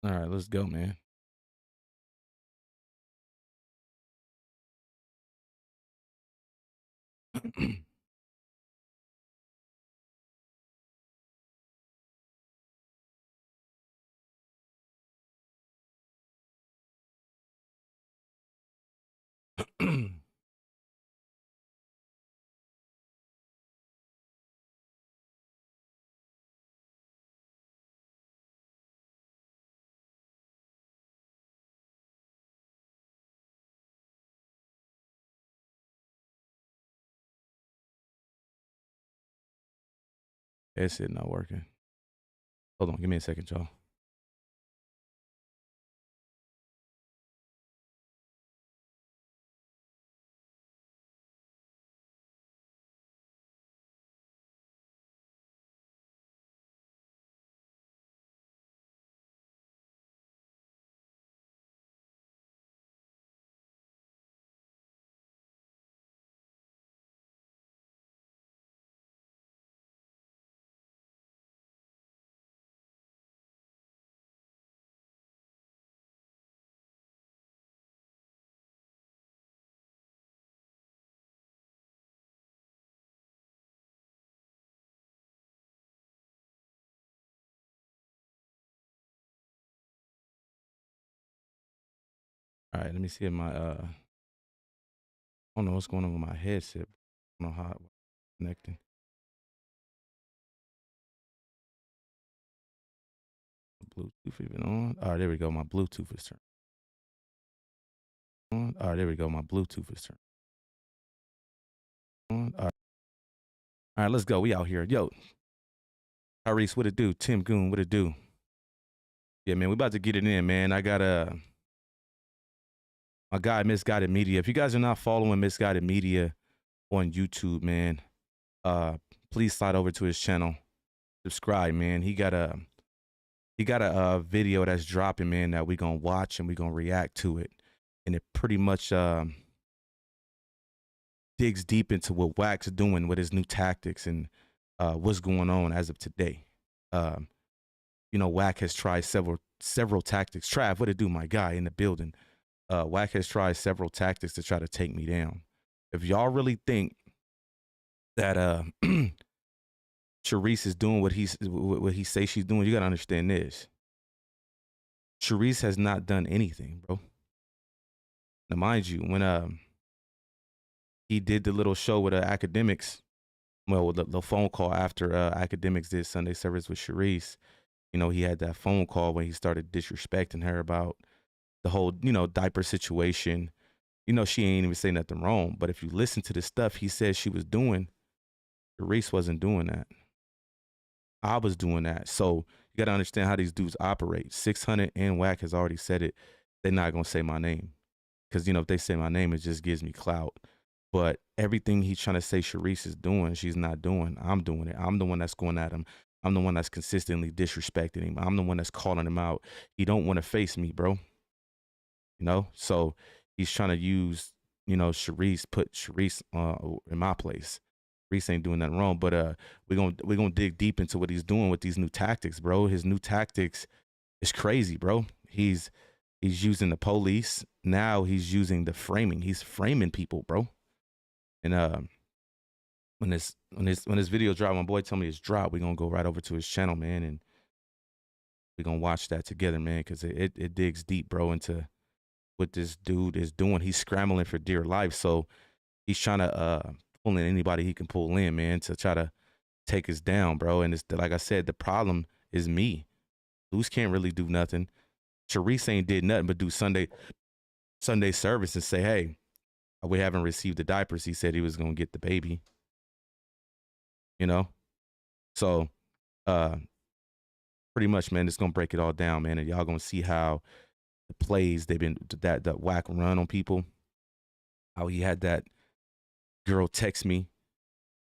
All right, let's go, man. It's not working. Hold on, give me a second, y'all. All right, let me see if my I don't know what's going on with my headset. I don't know how it's connecting. Bluetooth even on. All right, there we go. My Bluetooth is turned on. All right, there we go. My Bluetooth is turned on. All right, let's go. We out here. Yo, Tyrese, what it do? Tim Goon, what it do? Yeah, man, we about to get it in, man. I got my guy, Misguided Media. If you guys are not following Misguided Media on YouTube, man, please slide over to his channel. Subscribe, man. He got a video that's dropping, man, that we gonna watch and we gonna react to it. And it pretty much digs deep into what Wack's doing with his new tactics and what's going on as of today. You know, Wack has tried several tactics. Trav, what it do, my guy in the building? Wack has tried several tactics to try to take me down. If y'all really think that Sharice is doing what he say she's doing, you gotta understand this. Sharice has not done anything, bro. Now, mind you, when he did the little show with academics, well, the phone call after academics did Sunday service with Sharice, you know, he had that phone call when he started disrespecting her about the whole, you know, diaper situation. You know, she ain't even say nothing wrong. But if you listen to the stuff he said she was doing, Sharice wasn't doing that. I was doing that. So you got to understand how these dudes operate. 600 and Wack has already said it. They're not going to say my name. Because, you know, if they say my name, it just gives me clout. But everything he's trying to say Sharice is doing, she's not doing. I'm doing it. I'm the one that's going at him. I'm the one that's consistently disrespecting him. I'm the one that's calling him out. He don't want to face me, bro. You know? So he's trying to use, you know, Sharice, put Sharice in my place. Sharice ain't doing nothing wrong. But we're gonna dig deep into what he's doing with these new tactics, bro. His new tactics is crazy, bro. He's using the police. Now he's using the framing. He's framing people, bro. And when this video drop, my boy told me it's dropped. We're gonna go right over to his channel, man, and we're gonna watch that together, man, because it digs deep, bro, into what this dude is doing. He's scrambling for dear life. So he's trying to pull in anybody he can pull in, man, to try to take us down, bro. And it's like I said, the problem is me. Luce can't really do nothing. Sharice ain't did nothing but do Sunday service and say, hey, we haven't received the diapers. He said he was gonna get the baby. You know? So pretty much, man, it's gonna break it all down, man. And y'all gonna see how the plays they've been that Wack run on people. How he had that girl text me,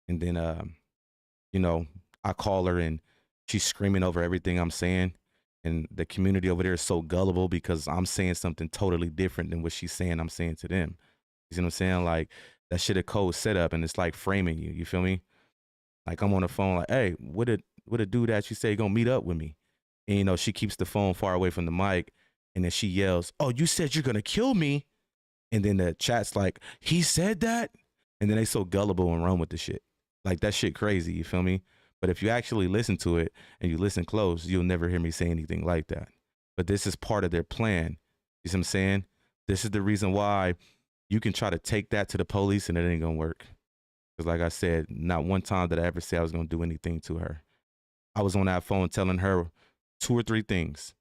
and then you know, I call her and she's screaming over everything I'm saying. And the community over there is so gullible because I'm saying something totally different than what she's saying I'm saying to them. You see what I'm saying? Like that shit a code setup and it's like framing you. You feel me? Like I'm on the phone like, hey, what a dude that you say gonna meet up with me? And, you know, she keeps the phone far away from the mic. And then she yells, "Oh, you said you're going to kill me." And then the chat's like, "He said that?" And then they so gullible and run with the shit. Like, that shit crazy, you feel me? But if you actually listen to it and you listen close, you'll never hear me say anything like that. But this is part of their plan. You see what I'm saying? This is the reason why you can try to take that to the police and it ain't gonna work. Because like I said, not one time did I ever say I was gonna do anything to her. I was on that phone telling her 2 or 3 things.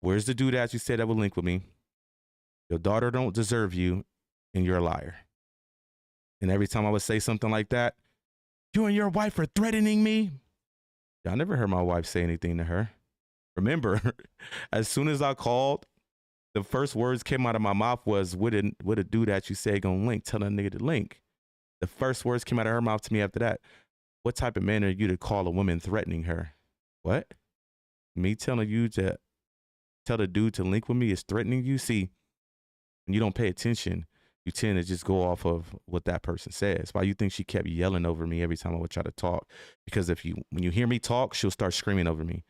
Where's the dude that you said that would link with me? Your daughter don't deserve you, and you're a liar. And every time I would say something like that, "You and your wife are threatening me." Y'all never heard my wife say anything to her. Remember, as soon as I called, the first words came out of my mouth was, what a dude that you say gonna link? Tell that nigga to link. The first words came out of her mouth to me after that. What type of man are you to call a woman threatening her? What? Me telling you to tell the dude to link with me is threatening you? See, when you don't pay attention, you tend to just go off of what that person says. Why you think she kept yelling over me every time I would try to talk? Because when you hear me talk, she'll start screaming over me.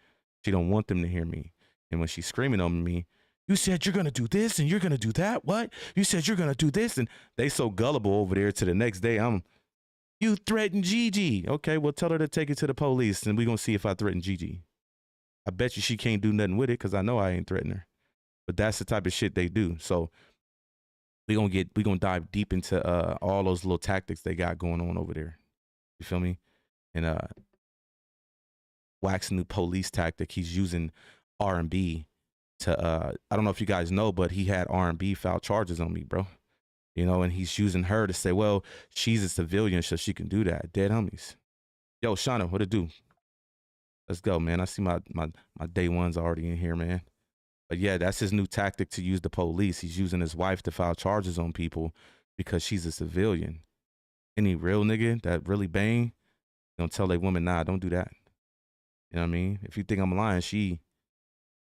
She don't want them to hear me. And when she's screaming over me, "You said you're gonna do this and you're gonna do that. What? You said you're gonna do this." And they so gullible over there to the next day. "You threatened Gigi." Okay, well, tell her to take it to the police and we're gonna see if I threaten Gigi. I bet you she can't do nothing with it because I know I ain't threatening her. But that's the type of shit they do. So we gonna dive deep into all those little tactics they got going on over there. You feel me? And Wack's new police tactic, he's using R&B to I don't know if you guys know, but he had R&B file charges on me, bro. You know, and he's using her to say, well, she's a civilian, so she can do that. Dead homies. Yo, Shauna, what it do? Let's go, man. I see my day ones already in here, man. But yeah, that's his new tactic to use the police. He's using his wife to file charges on people because she's a civilian. Any real nigga that really bang, don't tell a woman, nah, don't do that. You know what I mean? If you think I'm lying, she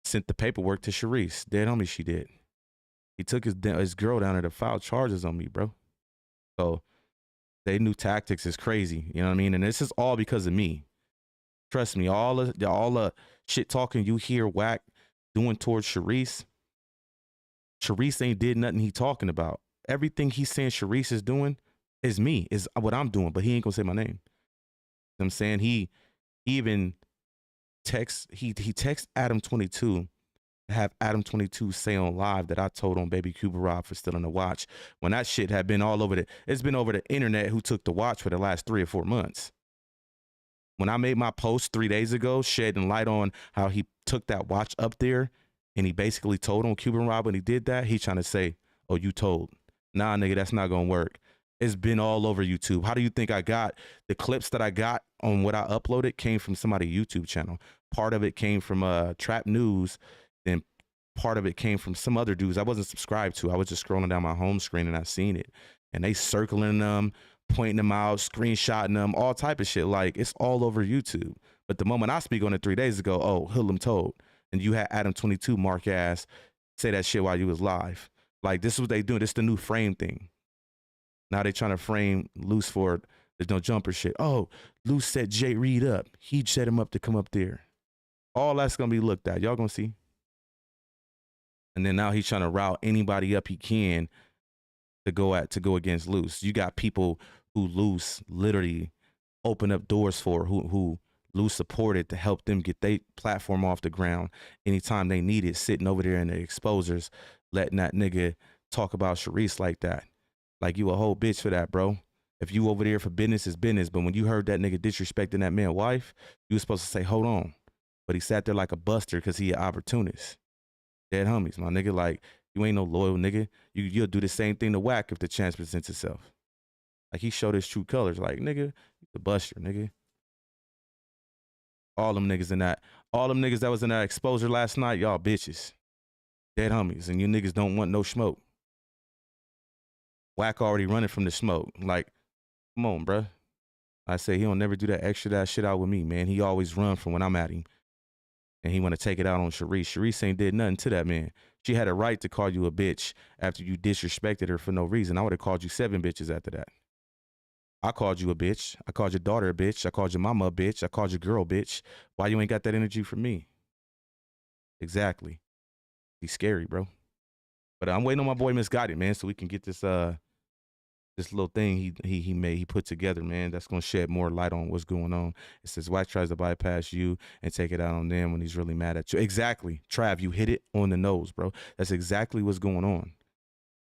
sent the paperwork to Sharice. Dead homie, she did. He took his girl down there to file charges on me, bro. So they new tactics is crazy. You know what I mean? And this is all because of me. Trust me, all the shit talking you hear Wack doing towards Sharice ain't did nothing he talking about. Everything he's saying Sharice is doing is me, is what I'm doing, but he ain't gonna say my name. You know what I'm saying? He even texts Adam 22 to have Adam 22 say on live that I told on Baby Cuba Rob for stealing the watch when that shit had been all over it's been over the internet who took the watch for the last 3 or 4 months. When I made my post 3 days ago, shedding light on how he took that watch up there and he basically told on Cuban Rob when he did that, he trying to say, "Oh, you told." Nah, nigga, that's not gonna work. It's been all over YouTube. How do you think I got the clips that I got on what I uploaded came from somebody's YouTube channel? Part of it came from Trap News, then part of it came from some other dudes I wasn't subscribed to. I was just scrolling down my home screen and I seen it. And they circling them, pointing them out, screenshotting them, all type of shit. Like, it's all over YouTube. But the moment I speak on it 3 days ago, oh, Hoodlam told. And you had Adam 22 mark ass say that shit while you was live. Like, this is what they doing. This is the new frame thing. Now they trying to frame Luce for there's no jumper shit. Oh, Luce set Jay Reed up. He set him up to come up there. All that's going to be looked at. Y'all going to see. And then now he's trying to route anybody up he can to go against Luce. You got people who Luce literally opened up doors for, who Luce supported to help them get their platform off the ground anytime they need it, sitting over there in the exposers, letting that nigga talk about Sharice like that. Like, you a whole bitch for that, bro. If you over there for business is business, but when you heard that nigga disrespecting that man's wife, you was supposed to say, hold on. But he sat there like a buster because he an opportunist. Dead homies, my nigga. Like, you ain't no loyal nigga. You'll do the same thing to Wack if the chance presents itself. Like, he showed his true colors. Like, nigga, you the buster, nigga. All them niggas that was in that exposure last night, y'all bitches. Dead homies, and you niggas don't want no smoke. Wack already running from the smoke. Like, come on, bruh. I say he don't never do that shit out with me, man. He always run from when I'm at him. And he want to take it out on Sharice. Sharice ain't did nothing to that man. She had a right to call you a bitch after you disrespected her for no reason. I would have called you 7 bitches after that. I called you a bitch. I called your daughter a bitch. I called your mama a bitch. I called your girl a bitch. Why you ain't got that energy from me? Exactly. He's scary, bro. But I'm waiting on my boy Misguided, man, so we can get this little thing he put together, man. That's gonna shed more light on what's going on. It says Wack tries to bypass you and take it out on them when he's really mad at you. Exactly, Trav, you hit it on the nose, bro. That's exactly what's going on.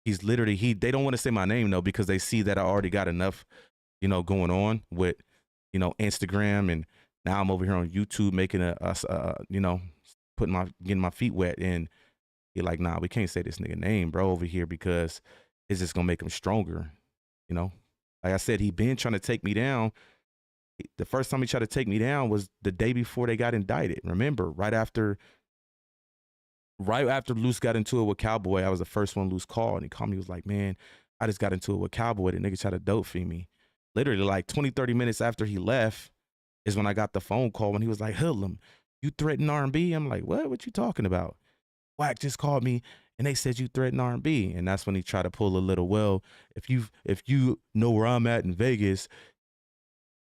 He's literally they don't want to say my name though because they see that I already got enough, going on with, Instagram, and now I'm over here on YouTube making getting my feet wet, and you're like, nah, we can't say this nigga name, bro, over here because it's just gonna make him stronger. Like I said, he been trying to take me down. The first time he tried to take me down was the day before they got indicted. Remember, right after Luce got into it with Cowboy, I was the first one Luce called, and he called me. He was like, man, I just got into it with Cowboy. The nigga tried to dope feed me. Literally like 20, 30 minutes after he left is when I got the phone call when he was like, Hoodlam, you threatened R&B? I'm like, what you talking about? Wack just called me and they said you threatened R&B. And that's when he tried to pull a little, well, if you know where I'm at in Vegas,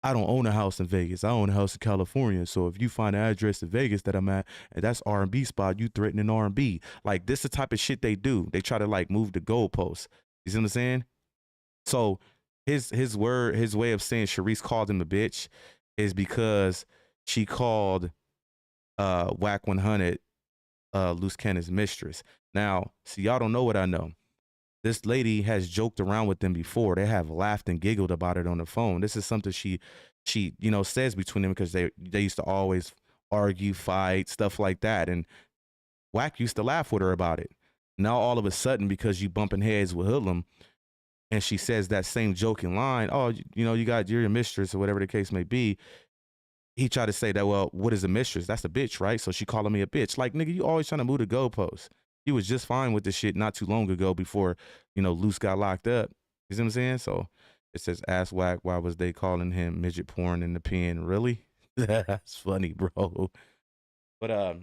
I don't own a house in Vegas. I own a house in California. So if you find an address in Vegas that I'm at and that's R&B spot, you threatening R&B. Like, this is the type of shit they do. They try to like move the goalposts. You see what I'm saying? So his way of saying Sharice called him a bitch is because she called Wack 100 Luce Cannon's mistress. Now, see, y'all don't know what I know. This lady has joked around with them before. They have laughed and giggled about it on the phone. This is something she says between them because they used to always argue, fight, stuff like that. And Wack used to laugh with her about it. Now all of a sudden, because you bumping heads with Hoodlam, and she says that same joking line, oh, you're your mistress or whatever the case may be. He tried to say that, well, what is a mistress? That's a bitch, right? So she calling me a bitch. Like, nigga, you always trying to move the goalposts. He was just fine with this shit not too long ago before, Luce got locked up. You see what I'm saying? So it says, ask Wack, why was they calling him midget porn in the pen? Really? That's funny, bro. But,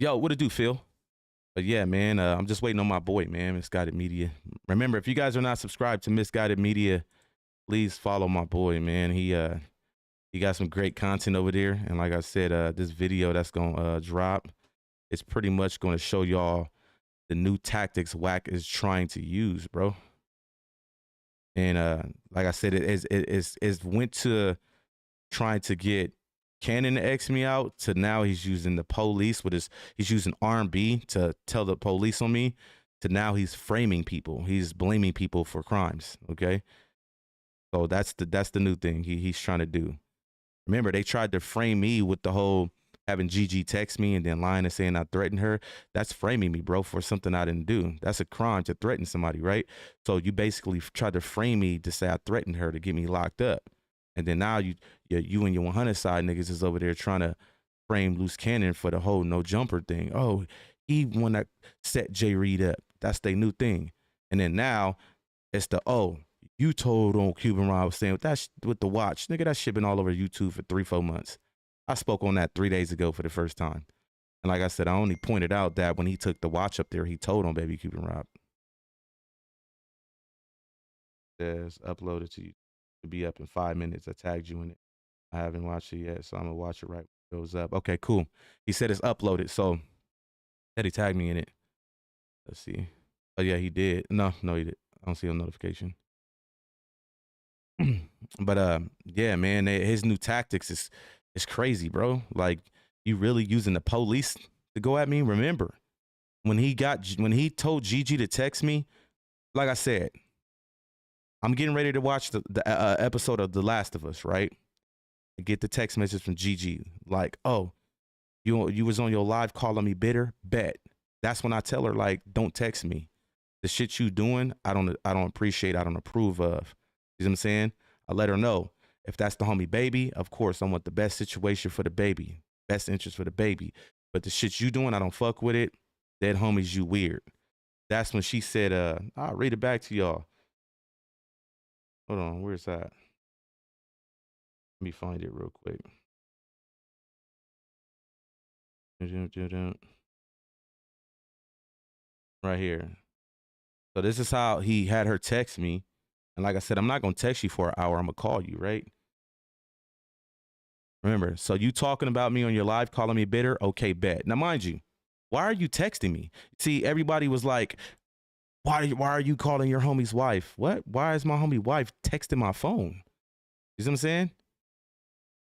yo, what it do, Phil? But yeah, man, I'm just waiting on my boy, man, Misguided Media. Remember, if you guys are not subscribed to Misguided Media, please follow my boy, man. He got some great content over there. And like I said, this video that's going to drop, it's pretty much going to show y'all the new tactics Wack is trying to use, bro. And like I said, it went to trying to get Cannon to X me out to now he's using the police he's using R&B to tell the police on me to now he's framing people. He's blaming people for crimes. Okay. So that's the new thing he's trying to do. Remember, they tried to frame me with the whole having Gigi text me and then lying and saying I threatened her. That's framing me, bro, for something I didn't do. That's a crime to threaten somebody, right? So you basically tried to frame me to say I threatened her to get me locked up. And then now you and your 100 side niggas is over there trying to frame Luce Cannon for the whole No Jumper thing. Oh, he want to set Jay Reed up. That's their new thing. And then now it's you told on Cuban Rob was saying with the watch. Nigga, that shit been all over YouTube for 3-4 months. I spoke on that 3 days ago for the first time. And like I said, I only pointed out that when he took the watch up there, he told on baby Cuban Rob. Says uploaded to you to be up in 5 minutes. I tagged you in it. I haven't watched it yet, so I'm gonna watch it right when it goes up. Okay, cool. He said it's uploaded, so he tagged me in it. Let's see. Oh yeah, he did. No, he did. I don't see a notification. But yeah, man, his new tactics is crazy, bro. Like, you really using the police to go at me? Remember when he told Gigi to text me? Like I said, I'm getting ready to watch the episode of The Last of Us, right? I get the text message from Gigi like, "Oh, you was on your live calling me bitter." Bet. That's when I tell her, like, don't text me. The shit you doing, I don't appreciate, I don't approve of. You know what I'm saying? I let her know if that's the homie baby, of course I want the best situation for the baby, best interest for the baby. But the shit you doing, I don't fuck with it. Dead homies, you weird. That's when she said, I'll read it back to y'all. Hold on, where's that? Let me find it real quick. Right here. So this is how he had her text me. And like I said, I'm not going to text you for an hour. I'm going to call you, right? Remember, so you talking about me on your live, calling me bitter? Okay, bet. Now, mind you, why are you texting me? See, everybody was like, why are you calling your homie's wife? What? Why is my homie wife texting my phone? You see what I'm saying?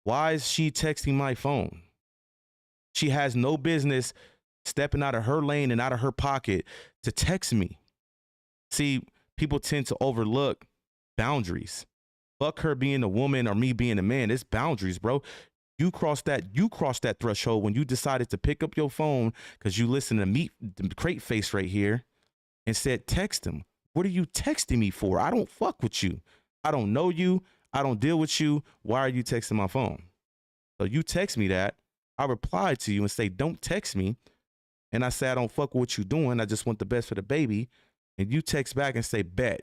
Why is she texting my phone? She has no business stepping out of her lane and out of her pocket to text me. See, people tend to overlook boundaries. Fuck her being a woman or me being a man. It's boundaries, bro. You crossed that threshold when you decided to pick up your phone because you listen to Meat the Crate Face right here and said, text him. What are you texting me for? I don't fuck with you. I don't know you. I don't deal with you. Why are you texting my phone? So you text me that. I replied to you and say, don't text me. And I say, I don't fuck with what you're doing. I just want the best for the baby. And you text back and say, bet.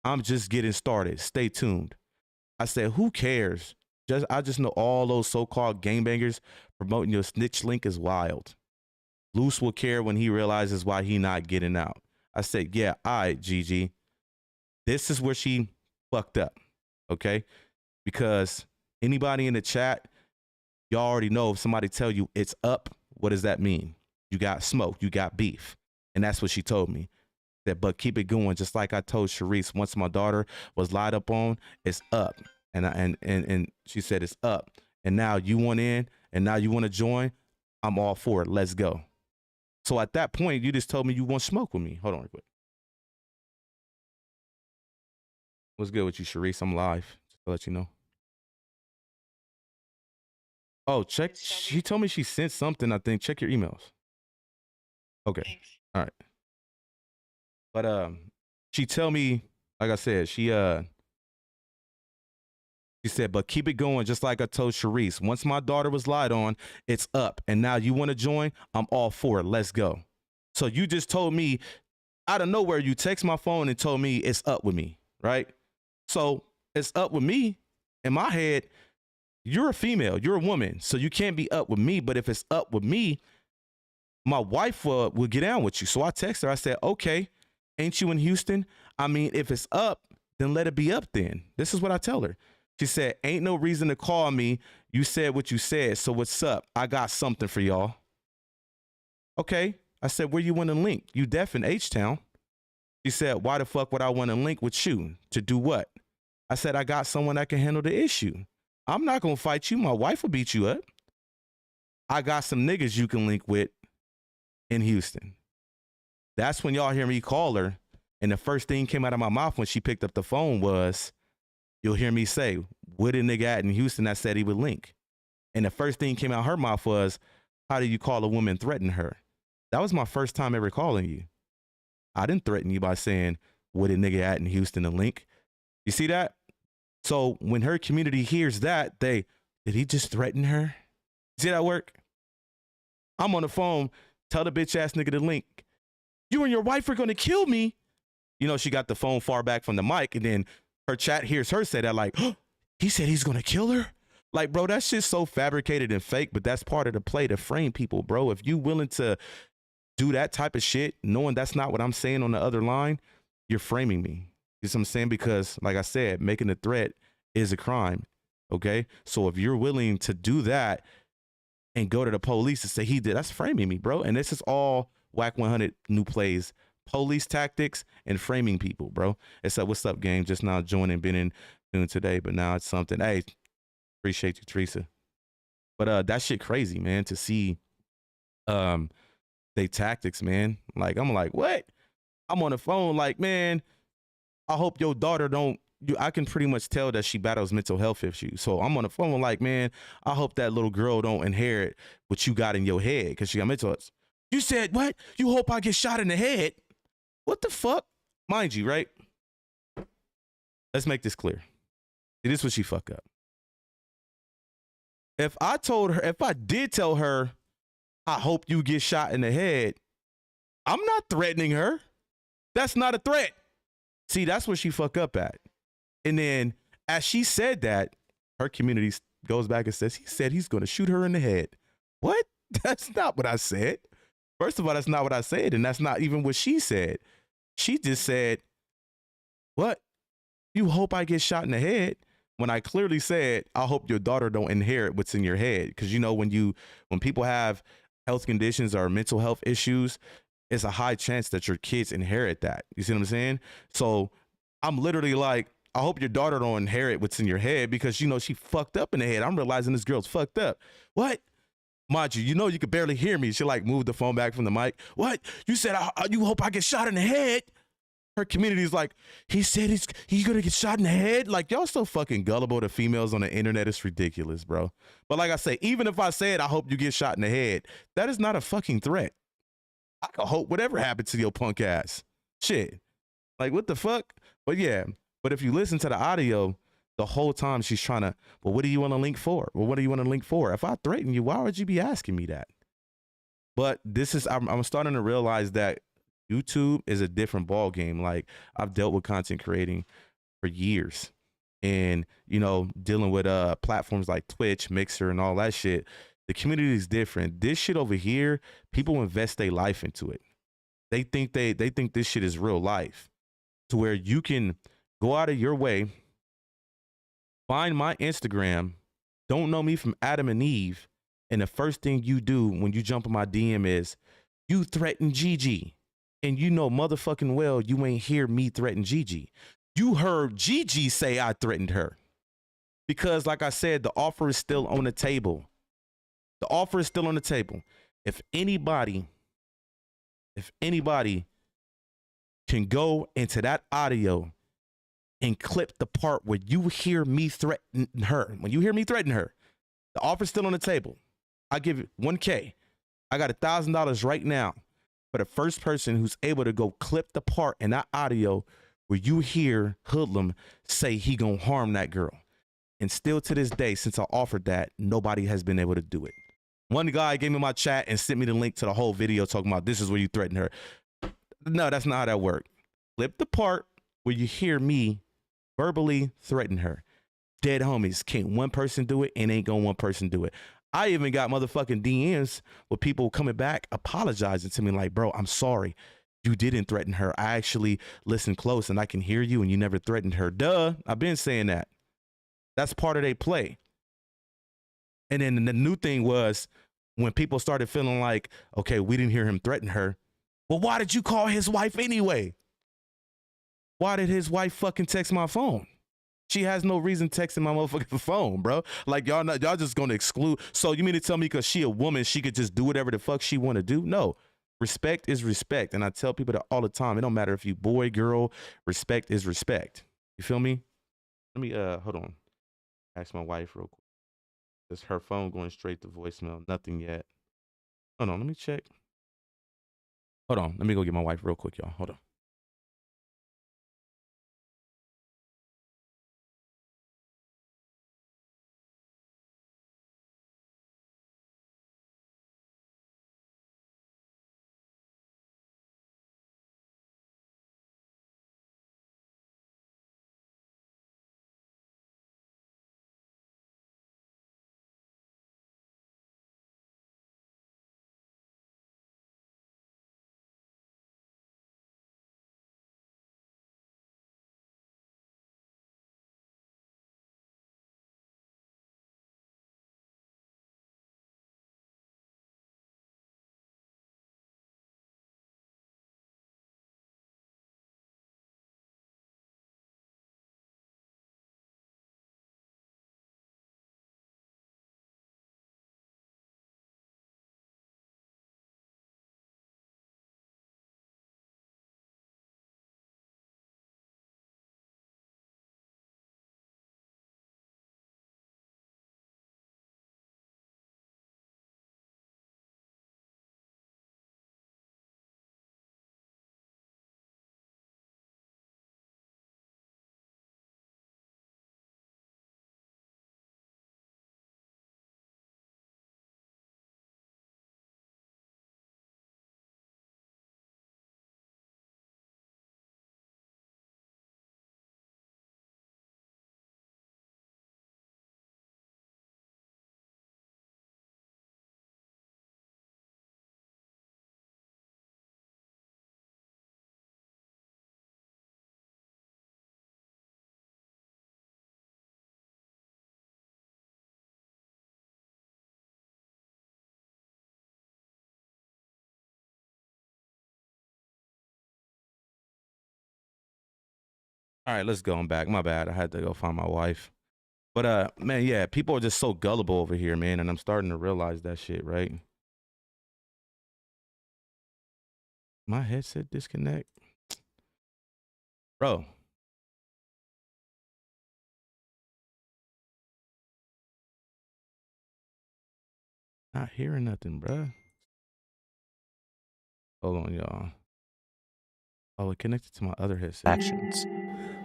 I'm just getting started. Stay tuned. I said, who cares? I just know all those so-called gangbangers promoting your snitch link is wild. Luce will care when he realizes why he not getting out. I said, yeah, all right, Gigi. This is where she fucked up, okay? Because anybody in the chat, y'all already know if somebody tell you it's up, what does that mean? You got smoke, you got beef. And that's what she told me. That, but keep it going, just like I told Sharice, once my daughter was lied up on, it's up. And she said it's up. And now you want in, and now you want to join. I'm all for it. Let's go. So at that point, you just told me you want smoke with me. Hold on real quick. What's good with you, Sharice? I'm live. Just to let you know. Oh, check. She told me she sent something, I think. Check your emails. Okay. Thanks. All right. But she tell me, like I said, she said, but keep it going, just like I told Sharice. Once my daughter was lied on, it's up. And now you want to join? I'm all for it. Let's go. So you just told me out of nowhere, you text my phone and told me it's up with me, right? So it's up with me. In my head, you're a female, you're a woman, so you can't be up with me. But if it's up with me, my wife will get down with you. So I text her. I said, okay, ain't you in Houston? I mean, if it's up, then let it be up then. This is what I tell her. She said, ain't no reason to call me. You said what you said. So what's up? I got something for y'all. Okay. I said, where you want to link? You deaf in H-Town. She said, why the fuck would I want to link with you? To do what? I said, I got someone that can handle the issue. I'm not going to fight you. My wife will beat you up. I got some niggas you can link with in Houston. That's when y'all hear me call her. And the first thing came out of my mouth when she picked up the phone was, you'll hear me say, what a nigga at in Houston that said he would link? And the first thing came out her mouth was, how do you call a woman threaten her? That was my first time ever calling you. I didn't threaten you by saying, what a nigga at in Houston to link? You see that? So when her community hears that, did he just threaten her? See that work? I'm on the phone, tell the bitch ass nigga to link. You and your wife are going to kill me. You know, she got the phone far back from the mic, and then her chat hears her say that like, oh, he said he's going to kill her? Like, bro, that shit's so fabricated and fake, but that's part of the play to frame people, bro. If you willing to do that type of shit, knowing that's not what I'm saying on the other line, you're framing me. You know what I'm saying? Because, like I said, making a threat is a crime, okay? So if you're willing to do that and go to the police and say he did, that's framing me, bro. And this is all Wack 100 new plays. Police tactics and framing people, bro. It's like, what's up, gang? Just now joining, been in doing today, but now it's something. Hey, appreciate you, Teresa. But that shit crazy, man, to see they tactics, man. Like, I'm like, what? I'm on the phone like, man, I hope your daughter don't, I can pretty much tell that she battles mental health issues. So I'm on the phone like, man, I hope that little girl don't inherit what you got in your head because she got mental health. You said, what? You hope I get shot in the head? What the fuck? Mind you, right? Let's make this clear. See, this is what she fuck up. If I did tell her, I hope you get shot in the head, I'm not threatening her. That's not a threat. See, that's what she fuck up at. And then as she said that, her community goes back and says, he said he's going to shoot her in the head. What? That's not what I said. First of all, that's not what I said. And that's not even what she said. She just said, what? You hope I get shot in the head? when I clearly said, I hope your daughter don't inherit what's in your head. Because you know, when people have health conditions or mental health issues, it's a high chance that your kids inherit that. You see what I'm saying? So I'm literally like, I hope your daughter don't inherit what's in your head, because you know she fucked up in the head. I'm realizing this girl's fucked up. What? Mind you, you know you could barely hear me. She like moved the phone back from the mic. What? You said you hope I get shot in the head? Her community is like, he said he's gonna get shot in the head. Like, y'all so fucking gullible to females on the internet. It's ridiculous, bro. But like I say, even if I said I hope you get shot in the head, that is not a fucking threat. I could hope whatever happened to your punk ass. Shit. Like, what the fuck? But yeah, but if you listen to the audio, the whole time she's trying to, well, what do you want to link for? Well, what do you want to link for? If I threaten you, why would you be asking me that? But this is, I'm starting to realize that YouTube is a different ball game. Like, I've dealt with content creating for years, and you know, dealing with platforms like Twitch, Mixer, and all that shit. The community is different. This shit over here, people invest their life into it. They think this shit is real life, to where you can go out of your way, find my Instagram, don't know me from Adam and Eve, and the first thing you do when you jump in my DM is you threaten Gigi. And you know motherfucking well you ain't hear me threaten Gigi. You heard Gigi say I threatened her. Because like I said, the offer is still on the table. The offer is still on the table. If anybody can go into that audio and clip the part where you hear me threaten her, when you hear me threaten her, the offer's still on the table. I give you $1K. I got $1,000 right now for the first person who's able to go clip the part in that audio where you hear Hoodlam say he gonna harm that girl. And still to this day, since I offered that, nobody has been able to do it. One guy gave me my chat and sent me the link to the whole video talking about this is where you threaten her. No, that's not how that worked. Clip the part where you hear me verbally threaten her. Dead homies. Can't one person do it, and ain't gonna one person do it. I even got motherfucking DMs with people coming back apologizing to me like, bro, I'm sorry. You didn't threaten her. I actually listened close and I can hear you and you never threatened her. Duh, I've been saying that. That's part of their play. And then the new thing was when people started feeling like, okay, we didn't hear him threaten her. Well, why did you call his wife anyway? Why did his wife fucking text my phone? She has no reason texting my motherfucking phone, bro. Like, y'all just gonna exclude. So you mean to tell me because she a woman, she could just do whatever the fuck she want to do? No. Respect is respect. And I tell people that all the time. It don't matter if you boy, girl, respect is respect. You feel me? Let me, hold on. Ask my wife real quick. Is her phone going straight to voicemail? Nothing yet. Hold on, let me check. Hold on, let me go get my wife real quick, y'all. Hold on. All right, let's go. I'm back. My bad. I had to go find my wife. But man, yeah, people are just so gullible over here, man, and I'm starting to realize that shit, right? My headset disconnect. Bro. Not hearing nothing, bro. Hold on, y'all. Oh, it connected to my other headset. Actions.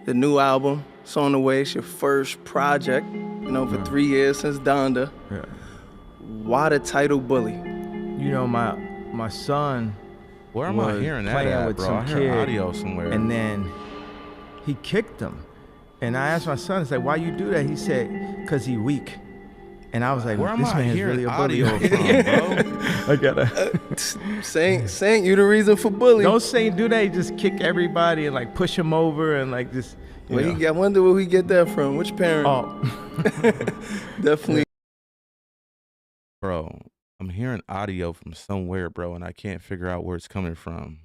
The new album, it's on the way. It's your first project, you know, for 3 years since Donda. Yeah. Why the title Bully? You know, my son. Where am I hearing that at, with bro? some I hear kid, audio somewhere. and then he kicked him. And I asked my son, I said, "Why you do that?" He said, "Cause he weak." And I was like, where "This am I man's hearing really a bully." audio from, bro? I gotta. Saying you the reason for Bully. Don't say do that. He just kick everybody and like push him over and like just. I wonder where we get that from. Which parent? Oh. Definitely. Bro, I'm hearing audio from somewhere, bro, and I can't figure out where it's coming from.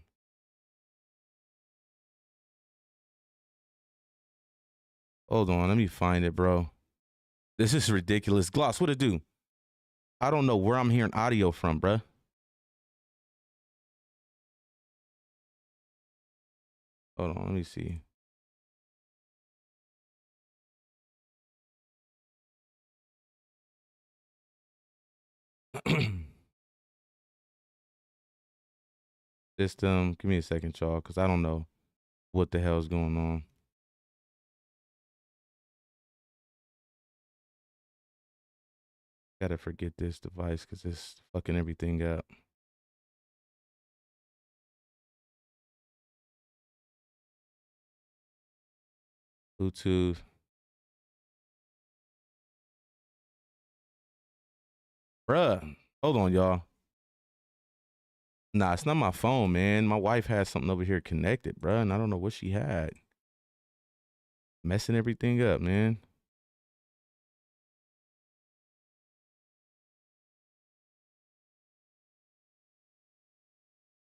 Hold on, let me find it, bro. This is ridiculous. Gloss, what it do? I don't know where I'm hearing audio from, bro. Hold on, let me see. System, give me a second, y'all, because I don't know what the hell is going on. Gotta forget this device because it's fucking everything up. Bluetooth. Bruh, hold on, y'all. Nah, it's not my phone, man. My wife has something over here connected, bruh, and I don't know what she had. Messing everything up, man.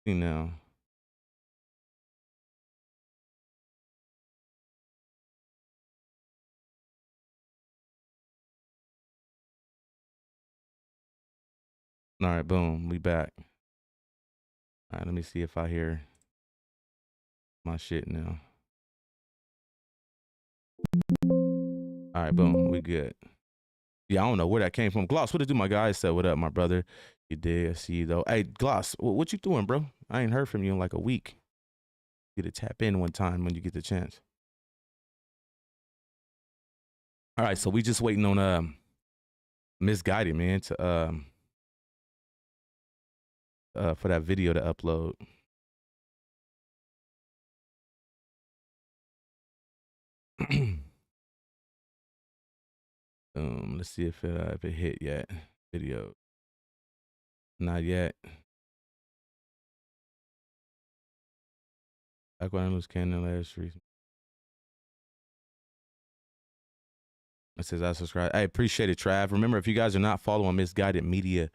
See now. All right, boom, we back. All right, let me see if I hear my shit now. All right, boom, we good. Yeah, I don't know where that came from. Gloss, what it do, my guy? Said, what up, my brother? You did, I see you, though. Hey, Gloss, what you doing, bro? I ain't heard from you in like a week. You to tap in one time when you get the chance. All right, so we just waiting on Misguided, man, to for that video to upload. Let's see if it hit yet. Video. Not yet. Back when I was Cannon last week. It says I subscribe. I appreciate it, Trav. Remember, if you guys are not following Misguided Media,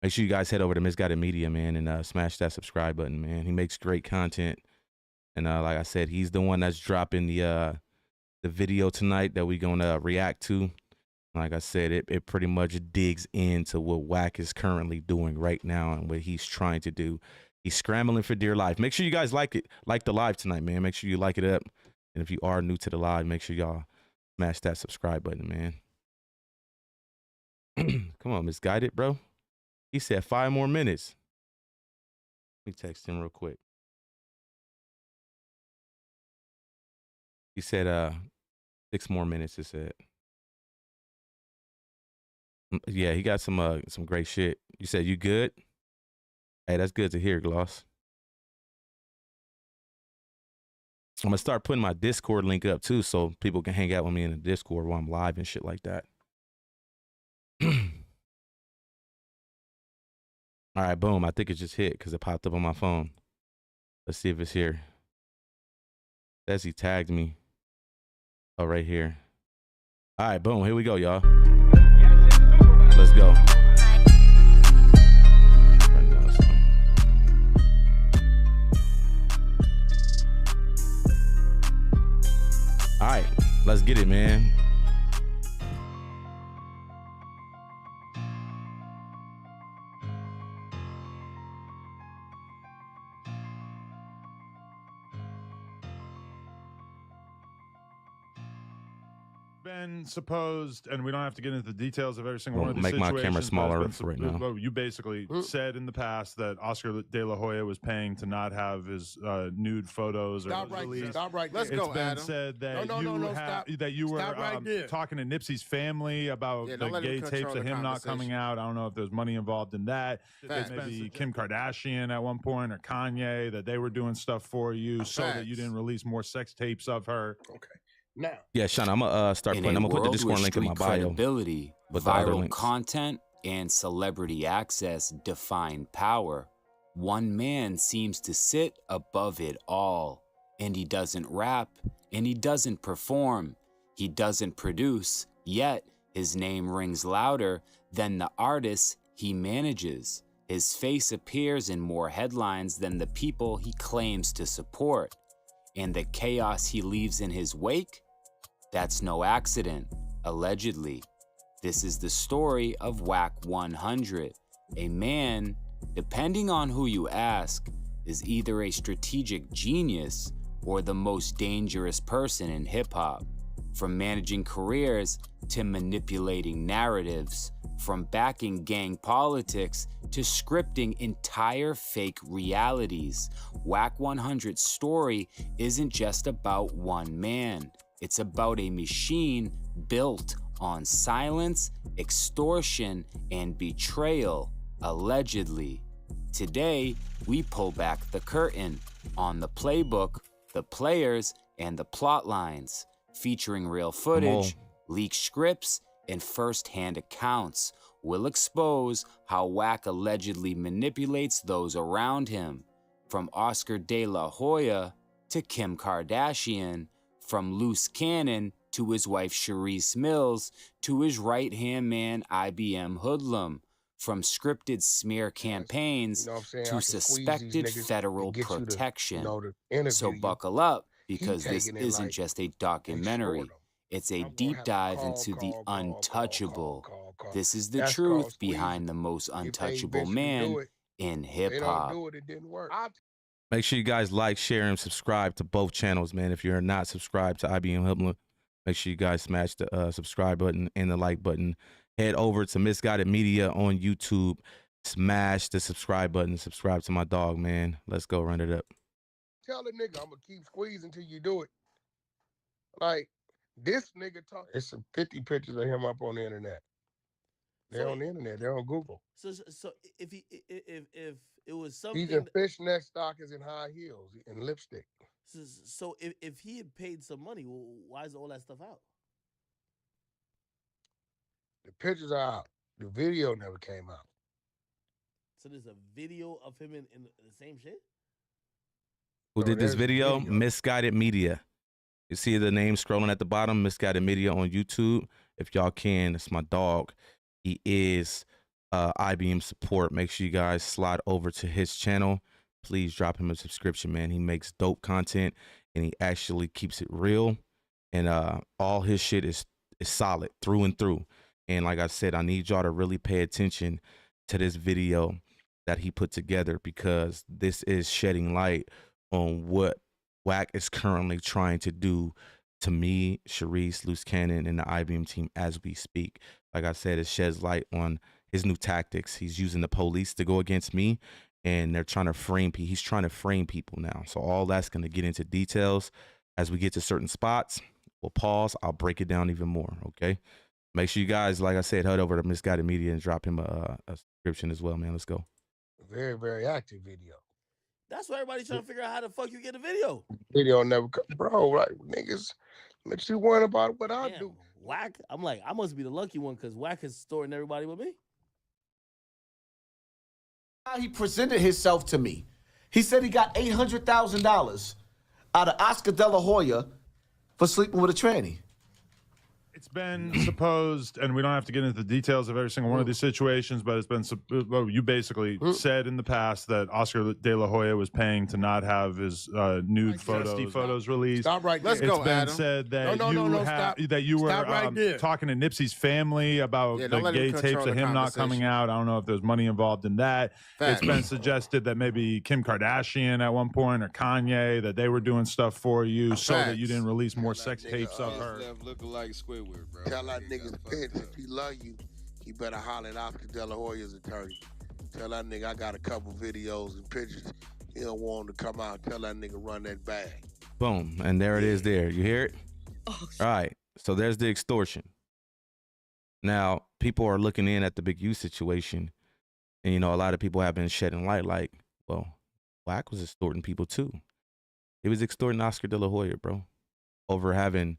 make sure you guys head over to Misguided Media, man, and smash that subscribe button, man. He makes great content. And like I said, he's the one that's dropping the video tonight that we're gonna react to. Like I said, it pretty much digs into what Wack is currently doing right now and what he's trying to do. He's scrambling for dear life. Make sure you guys like the live tonight, man. Make sure you like it up. And if you are new to the live, make sure y'all smash that subscribe button, man. Come on, Misguided, bro. He said 5 more minutes. Let me text him real quick. He said 6 more minutes, it said. Yeah, he got some great shit. You said you good? Hey, that's good to hear, Gloss. I'm gonna start putting my Discord link up too, so people can hang out with me in the Discord while I'm live and shit like that. All right, boom. I think it just hit because it popped up on my phone. Let's see if it's here. Says he tagged me. Oh, right here. All right, boom. Here we go, y'all. Let's go. get it, man. Been supposed, and we don't have to get into the details of every single one of these Make my situations. camera smaller for right now. You basically said in the past that Oscar De La Hoya was paying to not have his nude photos or Stop right there. Stop right there. Let's go, Adam. It's been said that that you were talking to Nipsey's family about the gay tapes of him not coming out. I don't know if there's money involved in that. Maybe Kim Kardashian at one point or Kanye, that they were doing stuff for you so that you didn't release more sex tapes of her. Okay. Now, yeah, Sean, I'm gonna start putting. I'm gonna put the Discord link in my bio. With viral content and celebrity access define power. One man seems to sit above it all, and he doesn't rap, and he doesn't perform, he doesn't produce. Yet his name rings louder than the artists he manages. His face appears in more headlines than the people he claims to support, and the chaos he leaves in his wake. That's no accident, allegedly. This is the story of Wack 100, a man, depending on who you ask, is either a strategic genius or the most dangerous person in hip-hop. From managing careers to manipulating narratives, from backing gang politics to scripting entire fake realities, Wack 100's story isn't just about one man. It's about a machine built on silence, extortion, and betrayal, allegedly. Today, we pull back the curtain on the playbook, the players, and the plot lines, featuring real footage, leaked scripts, and first-hand accounts. We'll expose how Wack allegedly manipulates those around him, from Oscar De La Hoya to Kim Kardashian, from Luce Cannon to his wife Sharice Mills to his right-hand man IBM Hoodlam, from scripted smear campaigns to suspected federal protection. So buckle up, because this isn't just a documentary. It's a deep dive into the untouchable. This is the truth behind the most untouchable man in hip-hop. Make sure you guys like, share, and subscribe to both channels, man. If you're not subscribed to IBM Hoodlam, make sure you guys smash the subscribe button and the like button. Head over to Misguided Media on YouTube. Smash the subscribe button. Subscribe to my dog, man. Let's go run it up. Tell the nigga I'm gonna keep squeezing till you do it. Like, this nigga talk. It's some 50 pictures of him up on the internet. They're on the internet. They're on Google. So if it was something, he's in fishnet stockings and high heels and lipstick. So if he had paid some money, well, why is all that stuff out? The pictures are out. The video never came out. So there's a video of him in the same shit? Who did this video? Misguided Media. You see the name scrolling at the bottom, Misguided Media on YouTube. If y'all can, it's my dog. He is IBM support. Make sure you guys slide over to his channel. Please drop him a subscription, man. He makes dope content and he actually keeps it real. And all his shit is solid through and through. And like I said, I need y'all to really pay attention to this video that he put together, because this is shedding light on what Wack is currently trying to do to me, Sharice, Luce Cannon, and the IBM team as we speak. Like I said, it sheds light on his new tactics. He's using the police to go against me, and they're trying to frame people. He's trying to frame people now. So all that's going to get into details as we get to certain spots. We'll pause. I'll break it down even more, okay? Make sure you guys, like I said, head over to Misguided Media and drop him a subscription as well, man. Let's go. Very, very active video. That's why everybody's trying to figure out how the fuck you get a video. Video never come. Bro, like, niggas makes you worry about what I do. Wack, I'm like, I must be the lucky one, because Wack is storing everybody with me. He presented himself to me. He said he got $800,000 out of Oscar De La Hoya for sleeping with a tranny. It's been supposed, and we don't have to get into the details of every single one of these situations, but it's been, you basically said in the past that Oscar De La Hoya was paying to not have his nude photos released. Stop right there. It's been said that you were talking to Nipsey's family about the gay tapes of him not coming out. I don't know if there's money involved in that. It's been suggested that maybe Kim Kardashian at one point or Kanye, that they were doing stuff for you so that you didn't release more sex tapes of her. Looking like Squidward, bro. Tell that nigga bitch, if he love you, he better holler at Oscar De La Hoya's attorney. Tell that nigga I got a couple videos and pictures. He don't want him to come out. Tell that nigga run that bag. Boom, and there it is there. You hear it? Oh, all right, so there's the extortion. Now, people are looking in at the Big U situation, and, you know, a lot of people have been shedding light like, well, Wack was extorting people too. He was extorting Oscar De La Hoya, bro, over having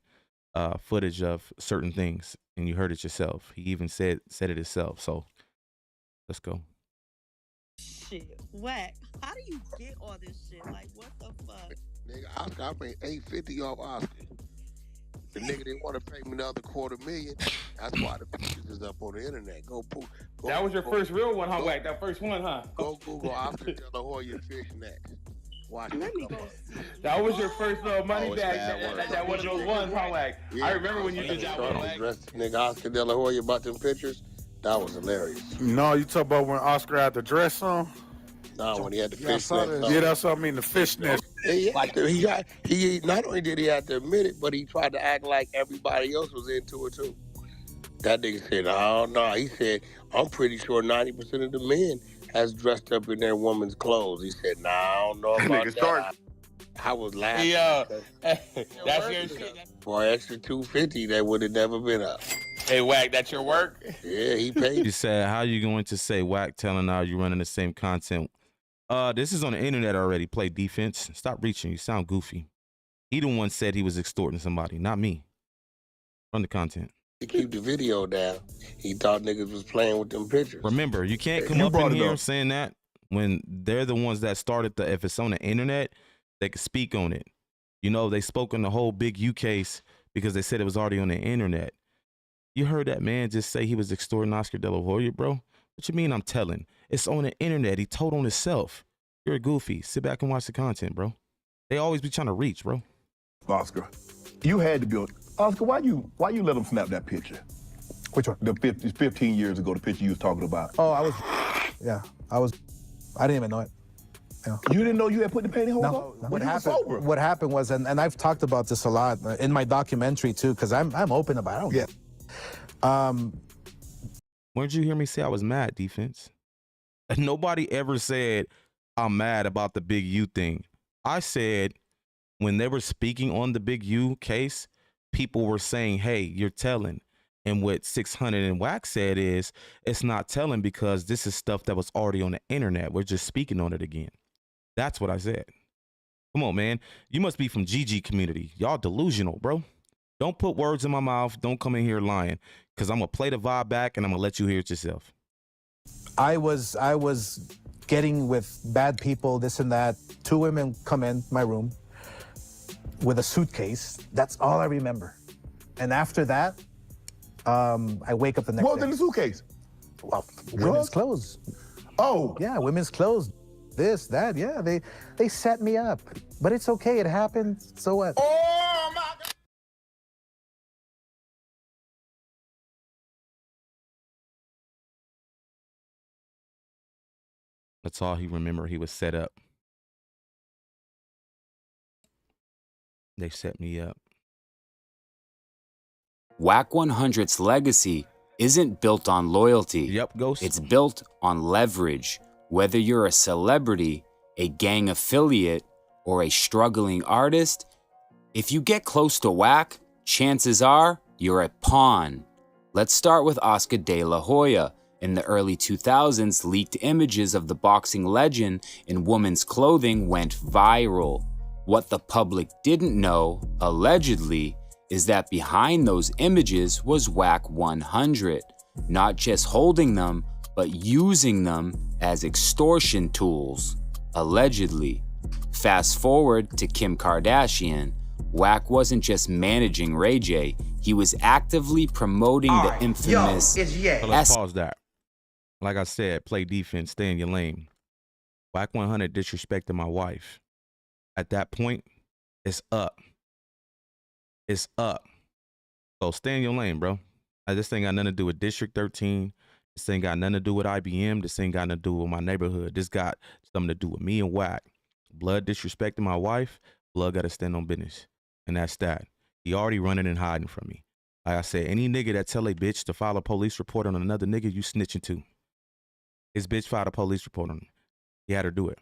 footage of certain things, and you heard it yourself. He even said it himself. So let's go. Shit, Wack, how do you get all this shit? Like, what the fuck? Nigga, Oscar, I made $850 off Oscar. The nigga didn't want to pay me another $250,000. That's why the pictures is up on the internet. That was your first real one, huh, Wack? That first one, huh? Go Google Oscar De La Hoya fishnets. Watch it. That was your first little money bag. That one of those ones, huh, Wack? I remember when you did that one, Wack. Nigga, Oscar De La Hoya about them pictures. That was hilarious. No, you talk about when Oscar had the dress on? No, when he had the fishnet. Yeah, that's what I mean, the fishnet. He not only did he have to admit it, but he tried to act like everybody else was into it too. That nigga said, oh, no. He said, I'm pretty sure 90% of the men has dressed up in their woman's clothes. He said, nah, I don't know about that. I was laughing. That's your shit. For an extra $250, that would have never been up. Hey, Wack, that's your work? Yeah, he paid. You said, how you going to say Wack telling how you running the same content? This is on the internet already. Play defense. Stop reaching. You sound goofy. He the one said he was extorting somebody, not me. Run the content. To keep the video down, he thought niggas was playing with them pictures. Remember, you can't come up in here saying that when they're the ones that started if it's on the internet, they can speak on it. You know, they spoke on the whole Big U case because they said it was already on the internet. You heard that man just say he was extorting Oscar De La Hoya, bro? What you mean I'm telling? It's on the internet. He told on himself. You're a goofy. Sit back and watch the content, bro. They always be trying to reach, bro. Oscar, you had to go. Oscar, why you let him snap that picture? Which one? The 15 years ago, the picture you was talking about. Oh, I didn't even know it. Yeah. You didn't know you had put the pantyhose on? No. What happened was, and I've talked about this a lot in my documentary too, because I'm open about it. I don't get. Where'd you hear me say I was mad, defense? Nobody ever said I'm mad about the Big U thing. I said when they were speaking on the Big U case, people were saying, hey, you're telling. And what 600 and Wack said is, it's not telling because this is stuff that was already on the internet. We're just speaking on it again. That's what I said. Come on, man. You must be from Gigi community. Y'all delusional, bro. Don't put words in my mouth. Don't come in here lying because I'm going to play the vibe back and I'm going to let you hear it yourself. I was getting with bad people, this and that. 2 women come in my room with a suitcase. That's all I remember. And after that, I wake up the next day. What was in the suitcase? Well, women's clothes. Oh. Yeah, women's clothes. This, that, yeah. They set me up. But it's okay, it happened. So what? Oh, my God. That's all he remembered. He was set up. They set me up. Wack 100's legacy isn't built on loyalty. Yep, Ghost. It's built on leverage. Whether you're a celebrity, a gang affiliate, or a struggling artist, if you get close to Wack, chances are you're a pawn. Let's start with Oscar De La Hoya. In the early 2000s, leaked images of the boxing legend in women's clothing went viral. What the public didn't know, allegedly, is that behind those images was Wack 100, not just holding them, but using them as extortion tools, allegedly. Fast forward to Kim Kardashian. Wack wasn't just managing Ray J, he was actively promoting the infamous So let's pause that. Like I said, play defense, stay in your lane. Wack 100 disrespected my wife. At that point, it's up. It's up. So stay in your lane, bro. This thing got nothing to do with District 13. This ain't got nothing to do with IBM. This ain't got nothing to do with my neighborhood. This got something to do with me and Wack. Blood disrespecting my wife. Blood got to stand on business. And that's that. He already running and hiding from me. Like I said, any nigga that tell a bitch to file a police report on another nigga, you snitching too. His bitch filed a police report on him. He had her do it.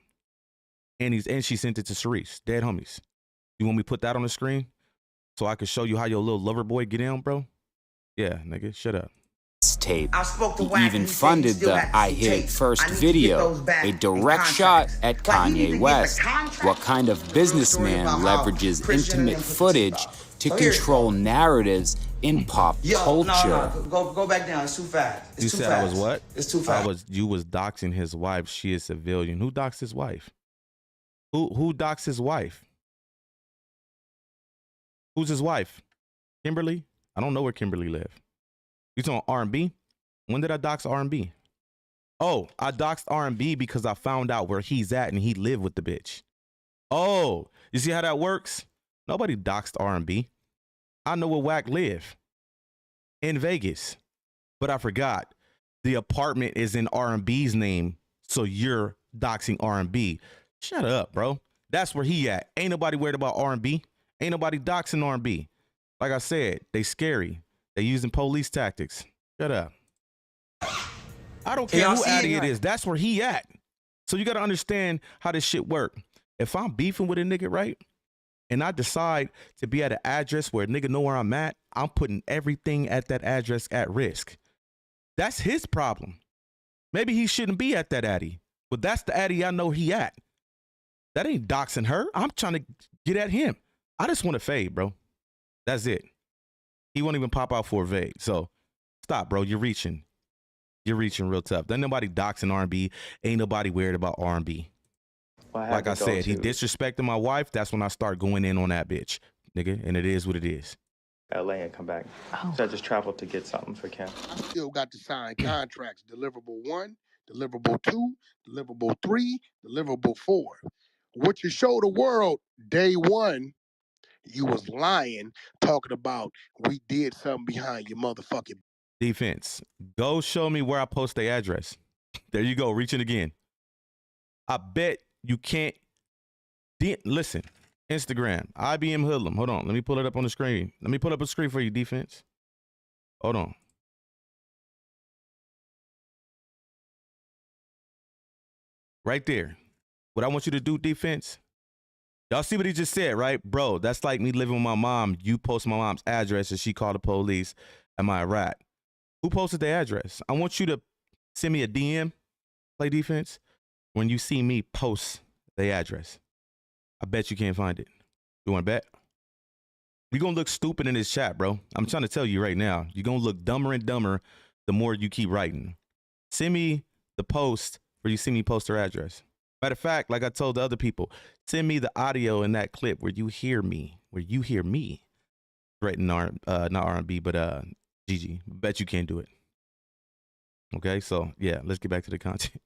And she sent it to Cerise, dead homies. You want me to put that on the screen so I can show you how your little lover boy get down, bro? Yeah, nigga, shut up. Tape. He even funded the I Hit It First video, a direct shot at Kanye West. What kind of businessman leverages intimate footage to control narratives in pop culture? Go back down. It's too fast. You said I was what? It's too fast. You was doxing his wife. She is civilian. Who doxed his wife? Who doxed his wife? Who's his wife? Kimberly? I don't know where Kimberly live. You talking R&B? When did I dox R&B? Oh, I doxed R&B because I found out where he's at and he lived with the bitch. Oh, you see how that works? Nobody doxed R&B. I know where Wack live. In Vegas. But I forgot. The apartment is in R&B's name, so you're doxing R&B. Shut up, bro. That's where he at. Ain't nobody worried about R&B. Ain't nobody doxing R&B. Like I said, they scary. They using police tactics. Shut up. I don't care who Addy it is. That's where he at. So you got to understand how this shit work. If I'm beefing with a nigga, right, and I decide to be at an address where a nigga know where I'm at, I'm putting everything at that address at risk. That's his problem. Maybe he shouldn't be at that Addy, but that's the Addy I know he at. That ain't doxing her. I'm trying to get at him. I just want to fade, bro. That's it. He won't even pop out for a fade. So stop, bro. You're reaching. You're reaching real tough. Ain't nobody doxing R&B. Ain't nobody worried about R&B. Well, like I said, he disrespected my wife. That's when I start going in on that bitch, nigga. And it is what it is. LA and come back. So I just traveled to get something for Kim. I still got to sign contracts. Deliverable 1, deliverable 2, deliverable 3, deliverable 4. What you show the world day one, you was lying, talking about we did something behind your motherfucking defense. Go show me where I post the address. There you go, reaching again. I bet you can't. Listen, Instagram, IBM Hoodlam. Hold on, let me pull it up on the screen. Let me pull up a screen for you, defense. Hold on. Right there. What I want you to do, defense. Y'all see what he just said, right? Bro, that's like me living with my mom. You post my mom's address and she called the police. Am I a rat? Who posted the address? I want you to send me a DM, play defense, when you see me post the address. I bet you can't find it. You want to bet? You're going to look stupid in this chat, bro. I'm trying to tell you right now. You're going to look dumber and dumber the more you keep writing. Send me the post where you see me post her address. Matter of fact, like I told the other people, send me the audio in that clip where you hear me, threaten not R&B, but Gigi. Bet you can't do it. Okay, so yeah, let's get back to the content.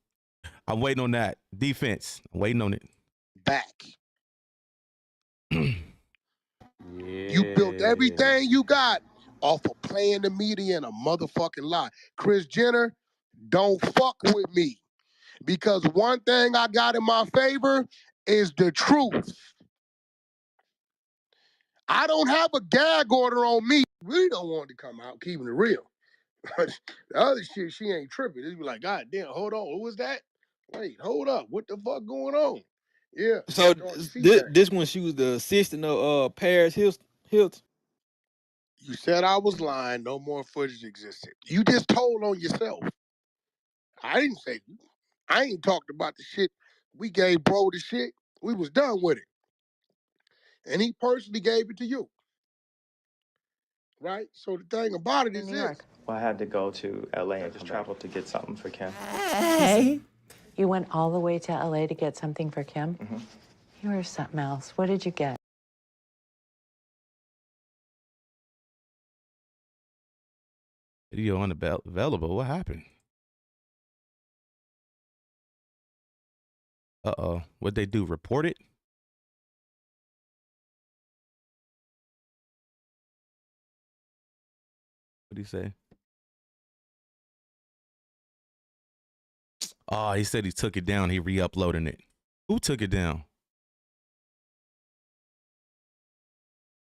I'm waiting on that. Defense, I'm waiting on it. Back. You built everything you got off of playing the media and a motherfucking lie. Kris Jenner, don't fuck with me. Because one thing I got in my favor is the truth. I don't have a gag order on me. Really don't want it to come out, keeping it real. The other shit, she ain't tripping. It's be like, God damn, hold on, who was that? Wait, hold up, what the fuck going on? Yeah. So this one, she was the assistant of Paris Hilton. You said I was lying. No more footage existed. You just told on yourself. I didn't say. I ain't talked about the shit. We gave bro the shit. We was done with it. And he personally gave it to you. Right? So the thing about it is this. Well, I had to go to LA and just travel to get something for Kim. Hey. You went all the way to LA to get something for Kim? Mm-hmm. You were something else. What did you get? Video unavailable. What happened? Uh-oh. What'd they do? Report it? What'd he say? Oh, he said he took it down. He re-uploading it. Who took it down?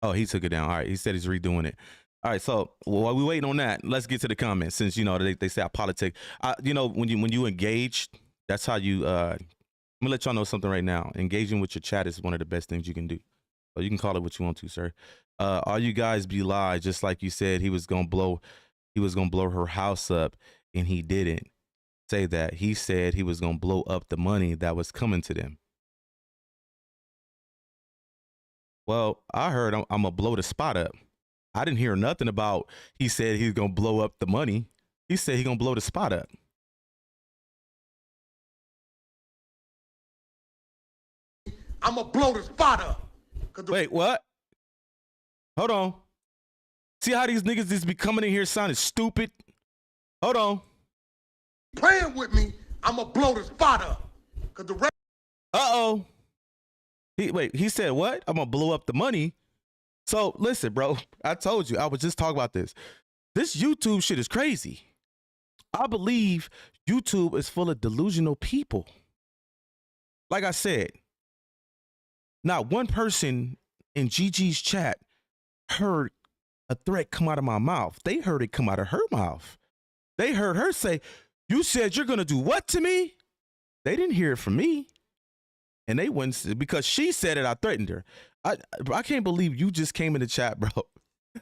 Oh, he took it down. All right. He said he's redoing it. All right. So while we waiting on that, let's get to the comments. Since you know they say I politic. You know when you engage, that's how you. I'm gonna let y'all know something right now. Engaging with your chat is one of the best things you can do. So you can call it what you want to, sir. All you guys be lied, just like you said he was gonna blow her house up, and he didn't say that. He said he was gonna blow up the money that was coming to them. Well, I heard I'm gonna blow the spot up. I didn't hear nothing about he said he's gonna blow up the money. He said he's gonna blow the spot up. I'm gonna blow the spot up. Wait, what? Hold on. See how these niggas just be coming in here sounding stupid? Hold on. Playing with me, I'm gonna blow the spot up. Uh-oh. He said what? I'm gonna blow up the money. So listen, bro, I told you, I was just talking about this. This YouTube shit is crazy. I believe YouTube is full of delusional people. Like I said, not one person in Gigi's chat heard a threat come out of my mouth. They heard it come out of her mouth. They heard her say, "You said you're gonna do what to me?" They didn't hear it from me. And they wouldn't, because she said it, I threatened her. I can't believe you just came in the chat, bro.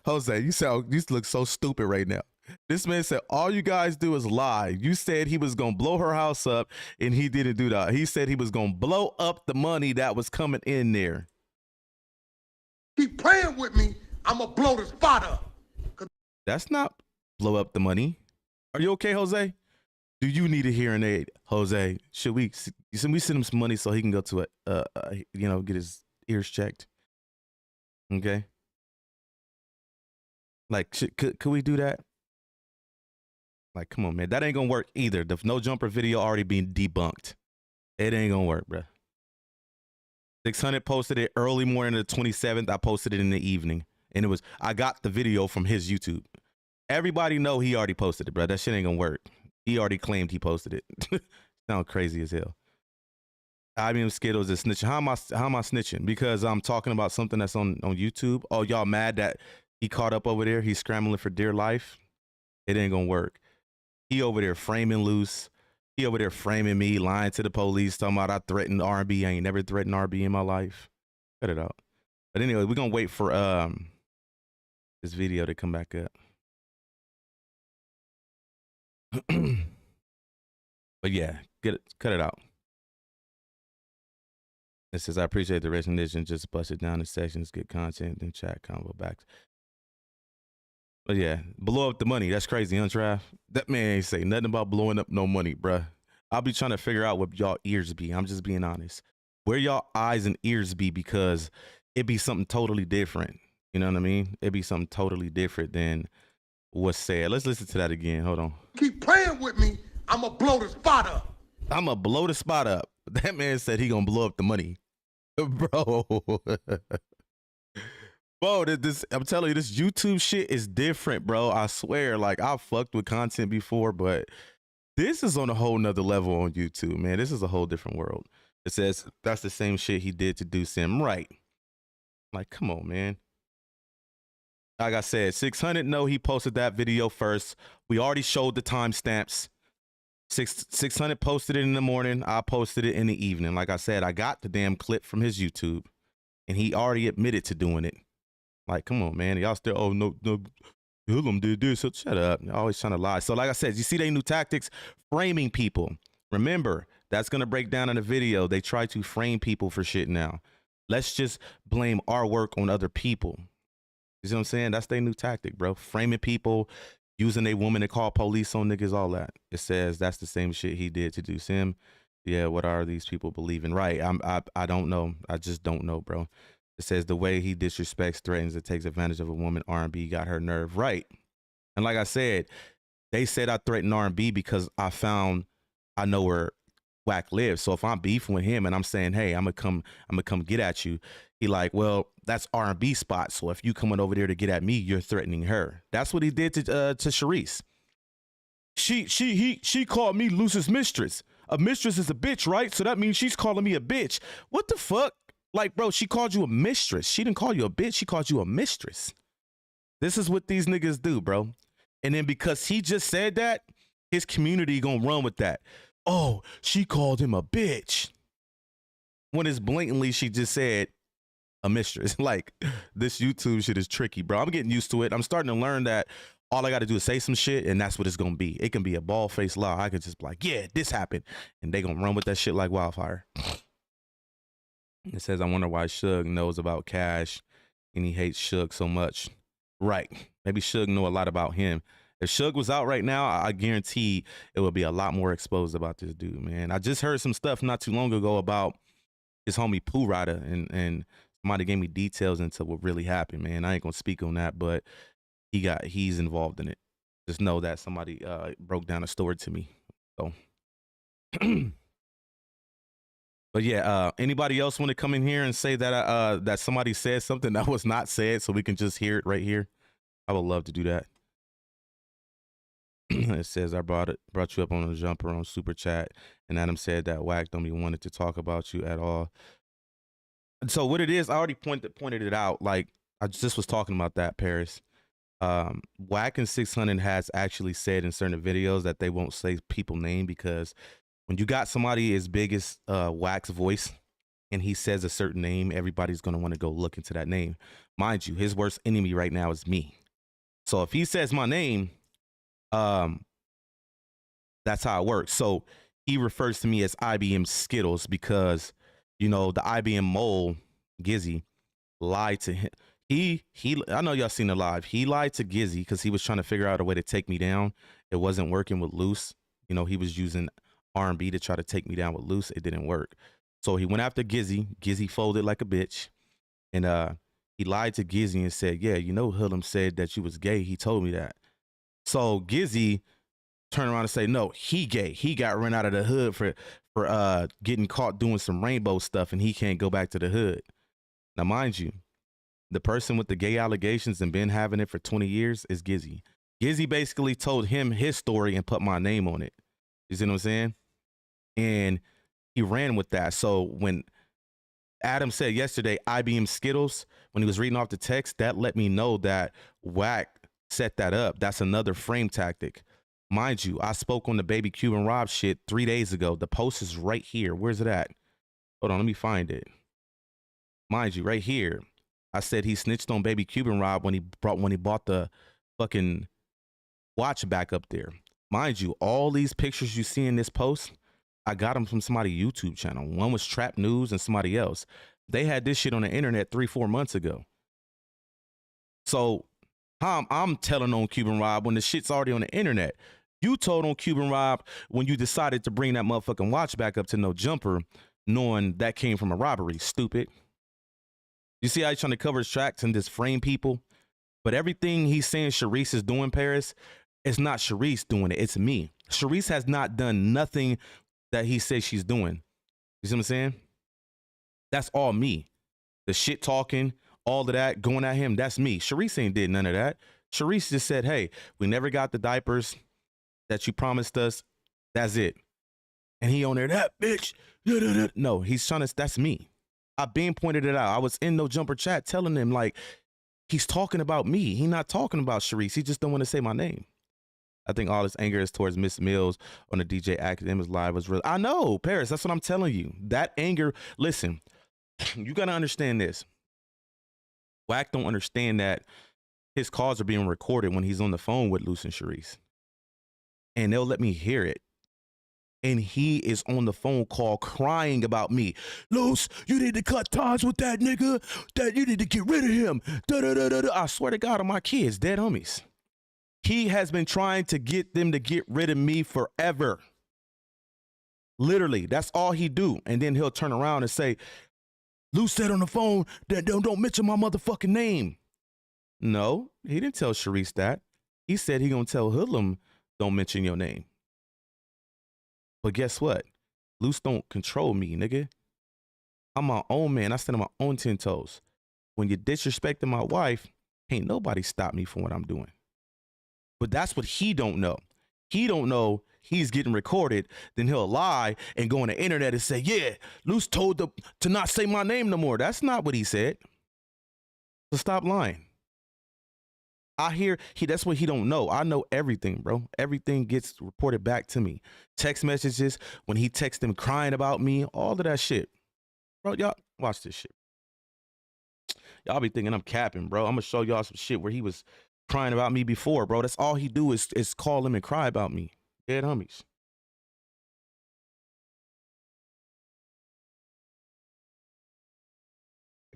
Jose, you look so stupid right now. This man said, all you guys do is lie. You said he was going to blow her house up, and he didn't do that. He said he was going to blow up the money that was coming in there. Keep playing with me, I'm going to blow the spot up. That's not blow up the money. Are you okay, Jose? Do you need a hearing aid, Jose? Should we send him some money so he can go to get his ears checked? Okay. Like, could we do that? Like, come on, man. That ain't gonna work either. The No Jumper video already being debunked. It ain't gonna work, bro. 600 posted it early morning of the 27th. I posted it in the evening. And I got the video from his YouTube. Everybody know he already posted it, bro. That shit ain't gonna work. He already claimed he posted it. Sound crazy as hell. IBM Skittles is snitching. How am I snitching? Because I'm talking about something that's on YouTube. Oh, y'all mad that he caught up over there? He's scrambling for dear life. It ain't gonna work. He over there framing Luce. He over there framing me, lying to the police, talking about I threatened R&B. I ain't never threatened R&B in my life. Cut it out. But anyway, we're gonna wait for this video to come back up. But yeah, cut it out. It says, I appreciate the recognition, just bust it down in sections, get content, then chat combo back. But yeah, blow up the money. That's crazy, huh, Trav? That man ain't say nothing about blowing up no money, bruh. I'll be trying to figure out what y'all ears be. I'm just being honest. Where y'all eyes and ears be, because it be something totally different. You know what I mean? It be something totally different than what's said. Let's listen to that again. Hold on. Keep playing with me, I'm going to blow the spot up. I'm going to blow the spot up. That man said he going to blow up the money. Bro. Bro, I'm telling you, this YouTube shit is different, bro. I swear, like, I've fucked with content before, but this is on a whole nother level on YouTube, man. This is a whole different world. It says that's the same shit he did to do Sim. Right. Like, come on, man. Like I said, 600 know he posted that video first. We already showed the timestamps. 600 posted it in the morning. I posted it in the evening. Like I said, I got the damn clip from his YouTube, and he already admitted to doing it. Like, come on, man. Y'all still, oh, no, Hoodlam did this. So shut up. You're always trying to lie. So like I said, you see they new tactics, framing people. Remember, that's going to break down in the video. They try to frame people for shit now. Let's just blame our work on other people. You see what I'm saying? That's their new tactic, bro. Framing people, using a woman to call police on niggas, all that. It says that's the same shit he did to do Sim. Yeah, what are these people believing? Right. I don't know. I just don't know, bro. It says the way he disrespects, threatens, and takes advantage of a woman, R&B got her nerve. Right. And like I said, They said I threatened R&B because I know where Wack lives. So if I'm beefing with him and I'm saying, hey, I'm gonna come get at you, he like, well, that's R&B spot. So if you coming over there to get at me, you're threatening her. That's what he did to Sharice. She called me Luce's mistress. A mistress is a bitch, right? So that means she's calling me a bitch. What the fuck? Like, bro, she called you a mistress. She didn't call you a bitch. She called you a mistress. This is what these niggas do, bro. And then because he just said that, his community gonna run with that. Oh, she called him a bitch. When it's blatantly, she just said a mistress. Like, this YouTube shit is tricky, bro. I'm getting used to it. I'm starting to learn that all I got to do is say some shit, and that's what it's gonna be. It can be a bald-faced lie. I could just be like, yeah, this happened. And they gonna run with that shit like wildfire. It says, I wonder why Suge knows about Cash and he hates Suge so much. Right. Maybe Suge know a lot about him. If Suge was out right now, I guarantee it would be a lot more exposed about this dude, man. I just heard some stuff not too long ago about his homie Pooh Rider, and somebody gave me details into what really happened, man. I ain't gonna speak on that, but he's involved in it. Just know that somebody broke down a story to me. So but yeah, anybody else want to come in here and say that that somebody said something that was not said so we can just hear it right here? I would love to do that. It says, I brought you up on a jumper on Super Chat, and Adam said that Wack don't even wanted to talk about you at all. And so what it is, I already pointed it out. Like, I just was talking about that, Paris. Wack and 600 has actually said in certain videos that they won't say people name, because when you got somebody as big as Wack's voice and he says a certain name, everybody's going to want to go look into that name. Mind you, his worst enemy right now is me. So if he says my name, that's how it works. So he refers to me as IBM Skittles because, you know, the IBM mole, Gizzy, lied to him. I know y'all seen it live. He lied to Gizzy because he was trying to figure out a way to take me down. It wasn't working with Luce. You know, he was using R&B to try to take me down with Luce. It didn't work. So he went after Gizzy. Gizzy folded like a bitch. And he lied to Gizzy and said, yeah, you know, Hoodlam said that you was gay. He told me that. So Gizzy turned around and say, no, he gay. He got run out of the hood for getting caught doing some rainbow stuff, and he can't go back to the hood. Now, mind you, the person with the gay allegations and been having it for 20 years is Gizzy. Gizzy basically told him his story and put my name on it. You see what I'm saying? And he ran with that. So when Adam said yesterday, IBM Skittles, when he was reading off the text, that let me know that Wack set that up. That's another frame tactic. Mind you, I spoke on the Baby Cuban Rob shit 3 days ago. The post is right here. Where's it at? Hold on, let me find it. Mind you, right here. I said he snitched on Baby Cuban Rob when he bought the fucking watch back up there. Mind you, all these pictures you see in this post, I got them from somebody's YouTube channel. One was Trap News and somebody else. They had this shit on the internet 3-4 months ago. So I'm telling on Cuban Rob when the shit's already on the internet. You told on Cuban Rob when you decided to bring that motherfucking watch back up to No Jumper, knowing that came from a robbery, stupid. You see how he's trying to cover his tracks and just frame people? But everything he's saying Sharice is doing, Paris, it's not Sharice doing it. It's me. Sharice has not done nothing that he says she's doing. You see what I'm saying? That's all me. The shit talking, all of that, going at him, that's me. Sharice ain't did none of that. Sharice just said, hey, we never got the diapers that you promised us. That's it. And he on there, that bitch. No, he's trying to, that's me. I've been pointed it out. I was in No Jumper chat telling him, like, he's talking about me. He not talking about Sharice. He just don't want to say my name. I think all this anger is towards Miss Mills on the DJ Academics live was real. I know, Paris, that's what I'm telling you. That anger, listen, you got to understand this. Wack don't understand that his calls are being recorded when he's on the phone with Luce and Sharice. And they'll let me hear it. And he is on the phone call crying about me. Luce, you need to cut ties with that nigga. That you need to get rid of him. I swear to God on my kids, dead homies. He has been trying to get them to get rid of me forever. Literally, that's all he do. And then he'll turn around and say, Luce said on the phone that don't mention my motherfucking name. No, he didn't tell Sharice that. He said he gonna tell Hoodlam don't mention your name. But guess what? Luce don't control me, nigga. I'm my own man. I stand on my own 10 toes. When you're disrespecting my wife, ain't nobody stop me from what I'm doing. But that's what he don't know. He don't know he's getting recorded. Then he'll lie and go on the internet and say, yeah, Luce told to not say my name no more. That's not what he said. So stop lying. I hear that's what he don't know. I know everything, bro. Everything gets reported back to me. Text messages, when he texts him crying about me, all of that shit. Bro, y'all watch this shit. Y'all be thinking I'm capping, bro. I'm gonna show y'all some shit where he was crying about me before, bro. That's all he do is call him and cry about me. Dead homies.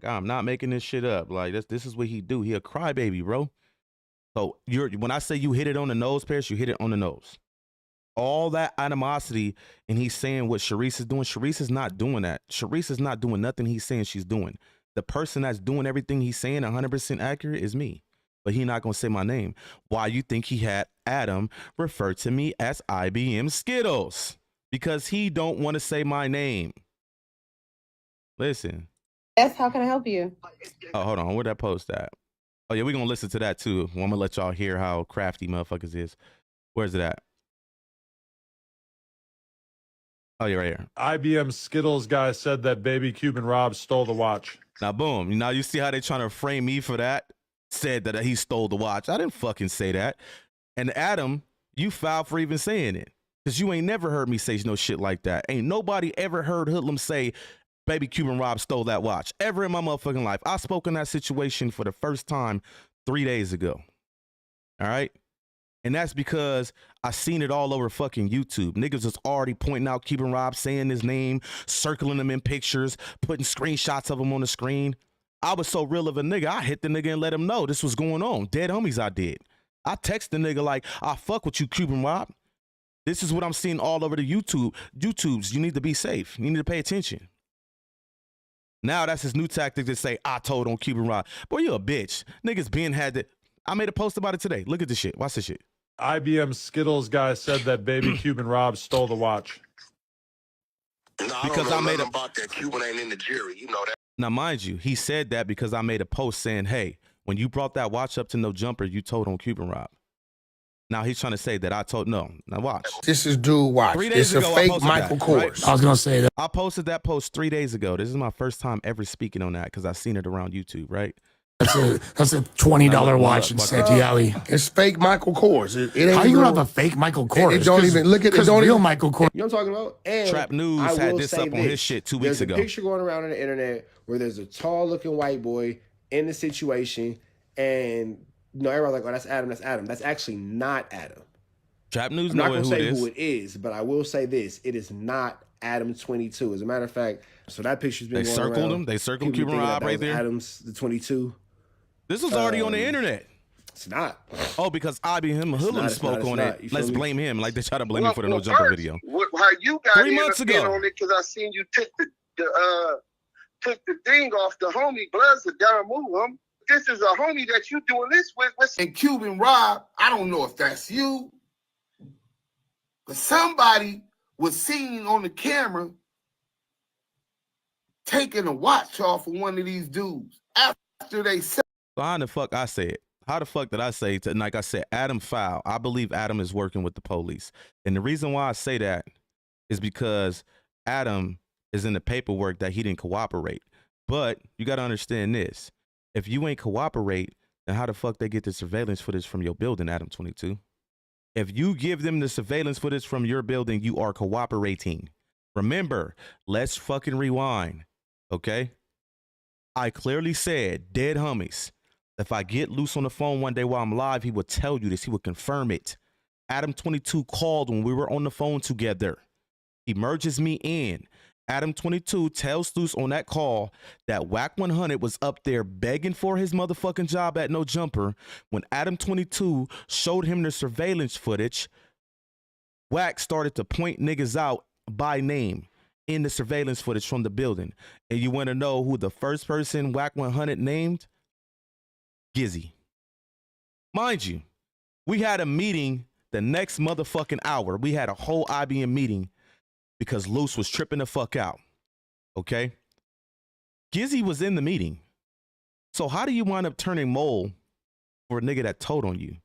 Like, I'm not making this shit up. Like this is what he do. He a crybaby, bro. So when I say you hit it on the nose, Paris, you hit it on the nose. All that animosity, and he's saying what Sharice is doing. Sharice is not doing that. Sharice is not doing nothing he's saying she's doing. The person that's doing everything he's saying 100% accurate is me. But he not going to say my name. Why you think he had Adam refer to me as IBM Skittles? Because he don't want to say my name. Listen. Yes, how can I help you? Oh, hold on. Where'd that post at? Oh, yeah, we're going to listen to that, too. I'm going to let y'all hear how crafty motherfuckers is. Where's it at? Oh, you're right here. IBM Skittles guy said that baby Cuban Rob stole the watch. Now, boom. Now, you see how they trying to frame me for that? Said that he stole the watch. I didn't fucking say that. And Adam, you foul for even saying it. Because you ain't never heard me say no shit like that. Ain't nobody ever heard Hoodlam say, baby Cuban Rob stole that watch. Ever in my motherfucking life. I spoke in that situation for the first time 3 days ago. All right? And that's because I seen it all over fucking YouTube. Niggas was already pointing out Cuban Rob, saying his name, circling him in pictures, putting screenshots of him on the screen. I was so real of a nigga, I hit the nigga and let him know this was going on. Dead homies I did. I text the nigga like, I fuck with you, Cuban Rob. This is what I'm seeing all over the YouTubes. You need to be safe. You need to pay attention. Now that's his new tactic to say, I told on Cuban Rob. Boy, you a bitch. Niggas been had it. I made a post about it today. Look at this shit. Watch this shit. IBM Skittles guy said that baby Cuban Rob stole the watch. No, because I made about that. Cuban ain't in the jury. You know that. Now, mind you, he said that because I made a post saying, hey, when you brought that watch up to No Jumper, you told on Cuban Rob. Now he's trying to say that I told no. Now watch. This is dude watch. 3 days it's ago, a fake I Michael that, Kors. Right? I was gonna say that. I posted that post 3 days ago. This is my first time ever speaking on that because I seen it around YouTube, right? That's a $20 watch in Santiago. It's fake Michael Kors. It ain't How you even gonna have a fake Michael Kors? It don't even look at it. Don't real even Michael Kors. You know what I'm talking about? And Trap News I had will this say up on his shit 2 weeks ago. There's a picture going around on the internet where there's a tall-looking white boy in the situation, and everybody's like, "Oh, that's Adam. That's Adam." That's actually not Adam. Trap News I'm not know gonna who say it is. who it is, but I will say this: it is not Adam 22. As a matter of fact, so that picture's been They going circled around. him. They circled People Cuban thinking Rob that right was there. Adam's the 22. This was already on the internet. It's not. Oh, because IBM Hoodlam spoke on it. Let's blame him. Like they try to blame me for the No Jumper video. How you got 3 months ago on it? Because I seen you took the thing off the homie Bloods of Don Moon. This is a homie that you doing this with. And Cuban Rob, I don't know if that's you, but somebody was seen on the camera taking a watch off of one of these dudes after they said. So how the fuck I say it? How the fuck did I say it? Like I said, Adam foul. I believe Adam is working with the police. And the reason why I say that is because Adam is in the paperwork that he didn't cooperate. But you got to understand this. If you ain't cooperate, then how the fuck they get the surveillance footage from your building, Adam 22? If you give them the surveillance footage from your building, you are cooperating. Remember, let's fucking rewind, okay? I clearly said, dead homies, if I get Luce on the phone one day while I'm live, he would tell you this. He would confirm it. Adam 22 called when we were on the phone together. He merges me in. Adam 22 tells Luce on that call that Wack 100 was up there begging for his motherfucking job at No Jumper. When Adam 22 showed him the surveillance footage, Wack started to point niggas out by name in the surveillance footage from the building. And you want to know who the first person Wack 100 named? Gizzy. Mind you, we had a meeting the next motherfucking hour, we had a whole IBM meeting because Luce was tripping the fuck out. Okay? Gizzy was in the meeting. So how do you wind up turning mole for a nigga that told on you?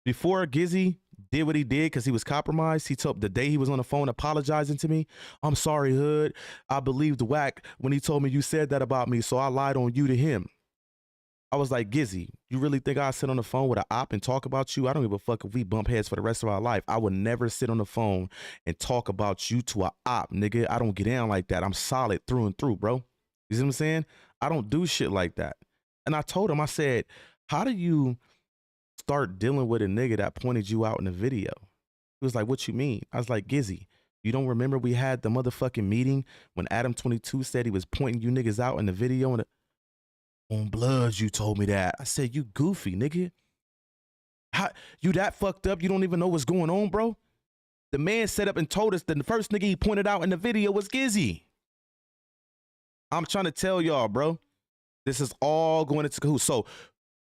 Before Gizzy did what he did because he was compromised, he told the day he was on the phone apologizing to me, I'm sorry, Hood. I believed Wack when he told me you said that about me, so I lied on you to him. I was like, Gizzy, you really think I'll sit on the phone with an op and talk about you? I don't give a fuck if we bump heads for the rest of our life. I would never sit on the phone and talk about you to an op, nigga. I don't get down like that. I'm solid through and through, bro. You see what I'm saying? I don't do shit like that. And I told him, I said, how do you start dealing with a nigga that pointed you out in the video? He was like, what you mean? I was like, Gizzy, you don't remember we had the motherfucking meeting when Adam 22 said he was pointing you niggas out in the video? And on Bloods, you told me that. I said, you goofy, nigga. How, you that fucked up? You don't even know what's going on, bro? The man set up and told us that the first nigga he pointed out in the video was Gizzy. I'm trying to tell y'all, bro. This is all going into cahoots. So,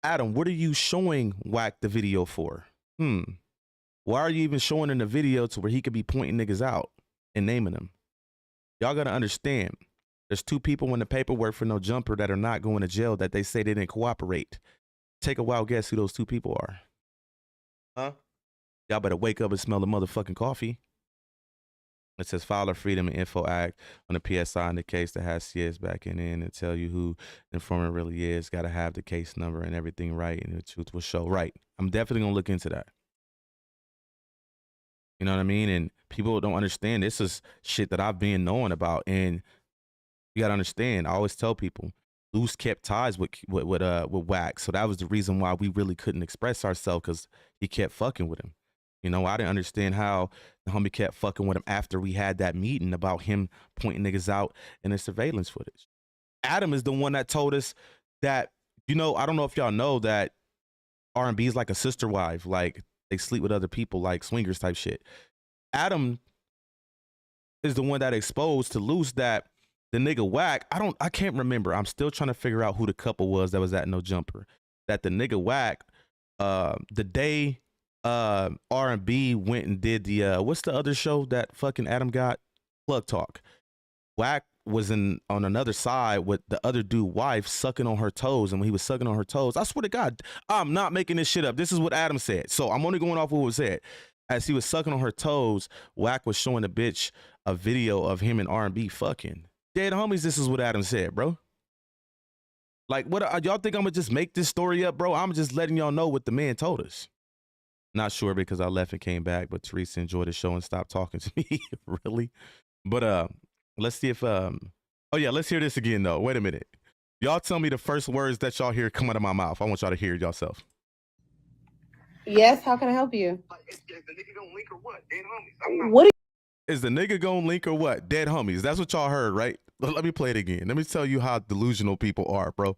Adam, what are you showing Wack the video for? Why are you even showing in the video to where he could be pointing niggas out and naming them? Y'all gotta understand. There's 2 people in the paperwork for No Jumper that are not going to jail that they say they didn't cooperate. Take a wild guess who those 2 people are. Huh? Y'all better wake up and smell the motherfucking coffee. It says File a Freedom and Info Act on the PSI in the case that has CS backing in and tell you who the informant really is. Got to have the case number and everything right, and the truth will show. Right. I'm definitely going to look into that. You know what I mean? And people don't understand. This is shit that I've been knowing about. And you got to understand, I always tell people, Luce kept ties with Wack. So that was the reason why we really couldn't express ourselves, because he kept fucking with him. You know, I didn't understand how the homie kept fucking with him after we had that meeting about him pointing niggas out in the surveillance footage. Adam is the one that told us that, you know, I don't know if y'all know that R&B is like a sister wife. Like, they sleep with other people, like swingers type shit. Adam is the one that exposed to Luce that the nigga Wack, I can't remember. I'm still trying to figure out who the couple was that was at No Jumper. That the nigga Wack, the day R&B went and did the what's the other show that fucking Adam got? Plug Talk. Wack was on another side with the other dude wife sucking on her toes, and when he was sucking on her toes, I swear to God, I'm not making this shit up. This is what Adam said. So I'm only going off what was said. As he was sucking on her toes, Wack was showing the bitch a video of him and R&B fucking. Dead homies, this is what Adam said, bro. Like, what y'all think I'm gonna just make this story up, bro? I'm just letting y'all know what the man told us. Not sure because I left and came back, but Teresa enjoyed the show and stopped talking to me. Really? But let's see if oh yeah, let's hear this again though. Wait a minute. Y'all tell me the first words that y'all hear come out of my mouth. I want y'all to hear it yourself. Yes, how can I help you? Is the nigga gonna link or what? Dead homies. Is the nigga gonna link or what? Dead homies. That's what y'all heard, right? Let me play it again. Let me tell you how delusional people are, bro.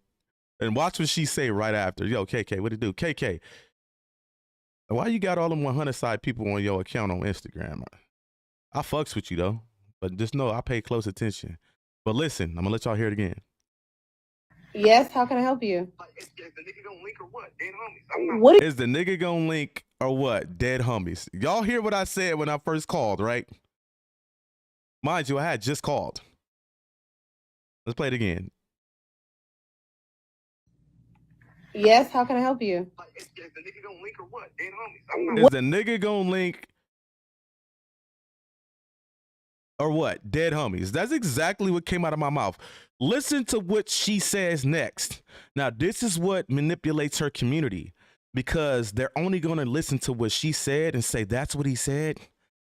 And watch what she say right after. Yo, KK, what it do? KK, why you got all them 100 side people on your account on Instagram? I fucks with you though, but just know I pay close attention. But listen, I'm gonna let y'all hear it again. Yes, how can I help you? Is the nigga gonna link or what? Dead homies. Is the nigga gonna link or what? Dead homies. Y'all hear what I said when I first called, right? Mind you, I had just called. Let's play it again. Yes, how can I help you? Is the nigga gonna link or what? Dead homies. Is the nigga gonna link or what? Dead homies. That's exactly what came out of my mouth. Listen to what she says next. Now, this is what manipulates her community, because they're only going to listen to what she said and say, that's what he said.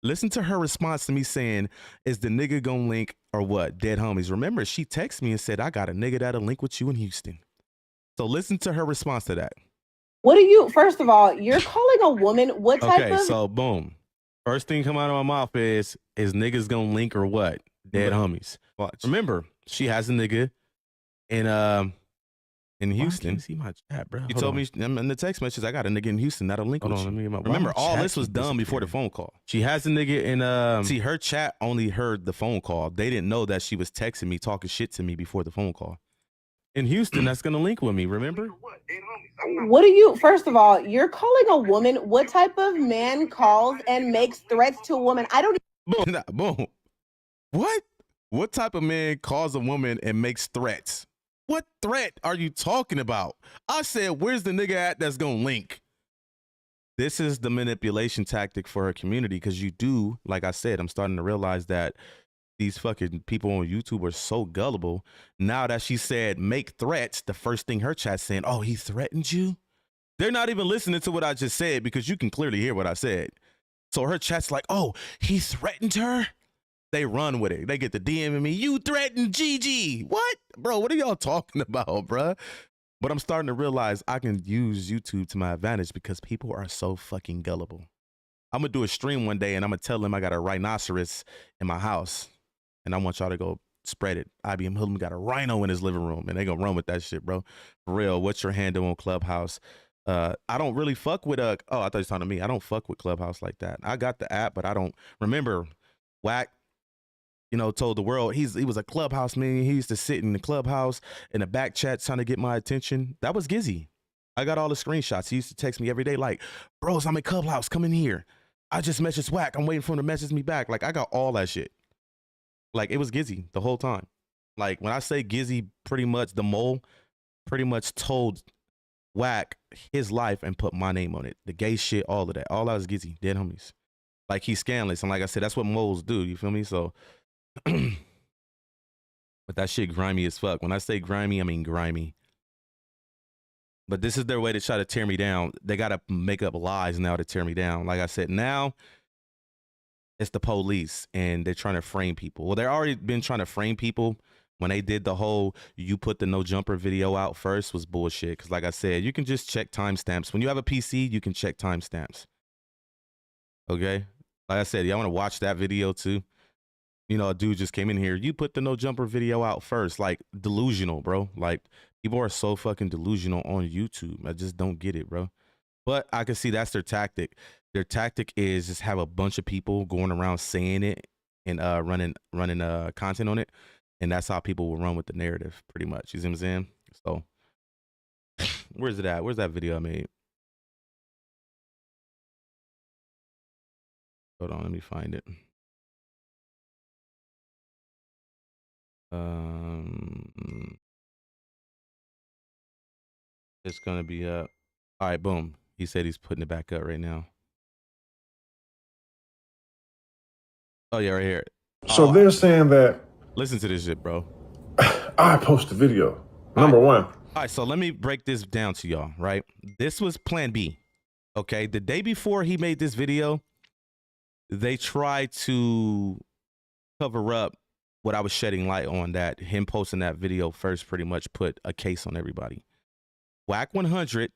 Listen to her response to me saying, is the nigga gonna link or what? Dead homies. Remember, she texted me and said, I got a nigga that'll link with you in Houston. So listen to her response to that. What do you, first of all, you're calling a woman what type of? Okay, so boom. First thing come out of my mouth is niggas gonna link or what? Dead homies. Watch. Remember, she has a nigga in Houston. Can't see my chat, bro. You told me in the text message, I got a nigga in Houston that'll link with you. Let me get my. Remember, all this was done before the phone call. She has a nigga in see, her chat only heard the phone call. They didn't know that she was texting me, talking shit to me before the phone call. in Houston that's gonna link with me. Remember? What do you? First of all, you're calling a woman. What type of man calls and makes threats to a woman? I don't. Boom. Boom. What? What type of man calls a woman and makes threats? What threat are you talking about? I said, where's the nigga at that's gonna link? This is the manipulation tactic for her community, because you do, like I said, I'm starting to realize that these fucking people on YouTube are so gullible. Now that she said make threats, the first thing her chat's saying, oh, he threatened you? They're not even listening to what I just said, because you can clearly hear what I said. So her chat's like, oh, he threatened her? They run with it. They get the DMing me, you threatened Gigi. What? Bro, what are y'all talking about, bro? But I'm starting to realize I can use YouTube to my advantage because people are so fucking gullible. I'm going to do a stream one day and I'm going to tell them I got a rhinoceros in my house. And I want y'all to go spread it. IBM Hoodlam got a rhino in his living room and they going to run with that shit, bro. For real, what's your handle on Clubhouse? I don't really fuck with, oh, I thought you were talking to me. I don't fuck with Clubhouse like that. I got the app, but I don't. Remember, Wack, you know, told the world he was a Clubhouse man. He used to sit in the Clubhouse in the back chat trying to get my attention. That was Gizzy. I got all the screenshots. He used to text me every day like, bros, I'm in Clubhouse. Come in here. I just messaged Wack. I'm waiting for him to message me back. Like, I got all that shit. Like, it was Gizzy the whole time. Like, when I say Gizzy, pretty much the mole pretty much told Wack his life and put my name on it. The gay shit, all of that. All that was Gizzy. Dead homies. Like, he's scandalous. And like I said, that's what moles do. You feel me? So, but that shit grimy as fuck. When I say grimy, I mean grimy. But this is their way to try to tear me down. They got to make up lies now to tear me down. Like I said, now it's the police and they're trying to frame people. Well, they've already been trying to frame people. When they did the whole you put the No Jumper video out first was bullshit. Because like I said, you can just check timestamps. When you have a PC, you can check timestamps. Okay? Like I said, y'all want to watch that video too? You know, a dude just came in here. You put the No Jumper video out first. Like, delusional, bro. Like, people are so fucking delusional on YouTube. I just don't get it, bro. But I can see that's their tactic. Their tactic is just have a bunch of people going around saying it and running content on it. And that's how people will run with the narrative, pretty much. You see what I'm saying? So, where's it at? Where's that video I made? Hold on, let me find it. It's gonna be up. All right, boom. He said he's putting it back up right now. Oh yeah, right here. So they're saying that. Listen to this shit, bro. I post the video. Number one. All right, so let me break this down to y'all, right? This was plan B. Okay, the day before he made this video, they tried to cover up what I was shedding light on, that him posting that video first pretty much put a case on everybody. Wack 100,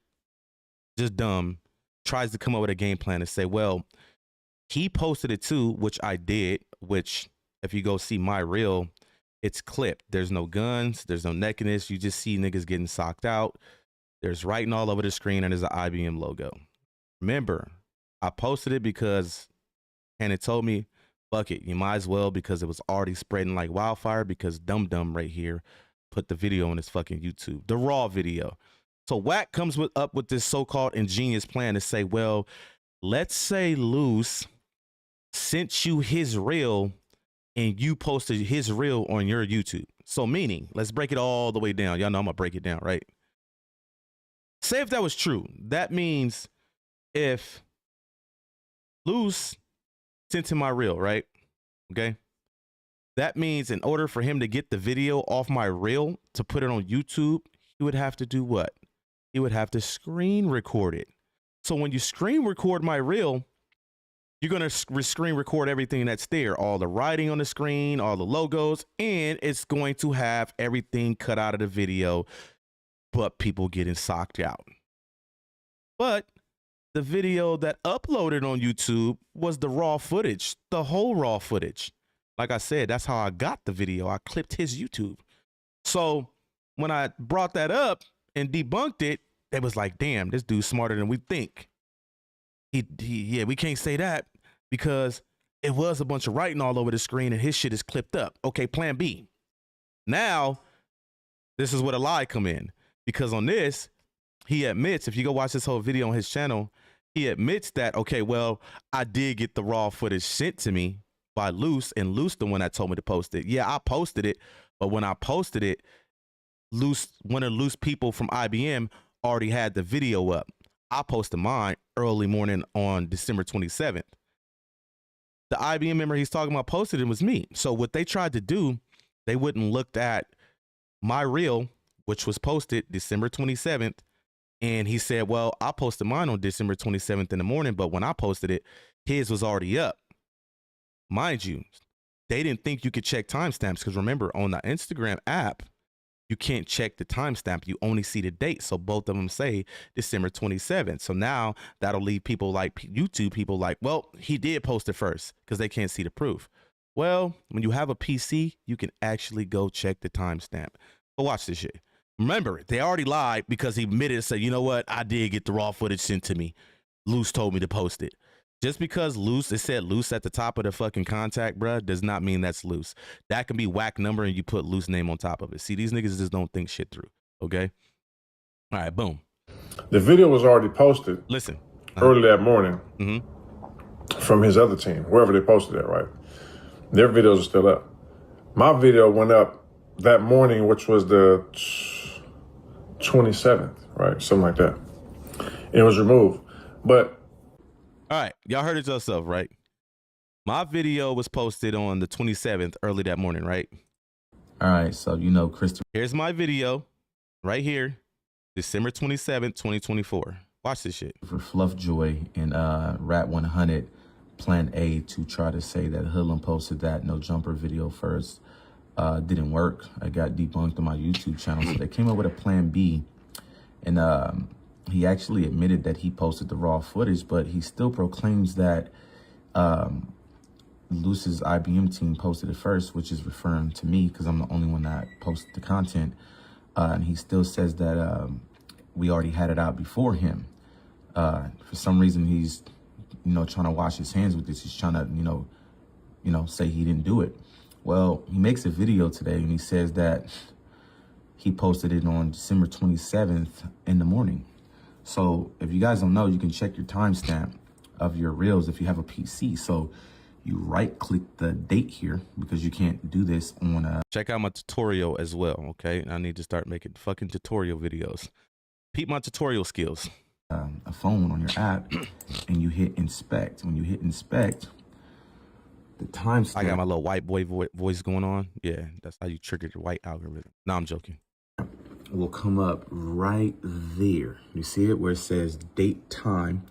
just dumb, tries to come up with a game plan and say, well, he posted it too, which I did, which if you go see my reel, it's clipped. There's no guns, there's no nakedness. You just see niggas getting socked out. There's writing all over the screen and there's an IBM logo. Remember, I posted it because, and it told me, fuck it, you might as well, because it was already spreading like wildfire, because Dum Dum right here put the video on his fucking YouTube, the raw video. So Wack comes up with this so-called ingenious plan to say, well, let's say Luce sent you his reel and you posted his reel on your YouTube. So meaning, let's break it all the way down. Y'all know I'm gonna break it down, right? Say if that was true, that means if Luce sent him my reel, right? Okay. That means in order for him to get the video off my reel to put it on YouTube, he would have to do what? He would have to screen record it. So when you screen record my reel, you're going to screen record everything that's there, all the writing on the screen, all the logos, and it's going to have everything cut out of the video, but people getting socked out. But the video that uploaded on YouTube was the raw footage, the whole raw footage. Like I said, that's how I got the video. I clipped his YouTube. So when I brought that up and debunked it, they was like, damn, this dude's smarter than we think. Yeah, we can't say that because it was a bunch of writing all over the screen and his shit is clipped up. Okay, plan B. Now This is where the lie come in. Because on this, he admits, if you go watch this whole video on his channel, he admits that, okay, well, I did get the raw footage sent to me by Luce, and Luce the one that told me to post it. Yeah, I posted it, but when I posted it, one of Luce people from IBM already had the video up. I posted mine early morning on December 27th. The IBM member he's talking about posted it was me. So what they tried to do, they wouldn't looked at my reel, which was posted December 27th. And he said, well, I posted mine on December 27th in the morning, but when I posted it, his was already up. Mind you, they didn't think you could check timestamps because remember, on the Instagram app, you can't check the timestamp. You only see the date. So both of them say December 27th. So now that'll leave people like YouTube people like, well, he did post it first because they can't see the proof. Well, when you have a PC, you can actually go check the timestamp. But watch this shit. Remember, they already lied because he admitted and said, you know what? I did get the raw footage sent to me. Luce told me to post it. Just because Luce, it said Luce at the top of the fucking contact, bruh, does not mean that's Luce. That can be Wack number and you put Luce name on top of it. See, these niggas just don't think shit through, okay? All right, boom. The video was already posted. Listen. Early that morning from his other team, wherever they posted it, right? Their videos are still up. My video went up that morning, which was the 27th, right? Something like that. And it was removed. But all right, y'all heard it yourself, right? My video was posted on the 27th, early that morning, right? All right, so you know, Christopher. Here's my video, right here, December 27th, 2024. Watch this shit. For Fluffjoy and Rat 100, Plan A to try to say that Hoodlam posted that No Jumper video first. Didn't work. I got debunked on my YouTube channel, so they came up with a Plan B, and he actually admitted that he posted the raw footage, but he still proclaims that Luce's IBM team posted it first, which is referring to me because I'm the only one that posted the content. And he still says that we already had it out before him. For some reason, he's, trying to wash his hands with this. He's trying to, say he didn't do it. Well, he makes a video today and he says that he posted it on December 27th in the morning. So if you guys don't know, you can check your timestamp of your reels if you have a PC. So you right click the date here because you can't do this on check out my tutorial as well, okay? I need to start making fucking tutorial videos. Peep my tutorial skills. A phone on your app and you hit inspect. When you hit inspect, the timestamp. I got my little white boy voice going on. Yeah, that's how you trigger the white algorithm. No, I'm joking. Will come up right there. You see it where it says date time.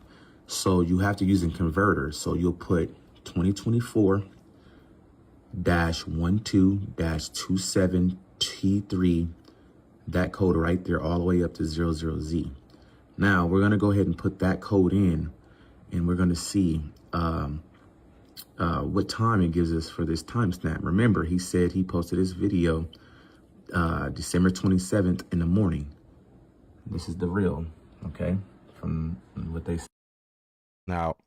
So you have to use a converter. So you'll put 2024-12-27T3, that code right there all the way up to 00Z. Now we're gonna go ahead and put that code in and we're gonna see what time it gives us for this timestamp. Remember, he said he posted this video December 27th in the morning. This is the real, okay, from what they say. Now,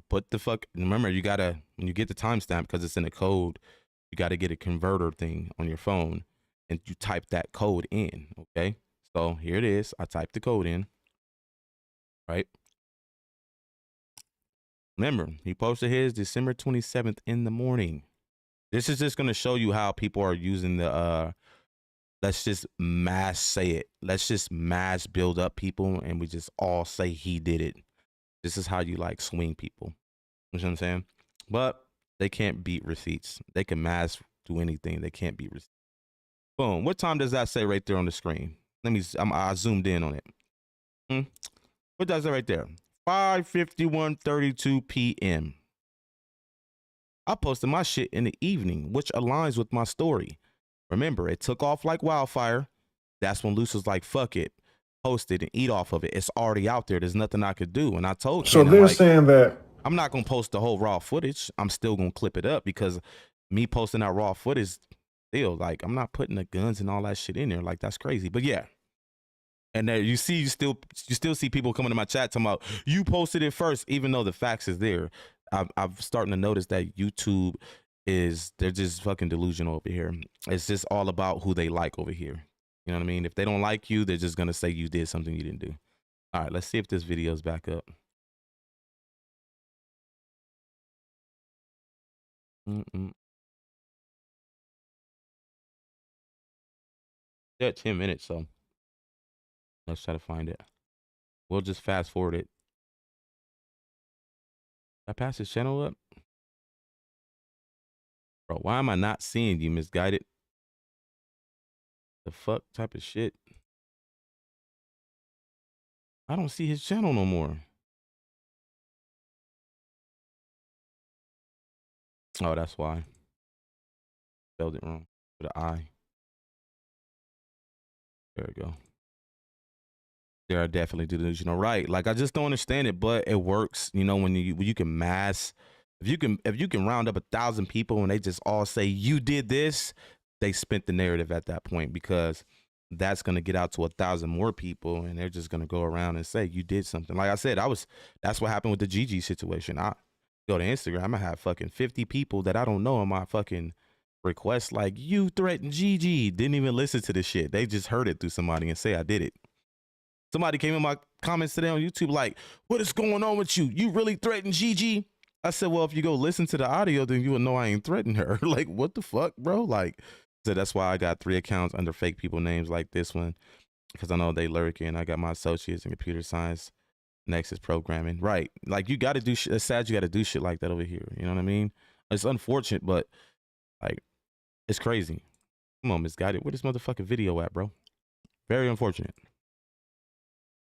put the remember, you gotta, when you get the timestamp, because it's in the code, you gotta get a converter thing on your phone and you type that code in, okay? So here it is. I typed the code in, right? Remember, he posted his December 27th in the morning. This is just gonna show you how people are using the let's just mass say it. Let's just mass build up people and we just all say he did it. This is how you like swing people. You know what I'm saying? But they can't beat receipts. They can mass do anything. They can't beat receipts. Boom. What time does that say right there on the screen? I zoomed in on it. What does it right there? 5:51:32 p.m. I posted my shit in the evening, which aligns with my story. Remember, it took off like wildfire. That's when Luce was like, fuck it, post it and eat off of it. It's already out there. There's nothing I could do. And I told so Ken, they're saying that I'm not going to post the whole raw footage. I'm still going to clip it up because me posting that raw footage, still, like, I'm not putting the guns and all that shit in there. Like, that's crazy. But yeah. And there you still see people coming to my chat talking about you posted it first, even though the facts is there. I'm starting to notice that YouTube they're just fucking delusional over here. It's just all about who they like over here. You know what I mean? If they don't like you, they're just gonna say you did something you didn't do. All right, let's see if this video's back up. Yeah, 10 minutes, so let's try to find it. We'll just fast forward it. Did I pass his channel up? Bro, why am I not seeing you, Misguided? The fuck type of shit? I don't see his channel no more. Oh, that's why. Spelled it wrong. With an I. There we go. There are definitely delusional, right? Like, I just don't understand it, but it works. You know, when you can mass, if you can round up 1,000 people and they just all say you did this, they spent the narrative at that point, because that's gonna get out to 1,000 more people, and they're just gonna go around and say you did something. Like I said, that's what happened with the Gigi situation. I go to Instagram, I'm gonna have fucking 50 people that I don't know on my fucking request, like, you threatened Gigi. Didn't even listen to the shit. They just heard it through somebody and say I did it. Somebody came in my comments today on YouTube like, what is going on with you? You really threatened Gigi? I said, well, if you go listen to the audio, then you will know I ain't threatened her. Like, what the fuck, bro? Like, so that's why I got 3 accounts under fake people names like this one, because I know they lurking. I got my associates in computer science, Nexus programming. Right. Like, you got to do shit. It's sad you got to do shit like that over here. You know what I mean? It's unfortunate, but like, it's crazy. Come on, Misguided. Where this motherfucking video at, bro? Very unfortunate.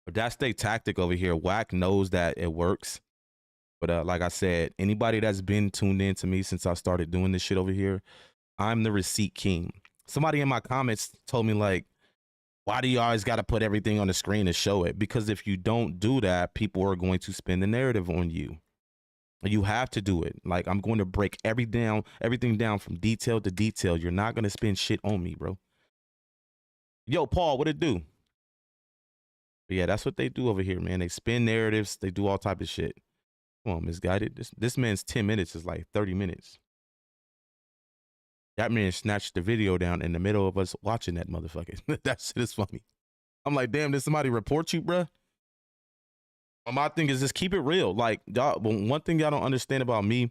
But that's their tactic over here. Wack knows that it works. But like I said, anybody that's been tuned in to me since I started doing this shit over here, I'm the receipt king. Somebody in my comments told me, like, why do you always got to put everything on the screen to show it? Because if you don't do that, people are going to spin the narrative on you. You have to do it. Like, I'm going to break everything down from detail to detail. You're not going to spin shit on me, bro. Yo, Paul, what it do? But yeah, that's what they do over here, man. They spin narratives. They do all type of shit. Come on, Misguided. This man's 10 minutes is like 30 minutes. That man snatched the video down in the middle of us watching that motherfucker. That shit is funny. I'm like, damn, did somebody report you, bruh? Well, my thing is just keep it real. Like, one thing y'all don't understand about me,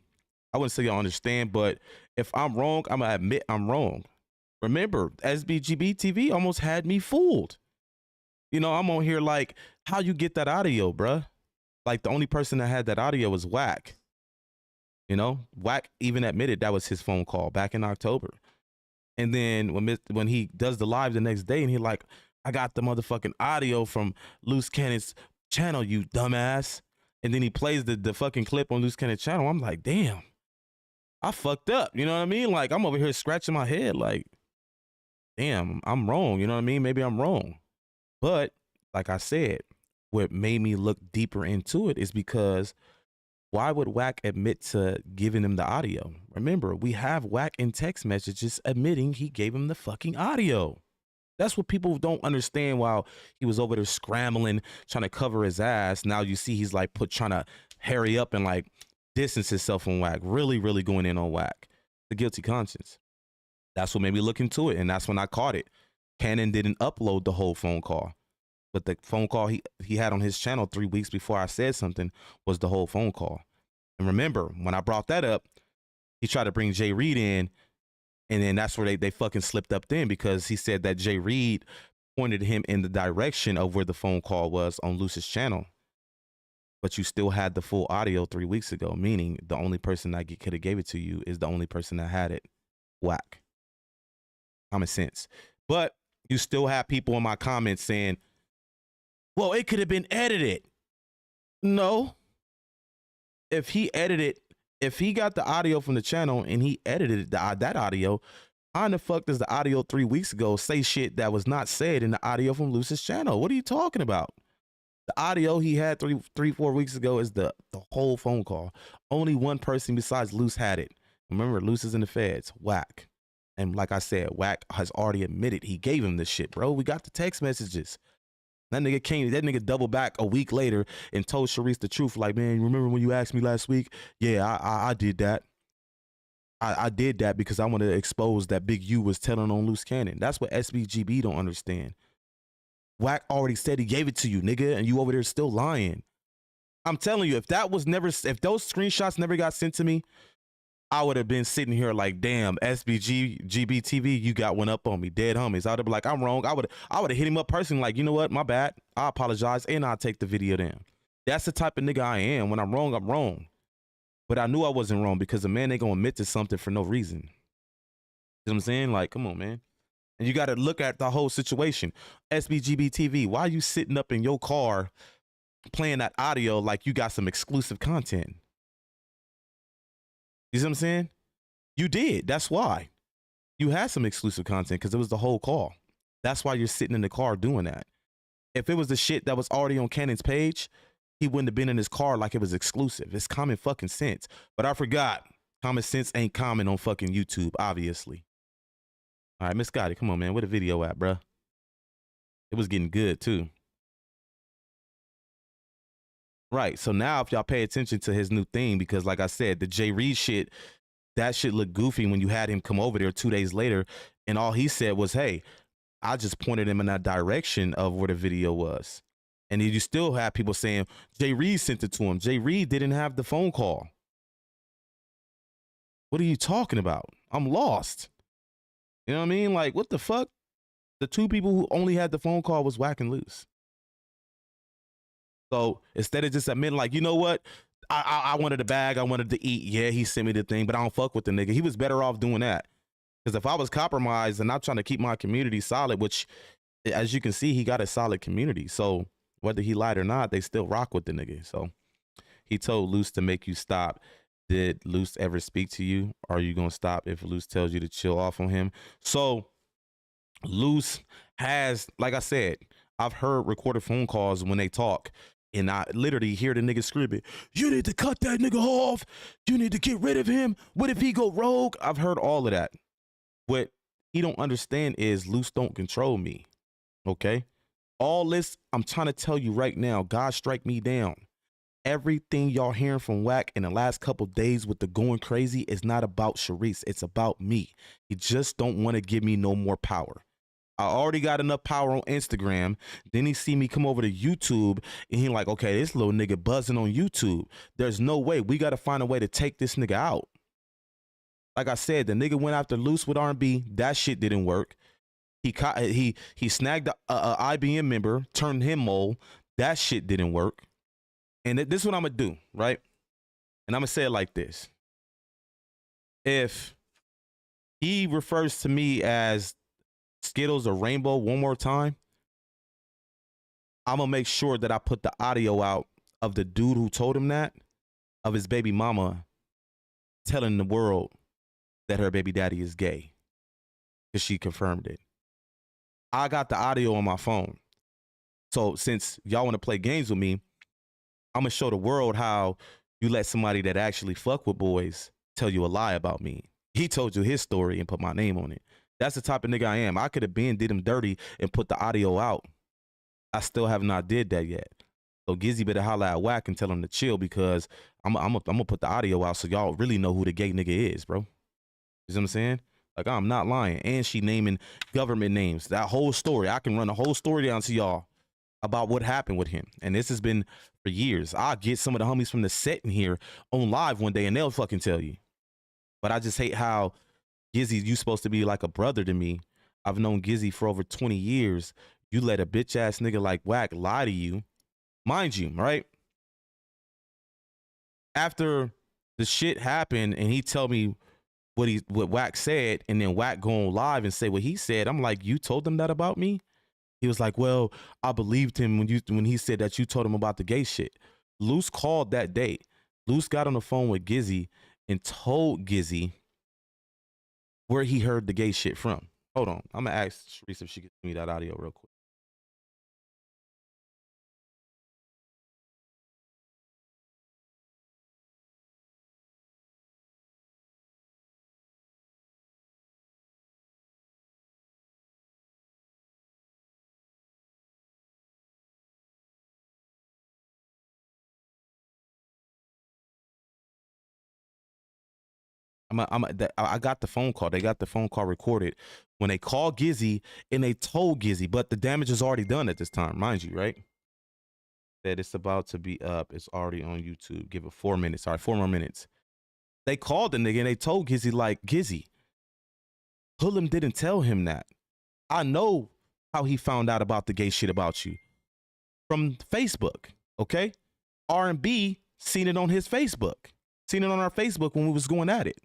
I wouldn't say y'all understand, but if I'm wrong, I'm gonna admit I'm wrong. Remember, SBGB TV almost had me fooled. You know, I'm on here like, how you get that audio, bruh? Like, the only person that had that audio was Wack. You know, Wack even admitted that was his phone call back in October. And then when he does the live the next day and he like, I got the motherfucking audio from Luce Cannon's channel, you dumbass. And then he plays the fucking clip on Luce Cannon's channel. I'm like, damn, I fucked up. You know what I mean? Like, I'm over here scratching my head like, damn, I'm wrong. You know what I mean? Maybe I'm wrong. But like I said, what made me look deeper into it is because why would Wack admit to giving him the audio? Remember, we have Wack in text messages admitting he gave him the fucking audio. That's what people don't understand. While he was over there scrambling, trying to cover his ass, now you see he's like trying to hurry up and like distance himself from Wack. Really, really going in on Wack. The guilty conscience. That's what made me look into it, and that's when I caught it. Cannon didn't upload the whole phone call, but the phone call he had on his channel 3 weeks before I said something was the whole phone call. And remember, when I brought that up, he tried to bring Jay Reed in, and then that's where they fucking slipped up then, because he said that Jay Reed pointed him in the direction of where the phone call was on Luce's channel. But you still had the full audio 3 weeks ago, meaning the only person that could have gave it to you is the only person that had it. Wack. Common sense. But you still have people in my comments saying, well, it could have been edited. No. If he got the audio from the channel and he edited that audio, how in the fuck does the audio 3 weeks ago say shit that was not said in the audio from Luce's channel? What are you talking about? The audio he had 4 weeks ago is the whole phone call. Only one person besides Luce had it. Remember, Luce is in the feds. Wack. And like I said, Wack has already admitted he gave him this shit, bro. We got the text messages. That nigga doubled back a week later and told Sharice the truth. Like, man, remember when you asked me last week? Yeah, I did that. I did that because I wanted to expose that Big U was telling on Loose Cannon. That's what SBGB don't understand. Wack already said he gave it to you, nigga, and you over there still lying. I'm telling you, if those screenshots never got sent to me, I would have been sitting here like, damn, SBGBTV, you got one up on me, dead homies. I'd have been like, I'm wrong. I would have hit him up personally, like, you know what, my bad. I apologize, and I'll take the video down. That's the type of nigga I am. When I'm wrong, I'm wrong. But I knew I wasn't wrong because a man ain't gonna admit to something for no reason. You know what I'm saying? Like, come on, man. And you got to look at the whole situation. SBGBTV, why are you sitting up in your car playing that audio like you got some exclusive content? You see what I'm saying? You did. That's why. You had some exclusive content because it was the whole call. That's why you're sitting in the car doing that. If it was the shit that was already on Cannon's page, he wouldn't have been in his car like it was exclusive. It's common fucking sense. But I forgot. Common sense ain't common on fucking YouTube, obviously. All right, Miss Scotty, come on, man. Where the video at, bruh? It was getting good, too. Right, so now if y'all pay attention to his new thing, because like I said, the Jay Reed shit, that shit looked goofy when you had him come over there 2 days later, and all he said was, hey, I just pointed him in that direction of where the video was. And you still have people saying, Jay Reed sent it to him. Jay Reed didn't have the phone call. What are you talking about? I'm lost. You know what I mean? Like, what the fuck? The two people who only had the phone call was Wack and Luce. So instead of just admitting, like, you know what? I wanted a bag. I wanted to eat. Yeah, he sent me the thing, but I don't fuck with the nigga. He was better off doing that. Because if I was compromised and I'm trying to keep my community solid, which, as you can see, he got a solid community. So whether he lied or not, they still rock with the nigga. So he told Luce to make you stop. Did Luce ever speak to you? Are you going to stop if Luce tells you to chill off on him? So Luce has, like I said, I've heard recorded phone calls when they talk, and I literally hear the nigga screaming, you need to cut that nigga off. You need to get rid of him. What if he go rogue? I've heard all of that. What he don't understand is Luce don't control me, okay? All this, I'm trying to tell you right now, God strike me down. Everything y'all hearing from Wack in the last couple days with the going crazy is not about Sharice. It's about me. He just don't want to give me no more power. I already got enough power on Instagram. Then he see me come over to YouTube and he like, okay, this little nigga buzzing on YouTube. There's no way. We got to find a way to take this nigga out. Like I said, the nigga went after Luce with R&B. That shit didn't work. He snagged a IBM member, turned him mole. That shit didn't work. And this is what I'm going to do, right? And I'm going to say it like this. If he refers to me as Skittles or Rainbow one more time, I'm going to make sure that I put the audio out of the dude who told him that, of his baby mama telling the world that her baby daddy is gay because she confirmed it. I got the audio on my phone. So since y'all want to play games with me, I'm going to show the world how you let somebody that actually fuck with boys tell you a lie about me. He told you his story and put my name on it. That's the type of nigga I am. I could have been did him dirty and put the audio out. I still have not did that yet. So Gizzy better holler at Wack and tell him to chill because I'm gonna put the audio out so y'all really know who the gay nigga is, bro. You see what I'm saying? Like, I'm not lying. And she naming government names. That whole story. I can run the whole story down to y'all about what happened with him. And this has been for years. I'll get some of the homies from the set in here on live one day and they'll fucking tell you. But I just hate how Gizzy, you supposed to be like a brother to me. I've known Gizzy for over 20 years. You let a bitch ass nigga like Wack lie to you. Mind you, right? After the shit happened and he tell me what Wack said, and then Wack go on live and say what he said, I'm like, you told them that about me? He was like, well, I believed him when he said that you told him about the gay shit. Luce called that day. Luce got on the phone with Gizzy and told Gizzy where he heard the gay shit from. Hold on. I'm going to ask Sharice if she can give me that audio real quick. I got the phone call. They got the phone call recorded when they called Gizzy and they told Gizzy, but the damage is already done at this time, mind you, right? That it's about to be up. It's already on YouTube. Give it 4 minutes. All right, 4 more minutes. They called the nigga and they told Gizzy, like, Gizzy, Hoodlam didn't tell him that. I know how he found out about the gay shit about you. From Facebook, okay? R&B seen it on his Facebook. Seen it on our Facebook when we was going at it.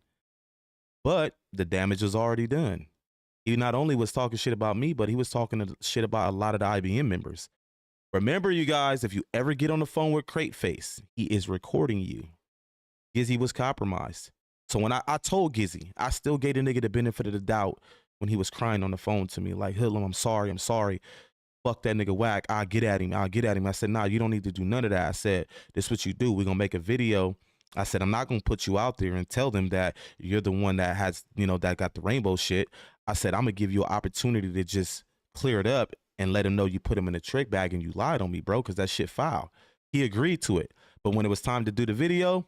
But the damage was already done. He not only was talking shit about me, but he was talking shit about a lot of the IBM members. Remember, you guys, if you ever get on the phone with Crate Face, he is recording you. Gizzy was compromised. So when I told Gizzy, I still gave the nigga the benefit of the doubt when he was crying on the phone to me, like, Hoodlam, I'm sorry. Fuck that nigga Wack. I'll get at him. I said, nah, you don't need to do none of that. I said, this is what you do. We're going to make a video. I said, I'm not going to put you out there and tell them that you're the one that has, that got the rainbow shit. I said, I'm going to give you an opportunity to just clear it up and let him know you put him in a trick bag and you lied on me, bro, because that shit foul. He agreed to it. But when it was time to do the video,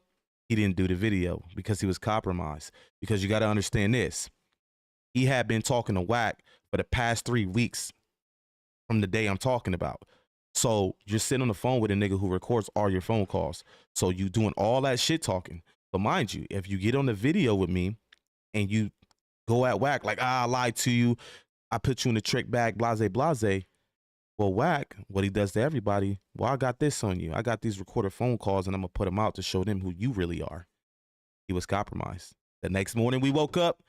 he didn't do the video because he was compromised. Because you got to understand this. He had been talking to Wack for the past 3 weeks from the day I'm talking about. So you're sitting on the phone with a nigga who records all your phone calls. So you doing all that shit talking. But mind you, if you get on the video with me and you go at Wack like, I lied to you, I put you in the trick bag, blase, blase. Well, Wack, what he does to everybody, well, I got this on you. I got these recorded phone calls and I'm going to put them out to show them who you really are. He was compromised. The next morning we woke up,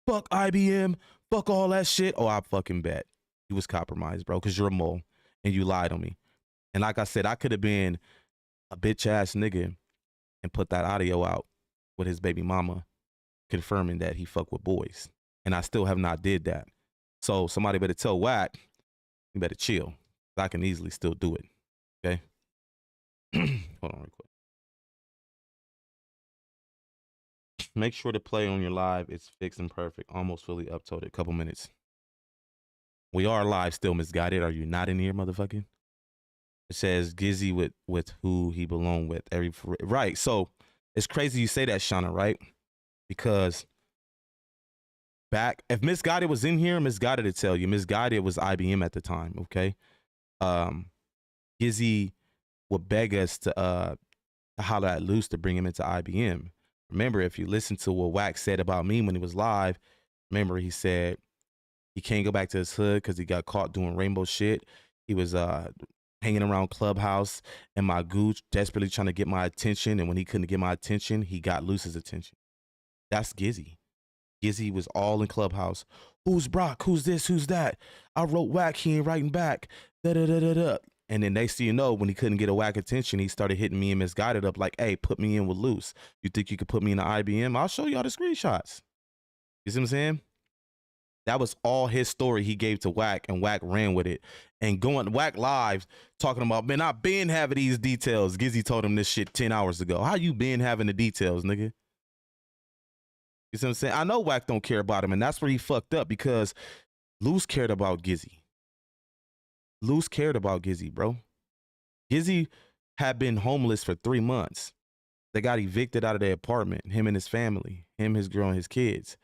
fuck IBM, fuck all that shit. Oh, I fucking bet. He was compromised, bro, because you're a mole and you lied on me. And like I said, I could have been a bitch ass nigga and put that audio out with his baby mama confirming that he fucked with boys. And I still have not did that. So somebody better tell Wack, you better chill. I can easily still do it. Okay? Hold on real quick. Make sure to play on your live. It's fixed and perfect. Almost fully uploaded. Couple minutes. We are live still, misguided. Are you not in here, motherfucking? It says Gizzy with who he belonged with. Right. So it's crazy you say that, Shauna, right? Because back, if Misguided was in here, Misguided to tell you, Misguided was IBM at the time, okay? Gizzy would beg us to holler at Luce to bring him into IBM. Remember, if you listen to what Wack said about me when he was live, remember he said he can't go back to his hood because he got caught doing rainbow shit. He was hanging around Clubhouse and my gooch desperately trying to get my attention. And when he couldn't get my attention, he got Luce's attention. That's Gizzy. Gizzy was all in Clubhouse. Who's Brock? Who's this? Who's that? I wrote Wack. He ain't writing back. Da-da-da-da-da. And then next thing you know, when he couldn't get a Wack attention, he started hitting me and Misguided up like, hey, put me in with Luce. You think you could put me in the IBM? I'll show y'all the screenshots. You see what I'm saying? That was all his story he gave to Wack, and Wack ran with it. And going Wack live talking about, man, I been having these details. Gizzy told him this shit 10 hours ago. How you been having the details, nigga? You see what I'm saying? I know Wack don't care about him, and that's where he fucked up because Luce cared about Gizzy. Luce cared about Gizzy, bro. Gizzy had been homeless for 3 months. They got evicted out of their apartment, him and his family, him, his girl, and his kids.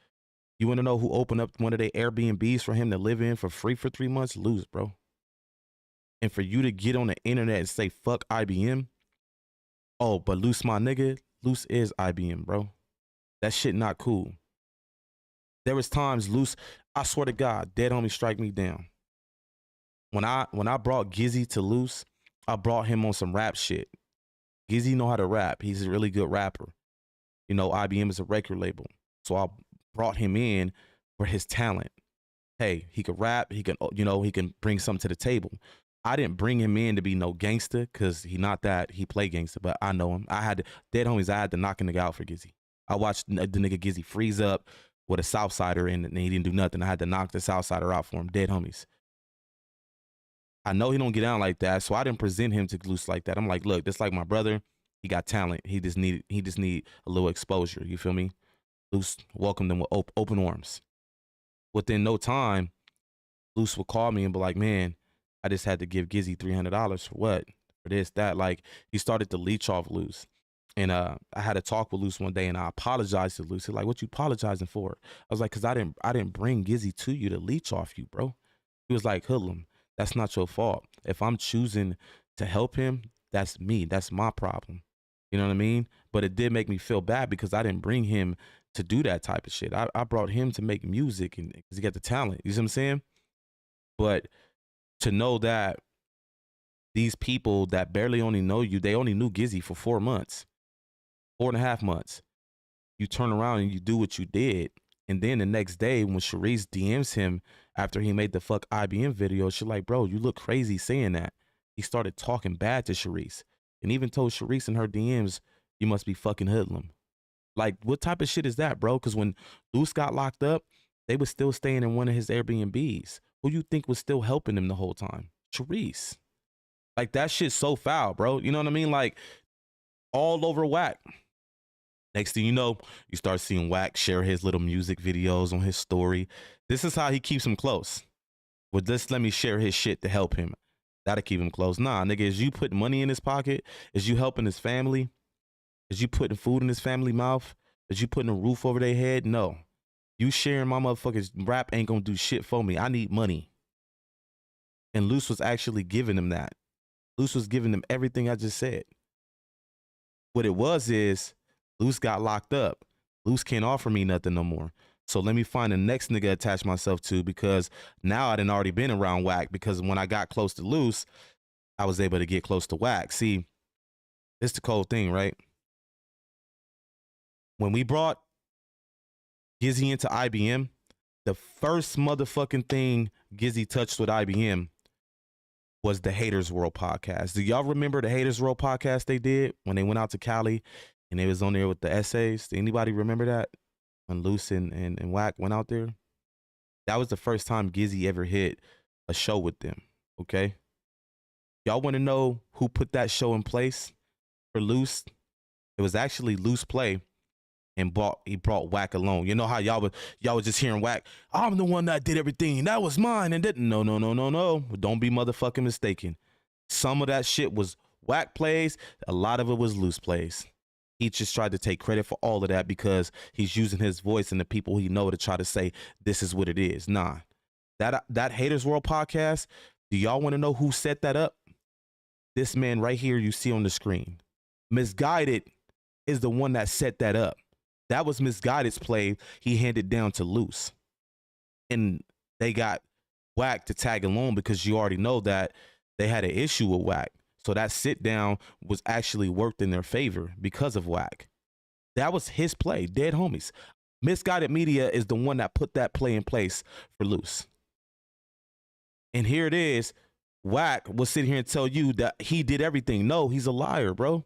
You want to know who opened up one of their Airbnbs for him to live in for free for 3 months? Luce, bro. And for you to get on the internet and say, fuck IBM. Oh, but Luce, my nigga, Luce is IBM, bro. That shit not cool. There was times Luce, I swear to God, dead homie strike me down. When I brought Gizzy to Luce, I brought him on some rap shit. Gizzy know how to rap. He's a really good rapper. You know, IBM is a record label. So I brought him in for his talent. Hey, he could rap. He can, you know, he can bring something to the table. I didn't bring him in to be no gangster because he not that. He play gangster, but I know him. I had to, dead homies, I had to knock a nigga out for Gizzy. I watched the nigga Gizzy freeze up with a Southsider in it, and he didn't do nothing. I had to knock the Southsider out for him. Dead homies. I know he don't get down like that, so I didn't present him to Luce like that. I'm like, look, this like my brother. He got talent. He just need a little exposure. You feel me? Luce welcomed him with open arms. Within no time, Luce would call me and be like, man, I just had to give Gizzy $300 for what? For this, that. Like, he started to leech off Luce. And I had a talk with Luce one day, and I apologized to Luce. He's like, "What you apologizing for?" I was like, "Cause I didn't bring Gizzy to you to leech off you, bro." He was like, "Hoodlam, that's not your fault. If I'm choosing to help him, that's me. That's my problem." You know what I mean? But it did make me feel bad because I didn't bring him to do that type of shit. I brought him to make music and because he got the talent. You see what I'm saying? But to know that these people that barely only know you, they only knew Gizzy for 4 months, 4.5 months. You turn around and you do what you did. And then the next day when Sharice DMs him after he made the fuck IBM video, she's like, "Bro, you look crazy saying that." He started talking bad to Sharice and even told Sharice in her DMs, "You must be fucking Hoodlam." Like, what type of shit is that, bro? Because when Luce got locked up, they was still staying in one of his Airbnbs. Who you think was still helping him the whole time? Sharice. Like, that shit's so foul, bro. You know what I mean? Like, all over Wack. Next thing you know, you start seeing Wack share his little music videos on his story. This is how he keeps him close. Well, just let me share his shit to help him. That'll keep him close. Nah, nigga, is you putting money in his pocket? Is you helping his family? Is you putting food in his family mouth? Is you putting a roof over their head? No. You sharing my motherfucker's rap ain't gonna do shit for me. I need money. And Luce was actually giving him that. Luce was giving him everything I just said. What it was is, Luce got locked up. Luce can't offer me nothing no more. So let me find the next nigga to attach myself to because now I done already been around Wack because when I got close to Luce, I was able to get close to Wack. See, it's the cold thing, right? When we brought Gizzy into IBM, the first motherfucking thing Gizzy touched with IBM was the Haters World podcast. Do y'all remember the Haters World podcast they did when they went out to Cali and they was on there with the essays? Anybody remember that? When Luce and Wack went out there? That was the first time Gizzy ever hit a show with them, okay? Y'all want to know who put that show in place for Luce? It was actually Luce Play. And he brought Wack along. You know how y'all was just hearing Wack, "I'm the one that did everything. That was mine." And didn't. No. Don't be motherfucking mistaken. Some of that shit was Wack plays. A lot of it was Luce plays. He just tried to take credit for all of that because he's using his voice and the people he know to try to say this is what it is. Nah. That Haters World podcast, do y'all want to know who set that up? This man right here you see on the screen. Misguided is the one that set that up. That was Misguided's play. He handed down to Luce. And they got Wack to tag along because you already know that they had an issue with Wack. So that sit down was actually worked in their favor because of Wack. That was his play, Dead Homies. Misguided Media is the one that put that play in place for Luce. And here it is. Wack will sit here and tell you that he did everything. No, he's a liar, bro.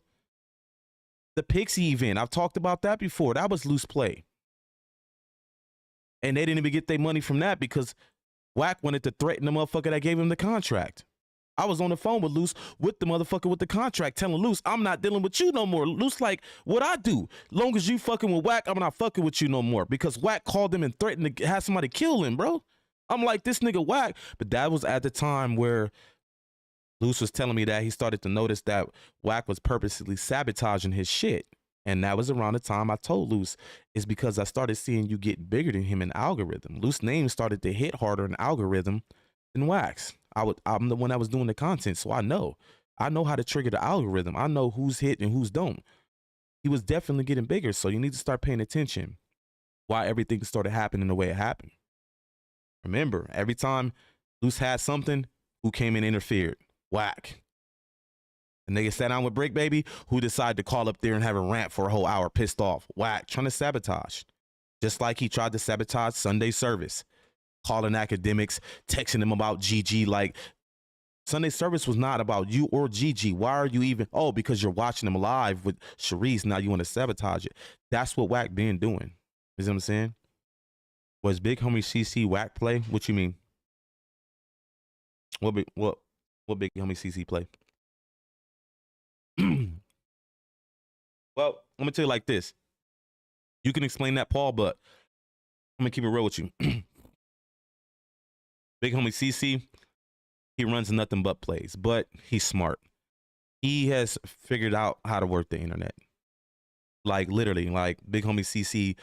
The Pixie event, I've talked about that before. That was Luce play. And they didn't even get their money from that because Wack wanted to threaten the motherfucker that gave him the contract. I was on the phone with Luce with the motherfucker with the contract telling Luce, "I'm not dealing with you no more." Luce like, "What I do? Long as you fucking with Wack, I'm not fucking with you no more." Because Wack called him and threatened to have somebody kill him, bro. I'm like, this nigga Wack. But that was at the time where Luce was telling me that he started to notice that Wack was purposely sabotaging his shit. And that was around the time I told Luce, it's because I started seeing you get bigger than him in algorithm. Luce's name started to hit harder in algorithm than Wack's. I'm the one that was doing the content, so I know how to trigger the algorithm. I know who's hit and who's don't. He was definitely getting bigger, so you need to start paying attention why everything started happening the way it happened. Remember, every time Luce had something, who came and interfered? Wack. The nigga sat down with Brick Baby, who decided to call up there and have a rant for a whole hour, pissed off. Wack, trying to sabotage. Just like he tried to sabotage Sunday service. Calling academics, texting them about Gigi. Like, Sunday service was not about you or Gigi. Why are you even? Oh, because you're watching them live with Sharice. Now you want to sabotage it. That's what Wack been doing. You know what I'm saying? Was Big Homie CC Wack play? What you mean? What Big Homie CC play? Well, let me tell you like this. You can explain that, Paul, but I'm gonna keep it real with you. Big Homie CC, he runs nothing but plays, but he's smart. He has figured out how to work the internet. Like literally, like big homie CC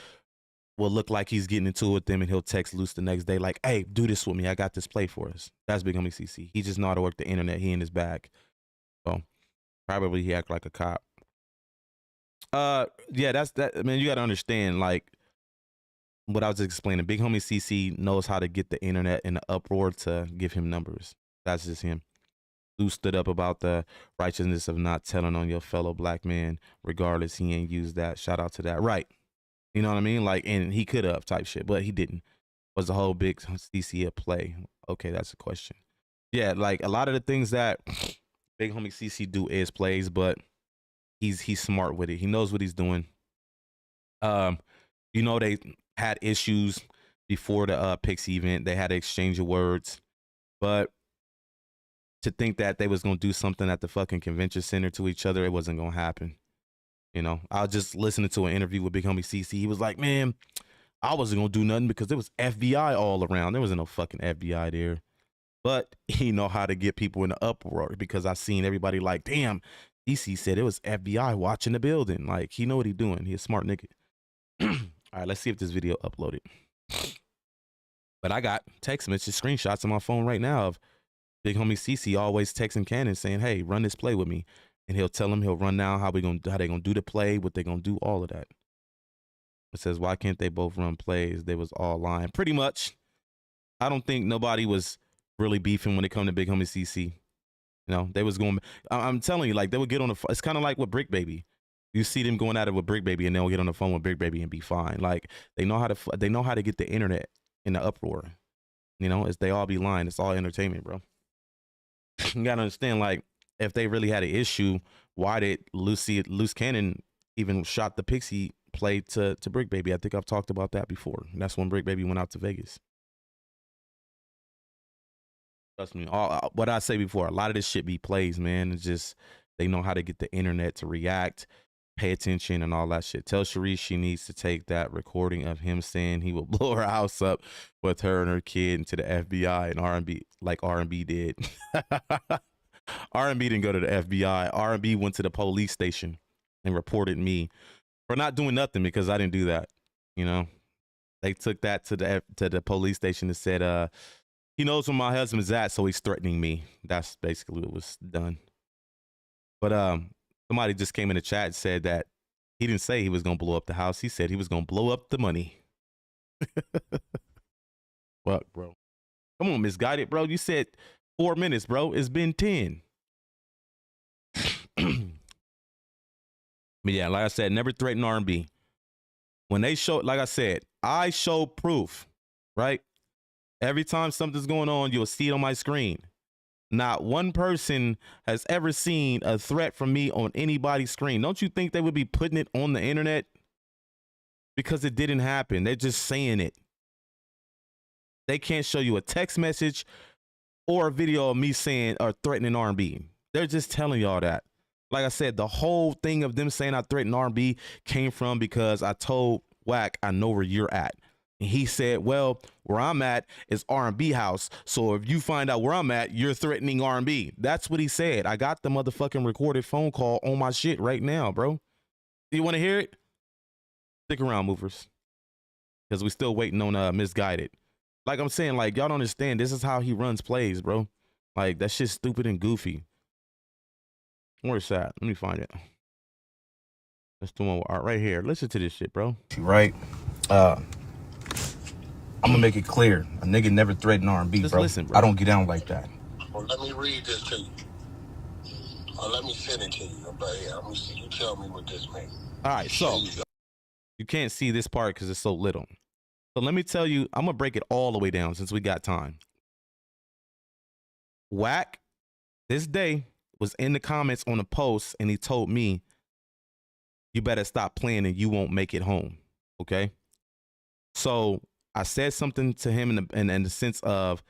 will look like he's getting into it with them, and he'll text Luce the next day like, "Hey, do this with me. I got this play for us." That's big homie CC. He just know how to work the internet. He in his bag. So probably he act like a cop. Yeah, that's that. I mean, you got to understand, like what I was explaining. Big homie CC knows how to get the internet in the uproar to give him numbers. That's just him. Luce stood up about the righteousness of not telling on your fellow black man. Regardless, he ain't used that. Shout out to that. Right. You know what I mean? Like, and he could have type shit, but he didn't. Was the whole big CC a play? Okay, that's a question. Yeah, like a lot of the things that big homie CC do is plays, but he's smart with it. He knows what he's doing. You know, they had issues before the Pixie event. They had an exchange of words, but to think that they was gonna do something at the fucking convention center to each other, it wasn't gonna happen. You know, I was just listening to an interview with big homie CC. He was like, "Man, I wasn't gonna do nothing because there was FBI all around. There wasn't no fucking FBI there." But he know how to get people in the uproar, because I seen everybody like, "Damn, DC said it was FBI watching the building." Like, he know what he doing. He a smart nigga. All right, let's see if this video uploaded. But I got text messages, screenshots on my phone right now of big homie CC always texting Cannon saying, "Hey, run this play with me." And he'll tell him, he'll run down how they gonna do the play, what they gonna do, all of that. It says, why can't they both run plays? They was all lying. Pretty much. I don't think nobody was really beefing when it come to big homie CC. You know, they was going, I'm telling you, like, they would get on the phone. It's kind of like with Brick Baby. You see them going at it with Brick Baby, and they'll get on the phone with Brick Baby and be fine. Like, they know how to get the internet in the uproar. You know, it's they all be lying. It's all entertainment, bro. You gotta understand, like, if they really had an issue, why did Luce Cannon even shot the Pixie play to Brick Baby? I think I've talked about that before. And that's when Brick Baby went out to Vegas. Trust me, what I say before, a lot of this shit be plays, man. It's just they know how to get the internet to react, pay attention, and all that shit. Tell Sharice she needs to take that recording of him saying he will blow her house up with her and her kid into the FBI and R&B, like R&B did. R&B didn't go to the FBI. R&B went to the police station and reported me for not doing nothing, because I didn't do that. You know, they took that to the police station and said, he knows where my husband's at, so he's threatening me. That's basically what was done. But somebody just came in the chat and said that he didn't say he was gonna blow up the house. He said he was gonna blow up the money. Fuck, bro. Come on, Misguided, bro. You said 4 minutes, bro. It's been 10. But yeah, like I said, never threaten R&B. When they show, like I said, I show proof, right? Every time something's going on, you'll see it on my screen. Not one person has ever seen a threat from me on anybody's screen. Don't you think they would be putting it on the internet? Because it didn't happen. They're just saying it. They can't show you a text message or a video of me saying or threatening R&B. They're just telling y'all that. Like I said, the whole thing of them saying I threatened R&B came from because I told Wack, I know where you're at. And he said, well, where I'm at is R&B house. So if you find out where I'm at, you're threatening R&B. That's what he said. I got the motherfucking recorded phone call on my shit right now, bro. You want to hear it? Stick around, movers. Because we still waiting on Misguided. Like I'm saying, like, y'all don't understand. This is how he runs plays, bro. Like, that shit's stupid and goofy. Where's that? Let me find it. Let's do one right here. Listen to this shit, bro. Right. I'm gonna make it clear. A nigga never threatened R&B, bro. Listen, bro. I don't get down like that. Well, let me read this to you. Or let me send it to you. But yeah, I'm gonna see. You tell me what this means. All right, so you can't see this part because it's so little. So let me tell you, I'm gonna break it all the way down since we got time. Wack, this day, was in the comments on a post, and he told me, you better stop playing and you won't make it home. Okay? So I said something to him in the sense of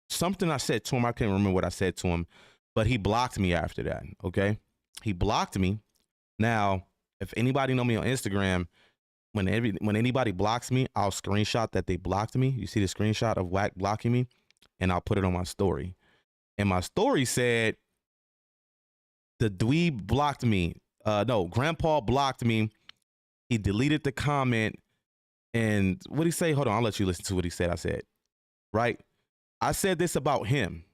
something I said to him. I can't remember what I said to him, but he blocked me after that. Okay? He blocked me. Now, if anybody know me on Instagram, when anybody blocks me, I'll screenshot that they blocked me. You see the screenshot of Wack blocking me, and I'll put it on my story. And my story said, The dweeb blocked me. No, Grandpa blocked me. He deleted the comment. And what'd he say? Hold on, I'll let you listen to what he said. I said, right? I said this about him.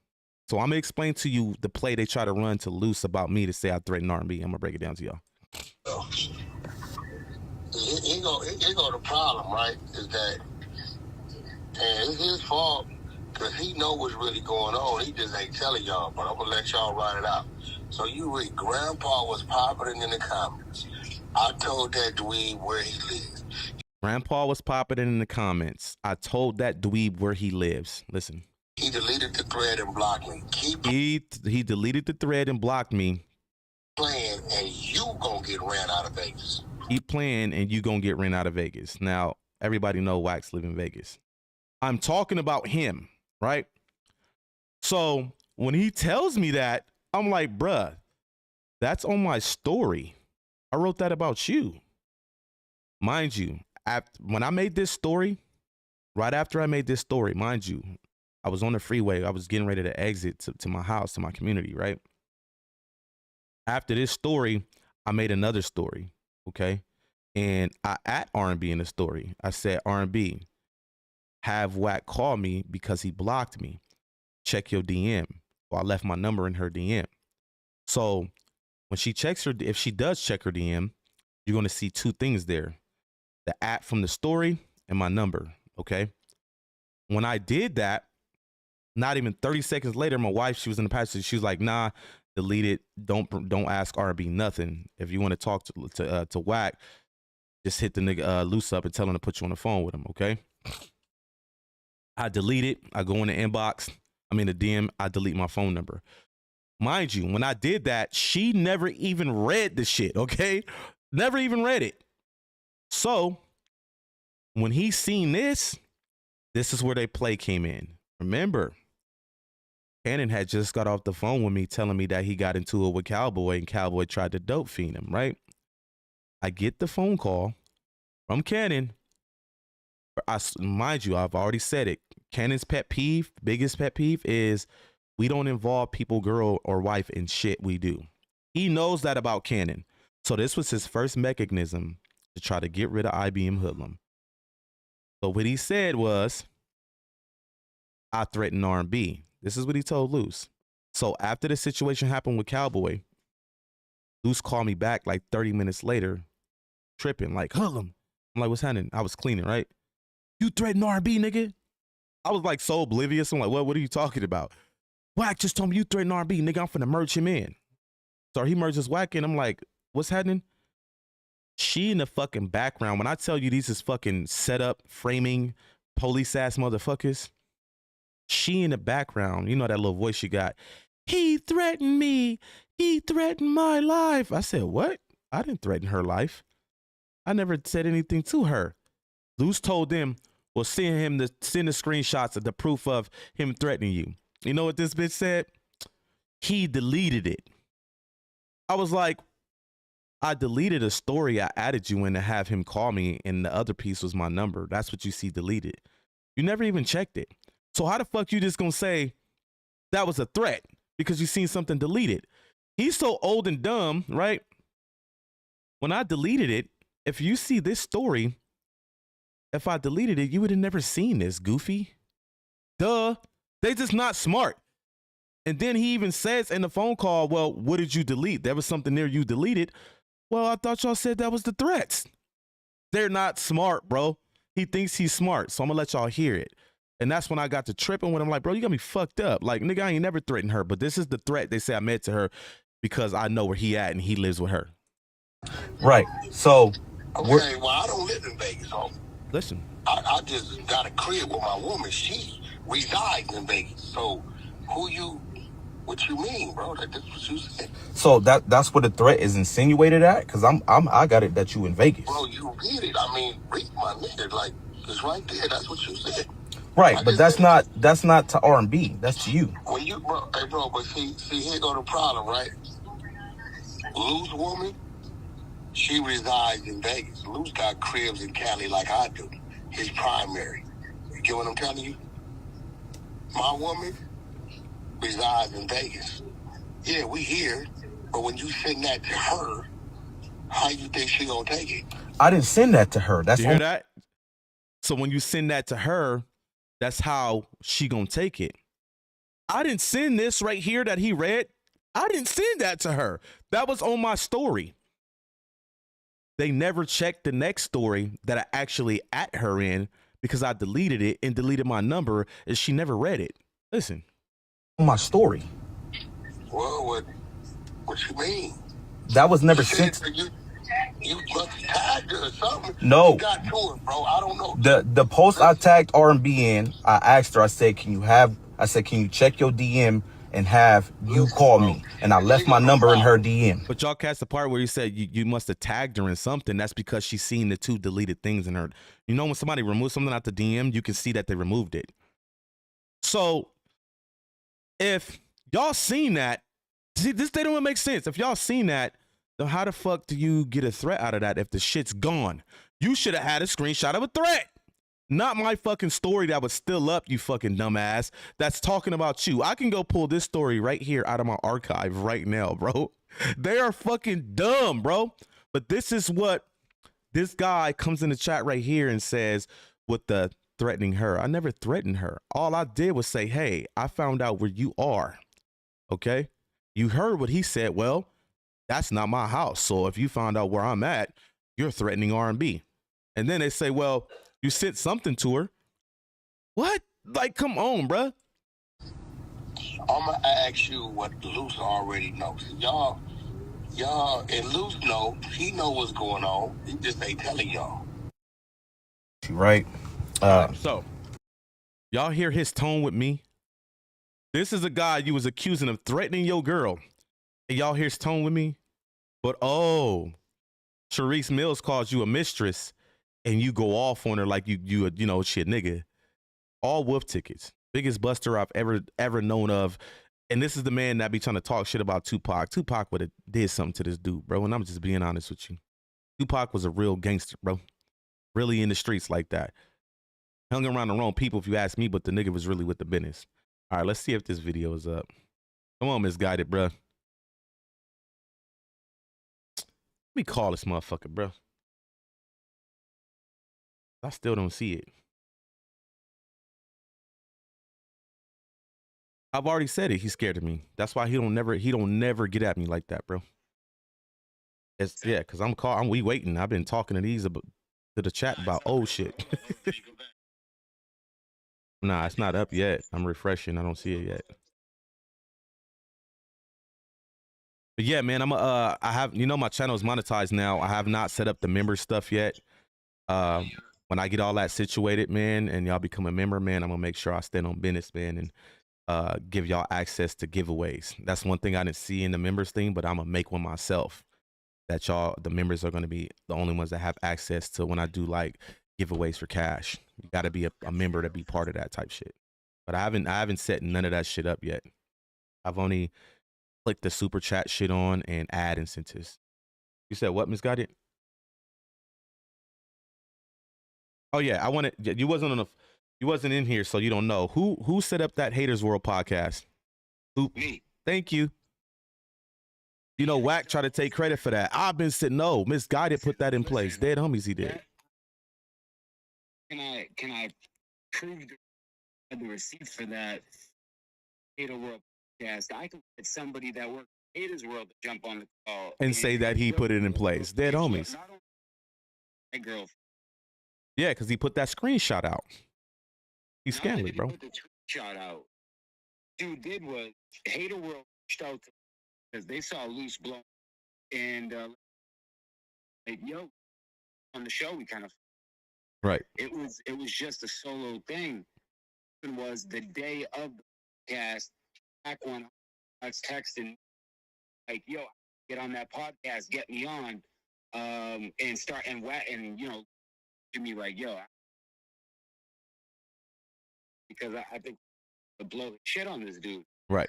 So I'm going to explain to you the play they try to run to Luce about me to say I threatened R&B. I'm going to break it down to y'all. Here go the problem, right? Is that, and it's his fault because he know what's really going on. He just ain't telling y'all, but I'm going to let y'all write it out. So you read, Grandpa was popping in the comments. I told that dweeb where he lives. Grandpa was popping in the comments. I told that dweeb where he lives. Listen. He deleted the thread and blocked me. He deleted the thread and blocked me. Playing and you gonna get ran out of Vegas. Keep playing and you gonna get ran out of Vegas. Now, everybody know Wack's live in Vegas. I'm talking about him, right? So when he tells me that, I'm like, bruh, that's on my story. I wrote that about you. Mind you, when I made this story, right after I made this story, mind you, I was on the freeway. I was getting ready to exit to my house, to my community, right? After this story, I made another story, okay? And I at R&B in the story. I said, R&B, have Wack call me because he blocked me. Check your DM. Well, I left my number in her DM. So when she checks her, if she does check her DM, you're going to see two things there. The at from the story and my number, okay? When I did that, not even 30 seconds later, my wife, she was in the passenger. She was like, nah, delete it. Don't ask R&B nothing. If you want to talk to Wack, just hit the nigga Luce up and tell him to put you on the phone with him, okay? I delete it. I go in the inbox. I'm in the DM. I delete my phone number. Mind you, when I did that, she never even read the shit, okay? Never even read it. So when he seen this is where they play came in. Remember, Cannon had just got off the phone with me telling me that he got into it with Cowboy and Cowboy tried to dope fiend him, right? I get the phone call from Cannon. Mind you, I've already said it. Cannon's pet peeve, biggest pet peeve is we don't involve people, girl or wife in shit we do. He knows that about Cannon. So this was his first mechanism to try to get rid of IBM Hoodlam. So what he said was, I threatened R&B. This is what he told Luce. So after the situation happened with Cowboy, Luce called me back like 30 minutes later, tripping, like, Hoodlam. I'm like, what's happening? I was cleaning, right? You threatened R&B, nigga? I was like so oblivious. I'm like, what are you talking about? Wack just told me you threatened R&B, nigga. I'm finna merge him in. So he merges Wack in. I'm like, what's happening? She in the fucking background. When I tell you these is fucking setup, framing, police ass motherfuckers, she in the background, you know that little voice she got. He threatened me. He threatened my life. I said, what? I didn't threaten her life. I never said anything to her. Luce told them, well, send the screenshots of the proof of him threatening you. You know what this bitch said? He deleted it. I was like, I deleted a story I added you in to have him call me, and the other piece was my number. That's what you see deleted. You never even checked it. So how the fuck you just gonna say that was a threat because you seen something deleted? He's so old and dumb, right? When I deleted it, if you see this story, if I deleted it, you would have never seen this, goofy. Duh. They just not smart. And then he even says in the phone call, well, what did you delete? There was something there you deleted. Well, I thought y'all said that was the threats. They're not smart, bro. He thinks he's smart, so I'm gonna let y'all hear it. And that's when I got to tripping with him, like, bro, you got me fucked up. Like, nigga, I ain't never threatened her, but this is the threat they say I made to her because I know where he at and he lives with her. Right. So. Okay, well, I don't live in Vegas, homie. Listen. I just got a crib with my woman. She resides in Vegas. So, what you mean, bro? That's what you said. So that's what the threat is insinuated at? Because I got it that you in Vegas. Bro, you read it. I mean, read my nigga. Like, it's right there. That's what you said. Right, but that's not to R&B. That's to you. When you, bro, hey, bro, but see, here go the problem, right? Luce woman, she resides in Vegas. Luce got cribs in Cali like I do. His primary. You get what I'm telling you? My woman resides in Vegas. Yeah, we here, But when you send that to her, how you think she gonna take it? I didn't send that to her. That's you hear that? So when you send that to her, that's how she gonna take it. I didn't send this right here that he read. I didn't send that to her. That was on my story. They never checked the next story that I actually at her in because I deleted it and deleted my number and she never read it. Listen. On my story. Well, what you mean? That was never sent. You must tagged her or something. No. You got to her, bro. I don't know. The post I tagged R&B in, I asked her, I said, can you check your DM and have you call me? And I left my number in her DM. But y'all catch the part where you said you must have tagged her in something. That's because she's seen the 2 deleted things in her. You know when somebody removes something out the DM, you can see that they removed it. So if y'all seen that, see, this they don't make sense. If y'all seen that, then how the fuck do you get a threat out of that if the shit's gone? You should have had a screenshot of a threat. Not my fucking story that was still up, you fucking dumbass. That's talking about you. I can go pull this story right here out of my archive right now, bro. They are fucking dumb, bro. But this is what this guy comes in the chat right here and says with the threatening her. I never threatened her. All I did was say, hey, I found out where you are. Okay? You heard what he said. Well, that's not my house. So if you found out where I'm at, you're threatening R&B. And then they say, well, you sent something to her. What? Like, come on, bruh. I'm going to ask you what Luce already knows. Y'all, and Luce know, he know what's going on. He just ain't telling y'all. Right. So, y'all hear his tone with me? This is a guy you was accusing of threatening your girl. And y'all hear his tone with me? But, oh, Sharice Mills calls you a mistress and you go off on her like you know, shit, nigga. All wolf tickets. Biggest buster I've ever known of. And this is the man that be trying to talk shit about Tupac. Tupac would have did something to this dude, bro. And I'm just being honest with you. Tupac was a real gangster, bro. Really in the streets like that. Hung around the wrong people, if you ask me, but the nigga was really with the business. All right, let's see if this video is up. Come on, Misguided, bro. Let me call this motherfucker, bro. I still don't see it. I've already said it. He's scared of me. That's why he don't never get at me like that, bro. Yeah, because we waiting. I've been talking to these to the chat about old shit. Nah, it's not up yet. I'm refreshing. I don't see it yet. But yeah, man, I have, you know, my channel is monetized now. I have not set up the member stuff yet. When I get all that situated, man, and y'all become a member, man, I'm gonna make sure I stand on business, man, and give y'all access to giveaways. That's one thing I didn't see in the members thing, but I'm gonna make one myself. That y'all, the members are gonna be the only ones that have access to when I do like giveaways for cash. You gotta be a member to be part of that type shit. But I haven't set none of that shit up yet. I've only clicked the super chat shit on and add incentives. You said what, Misguided? Oh yeah, you wasn't in here, so you don't know. Who set up that Haters World podcast? Who? Me. Thank you. You know, Wack tried to take credit for that. I've been saying no, Misguided put that in place. Dead homies he did. Can I prove the receipt for that Hater World podcast? I can get somebody that works in Haters World to jump on the call and say that he put it in place. Dead homies. My girl. Yeah, because he put that screenshot out. He's scandalous, bro. Put the screenshot out. Dude did was Hater World reached out because they saw Luce blow, and like, yo, on the show we kind of right. It was just a solo thing. It was the day of the podcast. Back when I was texting like, yo, get on that podcast, get me on, and start and you know. To me like, yo, because I think to blow the shit on this dude. Right.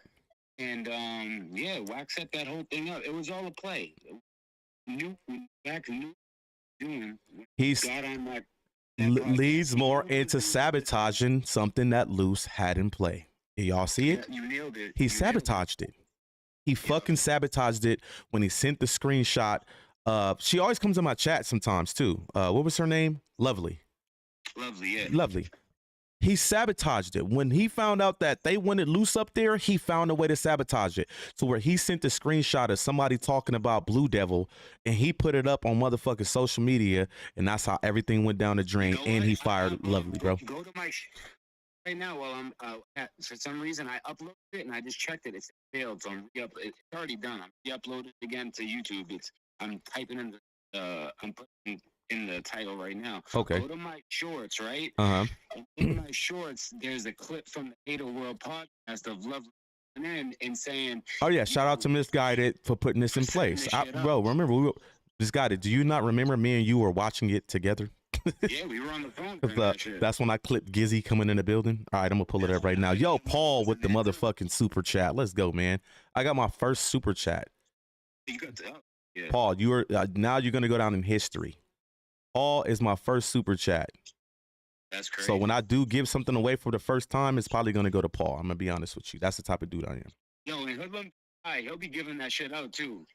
And yeah, Wack set that whole thing up. It was all a play. Wack knew doing. He's got on that leads more into sabotaging something that Luce had in play. Y'all see it? You nailed it. He sabotaged it. He fucking sabotaged it when he sent the screenshot. She always comes in my chat sometimes too. What was her name? Lovely. Lovely, yeah. Lovely. He sabotaged it. When he found out that they wanted Luce up there, he found a way to sabotage it. So where he sent the screenshot of somebody talking about Blue Devil, and he put it up on motherfucking social media, and that's how everything went down the drain, and he fired Lovely, bro. Go to my right now while I'm for some reason I uploaded it and I just checked it. It's failed, so it's already done. I'm re-uploaded again to YouTube. I'm typing in I'm putting in the title right now. Okay. Go to my shorts, right? Uh-huh. And in my shorts, there's a clip from the Hater World podcast of Lovely and saying, Oh yeah, shout out to Misguided for putting this in place. Bro, remember Misguided, do you not remember me and you were watching it together? Yeah, we were on the phone. That's when I clipped Gizzy coming in the building. All right, I'm gonna pull it up right now. Yo, Paul with the motherfucking super chat. Let's go, man. I got my first super chat. Yeah. Paul, you are now you're gonna go down in history. Paul is my first super chat. That's crazy. So when I do give something away for the first time, it's probably gonna go to Paul. I'm gonna be honest with you. That's the type of dude I am. Yo, and Hoodlam, he'll be giving that shit out too.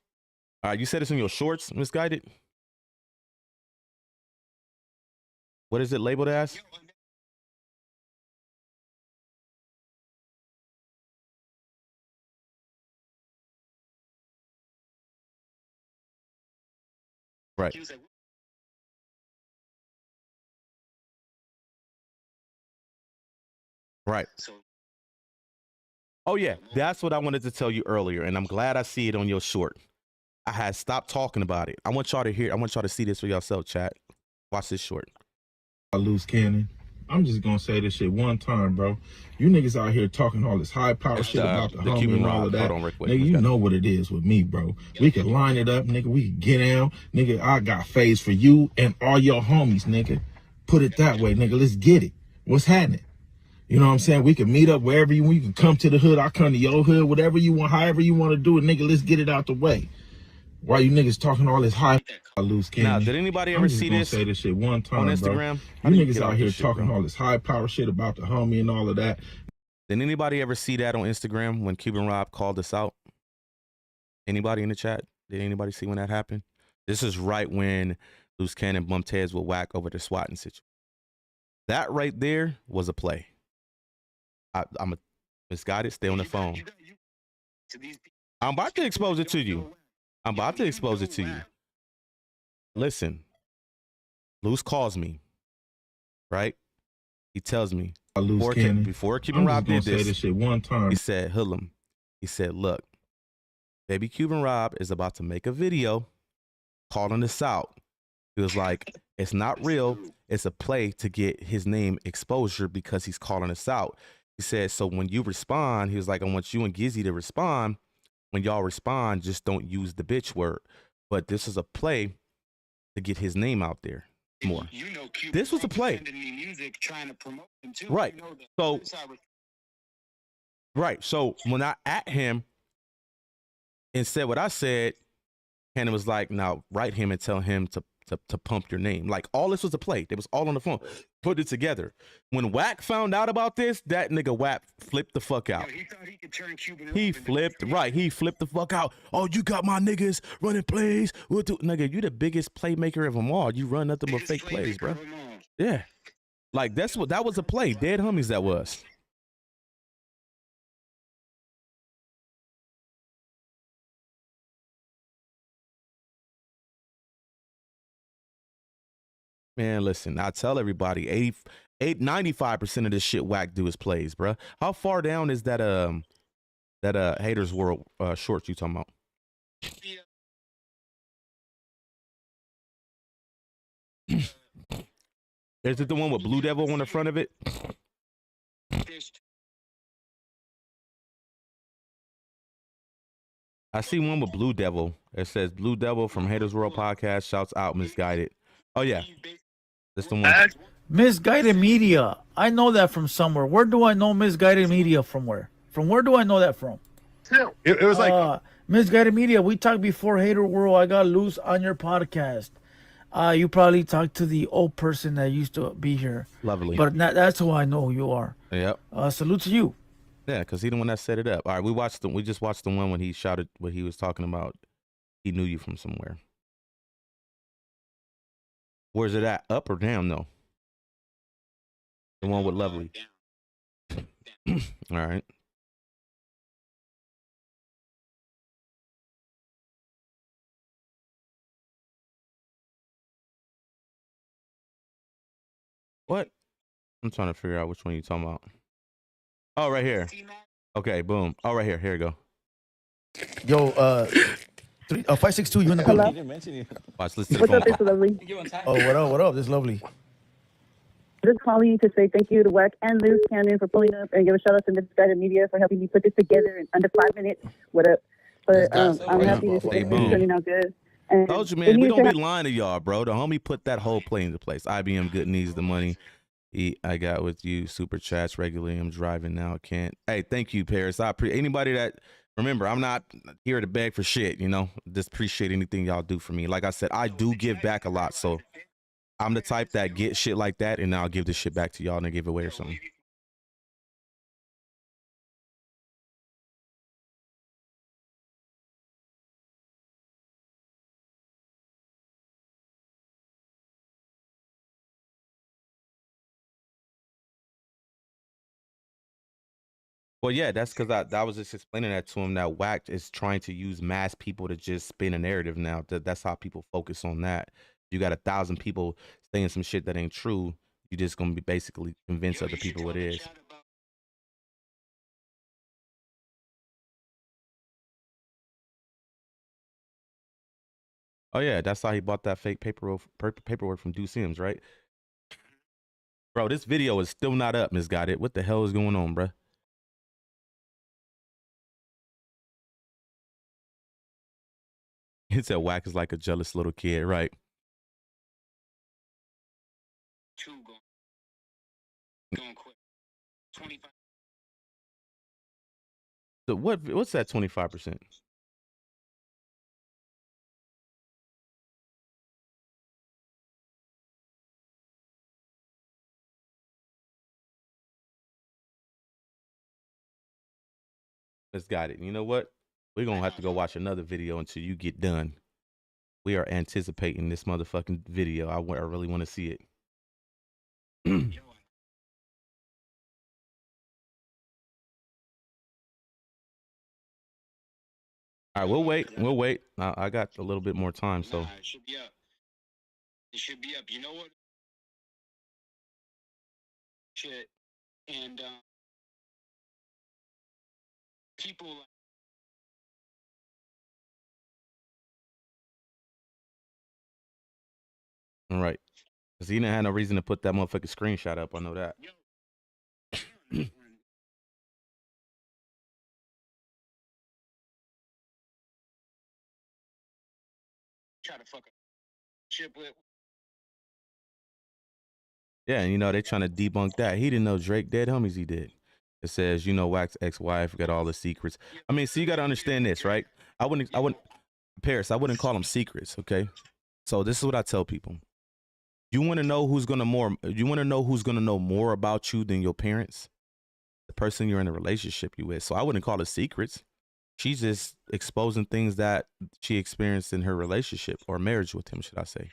All right, you said it's in your shorts, Misguided. What is it labeled as? Right. Right. Oh yeah, that's what I wanted to tell you earlier, and I'm glad I see it on your short. I had stopped talking about it. I want y'all to hear. I want y'all to see this for yourself, chat. Watch this short. Loose cannon. I'm just gonna say this shit one time, bro. You niggas out here talking all this high power shit about the homie Cuban and all Rob. of that. Hold on, Rick, wait, nigga, you know what it is with me, bro. We can line it up, nigga. We can get down, nigga. I got phase for you and all your homies, nigga. Put it that way, nigga. Let's get it. What's happening? You know what I'm saying? We can meet up wherever you want. You can come to the hood. I come to your hood. Whatever you want, however you want to do it, nigga. Let's get it out the way. Why you niggas talking all this high loose cannon? Now, did anybody ever see this? Say this shit one time on Instagram? Bro. You niggas out here talking all this high power shit about the homie and all of that. Did anybody ever see that on Instagram when Cuban Rob called us out? Anybody in the chat? Did anybody see when that happened? This is right when Loose Cannon bumped heads with Wack over the swatting situation. That right there was a play. I'm a Misguided. Stay on the phone. I'm about to expose it to you. I'm about to expose it to you. Listen, Luce calls me, right? He tells me before Cuban Rob did this shit one time. He said, Hoodlam, he said, look, baby Cuban Rob is about to make a video calling us out. He was like, it's not real. It's a play to get his name exposure because he's calling us out. He said, so when you respond, he was like, I want you and Gizzy to respond. When y'all respond, just don't use the bitch word. But this is a play to get his name out there more. You know, this was a play. Me music, trying to promote him too. Right. You know So when I at him and said what I said, Hannah was like, now write him and tell him to pump your name. Like all this was a play. They was all on the phone. Put it together. When Wack found out about this, that nigga Wack flipped the fuck out. He thought he could turn Cuban. He flipped, right. He flipped the fuck out. Oh, you got my niggas running plays. Nigga, you the biggest playmaker of them all. You run nothing but fake plays, bro. Yeah. Like that was a play. Dead homies that was. Man, listen, I tell everybody 95% of this shit Wack do is plays, bro. How far down is that Haters World short you talking about? Is it the one with Blue Devil on the front of it? I see one with Blue Devil. It says Blue Devil from Haters World Podcast shouts out Misguided. Oh yeah. That's the one. Misguided Media. I know that from somewhere. Where do I know Misguided Media from where? From where do I know that from? It was like Misguided Media. We talked before Hater World. I got Luce on your podcast. You probably talked to the old person that used to be here. Lovely. But that's who I know who you are. Yep. Salute to you. Yeah, because he the one that set it up. All right, we just watched the one when he shouted what he was talking about. He knew you from somewhere. Where's it at? Up or down though? The one with Lovely. All right. What? I'm trying to figure out which one you're talking about. Oh, right here. Okay, boom. Oh, right here. Here you go. Yo, 562, you in the Hello? building? Watch, listen to What's the up, phone it's Lovely. Oh, what up? What up? This is Lovely. Just calling to say thank you to Wack and Luce Cannon for pulling up and give a shout out to Misguided Media for helping me put this together in under 5 minutes. What up? But I'm happy to see everything's turning out good. And told you, man, we don't be lying to y'all, bro. The homie put that whole plane into place. IBM good needs the money. I got with you. Super chats regularly. I'm driving now. Can't. Hey, thank you, Paris. I appreciate anybody that. Remember, I'm not here to beg for shit. You know, just appreciate anything y'all do for me. Like I said, I do give back a lot. So I'm the type that get shit like that, and I'll give this shit back to y'all and give it away or something. Well, yeah, that's because I was just explaining that to him that Wack is trying to use mass people to just spin a narrative now. That's how people focus on that. You got 1,000 people saying some shit that ain't true. You're just going to be basically convince other people it is. Oh, yeah, that's how he bought that fake paperwork from Deuce Sims, right? Bro, this video is still not up, Misguided. What the hell is going on, bro? He said Wack is like a jealous little kid, right? Going quick. 25. So what's that 25%? Misguided. You know what? We're going to have to go watch another video until you get done. We are anticipating this motherfucking video. I really want to see it. All right, we'll wait. We'll wait. I got a little bit more time, so. It should be up. It should be up. You know what? Shit. And people. All right. Because he didn't have no reason to put that motherfucking screenshot up. I know that. Try to fuck up shit with. Yeah, and you know, they trying to debunk that. He didn't know Drake dead homies he did. It says, you know, Wack's ex-wife got all the secrets. I mean, so you got to understand this, right? I wouldn't, Paris, I wouldn't call them secrets, okay? So this is what I tell people. You want to know who's going to know more about you than your parents? The person you're in a relationship you with. So I wouldn't call it secrets. She's just exposing things that she experienced in her relationship or marriage with him, should I say.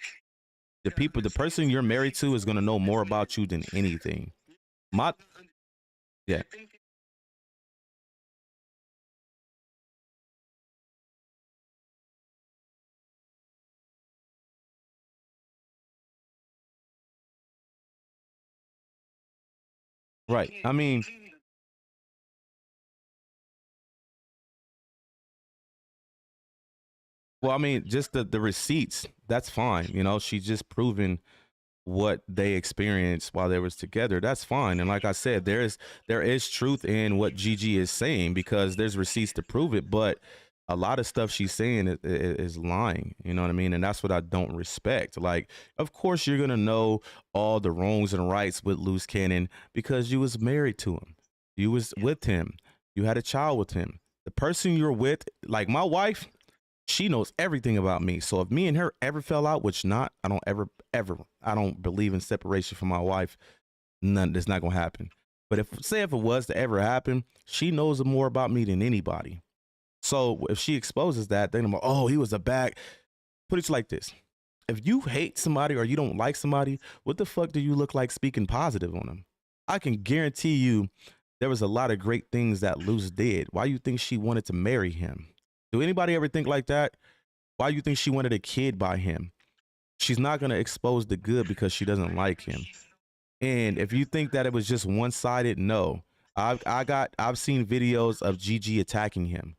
The person you're married to is going to know more about you than anything. Yeah. Right. I mean, well, I mean, just the receipts, that's fine. You know, she's just proving what they experienced while they was together. That's fine. And like I said, there is truth in what Gigi is saying because there's receipts to prove it, but a lot of stuff she's saying is lying. You know what I mean? And that's what I don't respect. Like, of course you're going to know all the wrongs and rights with Luce Cannon because you was married to him. You was with him. You had a child with him. The person you're with, like my wife, she knows everything about me. So if me and her ever fell out, which I don't believe in separation from my wife. That's not going to happen. But if it was to ever happen, she knows more about me than anybody. So if she exposes that, then I'm like, oh, he was a bag. Put it like this. If you hate somebody or you don't like somebody, what the fuck do you look like speaking positive on them? I can guarantee you there was a lot of great things that Luce did. Why you think she wanted to marry him? Do anybody ever think like that? Why you think she wanted a kid by him? She's not going to expose the good because she doesn't like him. And if you think that it was just one-sided, no. I've seen videos of Gigi attacking him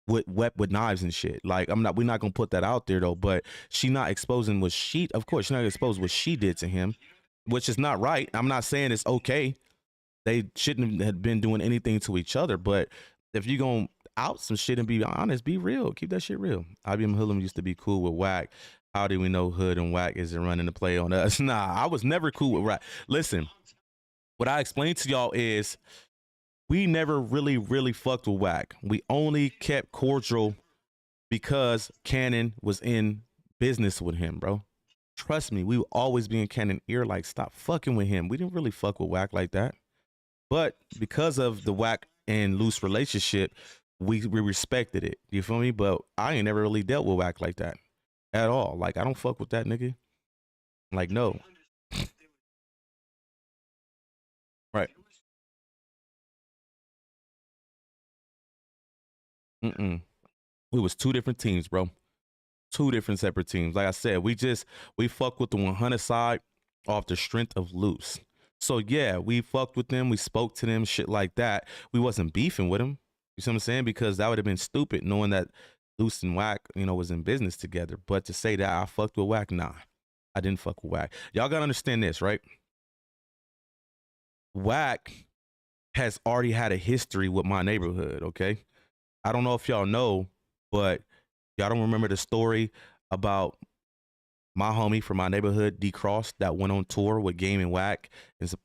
with knives and shit. Like, we're not gonna put that out there though, but she not exposing what she, of course, she's not gonna expose what she did to him, which is not right. I'm not saying it's okay. They shouldn't have been doing anything to each other, but if you're gonna out some shit and be honest, be real, keep that shit real. IBM Hoodlam used to be cool with Wack. How do we know Hood and Wack isn't running the play on us? Nah, I was never cool with Wack. Listen, what I explained to y'all is we never really fucked with Wack. We only kept cordial because Cannon was in business with him, bro. Trust me, we would always be in Cannon ear like, stop fucking with him. We didn't really fuck with Wack like that. But because of the Wack and Luce relationship, we respected it. You feel me? But I ain't never really dealt with Wack like that at all. Like, I don't fuck with that nigga. Like, no. Right. We was two different teams, bro. Two different separate teams. Like I said, we fucked with the 100 side off the strength of Luce. So yeah, we fucked with them. We spoke to them, shit like that. We wasn't beefing with them. You see what I'm saying? Because that would have been stupid knowing that Luce and Wack, was in business together. But to say that I fucked with Wack, nah, I didn't fuck with Wack. Y'all gotta understand this, right? Wack has already had a history with my neighborhood, okay? I don't know if y'all know, but y'all don't remember the story about my homie from my neighborhood, D Cross, that went on tour with Game and Wack, and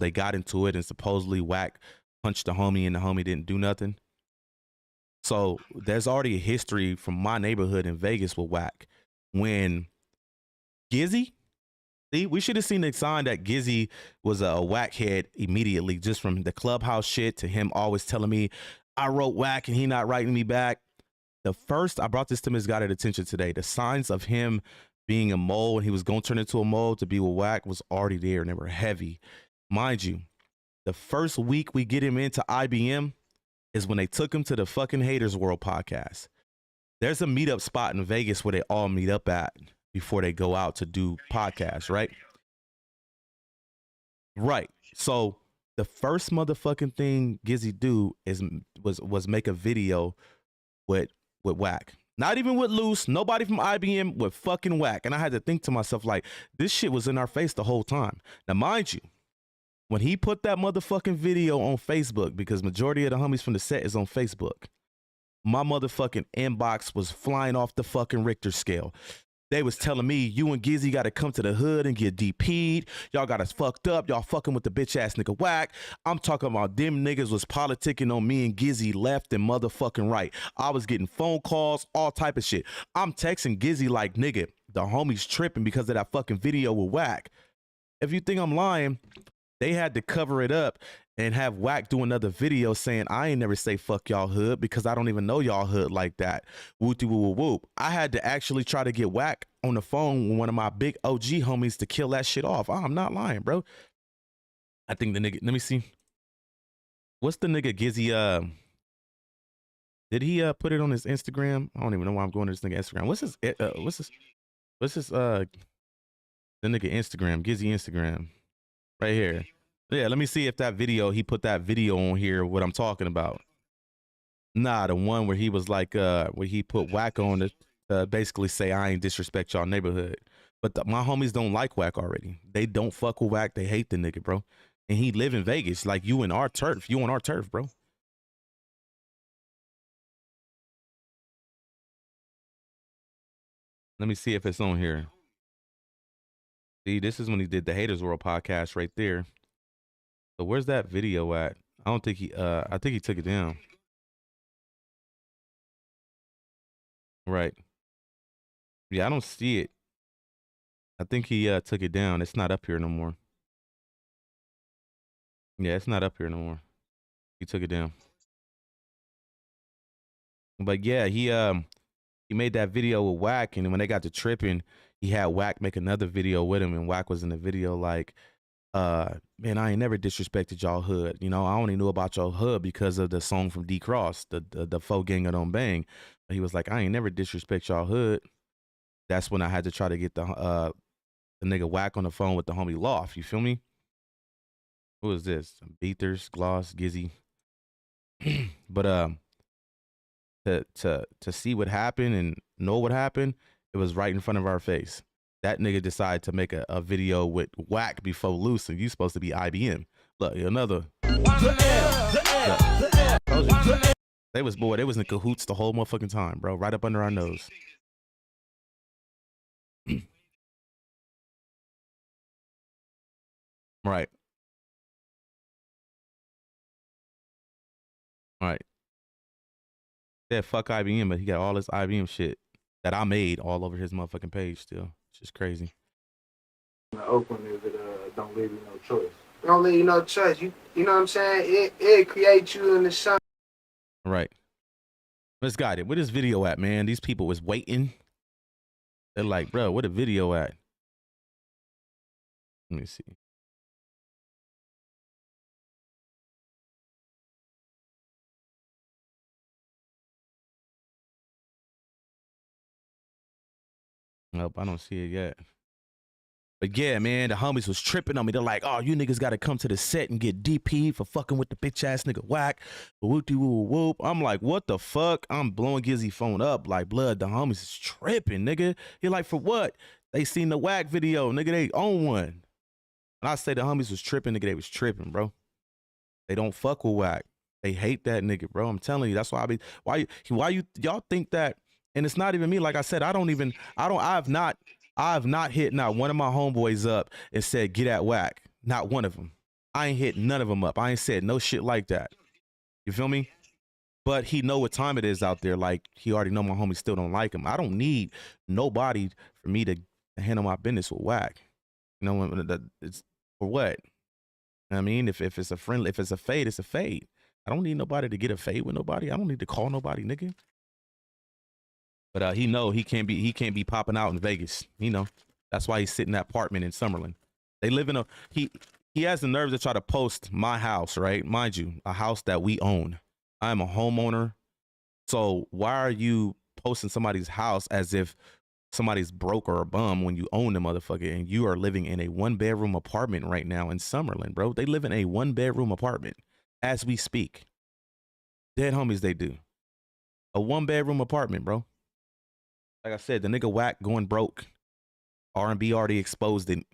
they got into it, and supposedly Wack punched the homie, and the homie didn't do nothing. So there's already a history from my neighborhood in Vegas with Wack. When Gizzy, see, we should have seen the sign that Gizzy was a Wack head immediately, just from the clubhouse shit to him always telling me I wrote Wack and he not writing me back. I brought this to Ms. Goddard's attention today. The signs of him being a mole and he was going to turn into a mole to be with Wack was already there, and they were heavy. Mind you, the first week we get him into IBM is when they took him to the fucking Haters World podcast. There's a meetup spot in Vegas where they all meet up at before they go out to do podcasts, right? Right. So the first motherfucking thing Gizzy do was make a video with Wack. Not even with Luce, nobody from IBM, with fucking Wack. And I had to think to myself, like, this shit was in our face the whole time. Now, mind you, when he put that motherfucking video on Facebook, because majority of the homies from the set is on Facebook, my motherfucking inbox was flying off the fucking Richter scale. They was telling me, you and Gizzy got to come to the hood and get DP'd. Y'all got us fucked up. Y'all fucking with the bitch ass nigga Wack. I'm talking about them niggas was politicking on me and Gizzy left and motherfucking right. I was getting phone calls, all type of shit. I'm texting Gizzy like, nigga, the homie's tripping because of that fucking video with Wack. If you think I'm lying, they had to cover it up and have Wack do another video saying, I ain't never say fuck y'all hood because I don't even know y'all hood like that. Whoopty whoop whoop. I had to actually try to get Wack on the phone with one of my big OG homies to kill that shit off. I'm not lying, bro. I think the nigga, let me see. What's the nigga Gizzy? Did he put it on his Instagram? I don't even know why I'm going to this nigga Instagram. What's his the nigga Instagram, Gizzy Instagram. Right here. Yeah, let me see if that video, he put that video on here, what I'm talking about. Nah, the one where he was like, where he put Wack on to basically say, I ain't disrespect y'all neighborhood. But my homies don't like Wack already. They don't fuck with Wack. They hate the nigga, bro. And he live in Vegas. Like, you in our turf. You on our turf, bro. Let me see if it's on here. See, this is when he did the Haters World podcast right there. So where's that video at? I don't think I think he took it down. Right. Yeah, I don't see it. I think he took it down. It's not up here no more. Yeah, it's not up here no more. He took it down. But yeah, he made that video with Wack, and when they got to tripping, he had Wack make another video with him, and Wack was in the video like, man, I ain't never disrespected y'all hood. You know, I only knew about your hood because of the song from D Cross, the Faux Ganger Don't Bang. But he was like, I ain't never disrespect y'all hood. That's when I had to try to get the nigga Wack on the phone with the homie Loft. You feel me? Who is this? Beathers, Gloss, Gizzy. But to see what happened and know what happened, it was right in front of our face. That nigga decided to make a video with Wack before Luce, and you supposed to be IBM. Look, another. They was in cahoots the whole motherfucking time, bro. Right up under our nose. Right. Right. Yeah, fuck IBM, but he got all this IBM shit that I made all over his motherfucking page still. It's just crazy. The Oakland is it don't leave you no choice. Don't leave you no choice. You know what I'm saying? It creates you in the sun. Right. Let's got it. Where this video at, man? These people was waiting. They're like, bro, where the video at? Let me see. Nope, I don't see it yet. But yeah, man, the homies was tripping on me. They're like, oh, you niggas got to come to the set and get DP for fucking with the bitch ass nigga Wack. Whoop-de-whoop-whoop. I'm like, what the fuck? I'm blowing Gizzy phone up like, blood, the homies is tripping, nigga. You're like, for what? They seen the Wack video, nigga. They own one. And I say the homies was tripping, nigga. They was tripping, bro. They don't fuck with Wack. They hate that nigga, bro. I'm telling you. That's why y'all think that? And it's not even me. Like I said, I've not hit not one of my homeboys up and said, get at Wack. Not one of them. I ain't hit none of them up. I ain't said no shit like that. You feel me? But he know what time it is out there. Like, he already know my homies still don't like him. I don't need nobody for me to handle my business with Wack. You know, it's for what? I mean, if it's a friend, if it's a fade, it's a fade. I don't need nobody to get a fade with nobody. I don't need to call nobody, nigga. But he know he can't be popping out in Vegas. You know, that's why he's sitting in that apartment in Summerlin. They live in a he has the nerve to try to post my house, right? Mind you, a house that we own. I am a homeowner. So why are you posting somebody's house as if somebody's broke or a bum when you own the motherfucker and you are living in a 1-bedroom apartment right now in Summerlin, bro? They live in a 1-bedroom apartment as we speak. Dead homies, they do. A 1-bedroom apartment, bro. Like I said, the nigga Wack going broke. R&B already exposed it.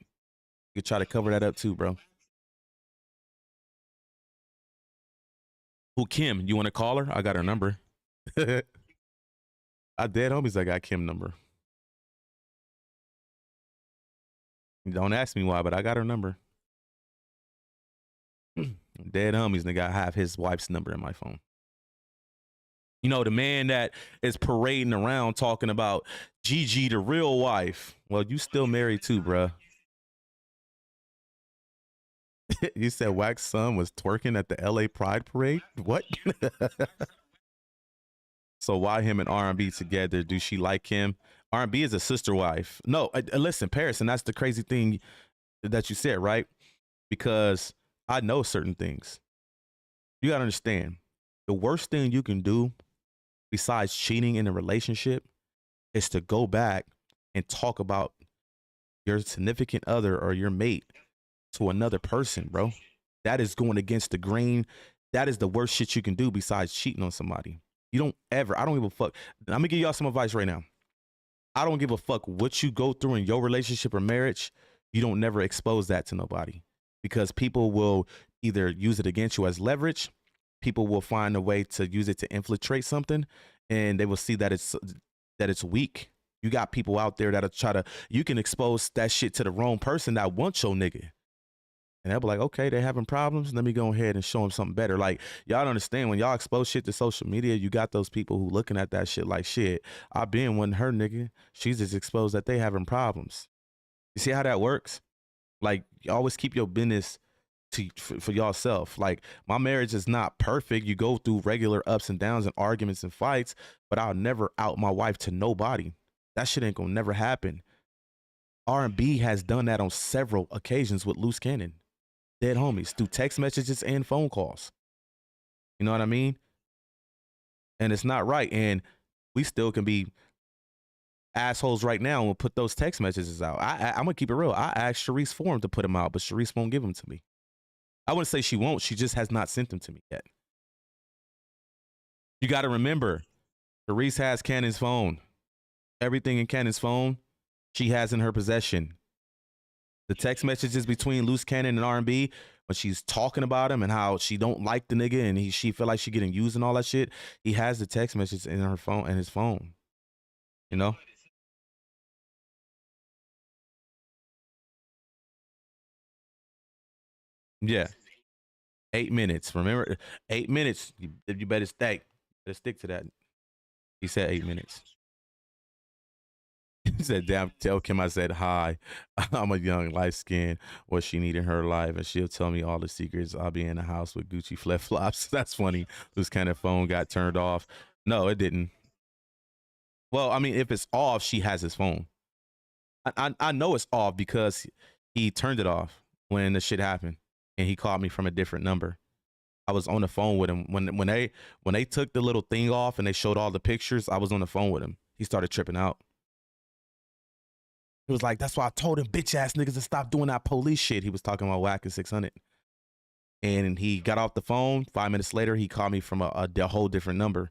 You try to cover that up too, bro. Who, Kim? You want to call her? I got her number. I dead homies, I got Kim number. Don't ask me why, but I got her number. Dead homies, nigga, I have his wife's number in my phone. You know, the man that is parading around talking about Gigi, the real wife. Well, you still married too, bruh. You said Wack's son was twerking at the LA Pride Parade? What? So why him and R&B together? Do she like him? R&B is a sister wife. No, listen, Paris, and that's the crazy thing that you said, right? Because I know certain things. You got to understand, the worst thing you can do besides cheating in a relationship is to go back and talk about your significant other or your mate to another person, bro. That is going against the grain. That is the worst shit you can do besides cheating on somebody. You don't ever, I don't give a fuck. I'm gonna give y'all some advice right now. I don't give a fuck what you go through in your relationship or marriage. You don't never expose that to nobody, because people will either use it against you as leverage. People will find a way to use it to infiltrate something, and they will see that it's weak. You got people out there that'll try to, you can expose that shit to the wrong person that wants your nigga. And they'll be like, okay, they're having problems. Let me go ahead and show them something better. Like, y'all don't understand, when y'all expose shit to social media, you got those people who looking at that shit like, shit, I been with her nigga. She's just exposed that they having problems. You see how that works? Like, you always keep your business for yourself. Like, my marriage is not perfect. You go through regular ups and downs and arguments and fights, but I'll never out my wife to nobody. That shit ain't gonna never happen. R&B has done that on several occasions with Luce Cannon, dead homies, through text messages and phone calls. You know what I mean? And it's not right. And we still can be assholes right now and we'll put those text messages out. I'm gonna keep it real. I asked Sharice for him to put them out, but Sharice won't give them to me. I wouldn't say she won't. She just has not sent them to me yet. You got to remember, Sharice has Cannon's phone. Everything in Cannon's phone, she has in her possession. The text messages between Luce Cannon and R&B, when she's talking about him and how she don't like the nigga and she feel like she getting used and all that shit, he has the text messages in her phone and his phone. You know? Yeah. 8 minutes. Remember, 8 minutes. You better stay. Better stick to that. He said 8 minutes. He said, damn, tell Kim I said hi. I'm a young, light skin. What she need in her life, and she'll tell me all the secrets. I'll be in the house with Gucci flip flops. That's funny. This kind of phone got turned off. No, it didn't. Well, I mean, if it's off, she has his phone. I know it's off because he turned it off when the shit happened, and he called me from a different number. I was on the phone with him when they took the little thing off and they showed all the pictures. I was on the phone with him. He started tripping out. He was like, that's why I told him bitch ass niggas to stop doing that police shit. He was talking about Wack and 600. And he got off the phone. 5 minutes later, he called me from a whole different number.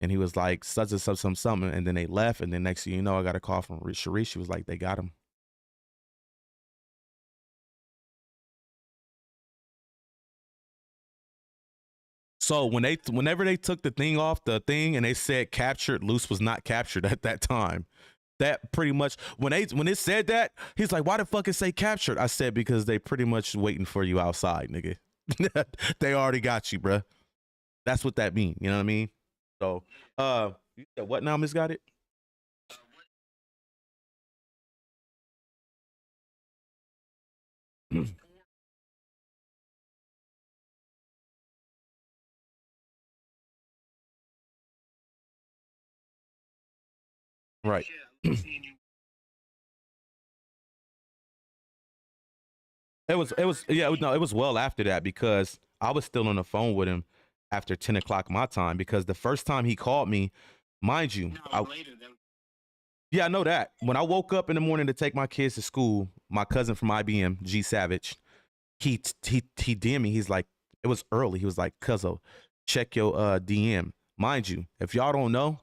And he was like, such and such, something. And then they left. And then next thing you know, I got a call from Sharice. She was like, they got him. So whenever they took the thing off the thing and they said captured, Luce was not captured at that time. That pretty much, when it said that, he's like, why the fuck it say captured? I said, because they pretty much waiting for you outside, nigga. They already got you, bruh. That's what that mean. You know what I mean? So, you said what now, Miss Got It? Right. It was well after that because I was still on the phone with him after 10 o'clock my time because the first time he called me, mind you, I know that. When I woke up in the morning to take my kids to school, my cousin from IBM, G Savage, he DM'd me. He's like, it was early. He was like, Cuzzo, check your DM. Mind you, if y'all don't know,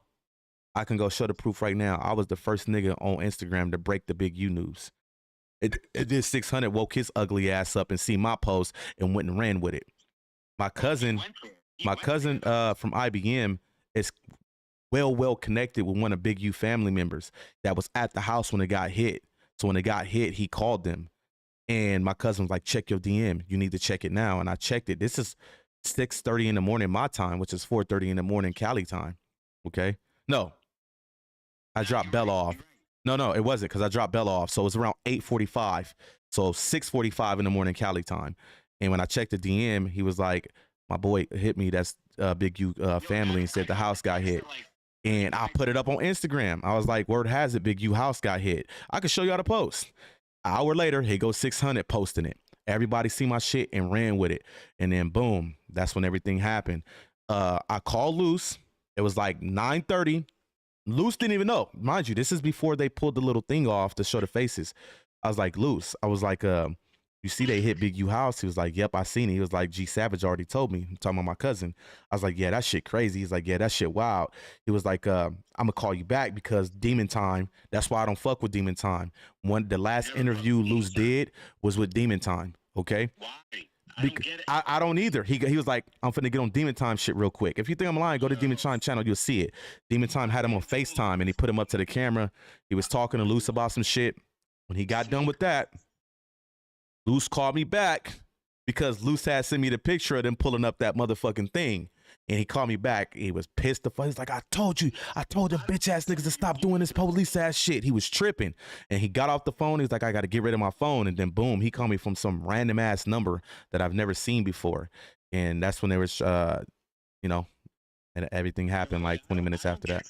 I can go show the proof right now. I was the first nigga on Instagram to break the big U news. It did 600 woke his ugly ass up and see my post and went and ran with it. My cousin from IBM is well connected with one of Big U family members that was at the house when it got hit. So when it got hit, he called them. And my cousin was like, check your DM. You need to check it now. And I checked it. This is 6:30 in the morning my time, which is 4:30 in the morning Cali time. Okay? No. I dropped Bella off. No, it wasn't because I dropped Bella off. So it was around 8:45. So 6:45 in the morning Cali time. And when I checked the DM, he was like, my boy hit me. That's Big U family, and said the house got hit. And I put it up on Instagram. I was like, word has it, Big U house got hit. I could show y'all the post. An hour later, here goes 600 posting it. Everybody see my shit and ran with it. And then boom, that's when everything happened. I called Luce. It was like 9:30. Luce didn't even know. Mind you, this is before they pulled the little thing off to show the faces. I was like, Luce, I was like, you see they hit Big U house? He was like, yep, I seen it. He was like, G Savage already told me. I'm talking about my cousin. I was like, yeah, that shit crazy. He's like, yeah, that shit wild. He was like, I'm gonna call you back because Demon Time, that's why I don't fuck with Demon Time. The last interview Luce did was with Demon Time, okay? I don't either. He was like, I'm finna get on Demon Time shit real quick. If you think I'm lying, go to Demon Time channel, you'll see it. Demon Time had him on FaceTime and he put him up to the camera. He was talking to Luce about some shit. When he got done with that, Luce called me back because Luce had sent me the picture of them pulling up that motherfucking thing. And he called me back. He was pissed the fuck. He's like, I told them bitch ass niggas to stop doing this police ass shit. He was tripping. And he got off the phone. He's like, I got to get rid of my phone. And then boom, he called me from some random ass number that I've never seen before. And that's when there was, you know, and everything happened like 20 minutes after that.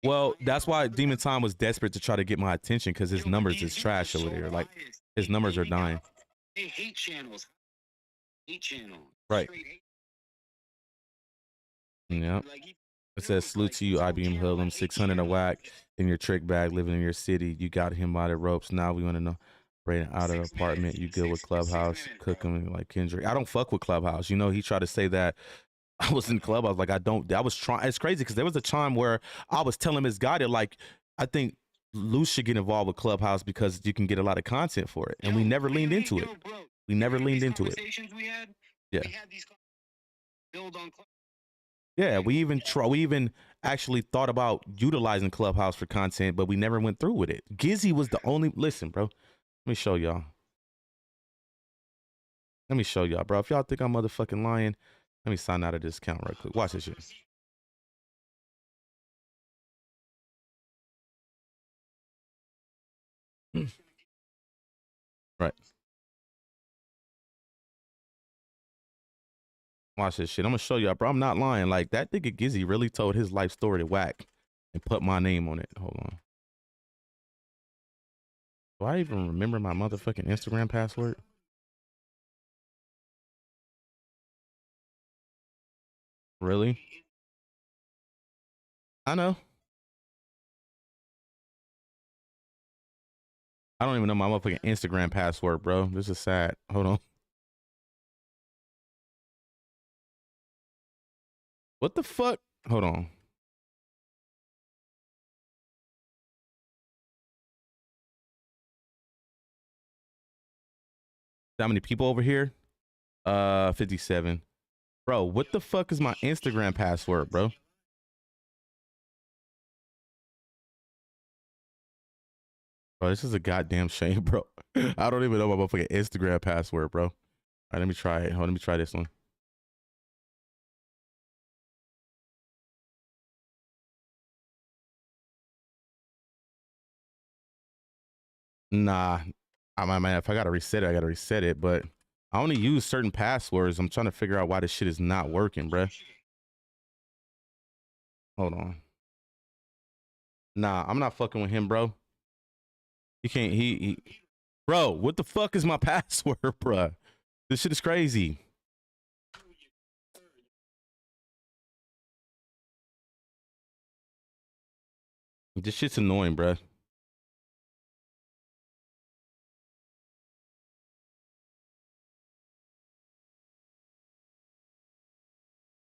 Well, that's why Demon Time was desperate to try to get my attention because his numbers is trash over there. Like, his numbers are dying. They hate channels. Hate channel. Right. Yeah. It says, salute to you, IBM Hoodlam, 600 a whack in your trick bag, living in your city. You got him by the ropes. Now we want to know, right out of the apartment. You good with Clubhouse, cooking like Kendrick. I don't fuck with Clubhouse. You know, he tried to say that I was in Clubhouse. Like, I was trying. It's crazy because there was a time where I was telling this guy that, like, I think Luce should get involved with Clubhouse because you can get a lot of content for it. And we never leaned into it. We never leaned into it. Yeah. Yeah, we even actually thought about utilizing Clubhouse for content, but we never went through with it. Gizzy was the only. Listen, bro. Let me show y'all. Bro. If y'all think I'm motherfucking lying, let me sign out of this account right quick. Watch this shit. Right. Watch this shit. I'm gonna show y'all, bro. I'm not lying. Like, that nigga Gizzy really told his life story to Wack and put my name on it. Hold on. Do I even remember my motherfucking Instagram password? Really? I know. I don't even know my motherfucking Instagram password, bro. This is sad. Hold on. What the fuck? Hold on. How many people over here? 57. Bro, what the fuck is my Instagram password, bro? Bro, this is a goddamn shame, bro. I don't even know my motherfucking Instagram password, bro. All right, let me try it. Hold on, let me try this one. Nah, if I gotta reset it, I gotta reset it. But I only use certain passwords. I'm trying to figure out why this shit is not working, bro. Hold on. Nah, I'm not fucking with him, bro. He can't. Bro, what the fuck is my password, bro? This shit is crazy. This shit's annoying, bro.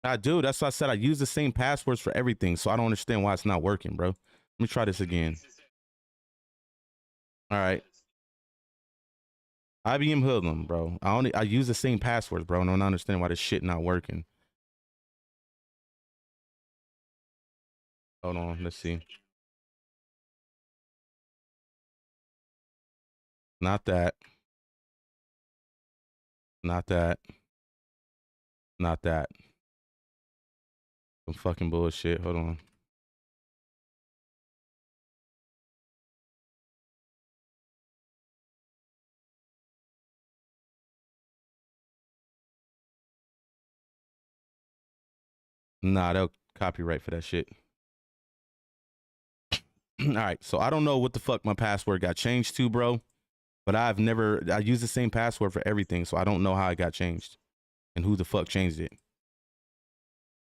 I do. That's why I said I use the same passwords for everything, so I don't understand why it's not working, bro. Let me try this again. All right. IBM Hoodlam, bro. I use the same passwords, bro. I don't understand why this shit not working. Hold on, let's see. Not that. Not that. Not that. Some fucking bullshit. Hold on. Nah, they'll copyright for that shit. All right, so I don't know what the fuck my password got changed to, bro. But I use the same password for everything, so I don't know how it got changed. And who the fuck changed it.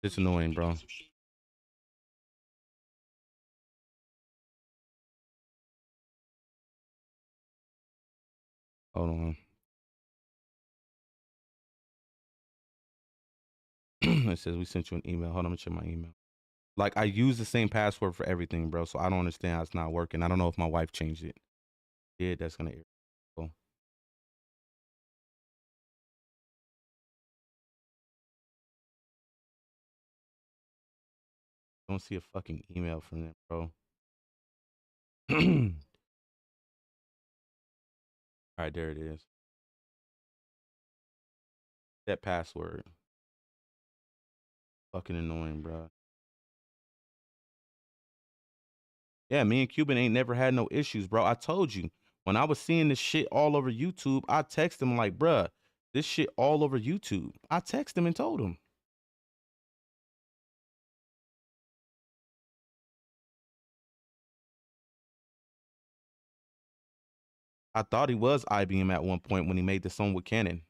It's annoying, bro. Hold on. It says we sent you an email. Hold on, let me check my email. Like, I use the same password for everything, bro. So I don't understand how it's not working. I don't know if my wife changed it. Yeah, that's gonna irritate people. Don't see a fucking email from them, bro. All right, there it is. That password. Fucking annoying, bro. Yeah, me and Cuban ain't never had no issues, bro. I told you. When I was seeing this shit all over YouTube, I texted him like, bruh, this shit all over YouTube. I texted him and told him. I thought he was IBM at one point when he made the song with Cannon.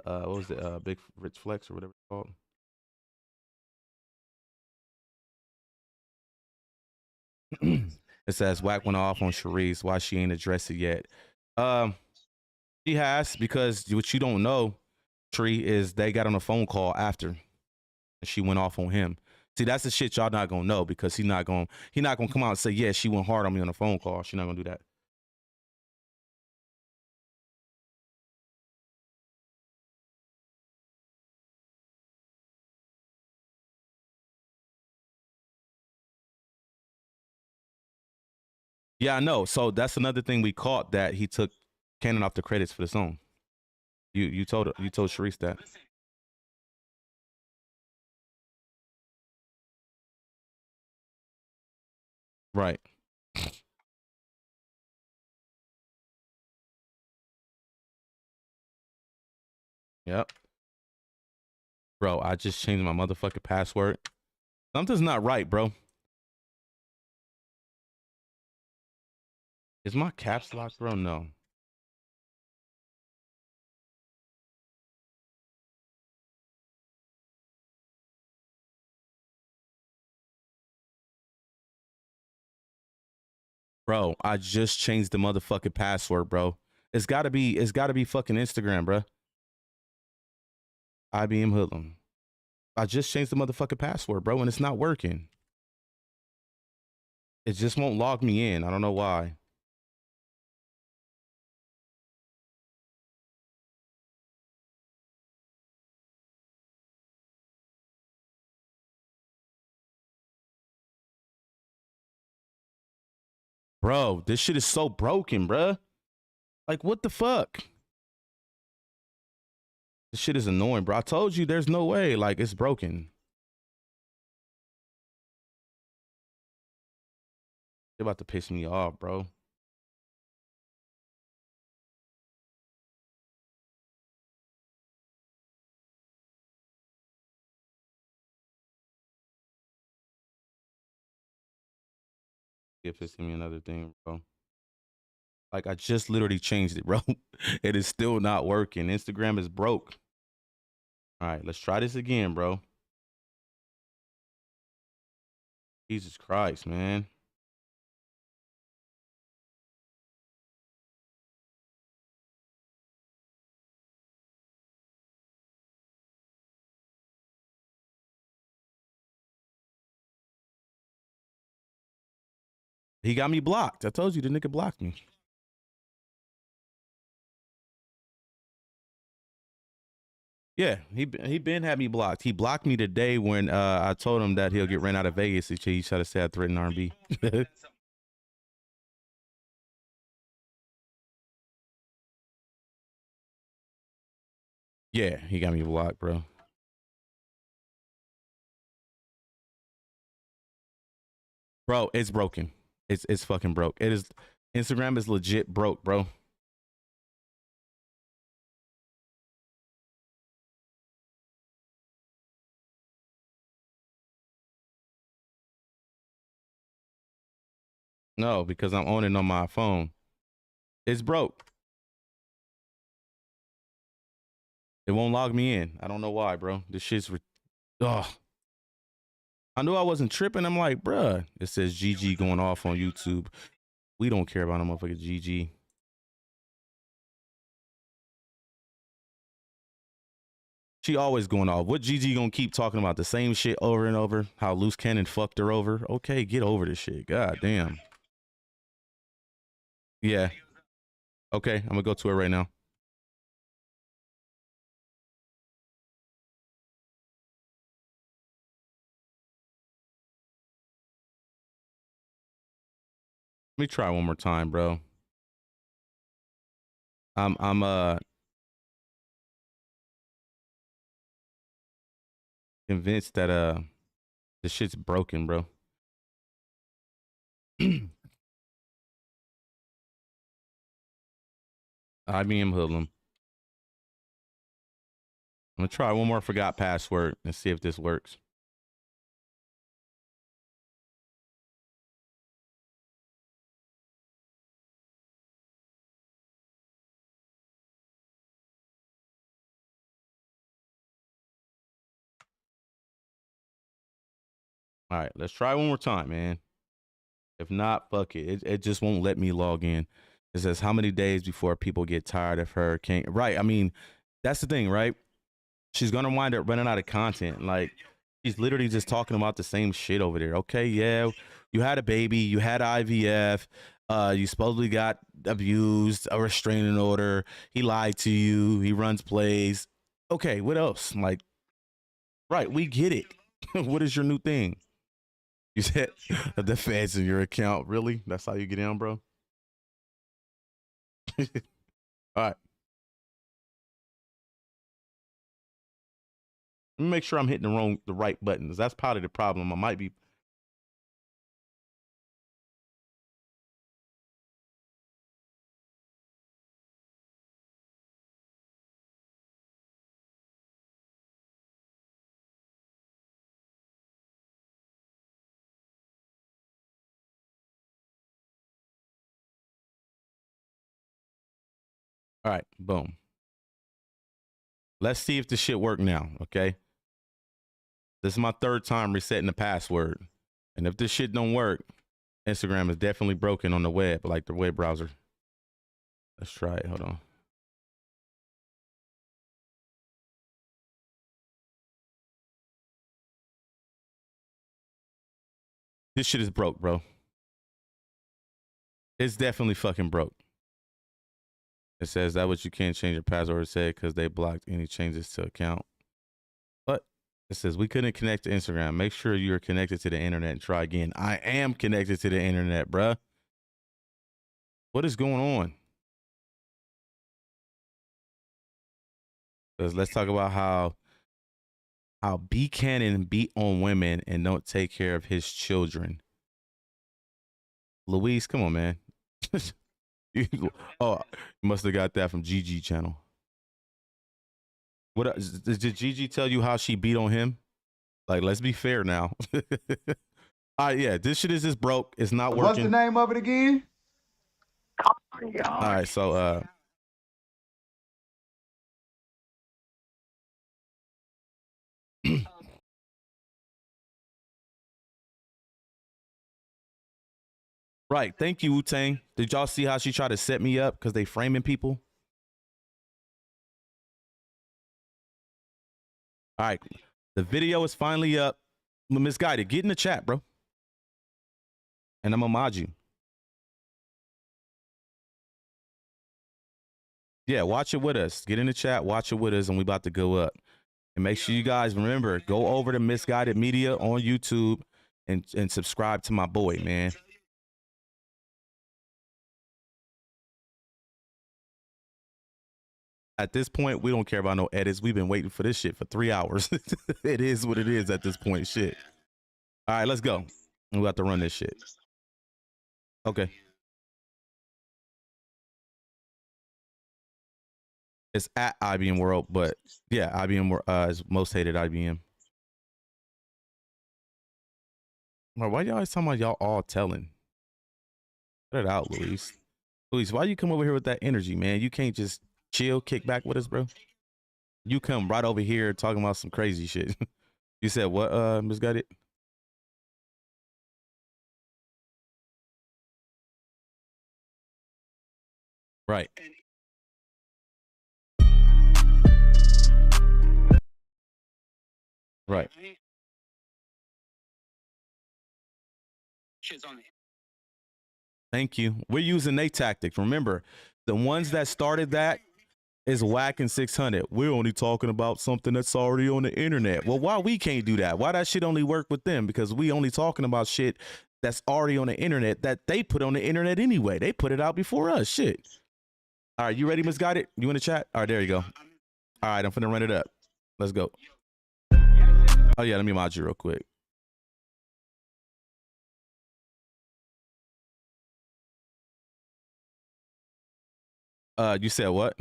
What was it? Big Rich Flex or whatever it's called. It says Wack went off on Sharice. Why she ain't addressed it yet? She has, because what you don't know, Tree, is they got on a phone call after, and she went off on him. See, that's the shit y'all not gonna know, because he not gonna come out and say, yeah, she went hard on me on a phone call. She not gonna do that. Yeah, I know. So that's another thing we caught, that he took Cannon off the credits for the song. You told Sharice that. Right. Yep. Bro, I just changed my motherfucking password. Something's not right, bro. Is my caps locked, bro? No. Bro, I just changed the motherfucking password, bro. It's gotta be fucking Instagram, bro. IBM Hoodlam. I just changed the motherfucking password, bro, and it's not working. It just won't log me in. I don't know why. Bro, this shit is so broken, bro. Like, what the fuck? This shit is annoying, bro. I told you there's no way. Like, it's broken. They're about to piss me off, bro. If it's me another thing, bro. Like, I just literally changed it, bro. It is still not working. Instagram is broke. All right, let's try this again, bro. Jesus Christ, man. He got me blocked. I told you the nigga blocked me. Yeah, he been had me blocked. He blocked me the day when I told him that he'll get ran out of Vegas. He tried to say I threatened R&B. Yeah, he got me blocked, bro. Bro, it's broken. It's fucking broke. It is. Instagram is legit broke, bro. No, because I'm on it on my phone. It's broke. It won't log me in. I don't know why, bro. This shit's ugh. I knew I wasn't tripping. I'm like, bruh. It says Gigi going off on YouTube. We don't care about no motherfucking Gigi. She always going off. What Gigi gonna keep talking about? The same shit over and over? How Luce Cannon fucked her over? Okay, get over this shit. God damn. Yeah. Okay, I'm gonna go to her right now. Let me try one more time, bro. I'm convinced that the shit's broken, bro. IBM Hoodlam. I'm gonna try one more forgot password and see if this works. All right, let's try one more time, man. If not, fuck it. It just won't let me log in. It says how many days before people get tired of her. Can't right. I mean, that's the thing, right? She's gonna wind up running out of content. Like, she's literally just talking about the same shit over there. Okay, yeah, you had a baby, you had IVF, you supposedly got abused, a restraining order, he lied to you, he runs plays. Okay, what else? Like, right, we get it. What is your new thing? You said the feds in your account. Really? That's how you get in, bro? All right. Let me make sure I'm hitting the right buttons. That's part of the problem. I might be. All right, boom. Let's see if this shit work now, okay? This is my third time resetting the password. And if this shit don't work, Instagram is definitely broken on the web, like the web browser. Let's try it. Hold on. This shit is broke, bro. It's definitely fucking broke. It says that what you can't change your password said because they blocked any changes to account. But it says we couldn't connect to Instagram. Make sure you're connected to the internet and try again. I am connected to the internet, bruh. What is going on? Because let's talk about how B. Cannon beat on women and don't take care of his children. Luis, come on, man. Oh, you must have got that from Gigi channel. What did Gigi tell you how she beat on him? Like, let's be fair now. All right, yeah, this shit is just broke. It's not working. What's the name of it again? All right, so right, thank you, Wu-Tang. Did y'all see how she tried to set me up because they framing people? All right, the video is finally up. Misguided, get in the chat, bro. And I'm gonna mod you. Yeah, watch it with us. Get in the chat, watch it with us, and we about to go up. And make sure you guys remember, go over to Misguided Media on YouTube and subscribe to my boy, man. At this point, we don't care about no edits. We've been waiting for this shit for 3 hours. It is what it is at this point, shit. All right, let's go. We got to run this shit. Okay. It's at IBM World, but yeah, IBM is most hated IBM. Why y'all always talking about y'all all telling? Cut it out, Luis. Luis, why you come over here with that energy, man? You can't just chill, kick back with us, bro. You come right over here talking about some crazy shit. You said what, Misguided? Right. Right. Thank you. We're using their tactics. Remember, the ones that started that is Wack and 600. We're only talking about something that's already on the internet. Well, why we can't do that? Why that shit only work with them? Because we only talking about shit that's already on the internet that they put on the internet anyway. They put it out before us. Shit. All right, you ready, Misguided? You in the chat? All right, there you go. All right, I'm finna run it up. Let's go. Oh yeah, let me mod you real quick. You said what?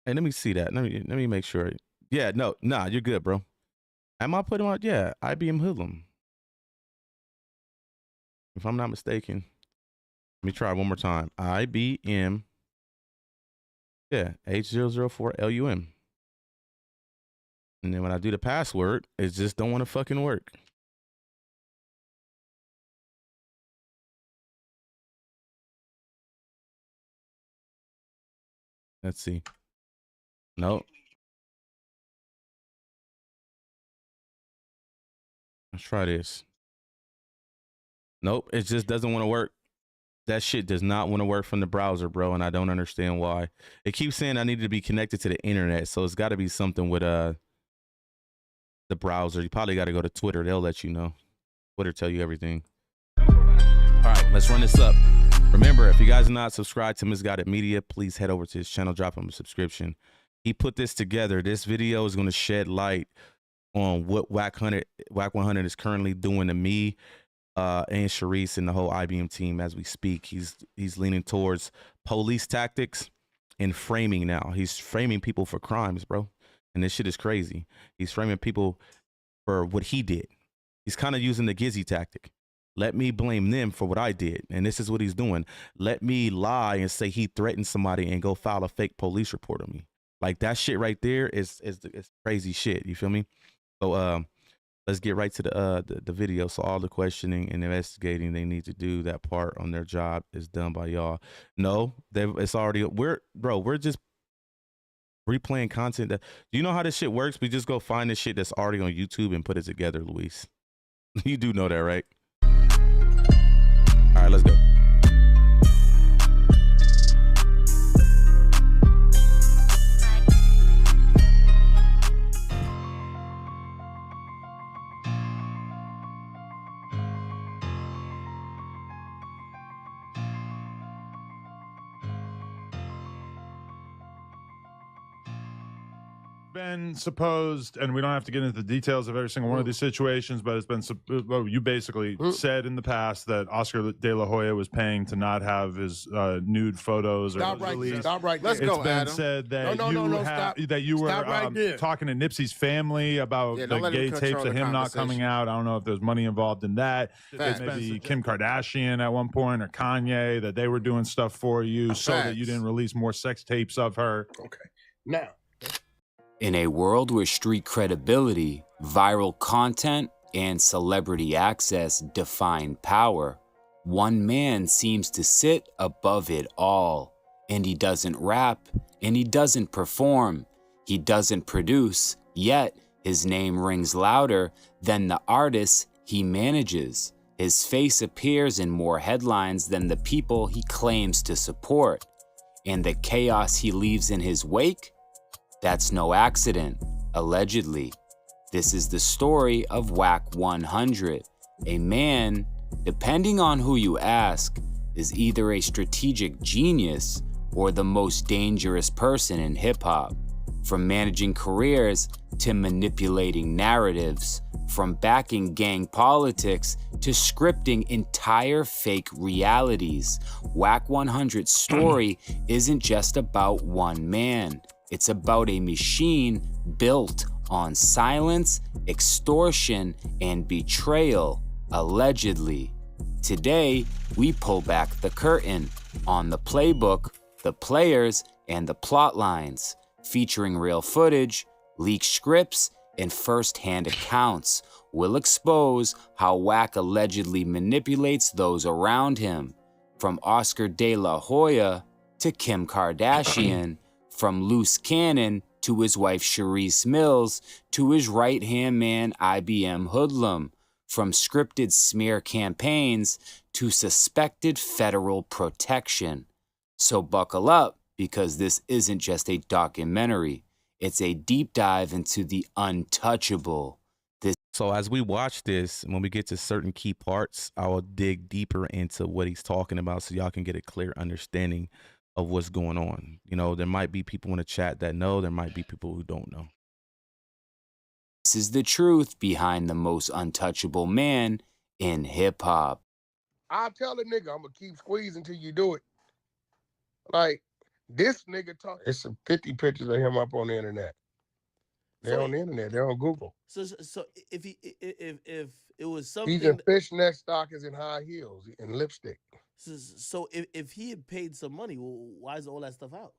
Hey, let me see that. Let me make sure. Yeah, no, nah, you're good, bro. Am I putting on? Yeah, IBM Hoodlam. If I'm not mistaken. Let me try one more time. IBM. Yeah, H004LUM. And then when I do the password, it just don't want to fucking work. Let's see. Nope. Let's try this. Nope, it just doesn't want to work. That shit does not want to work from the browser, bro, and I don't understand why. It keeps saying I need to be connected to the internet, so it's got to be something with the browser. You probably got to go to Twitter. They'll let you know. Twitter tell you everything. All right, let's run this up. Remember, if you guys are not subscribed to Misguided Media, please head over to his channel, drop him a subscription. He put this together. This video is going to shed light on what Wack 100 is currently doing to me and Sharice and the whole IBM team as we speak. He's leaning towards police tactics and framing now. He's framing people for crimes, bro. And this shit is crazy. He's framing people for what he did. He's kind of using the Gizzy tactic. Let me blame them for what I did. And this is what he's doing. Let me lie and say he threatened somebody and go file a fake police report on me. Like that shit right there is crazy shit. You feel me? So let's get right to the video. So all the questioning and investigating they need to do, that part on their job is done by y'all. No, it's already we're just replaying content. Do you know how this shit works? We just go find this shit that's already on YouTube and put it together, Luis. You do know that, right? All right, let's go. Been supposed, and we don't have to get into the details of every single one of these situations, but it's been, well, you basically said in the past that Oscar De La Hoya was paying to not have his nude photos. Stop right there. Stop right there. Let's go, Adam. It's been said that that you were talking to Nipsey's family about the gay tapes of him not coming out. I don't know if there's money involved in that. It's maybe Kim Kardashian at one point or Kanye, that they were doing stuff for you so that you didn't release more sex tapes of her. Okay. Now, in a world where street credibility, viral content, and celebrity access define power, one man seems to sit above it all. And he doesn't rap, and he doesn't perform, he doesn't produce, yet his name rings louder than the artists he manages. His face appears in more headlines than the people he claims to support. And the chaos he leaves in his wake? That's no accident, allegedly. This is the story of Wack 100, a man, depending on who you ask, is either a strategic genius or the most dangerous person in hip-hop. From managing careers to manipulating narratives, from backing gang politics to scripting entire fake realities, Wack 100's story isn't just about one man. It's about a machine built on silence, extortion, and betrayal, allegedly. Today, we pull back the curtain on the playbook, the players, and the plot lines, featuring real footage, leaked scripts, and first-hand accounts. We'll expose how Wack allegedly manipulates those around him, from Oscar De La Hoya to Kim Kardashian, from Luce Cannon to his wife Sharice Mills to his right-hand man IBM Hoodlam, from scripted smear campaigns to suspected federal protection. So buckle up, because this isn't just a documentary. It's a deep dive into the untouchable. So as we watch this, when we get to certain key parts, I will dig deeper into what he's talking about so y'all can get a clear understanding of what's going on. You know, there might be people in the chat that know, there might be people who don't know. This is the truth behind the most untouchable man in hip hop. I'll tell a nigga I'm gonna keep squeezing till you do it. Like, this nigga talk. It's some 50 pictures of him up on the internet. They're on the internet. They're on Google. So if it was something, He's in fishnet stockings and high heels and lipstick. So if he had paid some money, well, why is all that stuff out?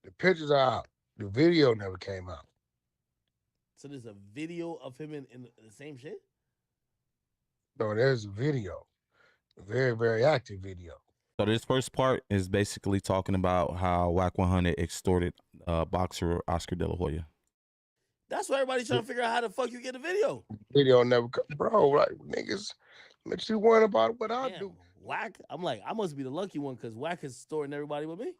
The pictures are out. The video never came out. So there's a video of him in the same shit? No, there's a video. A very, very active video. So this first part is basically talking about how Wack 100 extorted boxer Oscar De La Hoya. That's why everybody's trying to figure out how the fuck you get a video. Video never come. Bro, like, niggas, makes you worry about what I do. Wack, I'm like, I must be the lucky one because Wack is extorting everybody with me.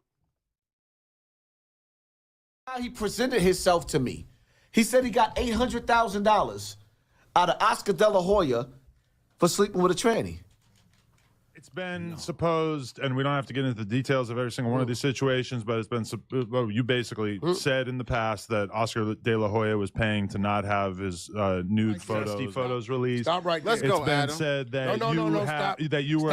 He presented himself to me. He said he got $800,000 out of Oscar De La Hoya for sleeping with a tranny. It's been supposed, and we don't have to get into the details of every single one of these situations, but it's been, you basically said in the past that Oscar De La Hoya was paying to not have his nude photos released. Stop right there. It's been said that you were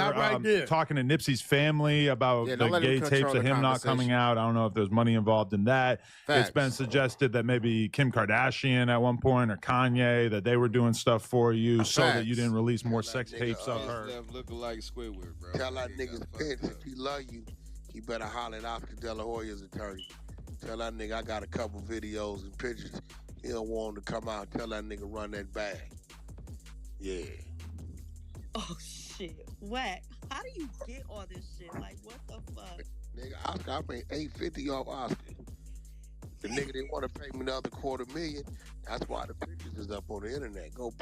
talking to Nipsey's family about the gay tapes of him not coming out. I don't know if there's money involved in that. It's been suggested that maybe Kim Kardashian at one point or Kanye, that they were doing stuff for you so that you didn't release more sex tapes of her. Looking like Squidward. Bro. Tell that nigga Spence, if he love you, he better holler at Oscar De La Hoya's attorney. Tell that nigga I got a couple videos and pictures. He don't want him to come out. Tell that nigga run that bag. Yeah. Oh shit, Wack. How do you get all this shit? Like, what the fuck? Nigga, Oscar, I made $850 off Oscar. The nigga didn't want to pay me another $250,000. That's why the pictures is up on the internet. Go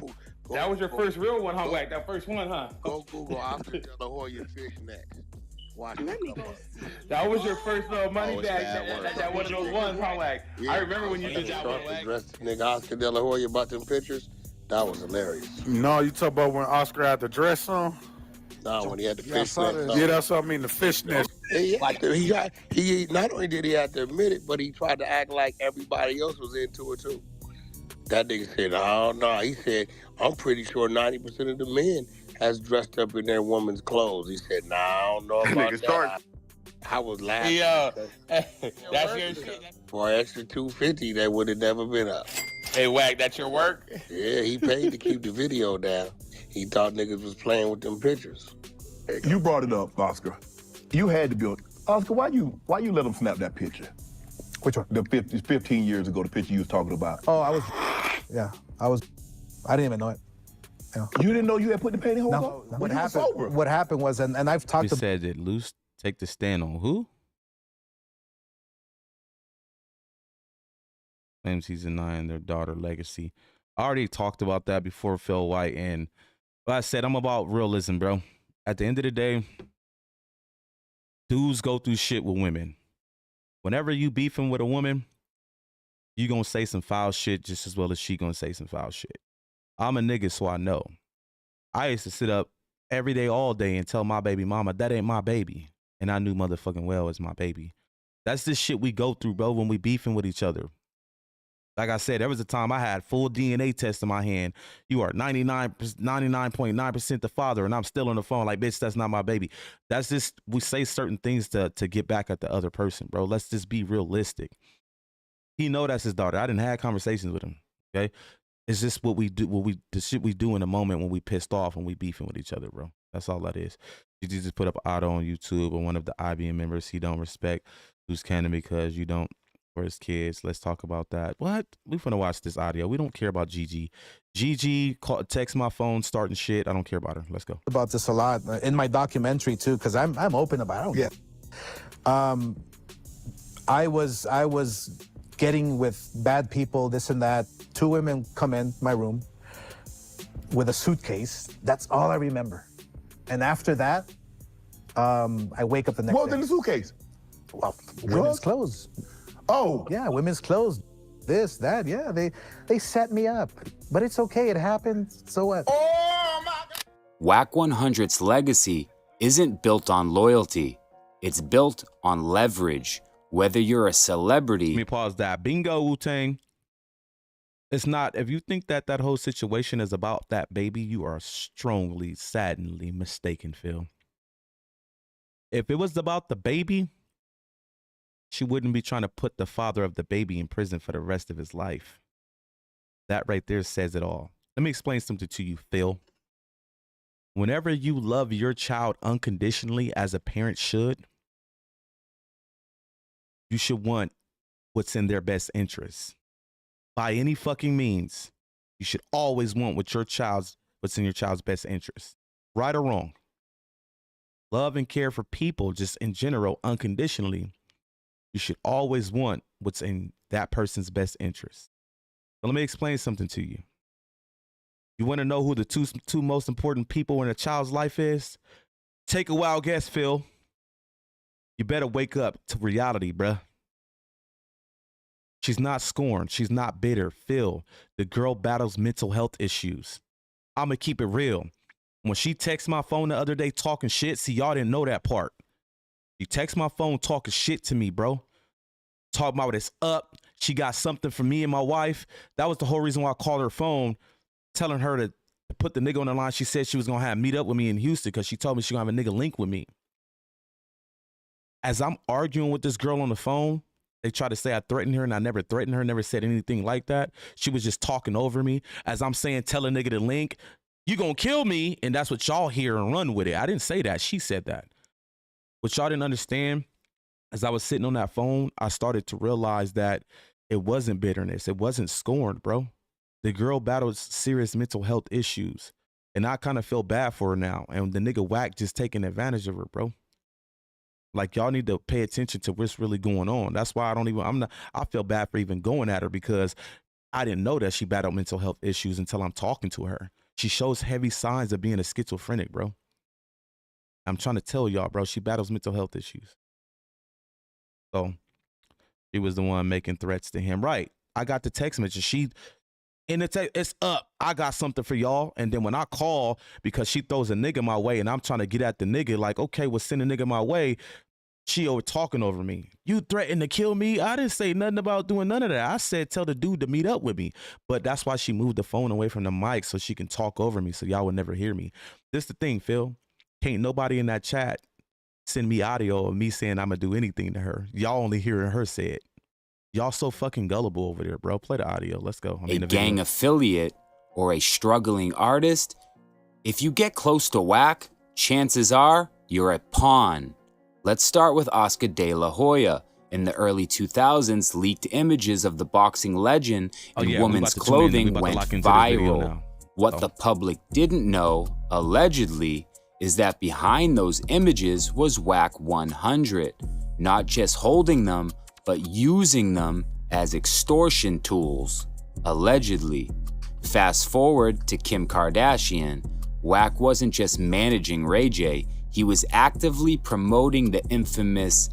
that was your first real one, huh, Wack? That first one, huh? Go Google Oscar De La Hoya fishnet. Watch Let me go. That was your first money bag. That one of those ones, huh, Wack? Yeah, I remember when you did that one, Wack. Nigga Oscar De La Hoya about them pictures. That was hilarious. No, you talk about when Oscar had the dress on? No, when he had the fishnet. Yeah, that's what I mean, the fishnet. He not only did he have to admit it, but he tried to act like everybody else was into it too. That nigga said, "Oh no," he said, "I'm pretty sure 90% of the men has dressed up in their woman's clothes." He said, "Nah, I don't know about that." I was laughing. That's your shit. For an extra $250, that would have never been up. Hey, Wack, that's your work? Yeah, he paid to keep the video down. He thought niggas was playing with them pictures. You brought it up, Oscar. You had to build. Oscar, why you let him snap that picture? Which one? The 15 years ago, the picture you was talking about. Oh, I didn't even know it. Yeah. You didn't know you had put the pantyhose no. on? What happened was, and I've talked to... said that Luce take the stand on who? Claims he's denying their daughter legacy. I already talked about that before, Phil White, and like I said, I'm about realism, bro. At the end of the day, dudes go through shit with women. Whenever you beefing with a woman, you gonna say some foul shit just as well as she gonna say some foul shit. I'm a nigga, so I know. I used to sit up every day, all day, and tell my baby mama, that ain't my baby. And I knew motherfucking well it's my baby. That's the shit we go through, bro, when we beefing with each other. Like I said, there was a time I had full DNA test in my hand. You are 99.9% the father, and I'm still on the phone like, bitch, that's not my baby. That's just, we say certain things to get back at the other person, bro. Let's just be realistic. He know that's his daughter. I didn't have conversations with him, okay? It's just what we do, the shit we do in the moment when we pissed off and we beefing with each other, bro. That's all that is. You just put up Otto on YouTube, or one of the IBM members he don't respect, who's canon because you don't, for his kids. Let's talk about that. What? We finna watch this audio. We don't care about Gigi. Gigi text my phone starting shit. I don't care about her. Let's go. About this a lot in my documentary too, because I'm open about it. I was getting with bad people, this and that. 2 women come in my room with a suitcase. That's all I remember. And after that, I wake up the next day. What was in the suitcase? Well, women's clothes. Oh. Yeah, women's clothes. this, that. Yeah, they set me up. But it's okay, it happened, so what? Wack 100's legacy isn't built on loyalty. It's built on leverage. Whether you're a celebrity... Let me pause that. Bingo, Wu-Tang. It's not, if you think that that whole situation is about that baby, you are strongly, saddeningly mistaken, Phil. If it was about the baby, she wouldn't be trying to put the father of the baby in prison for the rest of his life. That right there says it all. Let me explain something to you, Phil. Whenever you love your child unconditionally, as a parent should, you should want what's in their best interest. By any fucking means, you should always want what's in your child's best interest. Right or wrong. Love and care for people just in general, unconditionally, you should always want what's in that person's best interest. So let me explain something to you. You want to know who the two most important people in a child's life is? Take a wild guess, Phil. You better wake up to reality, bruh. She's not scorned. She's not bitter. Phil, the girl battles mental health issues. I'm going to keep it real. When she texted my phone the other day talking shit, see, y'all didn't know that part. She texted my phone talking shit to me, bro. Talking about it's up. She got something for me and my wife. That was the whole reason why I called her phone, telling her to put the nigga on the line. She said she was going to have meet up with me in Houston because she told me she going to have a nigga link with me. As I'm arguing with this girl on the phone, they try to say I threatened her, and I never threatened her, never said anything like that. She was just talking over me. As I'm saying, tell a nigga to link, you gonna kill me, and that's what y'all hear and run with it. I didn't say that. She said that. What y'all didn't understand, as I was sitting on that phone, I started to realize that it wasn't bitterness. It wasn't scorn, bro. The girl battled serious mental health issues, and I kind of feel bad for her now. And the nigga Wack just taking advantage of her, bro. Like, y'all need to pay attention to what's really going on. That's why I feel bad for even going at her, because I didn't know that she battled mental health issues until I'm talking to her. She shows heavy signs of being a schizophrenic, bro. I'm trying to tell y'all, bro, she battles mental health issues. So she was the one making threats to him. Right. I got the text message. It's up. I got something for y'all. And then when I call, because she throws a nigga my way and I'm trying to get at the nigga, like, okay, well, send a nigga my way. She over talking over me. You threatened to kill me? I didn't say nothing about doing none of that. I said tell the dude to meet up with me. But that's why she moved the phone away from the mic so she can talk over me so y'all would never hear me. This the thing, Phil. Can't nobody in that chat send me audio of me saying I'm going to do anything to her. Y'all only hearing her say it. Y'all so fucking gullible over there, bro. Play the audio. Let's go. A gang affiliate or a struggling artist, if you get close to Wack, chances are you're a pawn. Let's start with Oscar de la Hoya. In the early 2000s, leaked images of the boxing legend in women's clothing went viral. What the public didn't know, allegedly, is that behind those images was Wack 100, not just holding them, but using them as extortion tools, allegedly. Fast forward to Kim Kardashian. Wack wasn't just managing Ray J, he was actively promoting the infamous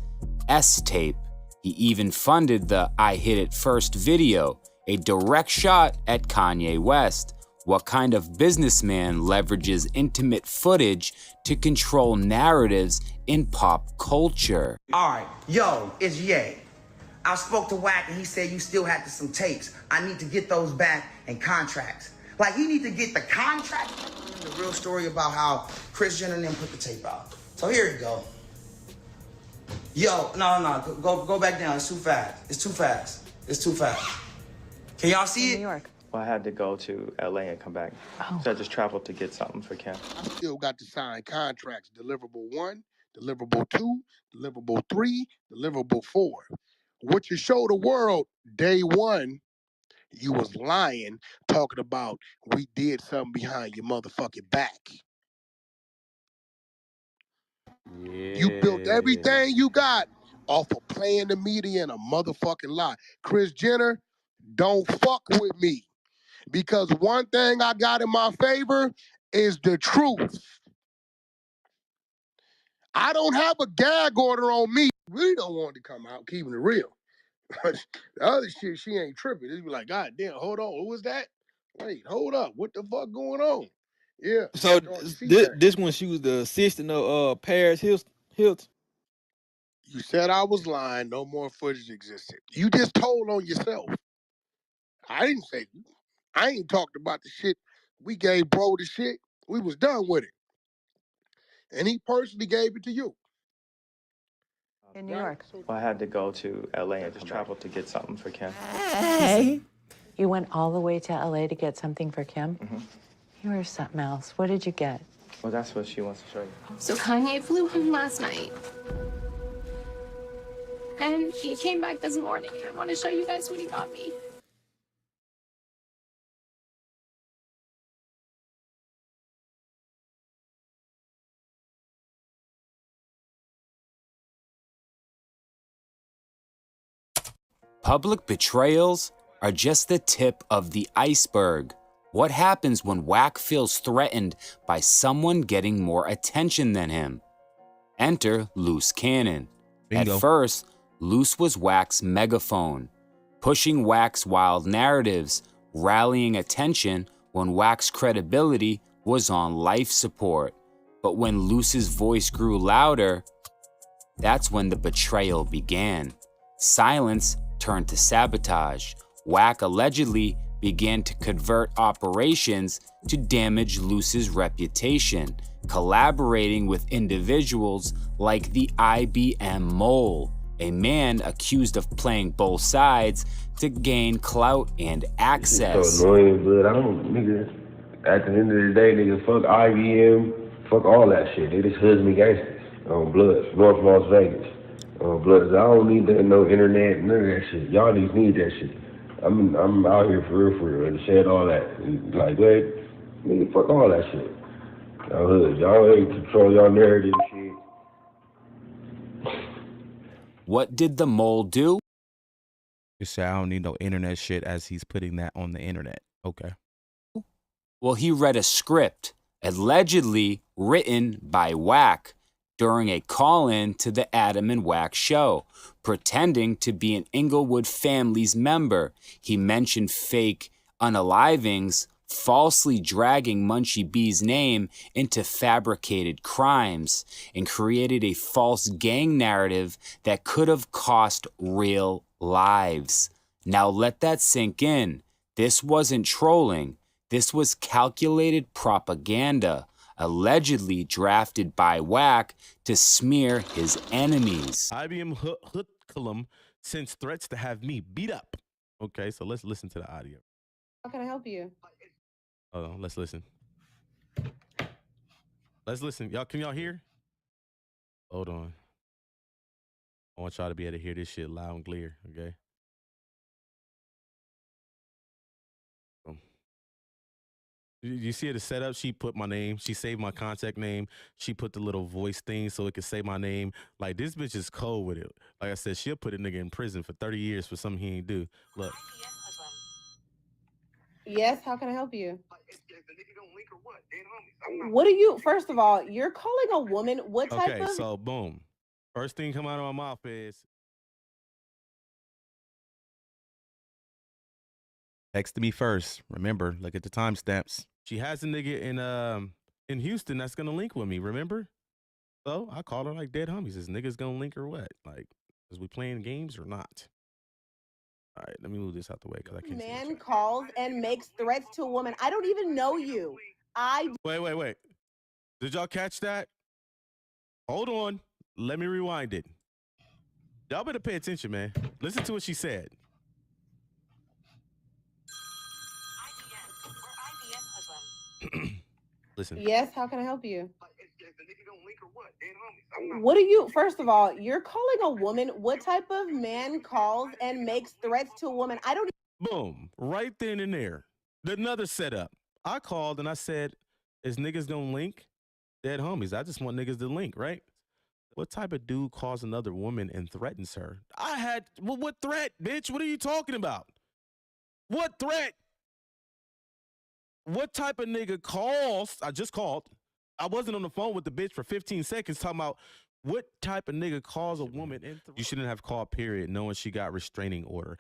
S-tape. He even funded the I Hit It First video, a direct shot at Kanye West. What kind of businessman leverages intimate footage to control narratives in pop culture? All right, yo, it's Ye. I spoke to Wack and he said you still had some tapes. I need to get those back and contracts. Like, he need to get the contract. The real story about how Kris Jenner and them put the tape out. So here you go. Yo, no, go back down. It's too fast. It's too fast. It's too fast. Can y'all see it? New York. Well, I had to go to LA and come back. So I just traveled to get something for Kim. I still got to sign contracts. Deliverable 1, deliverable 2, deliverable 3, deliverable 4. What you show the world day one, you was lying, talking about we did something behind your motherfucking back. Yeah. You built everything you got off of playing the media and a motherfucking lie. Kris Jenner, don't fuck with me. Because one thing I got in my favor is the truth. I don't have a gag order on me. Really don't want it to come out, keeping it real. The other shit, she ain't tripping. It's be like, God damn, hold on, who was that? Wait, hold up, what the fuck going on? Yeah. So this one, she was the assistant of Paris Hilton. You said I was lying. No more footage existed. You just told on yourself. I didn't say. I ain't talked about the shit. We gave bro the shit. We was done with it, and he personally gave it to you. In New York. Well, I had to go to LA and just travel to get something for Kim. Hey. You went all the way to LA to get something for Kim? Mm-hmm. You were something else. What did you get? Well, that's what she wants to show you. So Kanye flew home last night. And he came back this morning. I want to show you guys what he got me. Public betrayals are just the tip of the iceberg. What happens when Wack feels threatened by someone getting more attention than him? Enter Luce Cannon. Bingo. At first, Luce was Wack's megaphone, pushing Wack's wild narratives, rallying attention when Wack's credibility was on life support. But when Luce's voice grew louder, that's when the betrayal began. Silence turned to sabotage. Wack allegedly began to convert operations to damage Luce's reputation, collaborating with individuals like the IBM Mole, a man accused of playing both sides to gain clout and access. It's so annoying, but I don't, nigga, at the end of the day, nigga, fuck IBM, fuck all that shit. They just hoods me gangsters on blood, North Las Vegas. On blood, I don't need that, no internet, none of that shit. Y'all just need that shit. I'm out here for real, and said all that. And like, wait, nigga, fuck all that shit. Y'all hoods, y'all ain't control y'all narrative shit. What did the Mole do? You say I don't need no internet shit as he's putting that on the internet. Okay. Well, he read a script, allegedly written by Wack, during a call-in to the Adam and Wack show, pretending to be an Inglewood family's member. He mentioned fake unalivings, falsely dragging Munchie B's name into fabricated crimes, and created a false gang narrative that could have cost real lives. Now let that sink in. This wasn't trolling. This was calculated propaganda, allegedly drafted by Wack to smear his enemies. IBM Hoodlam sends threats to have me beat up. Okay, so let's listen to the audio. How can I help you? Hold on, let's listen. Let's listen. Y'all, can y'all hear? Hold on. I want y'all to be able to hear this shit loud and clear, okay? You see the setup? She put my name. She saved my contact name. She put the little voice thing so it could say my name. Like, this bitch is cold with it. Like I said, she'll put a nigga in prison for 30 years for something he ain't do. Look. Yes, how can I help you? What are you, first of all, you're calling a woman, what type of... Okay, so boom. First thing come out of my mouth is, text me first. Remember, look at the timestamps. She has a nigga in Houston that's gonna link with me, remember? So I called her like dead homies. Is niggas gonna link or what? Like, is we playing games or not? All right, let me move this out the way because I can't. Man calls and makes threats to a woman. I don't even know you. Wait. Did y'all catch that? Hold on. Let me rewind it. Y'all better pay attention, man. Listen to what she said. Listen. Yes, how can I help you? What are you, first of all, you're calling a woman, what type of man calls and makes threats to a woman? I don't... Boom, right then and there. Another setup. I called and I said, is niggas gonna link? Dead homies. I just want niggas to link, right? What type of dude calls another woman and threatens her? What threat, bitch? What are you talking about? What threat? What type of nigga calls? I just called. I wasn't on the phone with the bitch for 15 seconds talking about What type of nigga calls a woman in? You shouldn't have called, period, knowing she got restraining order.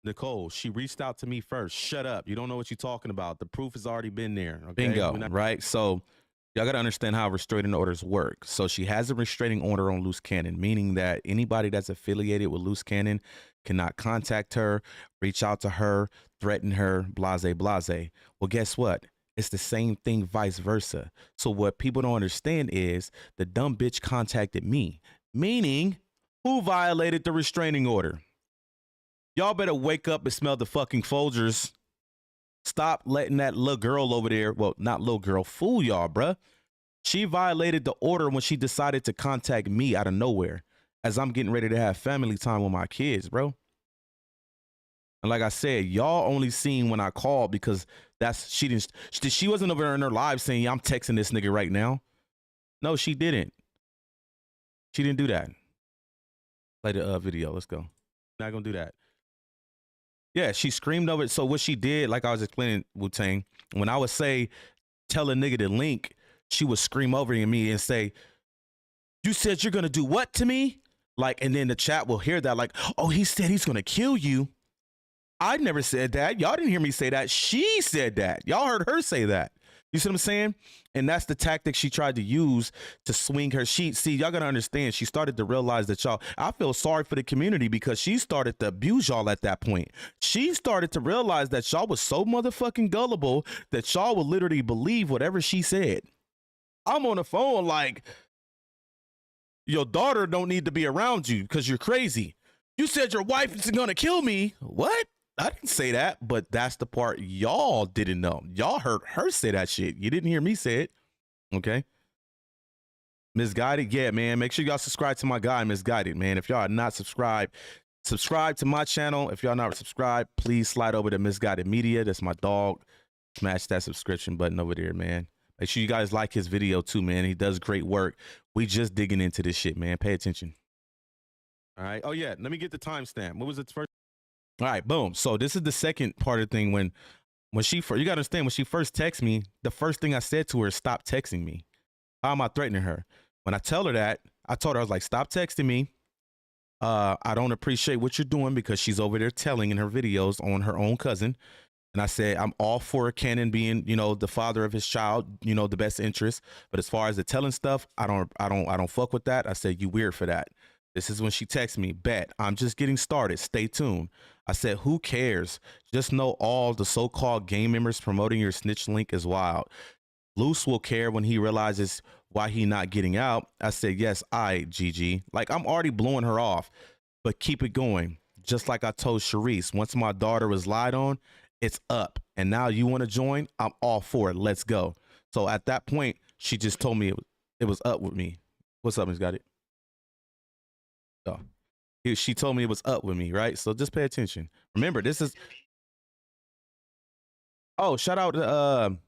Nicole, she reached out to me first. Shut up. You don't know what you're talking about. The proof has already been there. Okay? Bingo, right? So y'all got to understand how restraining orders work. So she has a restraining order on Luce Cannon, meaning that anybody that's affiliated with Luce Cannon cannot contact her, reach out to her, threaten her, blase, blase. Well, guess what? It's the same thing vice versa. So what people don't understand is the dumb bitch contacted me, meaning who violated the restraining order? Y'all better wake up and smell the fucking Folgers. Stop letting that little girl over there, well, not little girl, fool y'all, bruh. She violated the order when she decided to contact me out of nowhere as I'm getting ready to have family time with my kids, bro. And like I said, y'all only seen when I called because she wasn't over there in her live saying, yeah, I'm texting this nigga right now. No, she didn't. She didn't do that. Play the video. Let's go. Not gonna do that. Yeah, she screamed over it. So what she did, like I was explaining, Wu-Tang, when I would say, tell a nigga to link, she would scream over me and say, you said you're gonna do what to me? Like, and then the chat will hear that, like, oh, he said he's gonna kill you. I never said that. Y'all didn't hear me say that. She said that. Y'all heard her say that. You see what I'm saying? And that's the tactic she tried to use to swing her sheet. See, y'all gotta understand, she started to realize that I feel sorry for the community because she started to abuse y'all at that point. She started to realize that y'all was so motherfucking gullible that y'all would literally believe whatever she said. I'm on the phone like, your daughter don't need to be around you because you're crazy. You said your wife is gonna kill me. What? I didn't say that, but that's the part y'all didn't know. Y'all heard her say that shit. You didn't hear me say it. Okay. Misguided. Yeah, man. Make sure y'all subscribe to my guy, Misguided, man. If y'all are not subscribed, subscribe to my channel. If y'all not subscribed, please slide over to Misguided Media. That's my dog. Smash that subscription button over there, man. Make sure you guys like his video too, man. He does great work. We just digging into this shit, man. Pay attention. All right. Oh, yeah. Let me get the timestamp. What was it first? All right, boom. So this is the second part of the thing. When she first, you gotta understand, when she first texted me, the first thing I said to her is stop texting me. How am I threatening her? When I tell her that, I told her, I was like, stop texting me. I don't appreciate what you're doing, because she's over there telling in her videos on her own cousin. And I said, I'm all for Cannon being, you know, the father of his child, you know, the best interest. But as far as the telling stuff, I don't fuck with that. I said, you weird for that. This is when she texts me, bet, I'm just getting started. Stay tuned. I said, who cares? Just know all the so-called gang members promoting your snitch link is wild. Luce will care when he realizes why he not getting out. I said, yes, Gigi. Like, I'm already blowing her off, but keep it going. Just like I told Sharice, once my daughter was lied on, it's up. And now you want to join? I'm all for it. Let's go. So at that point, she just told me it was up with me. What's up, Miss Got It? So she told me it was up with me, right? So just pay attention. Remember, this is, oh, shout out to how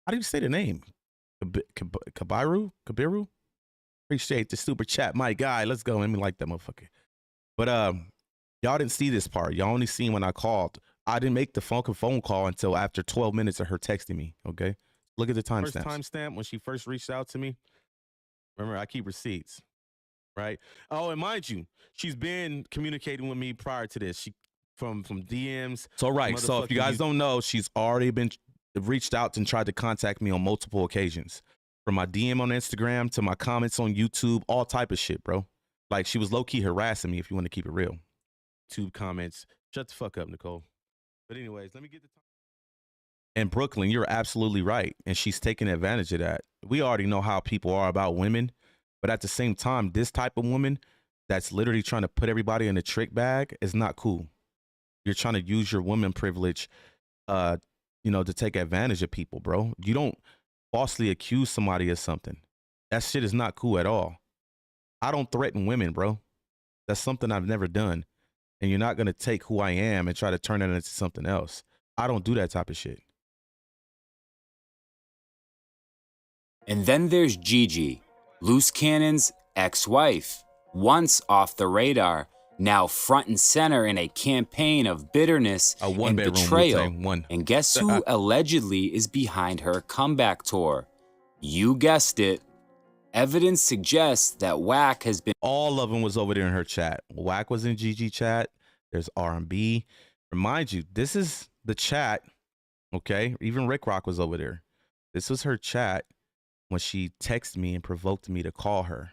do you say the name? Kabiru? Appreciate the super chat, my guy. Let's go. Let me like that motherfucker. But y'all didn't see this part. Y'all only seen when I called. I didn't make the phone call until after 12 minutes of her texting me. Okay, look at the timestamp. First timestamp when she first reached out to me. Remember, I keep receipts. Right. Oh, and mind you, she's been communicating with me prior to this. She from DMs. So right. So if you guys don't know, she's already been reached out and tried to contact me on multiple occasions. From my DM on Instagram to my comments on YouTube, all type of shit, bro. Like, she was low-key harassing me, if you want to keep it real. YouTube comments. Shut the fuck up, Nicole. But anyways, let me get the time. And Brooklyn, you're absolutely right. And she's taking advantage of that. We already know how people are about women. But at the same time, this type of woman that's literally trying to put everybody in a trick bag is not cool. You're trying to use your woman privilege, you know, to take advantage of people, bro. You don't falsely accuse somebody of something. That shit is not cool at all. I don't threaten women, bro. That's something I've never done. And you're not going to take who I am and try to turn it into something else. I don't do that type of shit. And then there's Gigi, Luce Cannon's ex-wife, once off the radar, now front and center in a campaign of bitterness and betrayal. And guess who allegedly is behind her comeback tour? You guessed it, Evidence suggests that Wack has been... All of them was over there in her chat. Wack was in Gigi chat. There's R&B. Remind you, this is the chat, okay? Even Rick Rock was over there. This was her chat when she texted me and provoked me to call her.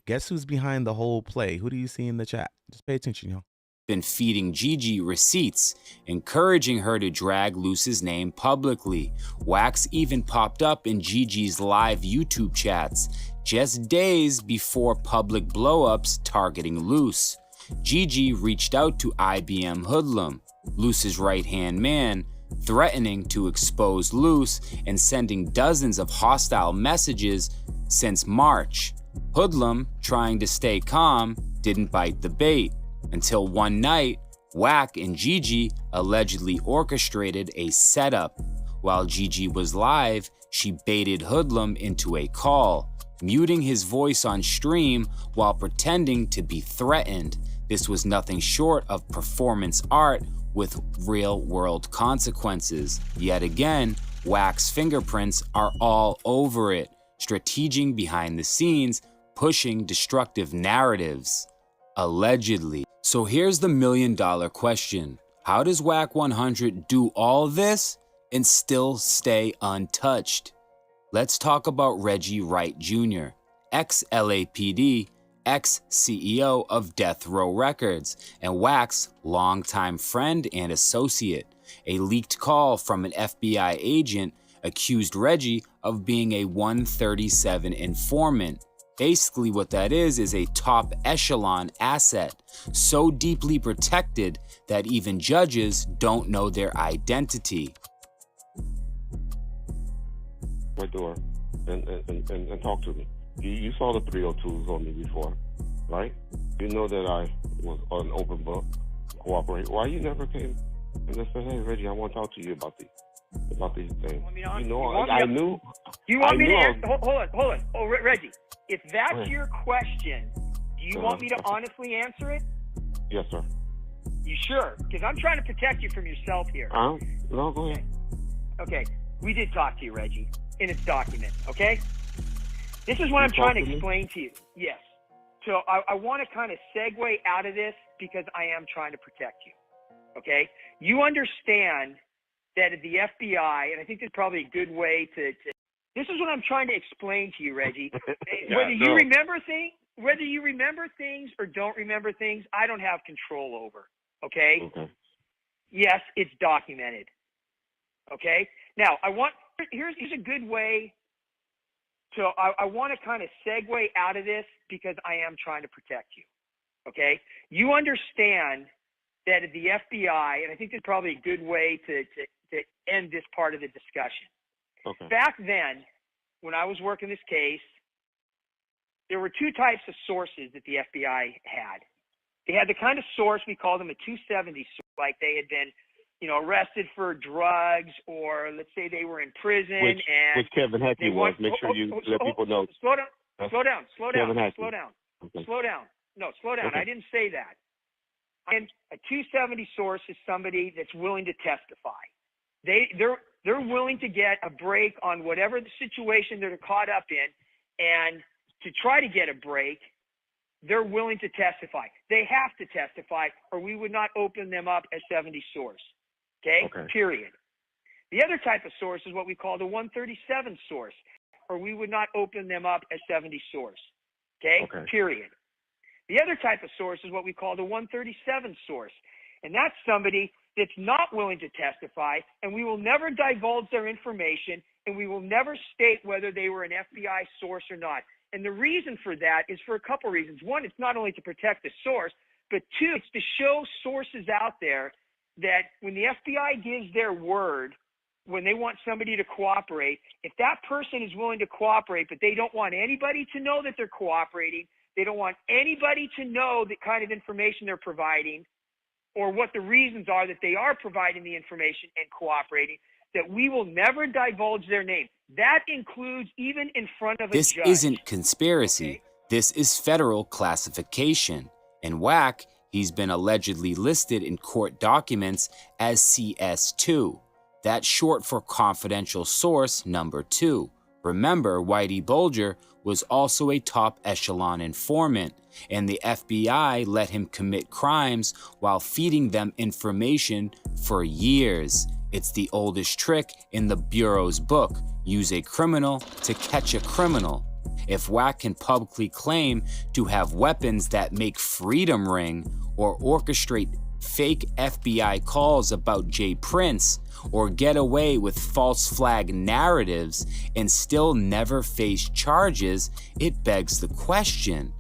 Guess who's behind the whole play? Who do you see in the chat? Just pay attention, y'all. Been feeding Gigi receipts, encouraging her to drag Luce's name publicly. Wack's even popped up in Gigi's live YouTube chats, just days before public blowups targeting Luce. Gigi reached out to IBM Hoodlam, Luce's right-hand man, threatening to expose Luce and sending dozens of hostile messages since March. Hoodlam, trying to stay calm, didn't bite the bait. Until one night, Wack and Gigi allegedly orchestrated a setup. While Gigi was live, she baited Hoodlam into a call, muting his voice on stream while pretending to be threatened. This was nothing short of performance art with real-world consequences. Yet again, Wack's fingerprints are all over it, strategizing behind the scenes, pushing destructive narratives. Allegedly. So here's the million-dollar question. How does Wack 100 do all this and still stay untouched? Let's talk about Reggie Wright Jr., ex-LAPD, ex-CEO of Death Row Records, and Wack's longtime friend and associate. A leaked call from an FBI agent accused Reggie of being a 137 informant. Basically what that is a top echelon asset, so deeply protected that even judges don't know their identity. My door and talk to me. You saw the 302s on me before, right? You know that I was an open book, cooperate. Why you never came and just said, hey Reggie, I want to talk to you about these things. I knew. You want me to answer? Hold on. Oh, Reggie, if that's your question, do you want me to honestly answer it? Yes, sir. You sure? Because I'm trying to protect you from yourself here. No, go ahead. Okay. We did talk to you, Reggie, and it's documented, okay? This is what I'm trying to explain to you. Yes. So I want to kind of segue out of this because I am trying to protect you, okay? You understand that at the FBI, and I think this is probably a good way to this is what I'm trying to explain to you, Reggie. Whether you remember things or don't remember things, I don't have control over, okay? Yes, it's documented, okay? Now, here's a good way. So I want to kind of segue out of this because I am trying to protect you, okay? You understand that at the FBI, and I think this is probably a good way to end this part of the discussion. Okay. Back then, when I was working this case, there were two types of sources that the FBI had. They had the kind of source, we call them a 270 source, like they had been, arrested for drugs, or let's say they were in prison. Which Kevin Hackey was. Make sure you let people know. Slow down. Okay. Slow down. Okay. No, slow down. Okay. I didn't say that. And a 270 source is somebody that's willing to testify. They're willing to get a break on whatever the situation they're caught up in, and to try to get a break, they're willing to testify. They have to testify, or we would not open them up as 70 source. Okay? Period. The other type of source is what we call the 137 source, or we would not open them up as 70 source. Okay? Period. The other type of source is what we call the 137 source, and that's somebody that's not willing to testify, and we will never divulge their information, and we will never state whether they were an FBI source or not. And the reason for that is for a couple reasons. One, it's not only to protect the source, but two, it's to show sources out there that when the FBI gives their word, when they want somebody to cooperate, if that person is willing to cooperate, but they don't want anybody to know that they're cooperating, they don't want anybody to know the kind of information they're providing, or what the reasons are that they are providing the information and cooperating, that we will never divulge their name. That includes even in front of a judge. This isn't conspiracy. This is federal classification. And Wack, he's been allegedly listed in court documents as CS2. That's short for confidential source number 2. Remember, Whitey Bulger was also a top echelon informant, and the FBI let him commit crimes while feeding them information for years. It's the oldest trick in the Bureau's book, use a criminal to catch a criminal. If Wack can publicly claim to have weapons that make freedom ring or orchestrate fake FBI calls about Jay Prince, or get away with false flag narratives and still never face charges, it begs the question,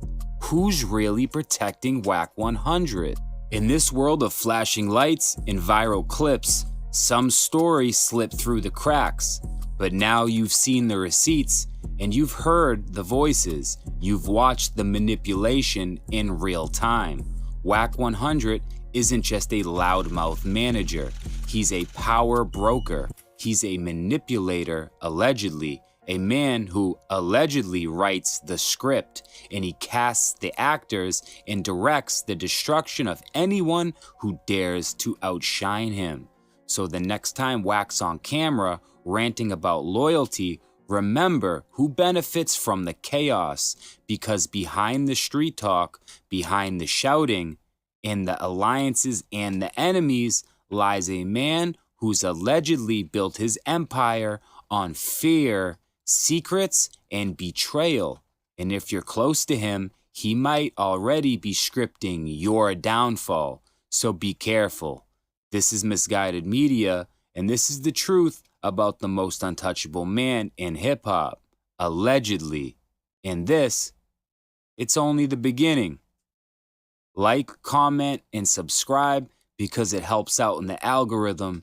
who's really protecting Wack 100? In this world of flashing lights and viral clips, some stories slip through the cracks, but now you've seen the receipts and you've heard the voices, you've watched the manipulation in real time. Wack 100 isn't just a loudmouth manager. He's a power broker. He's a manipulator, allegedly, a man who allegedly writes the script, and he casts the actors and directs the destruction of anyone who dares to outshine him. So the next time Wack's on camera ranting about loyalty, remember who benefits from the chaos, because behind the street talk, behind the shouting, in the alliances and the enemies lies a man who's allegedly built his empire on fear, secrets, and betrayal. And if you're close to him, he might already be scripting your downfall. So be careful. This is Misguided Media, and this is the truth about the most untouchable man in hip-hop, allegedly. And this, it's only the beginning. Like, comment, and subscribe because it helps out in the algorithm.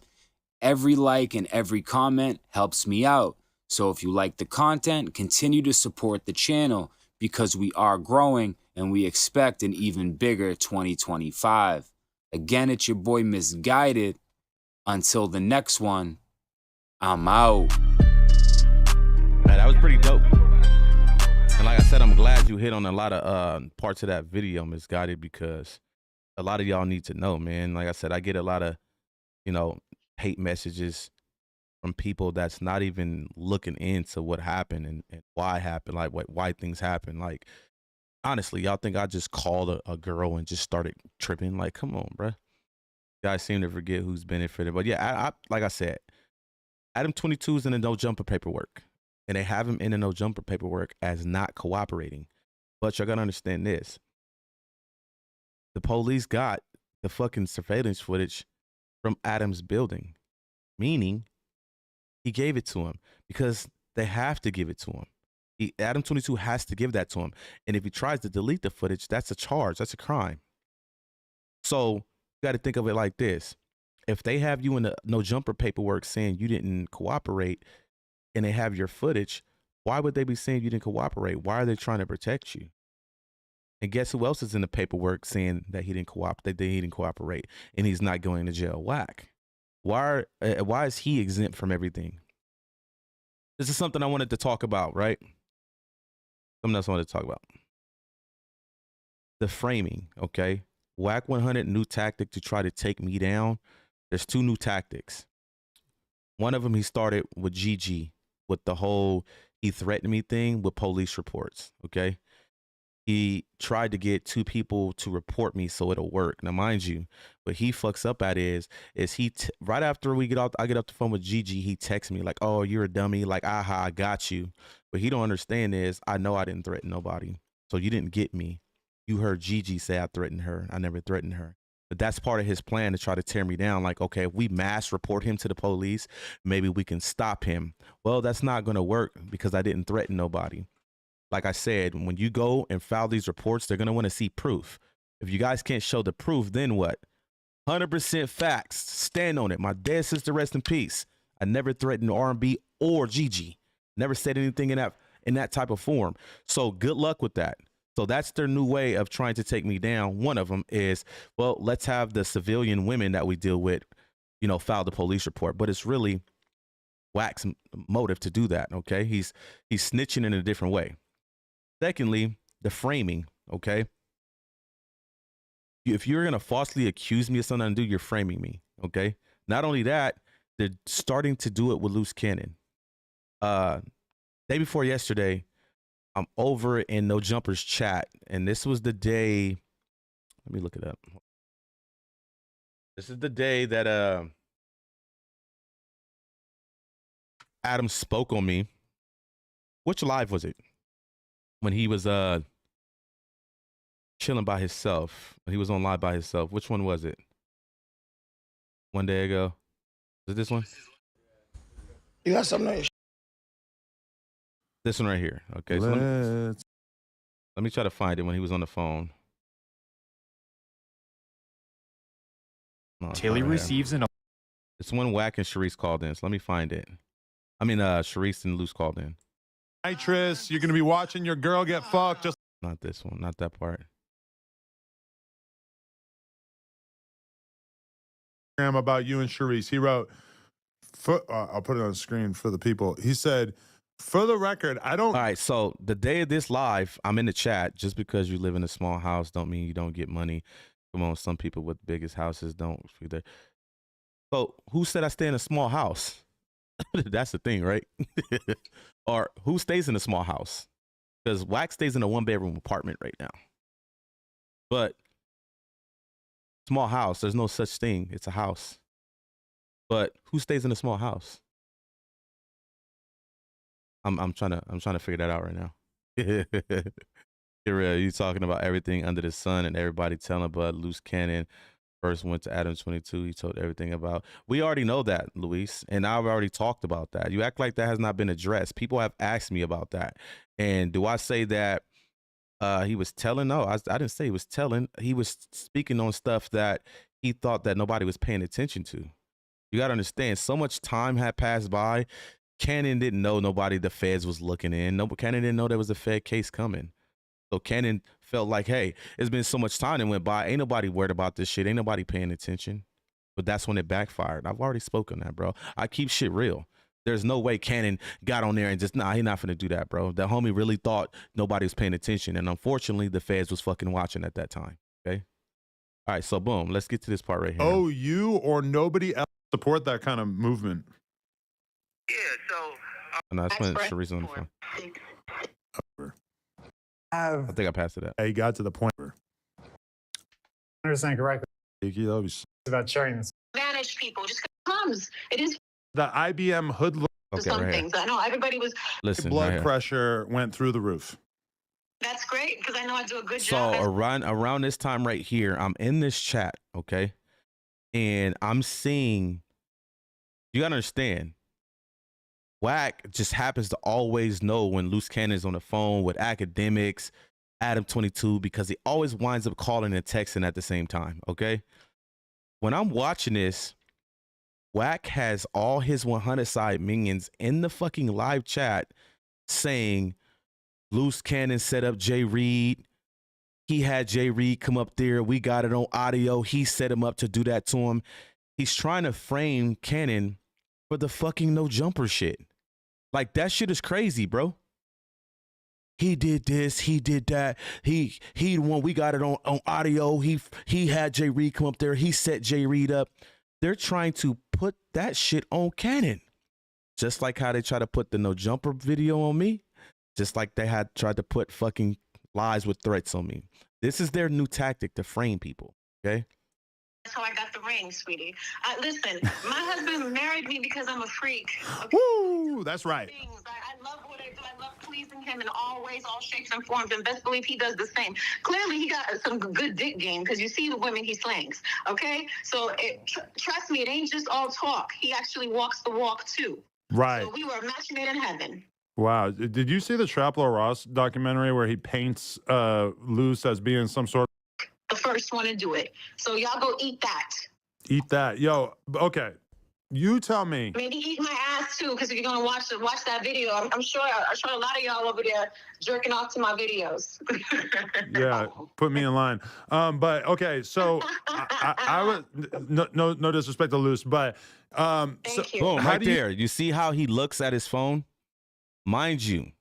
Every like and every comment helps me out. So if you like the content, continue to support the channel because we are growing and we expect an even bigger 2025. Again, it's your boy Misguided. Until the next one, I'm out. Man, that was pretty dope. And like I said, I'm glad you hit on a lot of parts of that video, Misguided, because a lot of y'all need to know, man. Like I said, I get a lot of, hate messages from people that's not even looking into what happened and why it happened, like why things happen. Like, honestly, y'all think I just called a girl and just started tripping? Like, come on, bruh. You guys seem to forget who's benefited. But yeah, I like I said, Adam 22 is in the No Jumper paperwork. And they have him in the No Jumper paperwork as not cooperating. But y'all gotta understand this. The police got the fucking surveillance footage from Adam's building. Meaning, he gave it to him because they have to give it to him. Adam 22 has to give that to him. And if he tries to delete the footage, that's a charge. That's a crime. So you got to think of it like this. If they have you in the No Jumper paperwork saying you didn't cooperate, and they have your footage, why would they be saying you didn't cooperate? Why are they trying to protect you? And guess who else is in the paperwork saying that he didn't cooperate, and he's not going to jail? Wack. Why is he exempt from everything? This is something I wanted to talk about, right? Something else I wanted to talk about. The framing, okay? Wack 100 new tactic to try to take me down. There's two new tactics. One of them, he started with Gigi, with the whole he threatened me thing with police reports, okay? He tried to get two people to report me so it'll work. Now, mind you, what he fucks up at is he right after I get off the phone with Gigi, he texts me like, "Oh, you're a dummy," like, "Aha, I got you." What he don't understand is I know I didn't threaten nobody, so you didn't get me. You heard Gigi say I threatened her. I never threatened her. But that's part of his plan to try to tear me down. Like, okay, if we mass report him to the police, maybe we can stop him. Well, that's not going to work because I didn't threaten nobody. Like I said, when you go and file these reports, they're going to want to see proof. If you guys can't show the proof, then what? 100% facts. Stand on it. My dead sister, rest in peace. I never threatened R&B or Gigi. Never said anything in that type of form. So good luck with that. So that's their new way of trying to take me down. One of them is, well, let's have the civilian women that we deal with, file the police report. But it's really Wack's motive to do that, okay? He's snitching in a different way. Secondly, the framing, okay? If you're going to falsely accuse me of something to do, you're framing me, okay? Not only that, they're starting to do it with Luce Cannon. day before yesterday, I'm over in No Jumper's chat, and this was the day. Let me look it up. This is the day that Adam spoke on me. Which live was it? When he was chilling by himself. When he was on live by himself. Which one was it? One day ago. Is it this one? You got something on your This one right here. Okay, so let me try to find it when he was on the phone. No, Tilly receives an. It's when Wack and Sharice called in. So let me find it. I mean, Sharice and Luce called in. Nitrous, you're gonna be watching your girl get fucked. Just not this one, not that part. About you and Sharice. He wrote, I'll put it on the screen for the people. He said, for the record, I don't. All right, so the day of this live, I'm in the chat. Just because you live in a small house don't mean you don't get money. Come on, some people with biggest houses don't either. So who said I stay in a small house? That's the thing, right? Or who stays in a small house? Because Wack stays in a 1-bedroom apartment right now. But small house, there's no such thing. It's a house. But who stays in a small house? I'm trying to figure that out right now. You talking about everything under the sun and everybody telling about Luce Cannon. First went to Adam 22. He told everything about. We already know that, Luis, and I've already talked about that. You act like that has not been addressed. People have asked me about that. And do I say that he was telling? No, I didn't say he was telling. He was speaking on stuff that he thought that nobody was paying attention to. You got to understand, so much time had passed by. Cannon didn't know the feds was looking in. Cannon didn't know there was a Fed case coming. So Cannon felt like, hey, it's been so much time that went by. Ain't nobody worried about this shit. Ain't nobody paying attention. But that's when it backfired. I've already spoken that, bro. I keep shit real. There's no way Cannon got on there and just, nah, he not finna do that, bro. The homie really thought nobody was paying attention. And unfortunately, the feds was fucking watching at that time. Okay? All right, so boom. Let's get to this part right here. Oh, you or nobody else support that kind of movement? Yeah, so. No, that's when Sharice on the phone. I think I passed it up. He got to the point where. Understand correctly. It's about sharing this. Vanish people just comes. It is the IBM Hoodlam. Okay, some right things. I know everybody was. Listen, blood right pressure went through the roof. That's great because I know I do a good so job. So around this time right here, I'm in this chat, okay, and I'm seeing. You gotta understand. Wack just happens to always know when Luce Cannon is on the phone with academics, Adam 22, because he always winds up calling and texting at the same time, okay? When I'm watching this, Wack has all his 100 side minions in the fucking live chat saying Luce Cannon set up Jay Reed. He had Jay Reed come up there. We got it on audio. He set him up to do that to him. He's trying to frame Cannon for the fucking No Jumper shit. Like, that shit is crazy, bro. He did this, he did that. He the one, we got it on audio. He had Jay Reed come up there. He set Jay Reed up. They're trying to put that shit on Cannon. Just like how they try to put the No Jumper video on me. Just like they had tried to put fucking lies with threats on me. This is their new tactic to frame people, okay? That's how I got the ring, sweetie. Listen, my husband married me because I'm a freak. Okay? Woo, that's right. I love what I do. I love pleasing him in all ways, all shapes and forms, and best believe he does the same. Clearly, he got some good dick game because you see the women he slangs, okay? So trust me, it ain't just all talk. He actually walks the walk, too. Right. So we were a match made in heaven. Wow. Did you see the Traplo Ross documentary where he paints Luce as being some sort of the first one to do it. So y'all go eat that. Eat that. Yo, okay. You tell me. Maybe eat my ass too, because if you're gonna watch that video, I'm sure a lot of y'all over there jerking off to my videos. Yeah, put me in line. But okay, so I would no disrespect to Luce, but Thank you. Boom, right there. You see how he looks at his phone? Mind you,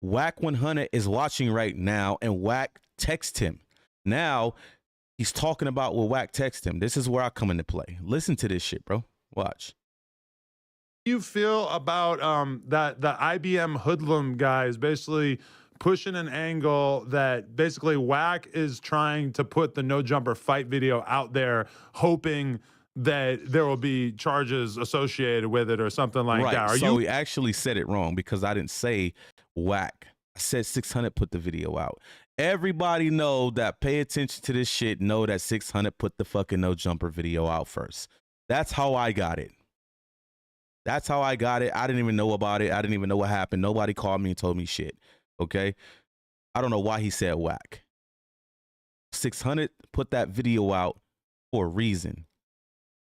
Wack 100 is watching right now, and Wack texts him. Now, he's talking about what Wack texted him. This is where I come into play. Listen to this shit, bro. Watch. you feel about that the IBM Hoodlam guy is basically pushing an angle that basically Wack is trying to put the No Jumper fight video out there, hoping that there will be charges associated with it or something like that. So we actually said it wrong because I didn't say Wack. I said 600 put the video out. Everybody know that pay attention to this shit know that 600 put the fucking No Jumper video out first. That's how I got it. That's how I got it. I didn't even know about it. I didn't even know what happened. Nobody called me and told me shit. Okay? I don't know why he said Wack. 600 put that video out for a reason.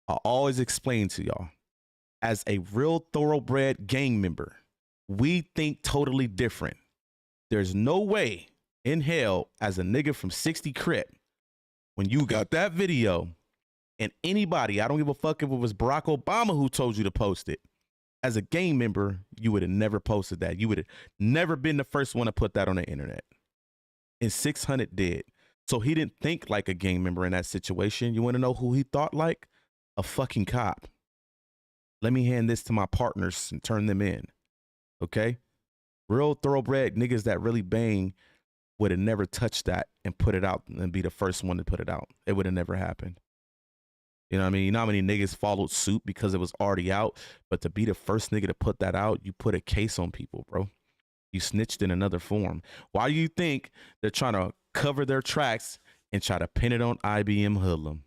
I always explain to y'all, as a real thoroughbred gang member, we think totally different. There's no way in hell, as a nigga from 60 Crip, when you got that video, and anybody, I don't give a fuck if it was Barack Obama who told you to post it, as a gang member, you would have never posted that. You would have never been the first one to put that on the internet. And 600 did. So he didn't think like a gang member in that situation. You want to know who he thought like? A fucking cop. Let me hand this to my partners and turn them in. Okay? Real thoroughbred niggas that really bang would have never touched that and put it out and be the first one to put it out. It would have never happened. You know what I mean? You know how many niggas followed suit because it was already out? But to be the first nigga to put that out, you put a case on people, bro. You snitched in another form. Why do you think they're trying to cover their tracks and try to pin it on IBM Hoodlam?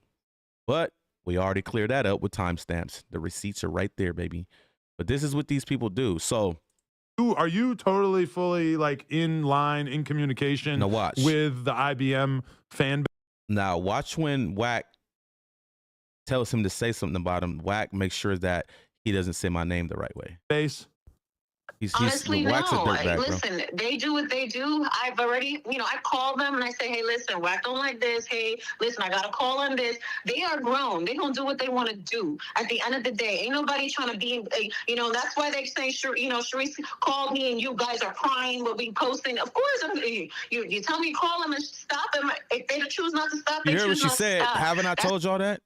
But we already cleared that up with timestamps. The receipts are right there, baby. But this is what these people do. So are you totally fully like in line, in communication with the IBM fan base? Now watch when Wack tells him to say something about him. Wack makes sure that he doesn't say my name the right way. Honestly, no. Wack's a dirtbag, listen, they do what they do. I've already, I call them and I say, hey, listen, Wack don't like this. Hey, listen, I got a call on this. They are grown. They gonna do what they want to do. At the end of the day, ain't nobody trying to be, that's why they say, Sharice called me and you guys are crying. We'll be posting. Of course, you tell me call them and stop them. If they choose not to stop, they you heard what choose she not said? to stop. Haven't I told y'all that?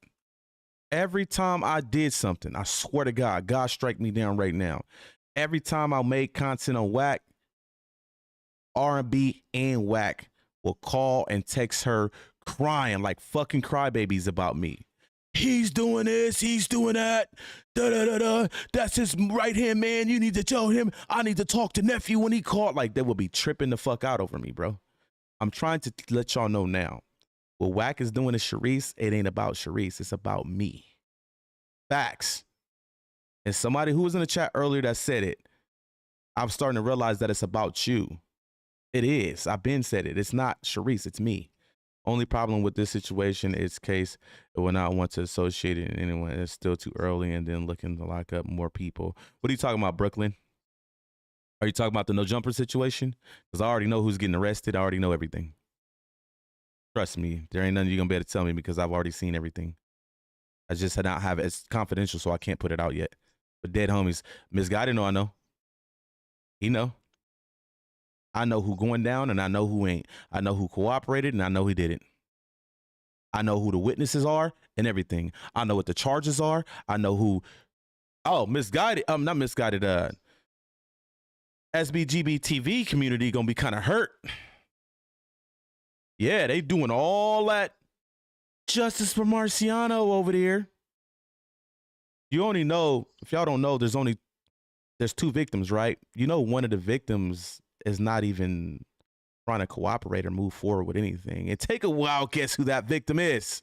Every time I did something, I swear to God, God strike me down right now. Every time I made content on Wack, R&B and Wack will call and text her crying like fucking crybabies about me. He's doing this, he's doing that, da-da-da-da. That's his right-hand man. You need to tell him I need to talk to nephew when he called. Like, they will be tripping the fuck out over me, bro. I'm trying to let y'all know now. What Wack is doing to Sharice, it ain't about Sharice. It's about me. Facts. And somebody who was in the chat earlier that said it, I'm starting to realize that it's about you. It is. I've been said it. It's not Sharice. It's me. Only problem with this situation is case it will not want to associate it in anyone. It's still too early and then looking to lock up more people. What are you talking about, Brooklyn? Are you talking about the No Jumper situation? Because I already know who's getting arrested. I already know everything. Trust me. There ain't nothing you're going to be able to tell me because I've already seen everything. I just had not have it. It's confidential, so I can't put it out yet. But dead homies, Misguided know I know. He know. I know who going down and I know who ain't. I know who cooperated and I know he didn't. I know who the witnesses are and everything. I know what the charges are. I know who. Oh, Misguided. Not Misguided. SBGB TV community gonna be kind of hurt. Yeah, they doing all that justice for Marciano over there. You only know, if y'all don't know, there's two victims, right? You know, one of the victims is not even trying to cooperate or move forward with anything. And take a wild guess who that victim is.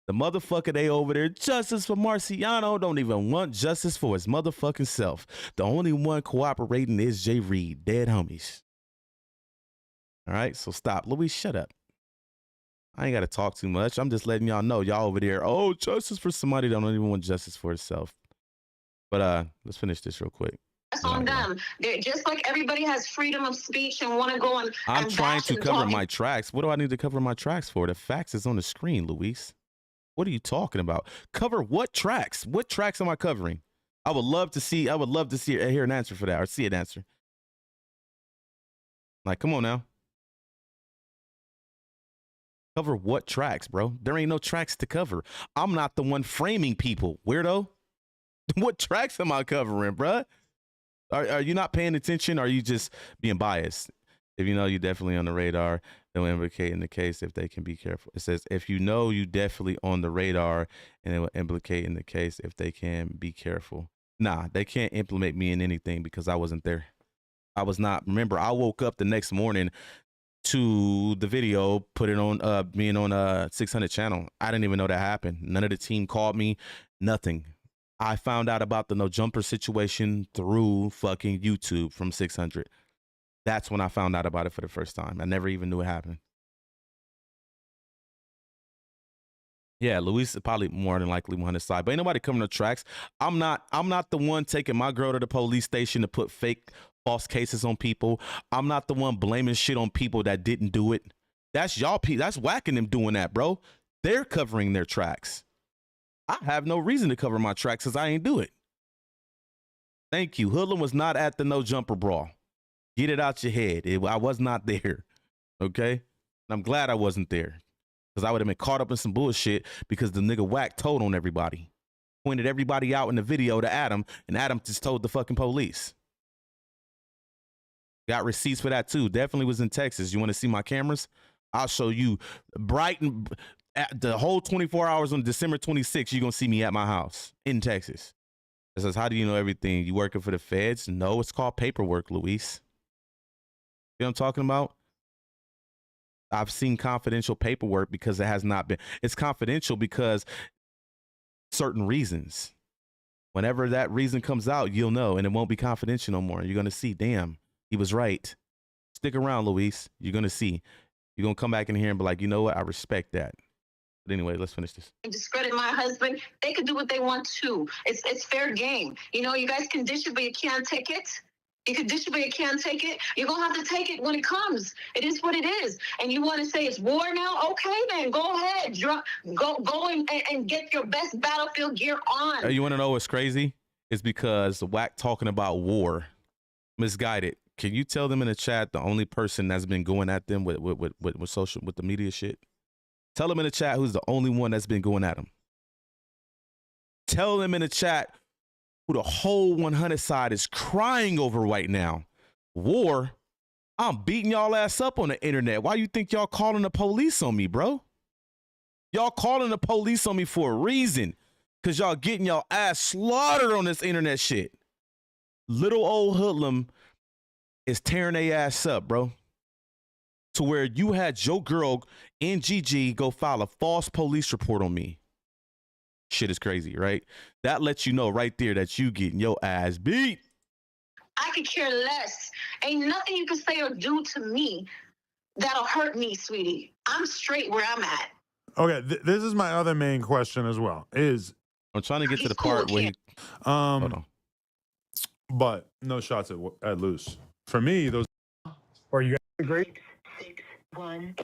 The motherfucker they over there, justice for Marciano, don't even want justice for his motherfucking self. The only one cooperating is Jay Reed, dead homies. All right, so stop. Louise, shut up. I ain't got to talk too much. I'm just letting y'all know. Y'all over there, oh, justice for somebody that don't even want justice for itself. But let's finish this real quick. That's on them. They're just like everybody has freedom of speech and want to go on. I'm trying to cover my tracks. What do I need to cover my tracks for? The facts is on the screen, Luis. What are you talking about? Cover what tracks? What tracks am I covering? I would love to see. I would love to see hear an answer for that or see an answer. Like, come on now. Cover what tracks, bro? There ain't no tracks to cover. I'm not the one framing people, weirdo. What tracks am I covering, bruh? Are you not paying attention? Or are you just being biased? If you know you definitely on the radar, they'll implicate in the case if they can be careful. It says, if you know you definitely on the radar, and it will implicate in the case if they can be careful. Nah, they can't implement me in anything because I wasn't there. I was not. Remember, I woke up the next morning to the video, put it on being on 600 channel. I didn't even know that happened. None of the team called me, nothing. I found out about the No Jumper situation through fucking YouTube from 600. That's when I found out about it for the first time. I never even knew it happened. Yeah, Luis is probably more than likely on his side, but ain't nobody coming to tracks. I'm not the one taking my girl to the police station to put fake false cases on people. I'm not the one blaming shit on people that didn't do it. That's y'all people. That's whacking them doing that, bro. They're covering their tracks. I have no reason to cover my tracks because I ain't do it. Thank you. Hoodlam was not at the No Jumper brawl. Get it out your head. I was not there. Okay? And I'm glad I wasn't there because I would have been caught up in some bullshit because the nigga Wack told on everybody. Pointed everybody out in the video to Adam, and Adam just told the fucking police. Got receipts for that too. Definitely was in Texas. You want to see my cameras? I'll show you. Brighton, the whole 24 hours on December 26th, you're going to see me at my house in Texas. It says, how do you know everything? You working for the feds? No, it's called paperwork, Luis. You know what I'm talking about? I've seen confidential paperwork because it has not been. It's confidential because certain reasons. Whenever that reason comes out, you'll know, and it won't be confidential no more. You're going to see, damn, he was right. Stick around, Luis. You're going to see. You're going to come back in here and be like, you know what? I respect that. But anyway, let's finish this. Discredit my husband. They can do what they want to. It's fair game. You know, you guys can dish it, but you can't take it. You can dish it, but you can't take it. You're going to have to take it when it comes. It is what it is. And you want to say it's war now? Okay, then. Go ahead. Go and get your best battlefield gear on. You want to know what's crazy? It's because Wack talking about war. Misguided. Can you tell them in the chat the only person that's been going at them with social, with the media shit? Tell them in the chat who's the only one that's been going at them. Tell them in the chat who the whole 100 side is crying over right now. War. I'm beating y'all ass up on the internet. Why you think y'all calling the police on me, bro? Y'all calling the police on me for a reason. Because y'all getting y'all ass slaughtered on this internet shit. Little old Hoodlam is tearing their ass up, bro. To where you had your girl and Gigi go file a false police report on me. Shit is crazy, right? That lets you know right there that you getting your ass beat. I could care less. Ain't nothing you can say or do to me that'll hurt me, sweetie. I'm straight where I'm at. Okay, this is my other main question as well. I'm trying to get to the part where he, hold on. But no shots at Luce. For me, those. Or you guys agree? 6, 1.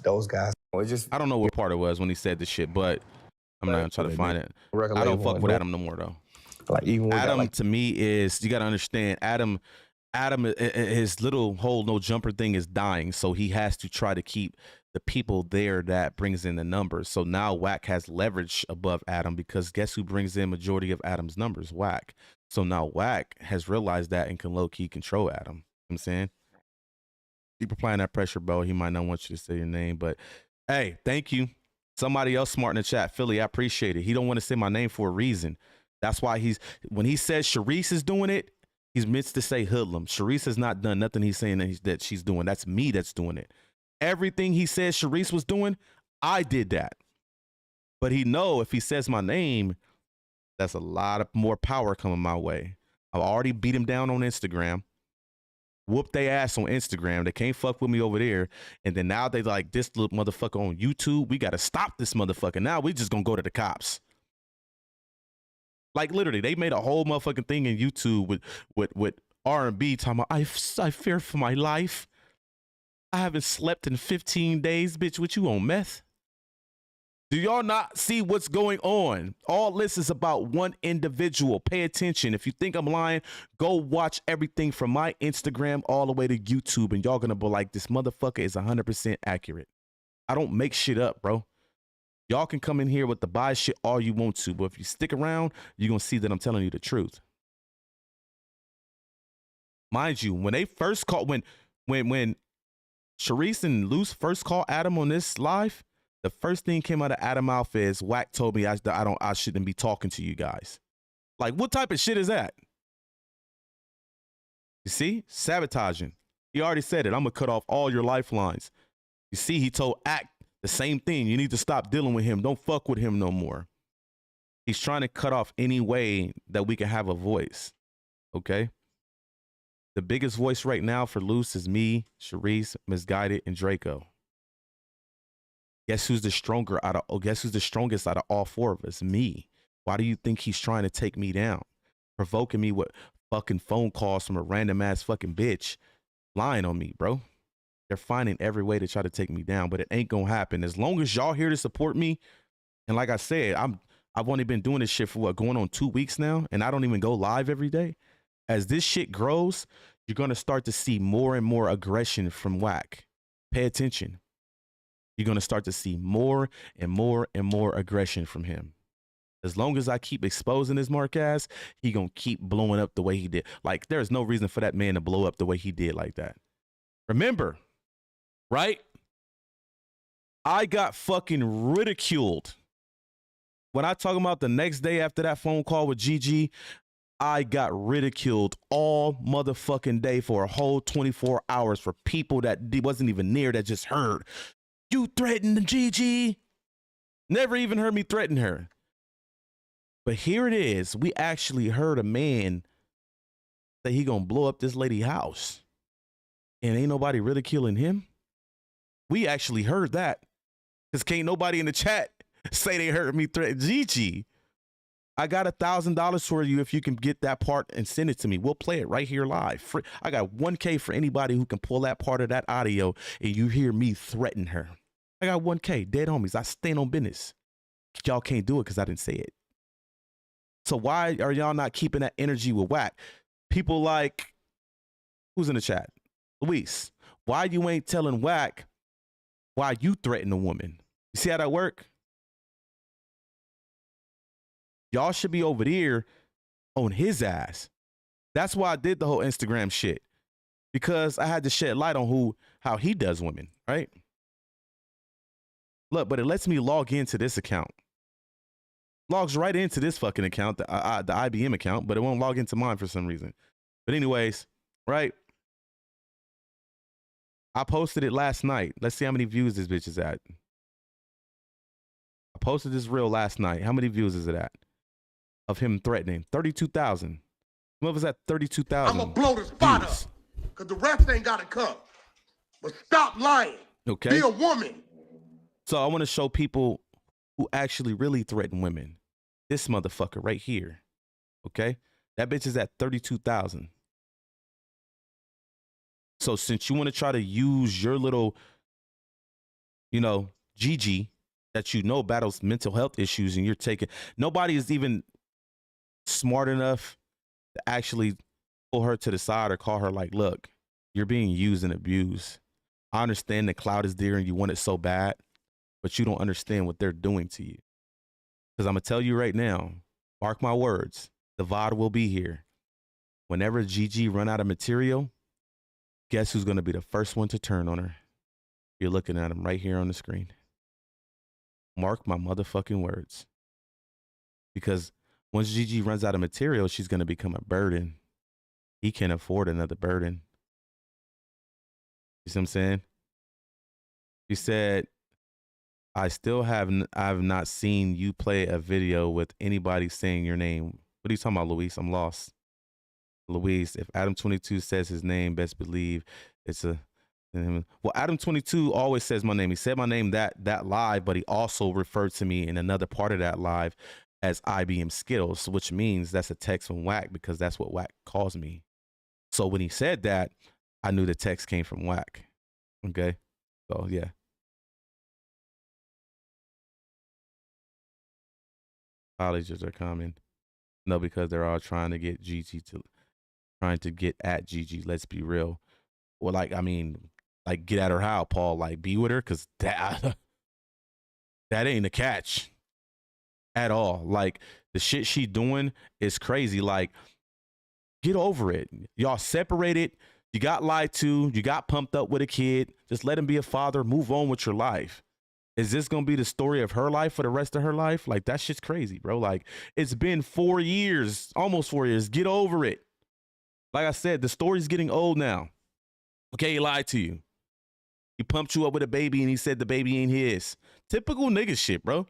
Those guys. I don't know what part it was when he said the shit, but I'm not gonna try to find it. I don't fuck with Adam no more though. Like even Adam to me is, you gotta understand, Adam, his little whole No Jumper thing is dying, so he has to try to keep the people there that brings in the numbers. So now Wack has leverage above Adam because guess who brings in majority of Adam's numbers? Wack. So now Wack has realized that and can low key control Adam. You know what I'm saying? Keep applying that pressure, bro. He might not want you to say your name, but hey, thank you. Somebody else smart in the chat, Philly, I appreciate it. He don't want to say my name for a reason. That's why when he says Sharice is doing it, he's meant to say Hoodlam. Sharice has not done nothing he's saying that she's doing. That's me that's doing it. Everything he says Sharice was doing, I did that. But he know if he says my name, that's a lot of more power coming my way. I've already beat him down on Instagram. Whoop they ass on Instagram. They can't fuck with me over there. And then now they like, this little motherfucker on YouTube. We got to stop this motherfucker. Now we just going to go to the cops. Like literally, they made a whole motherfucking thing in YouTube with R&B talking about, I fear for my life. I haven't slept in 15 days. Bitch, what you on, meth? Do y'all not see what's going on? All this is about one individual. Pay attention. If you think I'm lying, go watch everything from my Instagram all the way to YouTube, and y'all gonna be like, this motherfucker is 100% accurate. I don't make shit up, bro. Y'all can come in here with the bias shit all you want to, but if you stick around, you're going to see that I'm telling you the truth. Mind you, when they first called, when Sharice and Luce first called Adam on this live, the first thing came out of Adam's mouth is, Wack told me I shouldn't be talking to you guys. Like, what type of shit is that? You see? Sabotaging. He already said it. I'm going to cut off all your lifelines. You see, he told Act the same thing. You need to stop dealing with him. Don't fuck with him no more. He's trying to cut off any way that we can have a voice. Okay? The biggest voice right now for Luce is me, Sharice, Misguided, and Draco. Guess who's the strongest out of all four of us? Me. Why do you think he's trying to take me down? Provoking me with fucking phone calls from a random ass fucking bitch lying on me, bro. They're finding every way to try to take me down, but it ain't gonna happen. As long as y'all here to support me, and like I said, I've only been doing this shit for what, going on 2 weeks now, and I don't even go live every day. As this shit grows, you're gonna start to see more and more aggression from Wack. Pay attention. You're gonna start to see more and more and more aggression from him. As long as I keep exposing his mark ass, he gonna keep blowing up the way he did. Like, there's no reason for that man to blow up the way he did like that. Remember, right? I got fucking ridiculed. When I talk about the next day after that phone call with Gigi, I got ridiculed all motherfucking day for a whole 24 hours for people that wasn't even near that just heard, you threatened Gigi. Never even heard me threaten her. But here it is. We actually heard a man say he gonna blow up this lady's house. And ain't nobody ridiculing him. We actually heard that. Because can't nobody in the chat say they heard me threaten Gigi. I got $1,000 for you if you can get that part and send it to me. We'll play it right here live. I got $1K for anybody who can pull that part of that audio and you hear me threaten her. I got $1K, dead homies. I stand on business. Y'all can't do it because I didn't say it. So why are y'all not keeping that energy with Wack? People like, who's in the chat? Luis, why you ain't telling Wack why you threaten a woman? You see how that work? Y'all should be over there on his ass. That's why I did the whole Instagram shit. Because I had to shed light on how he does women, right? Look, but it lets me log into this account. Logs right into this fucking account, the IBM account, but it won't log into mine for some reason. But anyways, right? I posted it last night. Let's see how many views this bitch is at. I posted this reel last night. How many views is it at? Of him threatening. 32,000. What was that? 32,000. I'm going to blow the spot up. Because the refs ain't got to come. But stop lying. Okay. Be a woman. So I want to show people who actually really threaten women. This motherfucker right here. Okay? That bitch is at 32,000. So since you want to try to use your little, Gigi that battles mental health issues and you're taking, nobody is even smart enough to actually pull her to the side or call her like, look, you're being used and abused. I understand the clout is there and you want it so bad, but you don't understand what they're doing to you. Because I'm going to tell you right now, mark my words, the VOD will be here. Whenever Gigi run out of material, guess who's going to be the first one to turn on her? You're looking at him right here on the screen. Mark my motherfucking words. Because once Gigi runs out of material, she's going to become a burden. He can't afford another burden. You see what I'm saying? He said, I've not seen you play a video with anybody saying your name. What are you talking about, Luis? I'm lost. Luis, if Adam 22 says his name, best believe it's a... Well, Adam 22 always says my name. He said my name that live, but he also referred to me in another part of that live as IBM Skittles, which means that's a text from Wack because that's what Wack calls me. So when he said that, I knew the text came from Wack. Okay? So, yeah. Colleges are coming. No, because they're all trying to get at Gigi. Let's be real. Well, get at her how, Paul? Like, be with her? Because that... That ain't a catch at all. Like, the shit she doing is crazy. Like, get over it. Y'all separated. You got lied to. You got pumped up with a kid. Just let him be a father. Move on with your life. Is this going to be the story of her life for the rest of her life? Like, that shit's crazy, bro. Like, it's been 4 years, almost 4 years. Get over it. Like I said, the story's getting old now. Okay, he lied to you. He pumped you up with a baby and he said the baby ain't his. Typical nigga shit, bro.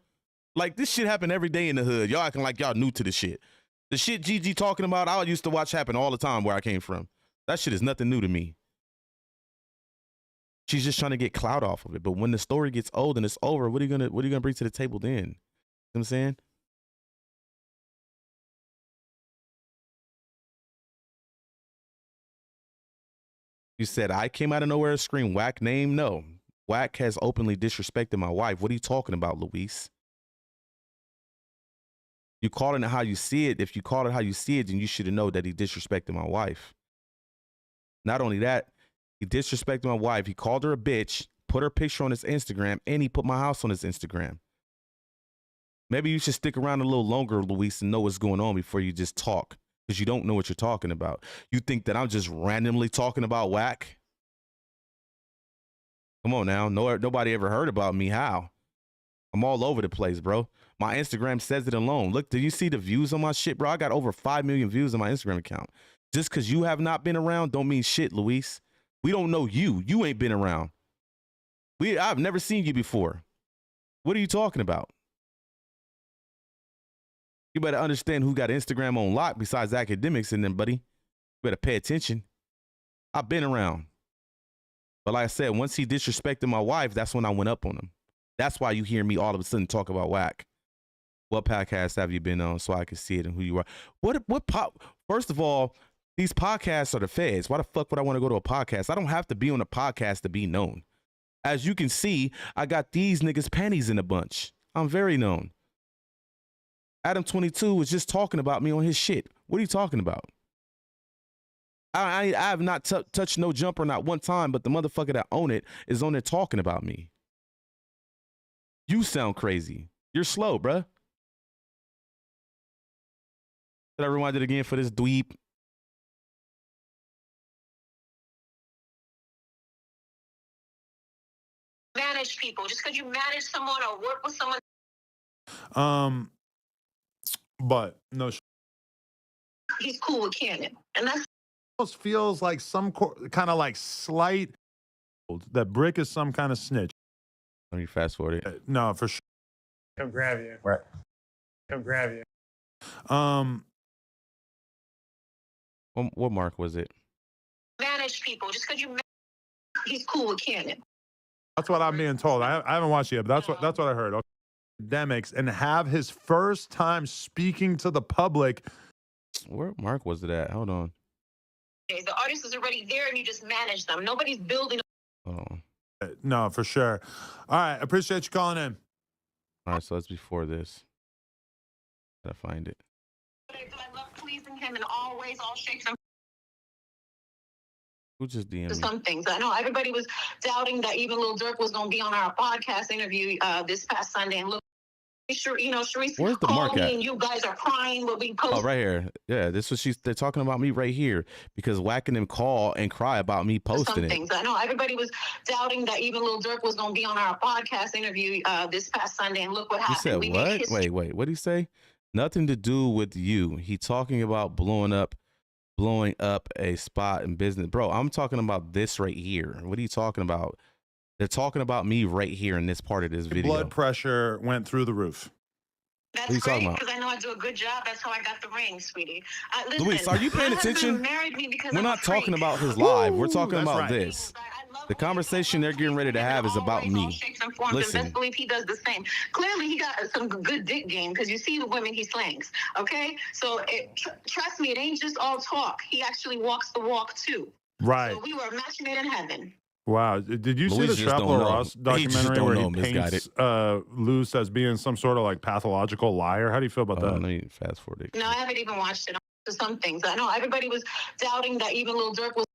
Like, this shit happen every day in the hood. Y'all acting like y'all new to the shit. The shit Gigi talking about, I used to watch happen all the time where I came from. That shit is nothing new to me. She's just trying to get clout off of it. But when the story gets old and it's over, what are you gonna bring to the table then? You know what I'm saying? You said I came out of nowhere and screamed Wack name? No. Wack has openly disrespected my wife. What are you talking about, Luis? You calling it how you see it. If you call it how you see it, then you should have known that he disrespected my wife. Not only that, he disrespected my wife. He called her a bitch, put her picture on his Instagram, and he put my house on his Instagram. Maybe you should stick around a little longer, Luis, and know what's going on before you just talk, because you don't know what you're talking about. You think that I'm just randomly talking about Wack? Come on now. Nobody ever heard about me. How? I'm all over the place, bro. My Instagram says it alone. Look, do you see the views on my shit, bro? I got over 5 million views on my Instagram account. Just because you have not been around don't mean shit, Luis. We don't know you. You ain't been around. I've never seen you before. What are you talking about? You better understand who got Instagram on lock besides academics and them, buddy. You better pay attention. I've been around. But like I said, once he disrespected my wife, that's when I went up on him. That's why you hear me all of a sudden talk about Wack. What podcast have you been on so I can see it and who you are? First of all, these podcasts are the feds. Why the fuck would I want to go to a podcast? I don't have to be on a podcast to be known. As you can see, I got these niggas' panties in a bunch. I'm very known. Adam 22 was just talking about me on his shit. What are you talking about? I have not touched No Jumper not one time, but the motherfucker that own it is on there talking about me. You sound crazy. You're slow, bruh. Did I rewind it again for this dweeb? Manage people just because you manage someone or work with someone. But no. He's cool with Cannon, and that's almost feels like some kind of like slight that Brick is some kind of snitch. Let me fast forward it. No, for sure. Come grab you. Right. Come grab you. What mark was it? Manage people just because he's cool with Cannon. That's what I'm being told. I haven't watched it yet, but that's what I heard. Okay. Academics and have his first time speaking to the public. Where mark was it at? Hold on. The artist is already there and you just manage them. Nobody's building. Hold on. No, for sure. All right. Appreciate you calling in. All right. So that's before this. Gotta find it. I love pleasing him in all ways, all shapes and Who just DM'd me? some things. I know everybody was doubting that even Lil Durk was going to be on our podcast interview this past Sunday. And look, sure, you know, Sharice Where's the called mark me at? and you guys are crying what we posted. Oh, right here. Yeah, this was they're talking about me right here because whacking them call and cry about me posting some it. things. I know everybody was doubting that even Lil Durk was going to be on our podcast interview this past Sunday. And look what You happened. said what? Wait. What did he say? Nothing to do with you. He talking about blowing up a spot in business. Bro, I'm talking about this right here. What are you talking about? They're talking about me right here in this part of this video. Blood pressure went through the roof. That's great because I know I do a good job. That's how I got the ring, sweetie. Listen, Luis, are you paying my husband attention? married me because We're I'm not a freak. talking about his live. We're talking that's about right. this. The conversation they're getting ready to have is about me. Shapes and forms, and Listen. best believe he does the same. Clearly, he got some good dick game because you see the women he slangs. Okay, so trust me, it ain't just all talk. He actually walks the walk too. Right. So we were a match made in heaven. Wow. Did you see Luis the just don't Trapler know. Ross He just documentary don't where know, he misguided. paints Luce as being some sort of like pathological liar? How do you feel about that? Let me fast forward it. No, I haven't even watched it. Some things I know everybody was doubting that even Lil Durk was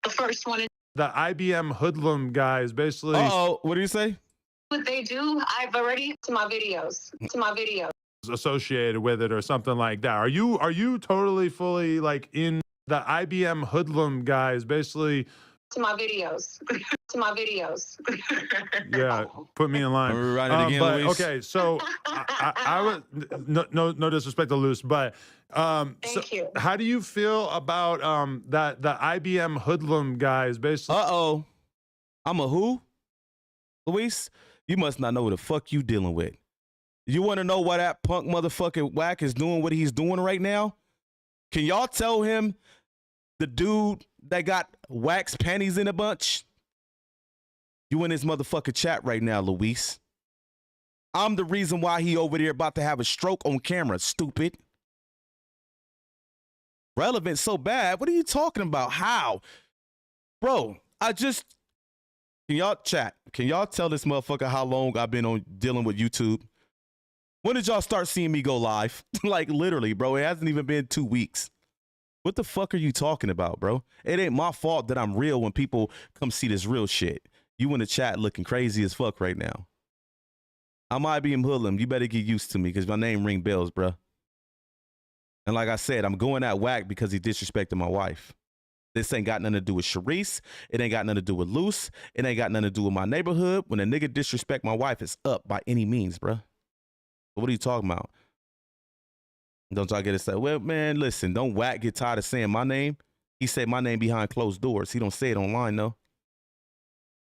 the first one. The IBM Hoodlam guy is basically. Oh, what do you say? What they do, I've already to my videos. Associated with it or something like that. Are you totally fully like in the IBM Hoodlam guys? Basically, to my videos. Yeah, put me in line. Write it again, but Luce. okay, so I would no disrespect to Luce, but Thank you. How do you feel about that the IBM Hoodlam guys? Basically, I'm a who? Luis, you must not know what the fuck you dealing with. You want to know why that punk motherfucking Wack is doing what he's doing right now? Can y'all tell him the dude that got Wack's panties in a bunch? You in his motherfucking chat right now, Luis. I'm the reason why he over there about to have a stroke on camera, stupid. Relevant so bad. What are you talking about? How? Bro, can y'all chat? Can y'all tell this motherfucker how long I've been on dealing with YouTube? When did y'all start seeing me go live? Like literally, bro. It hasn't even been 2 weeks. What the fuck are you talking about, bro? It ain't my fault that I'm real when people come see this real shit. You in the chat looking crazy as fuck right now. I'm IBM Hoodlam. You better get used to me because my name ring bells, bro. And like I said, I'm going at Wack because he disrespected my wife. This ain't got nothing to do with Sharice. It ain't got nothing to do with Luce. It ain't got nothing to do with my neighborhood. When a nigga disrespect my wife, it's up by any means, bro. What are you talking about? Don't y'all get it said? Well, man, listen, don't Wack get tired of saying my name. He said my name behind closed doors. He don't say it online, though.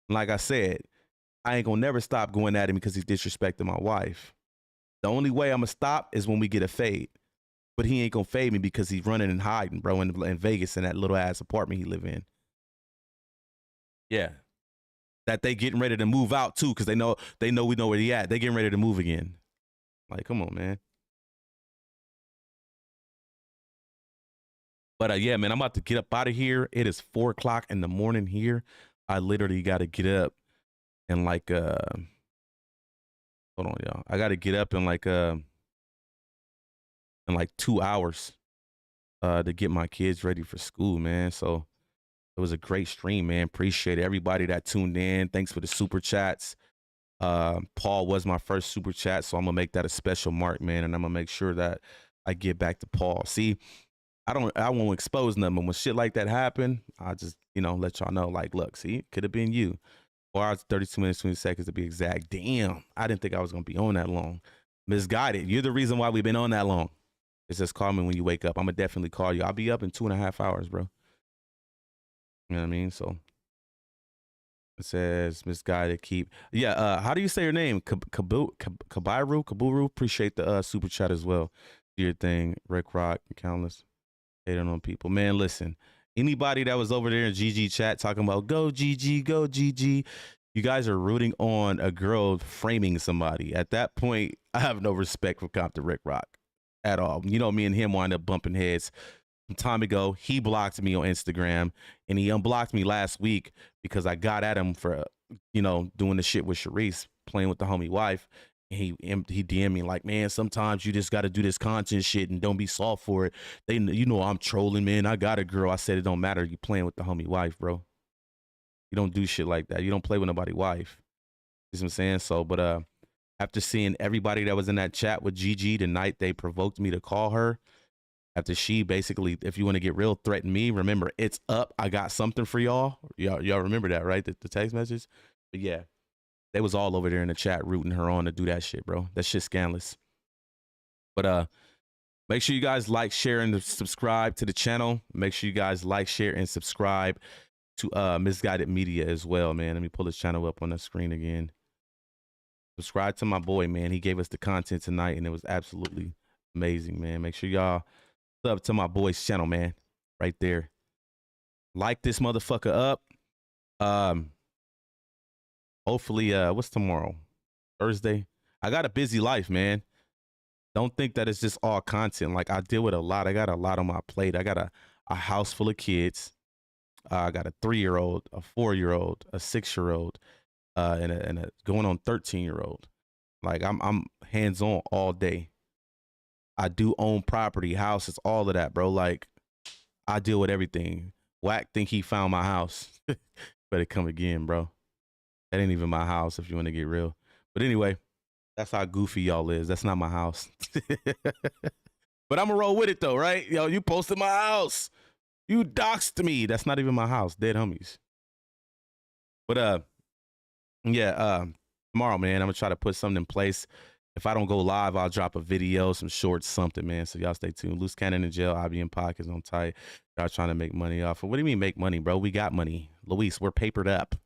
Like I said, I ain't gonna never stop going at him because he's disrespecting my wife. The only way I'm gonna stop is when we get a fade. But he ain't gonna fade me because he's running and hiding, bro, in Vegas in that little ass apartment he live in. Yeah. That they getting ready to move out too, because they know we know where he at. They getting ready to move again. Like, come on, man. But yeah, man, I'm about to get up out of here. It is 4 o'clock in the morning here. I literally got to get up and like, hold on, y'all. I got to get up in like 2 hours to get my kids ready for school, man. So it was a great stream, man. Appreciate everybody that tuned in. Thanks for the super chats. Paul was my first super chat, so I'm gonna make that a special mark, man, and I'm gonna make sure that I get back to Paul. See, I won't expose nothing, but when shit like that happen, I just, let y'all know, like, look, see, it could have been you. 4 hours, 32 minutes, 20 seconds to be exact. Damn, I didn't think I was gonna be on that long. Misguided. You're the reason why we've been on that long. It says call me when you wake up. I'm gonna definitely call you. I'll be up in 2.5 hours, bro. You know what I mean? So it says misguided. Keep. Yeah. How do you say your name? Kaburu. Appreciate the super chat as well. Do your thing, Rick Rock, countless hating on people. Man, listen. Anybody that was over there in GG chat talking about go GG, go GG. You guys are rooting on a girl framing somebody. At that point, I have no respect for Compton Rick Rock at all. You know, me and him wind up bumping heads some time ago. He blocked me on Instagram and he unblocked me last week because I got at him for, doing the shit with Sharice, playing with the homie wife. And he DM'd me like, man, sometimes you just got to do this content shit and don't be soft for it. I'm trolling, man. I got a girl. I said, it don't matter. You playing with the homie wife, bro. You don't do shit like that. You don't play with nobody's wife. You see what I'm saying? So, but after seeing everybody that was in that chat with Gigi the night they provoked me to call her, after she basically, if you want to get real, threatened me, remember, it's up. I got something for y'all. Y'all remember that, right? The text message? But yeah, they was all over there in the chat rooting her on to do that shit, bro. That shit's scandalous. But make sure you guys like, share, and subscribe to the channel. Make sure you guys like, share, and subscribe to Misguided Media as well, man. Let me pull his channel up on the screen again. Subscribe to my boy, man. He gave us the content tonight, and it was absolutely amazing, man. Make sure y'all sub to my boy's channel, man. Right there. Like this motherfucker up. Hopefully, what's tomorrow? Thursday? I got a busy life, man. Don't think that it's just all content. Like, I deal with a lot. I got a lot on my plate. I got a house full of kids. I got a 3-year-old, a 4-year-old, a 6-year-old, and a going on 13-year-old. Like, I'm hands-on all day. I do own property, houses, all of that, bro. Like, I deal with everything. Wack think he found my house. Better come again, bro. That ain't even my house if you want to get real. But anyway, that's how goofy y'all is. That's not my house. But I'm gonna roll with it though, right? Yo, you posted my house. You doxed me. That's not even my house. Dead homies. But yeah, tomorrow, man, I'm gonna try to put something in place. If I don't go live, I'll drop a video, some shorts, something, man. So y'all stay tuned. Loose Cannon in jail, IBM pockets on tight. Y'all trying to make money off of. What do you mean make money, bro? We got money. Luis, we're papered up.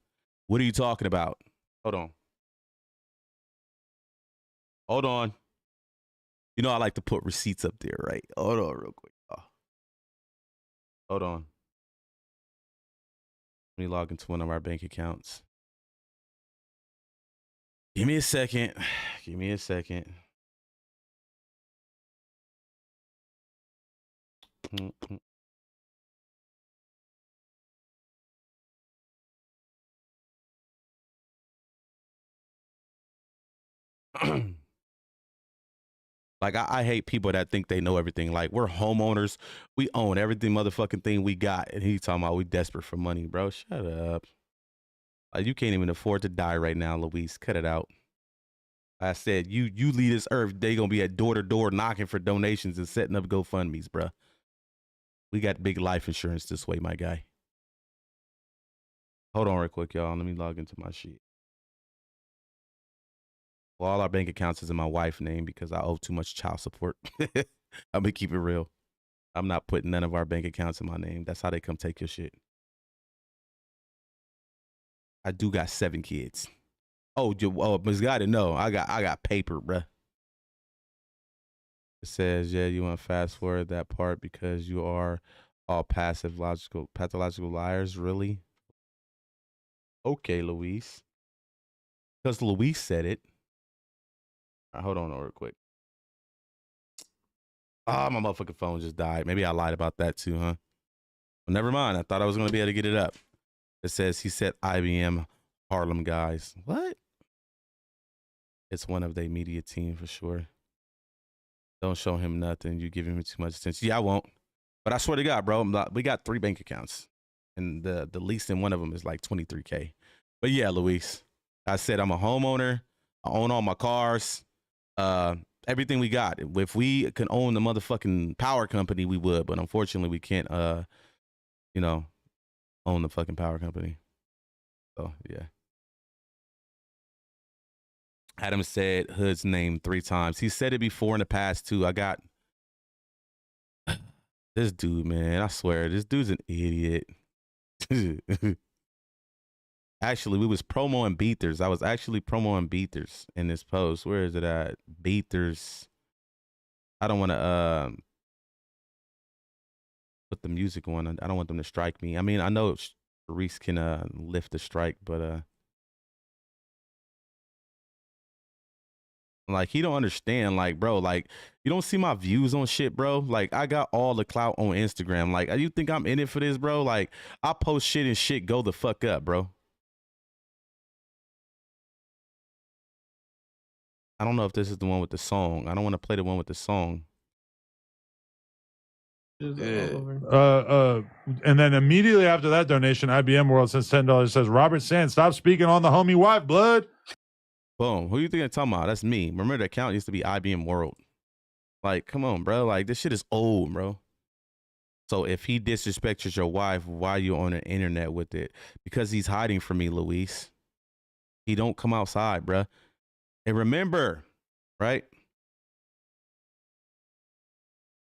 What are you talking about? Hold on. Hold on. You know I like to put receipts up there, right? Hold on real quick. Oh. Hold on. Let me log into one of our bank accounts. Give me a second. Give me a second. Like, I hate people that think they know everything. Like, we're homeowners. We own everything motherfucking thing we got. And he talking about we desperate for money, bro. Shut up. Like, you can't even afford to die right now, Luis. Cut it out. I said, you leave this earth, they going to be at door to door knocking for donations and setting up GoFundMes, bro. We got big life insurance this way, my guy. Hold on real quick, y'all. Let me log into my sheet. Well, all our bank accounts is in my wife's name because I owe too much child support. I'm going to keep it real. I'm not putting none of our bank accounts in my name. That's how they come take your shit. I do got 7 kids. Oh, Ms. Gotta know. I got paper, bruh. It says, yeah, you want to fast forward that part because you are all pathological liars, really? Okay, Luis. Because Luis said it. All right, hold on real quick. Ah, my motherfucking phone just died. Maybe I lied about that too, huh? Well, never mind. I thought I was going to be able to get it up. It says he said IBM Harlem guys. What? It's one of their media team for sure. Don't show him nothing. You give him too much attention. Yeah, I won't. But I swear to God, bro, we got 3 bank accounts. And the least in one of them is like $23K. But yeah, Luis, I said I'm a homeowner. I own all my cars. Everything we got. If we can own the motherfucking power company, we would. But unfortunately, we can't, you know, own the fucking power company. So, yeah. Adam said Hood's name 3 times. He said it before in the past, too. I got this dude, man. I swear, this dude's an idiot. Actually, we was promoing Beaters. I was actually promoting Beaters in this post. Where is it at? Beaters. I don't want to put the music on. I don't want them to strike me. I mean, I know Reese can lift the strike, but like, he don't understand. Like, bro, like, you don't see my views on shit, bro. Like, I got all the clout on Instagram. Like, you think I'm in it for this, bro? Like, I post shit and shit go the fuck up, bro. I don't know if this is the one with the song. I don't want to play the one with the song. Yeah. And then immediately after that donation, IBM World sends $10. Says Robert Sands, stop speaking on the homie wife, blood. Boom. Who you think I'm talking about? That's me. Remember, the account used to be IBM World. Like, come on, bro. Like, this shit is old, bro. So if he disrespects your wife, why are you on the internet with it? Because he's hiding from me, Luis. He don't come outside, bro. And remember, right?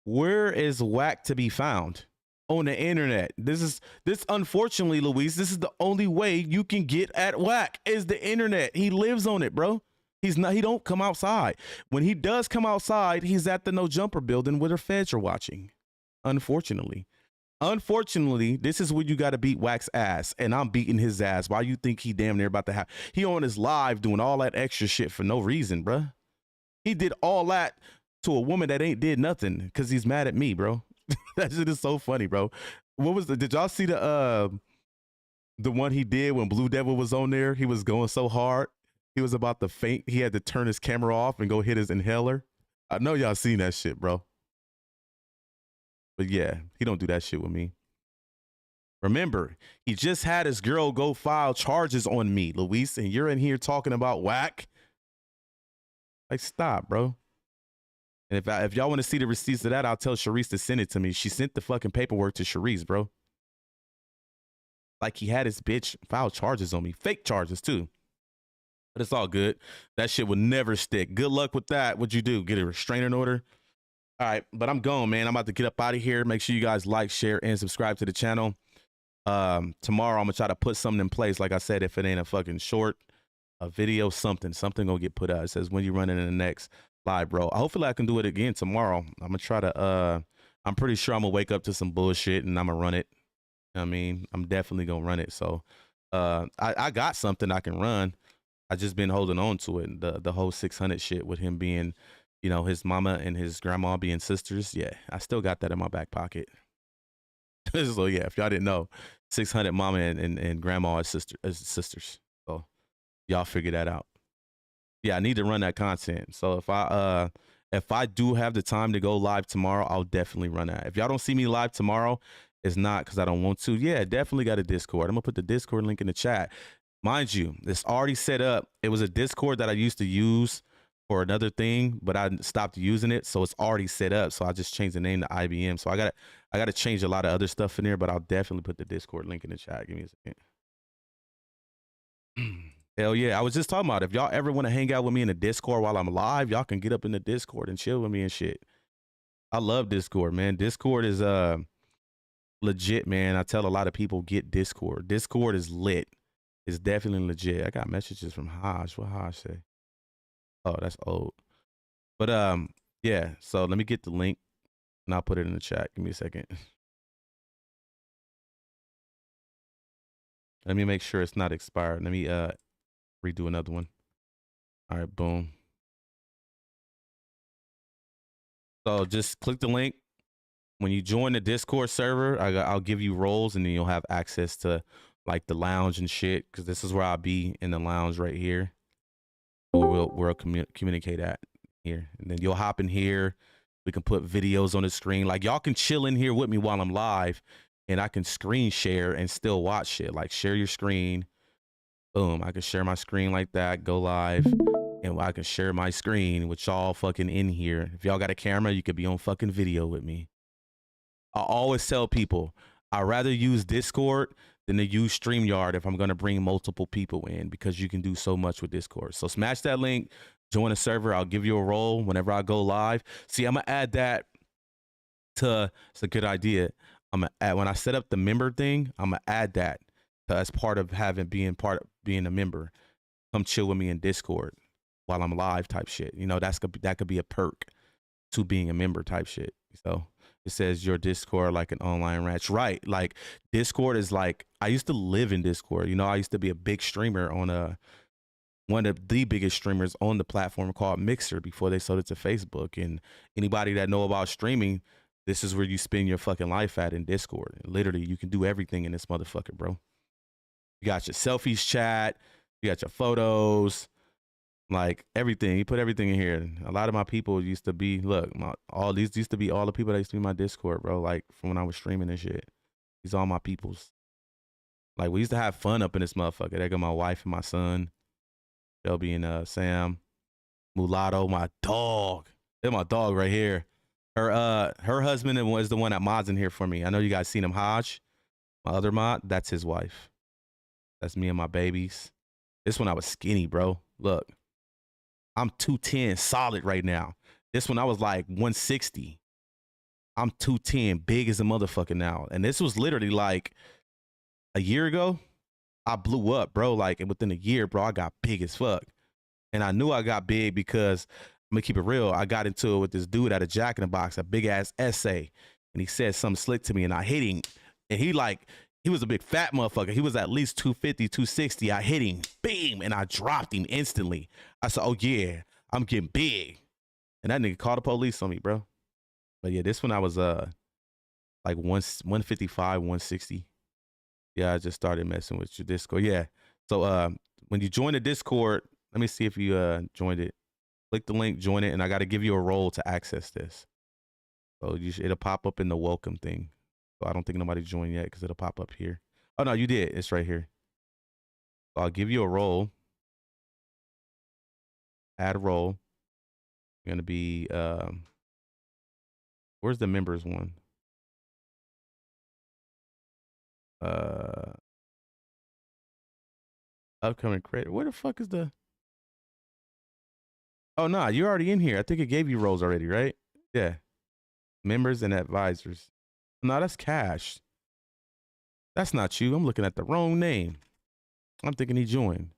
Where is Wack to be found? On the internet. This unfortunately, Luis, this is the only way you can get at Wack is the internet. He lives on it, bro. He don't come outside. When he does come outside, he's at the No Jumper building where the feds are watching. Unfortunately, this is when you got to beat Wack's ass, and I'm beating his ass. Why you think he damn near about to have? He on his live doing all that extra shit for no reason, bro. He did all that to a woman that ain't did nothing because he's mad at me, bro. That shit is so funny, bro. Did y'all see the one he did when Blue Devil was on there? He was going so hard. He was about to faint. He had to turn his camera off and go hit his inhaler. I know y'all seen that shit, bro. But yeah, he don't do that shit with me. Remember, he just had his girl go file charges on me, Luis, and you're in here talking about Wack. Like, stop, bro. And if y'all want to see the receipts of that, I'll tell Sharice to send it to me. She sent the fucking paperwork to Sharice, bro. Like he had his bitch file charges on me. Fake charges, too. But it's all good. That shit would never stick. Good luck with that. What'd you do? Get a restraining order? All right, but I'm gone, man. I'm about to get up out of here. Make sure you guys like, share, and subscribe to the channel. Tomorrow, I'm going to try to put something in place. Like I said, if it ain't a fucking short, a video, something gonna get put out. It says when you running in the next live, bro. Hopefully I can do it again tomorrow. I'm gonna try to I'm pretty sure I'm gonna wake up to some bullshit and I'm gonna run it. I mean, I'm definitely gonna run it. So I got something I can run. I just been holding on to it. The whole 600 shit with him being, you know, his mama and his grandma being sisters. Yeah, I still got that in my back pocket. So yeah, if y'all didn't know, 600 mama and grandma as sisters. So y'all figure that out. Yeah, I need to run that content. So if I do have the time to go live tomorrow, I'll definitely run that. If y'all don't see me live tomorrow, it's not because I don't want to. Yeah, definitely got a Discord. I'm gonna put the Discord link in the chat. Mind you, it's already set up. It was a Discord that I used to use for another thing, but I stopped using it, so it's already set up. So I just changed the name to IBM. So I gotta change a lot of other stuff in there, but I'll definitely put the Discord link in the chat. Give me a second. Hell yeah. I was just talking about if y'all ever want to hang out with me in the Discord while I'm live, y'all can get up in the Discord and chill with me and shit. I love Discord, man. Discord is legit, man. I tell a lot of people get Discord. Discord is lit. It's definitely legit. I got messages from Haj. What Haj say? Oh, that's old. But yeah, so let me get the link and I'll put it in the chat. Give me a second. Let me make sure it's not expired. Let me redo another one. All right, boom. So just click the link. When you join the Discord server, I'll give you roles and then you'll have access to like the lounge and shit, because this is where I'll be, in the lounge right here. We'll communicate at here. And then you'll hop in here. We can put videos on the screen. Like y'all can chill in here with me while I'm live and I can screen share and still watch shit. Like share your screen. Boom, I can share my screen like that, go live, and I can share my screen with y'all fucking in here. If y'all got a camera, you could be on fucking video with me. I always tell people, I'd rather use Discord than to use StreamYard if I'm going to bring multiple people in, because you can do so much with Discord. So smash that link, join a server. I'll give you a role whenever I go live. See, I'm going to add that to, it's a good idea. I'm going to add, when I set up the member thing, I'm going to add that as part of being a member. Come chill with me in Discord while I'm live type shit. You know, that could be a perk to being a member type shit. So it says your Discord like an online ranch, right? Like Discord is like, I used to live in Discord. You know, I used to be a big streamer on one of the biggest streamers on the platform called Mixer before they sold it to Facebook. And anybody that know about streaming, this is where you spend your fucking life at, in Discord. Literally, you can do everything in this motherfucker, bro. You got your selfies chat, you got your photos, like everything. You put everything in here. A lot of my people used to be, look, all these used to be all the people that used to be in my Discord, bro. Like from when I was streaming and shit. These all my peoples. Like we used to have fun up in this motherfucker. They got my wife and my son, Shelby and Sam, Mulatto, my dog. They're my dog right here. Her husband was the one that mods in here for me. I know you guys seen him, Haj, my other mod. That's his wife. That's me and my babies. This one I was skinny, bro. Look, I'm 210 solid right now. This one I was like 160. I'm 210, big as a motherfucker now. And this was literally like a year ago. I blew up, bro. Like within a year, bro, I got big as fuck. And I knew I got big because, I'm gonna keep it real, I got into it with this dude at a Jack in the Box, a big ass essay. And he said something slick to me and I hit him. And he was a big fat motherfucker. He was at least 250, 260. I hit him, beam, and I dropped him instantly. I said, oh yeah, I'm getting big. And that nigga called the police on me, bro. But yeah, this one I was like 155, 160. Yeah, I just started messing with your Discord. Yeah. So when you join the Discord, let me see if you joined it. Click the link, join it, and I got to give you a role to access this. So it'll pop up in the welcome thing. So I don't think nobody joined yet because it'll pop up here. Oh, no, you did. It's right here. So I'll give you a role. Add a role. Gonna be where's the members one? Upcoming credit. Where the fuck is the? Oh nah, you're already in here. I think it gave you roles already, right? Yeah. Members and advisors. No, that's Cash. That's not you. I'm looking at the wrong name. I'm thinking he joined.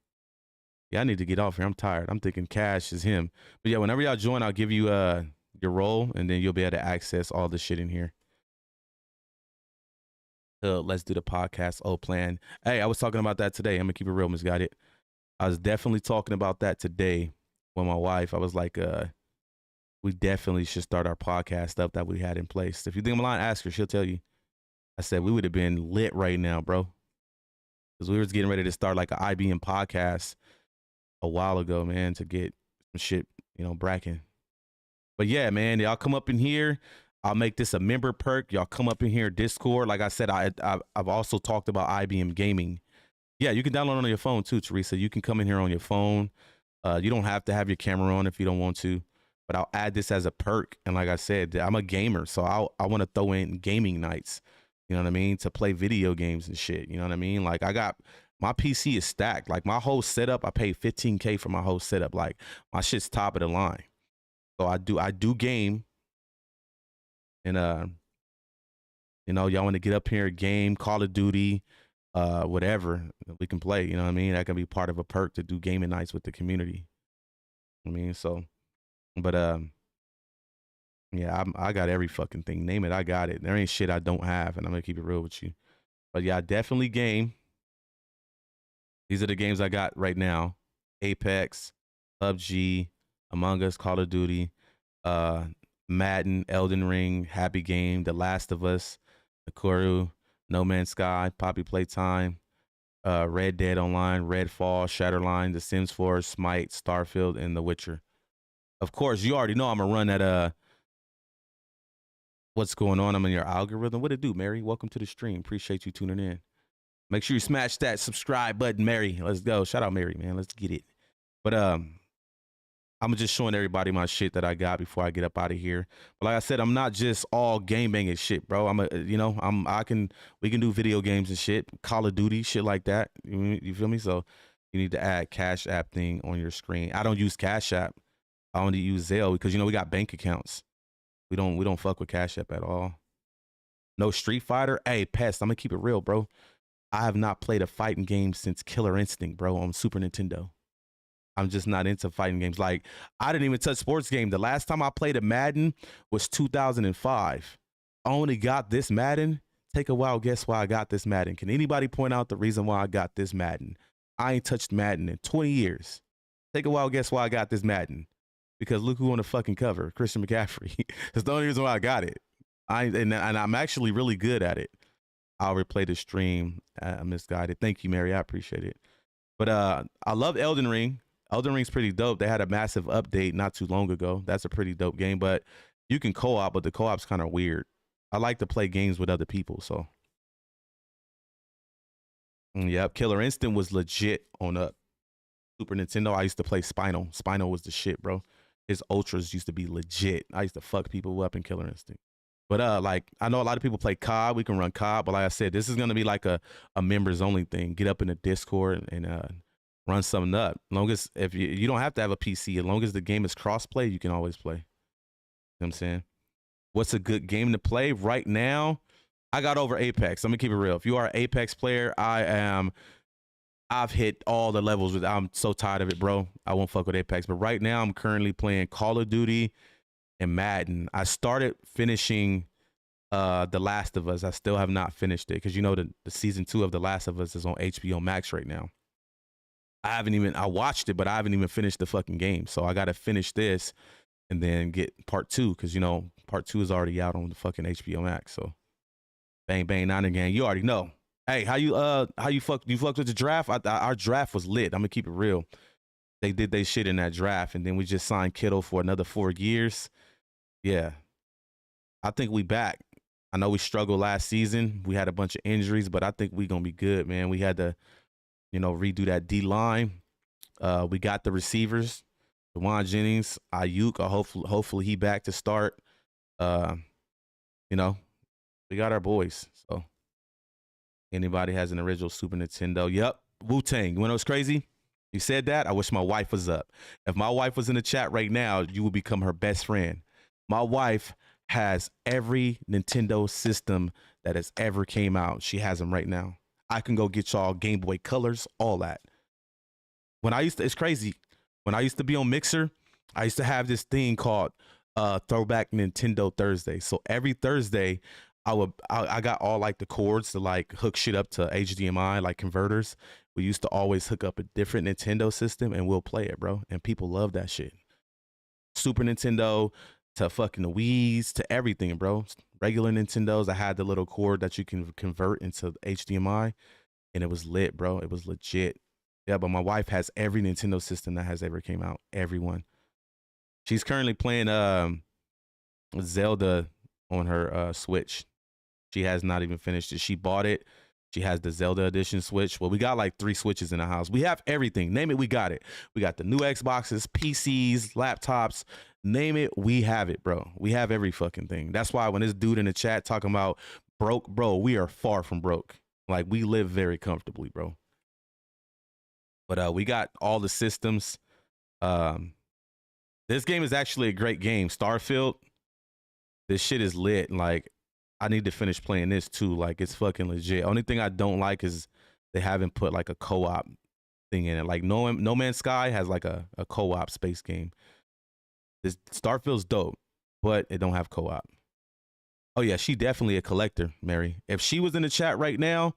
Yeah, I need to get off here. I'm tired. I'm thinking Cash is him. But yeah, whenever y'all join, I'll give you your role, and then you'll be able to access all the shit in here. Let's do the podcast. Plan. Hey, I was talking about that today. I'm gonna keep it real, Misguided. I was definitely talking about that today with my wife. I was like, we definitely should start our podcast stuff that we had in place. If you think I'm lying, ask her. She'll tell you. I said we would have been lit right now, bro. Because we were getting ready to start like an IBM podcast a while ago, man, to get some shit, bracking. But yeah, man, y'all come up in here. I'll make this a member perk. Y'all come up in here, Discord. Like I said, I've also talked about IBM gaming. Yeah, you can download it on your phone too, Teresa. You can come in here on your phone. You don't have to have your camera on if you don't want to. But I'll add this as a perk. And like I said, I'm a gamer, so I want to throw in gaming nights. You know what I mean? To play video games and shit. You know what I mean? Like my PC is stacked. Like my whole setup, I paid $15K for my whole setup. Like my shit's top of the line. So I do game. And y'all want to get up here, game, Call of Duty, whatever we can play. You know what I mean? That can be part of a perk to do gaming nights with the community. I mean, so, but yeah, I got every fucking thing. Name it, I got it. There ain't shit I don't have, and I'm gonna keep it real with you. But yeah, I definitely game. These are the games I got right now: Apex, PUBG, Among Us, Call of Duty, Madden, Elden Ring, Happy Game, The Last of Us, Nakuru, No Man's Sky, Poppy Playtime, Red Dead Online, Redfall, Shatterline, The Sims 4, Smite, Starfield, and The Witcher. Of course, you already know I'm gonna run at what's going on. I'm in your algorithm. What it do, Mary? Welcome to the stream. Appreciate you tuning in. Make sure you smash that subscribe button, Mary. Let's go. Shout out Mary, man. Let's get it. But I'm just showing everybody my shit that I got before I get up out of here. But like I said, I'm not just all game banging shit, bro. We can do video games and shit, Call of Duty, shit like that. You feel me? So you need to add Cash App thing on your screen. I don't use Cash App. I only use Zelle because we got bank accounts. We don't fuck with Cash App at all. No Street Fighter. Hey, Pest, I'm gonna keep it real, bro. I have not played a fighting game since Killer Instinct, bro, on Super Nintendo. I'm just not into fighting games. Like, I didn't even touch sports game. The last time I played a Madden was 2005. I only got this Madden. Take a wild guess why I got this Madden. Can anybody point out the reason why I got this Madden? I ain't touched Madden in 20 years. Take a wild guess why I got this Madden. Because look who on the fucking cover, Christian McCaffrey. That's the only reason why I got it. And I'm actually really good at it. I'll replay the stream. Misguided. Thank you, Mary. I appreciate it. But I love Elden Ring. Elden Ring's pretty dope. They had a massive update not too long ago. That's a pretty dope game. But you can co-op, but the co-op's kind of weird. I like to play games with other people, so. Yep, Killer Instinct was legit on a Super Nintendo. I used to play Spinal. Spinal was the shit, bro. His ultras used to be legit. I used to fuck people up in Killer Instinct. But like, I know a lot of people play COD. We can run COD, but like I said, this is gonna be like a members only thing. Get up in the Discord and run something up. As long as if you don't have to have a PC, as long as the game is cross-play, you can always play. You know what I'm saying? What's a good game to play right now? I got over Apex. I'm gonna keep it real. If you are an Apex player, I've hit all the levels with. I'm so tired of it, bro. I won't fuck with Apex. But right now, I'm currently playing Call of Duty and Madden. I started finishing The Last of Us. I still have not finished it because the season 2 of The Last of Us is on HBO Max right now. I watched it, but I haven't even finished the fucking game. So I got to finish this and then get part 2 because part 2 is already out on the fucking HBO Max. So bang bang nine again. You already know. Hey, how you fucked with the draft? Our draft was lit. I'm gonna keep it real. They did their shit in that draft, and then we just signed Kittle for another 4 years. Yeah, I think we back. I know we struggled last season. We had a bunch of injuries, but I think we gonna be good, man. We had to, redo that D line. We got the receivers. Dewan Jennings, Ayuk, hopefully he back to start. You know, we got our boys. So anybody has an original Super Nintendo? Yep. Wu-Tang. You know what's crazy? You said that? I wish my wife was up. If my wife was in the chat right now, you would become her best friend. My wife has every Nintendo system that has ever came out. She has them right now. I can go get y'all Game Boy Colors, all that. It's crazy. When I used to be on Mixer, I used to have this thing called Throwback Nintendo Thursday. So every Thursday, I got all like the cords to like hook shit up to HDMI, like converters. We used to always hook up a different Nintendo system and we'll play it, bro. And people love that shit. Super Nintendo to fucking the Wii's to everything, bro. Regular Nintendos, I had the little cord that you can convert into HDMI, and it was lit, bro. It was legit. Yeah, but my wife has every Nintendo system that has ever came out. Everyone. She's currently playing Zelda on her Switch. She has not even finished it. She bought it. She has the Zelda edition Switch. Well, we got like 3 Switches in the house. We have everything. Name it, we got it. We got the new Xboxes, PCs, laptops. Name it, we have it, bro. We have every fucking thing. That's why when this dude in the chat talking about broke, bro, we are far from broke. Like, we live very comfortably, bro. But we got all the systems. This game is actually a great game. Starfield, this shit is lit. Like, I need to finish playing this too. Like, it's fucking legit. Only thing I don't like is they haven't put like a co-op thing in it. Like No Man's Sky has like a co-op space game. This Starfield's dope, but it don't have co-op. Oh yeah, she definitely a collector, Mary. If she was in the chat right now,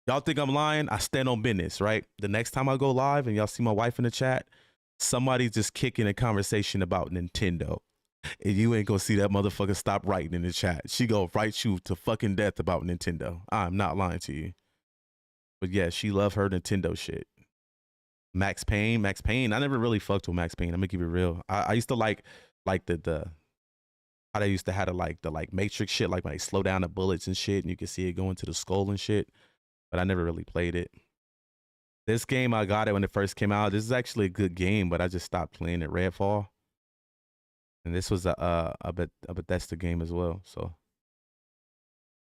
y'all think I'm lying? I stand on business, right? The next time I go live and y'all see my wife in the chat, somebody's just kicking a conversation about Nintendo. And you ain't gonna see that motherfucker stop writing in the chat. She gonna write you to fucking death about Nintendo. I'm not lying to you. But yeah, she love her Nintendo shit. Max Payne. I never really fucked with Max Payne. I'm gonna keep it real. I used to like the how they used to have the Matrix shit, like when they slow down the bullets and shit, and you can see it going to the skull and shit. But I never really played it. This game, I got it when it first came out. This is actually a good game, but I just stopped playing it. Redfall. And this was a Bethesda game as well. So,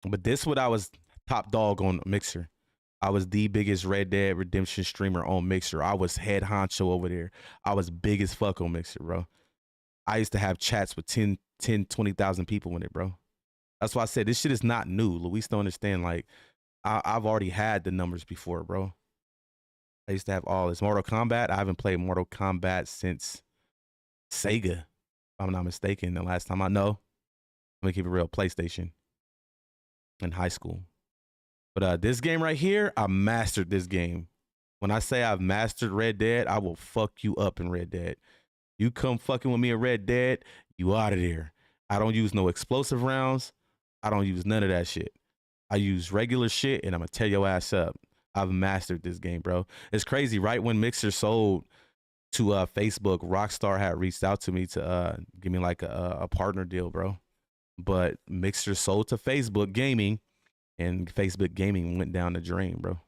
but this what I was top dog on Mixer. I was the biggest Red Dead Redemption streamer on Mixer. I was head honcho over there. I was big as fuck on Mixer, bro. I used to have chats with 20,000 people in it, bro. That's why I said this shit is not new. Luis don't understand. Like, I've already had the numbers before, bro. I used to have all this. Mortal Kombat. I haven't played Mortal Kombat since Sega. If I'm not mistaken, the last time I know, let me keep it real, PlayStation in high school. But this game right here, I mastered this game. When I say I've mastered Red Dead, I will fuck you up in Red Dead. You come fucking with me in Red Dead, you out of there. I don't use no explosive rounds. I don't use none of that shit. I use regular shit, and I'm gonna tear your ass up. I've mastered this game, bro. It's crazy. Right when Mixer sold to Facebook, Rockstar had reached out to me to give me like a partner deal, bro. But Mixer sold to Facebook Gaming, and Facebook Gaming went down the drain, bro.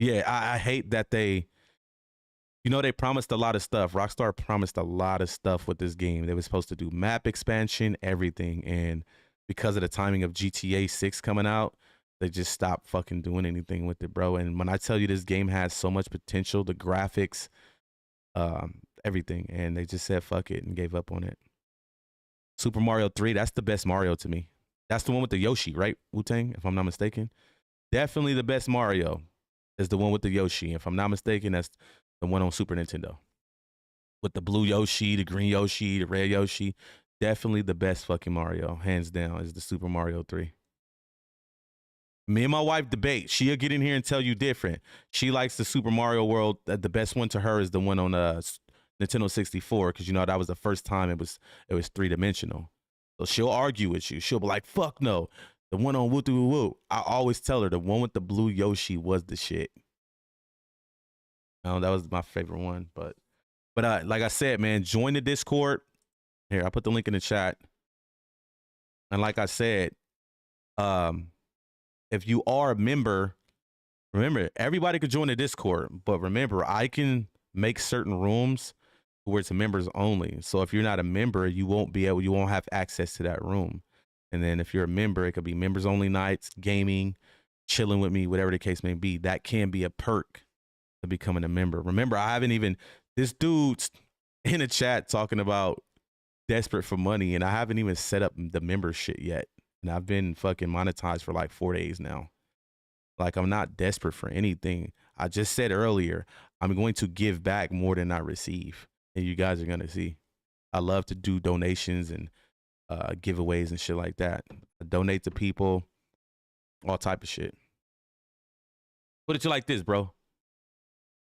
Yeah, I hate that they promised a lot of stuff. Rockstar promised a lot of stuff with this game. They were supposed to do map expansion, everything. And because of the timing of GTA 6 coming out, they just stopped fucking doing anything with it, bro. And when I tell you this game has so much potential, the graphics, everything, and they just said fuck it and gave up on it. Super Mario 3, that's the best Mario to me. That's the one with the Yoshi, right, Wu-Tang, if I'm not mistaken? Definitely the best Mario is the one with the Yoshi. If I'm not mistaken, that's the one on Super Nintendo. With the blue Yoshi, the green Yoshi, the red Yoshi. Definitely the best fucking Mario, hands down, is the Super Mario 3. Me and my wife debate. She'll get in here and tell you different. She likes the Super Mario World. The best one to her is the one on Nintendo 64, because that was the first time it was 3-dimensional. So she'll argue with you. She'll be like, "Fuck no, the one on Woo Woo Woo." I always tell her the one with the blue Yoshi was the shit. That was my favorite one. But like I said, man, join the Discord. Here, I put the link in the chat. And like I said, if you are a member, remember, everybody could join the Discord, but remember, I can make certain rooms where it's members only. So if you're not a member, you won't have access to that room. And then if you're a member, it could be members only nights, gaming, chilling with me, whatever the case may be. That can be a perk to becoming a member. Remember, this dude's in a chat talking about desperate for money, and I haven't even set up the member shit yet. And I've been fucking monetized for like 4 days now. Like, I'm not desperate for anything. I just said earlier, I'm going to give back more than I receive. And you guys are going to see. I love to do donations and giveaways and shit like that. I donate to people, all type of shit. Put it to you like this, bro.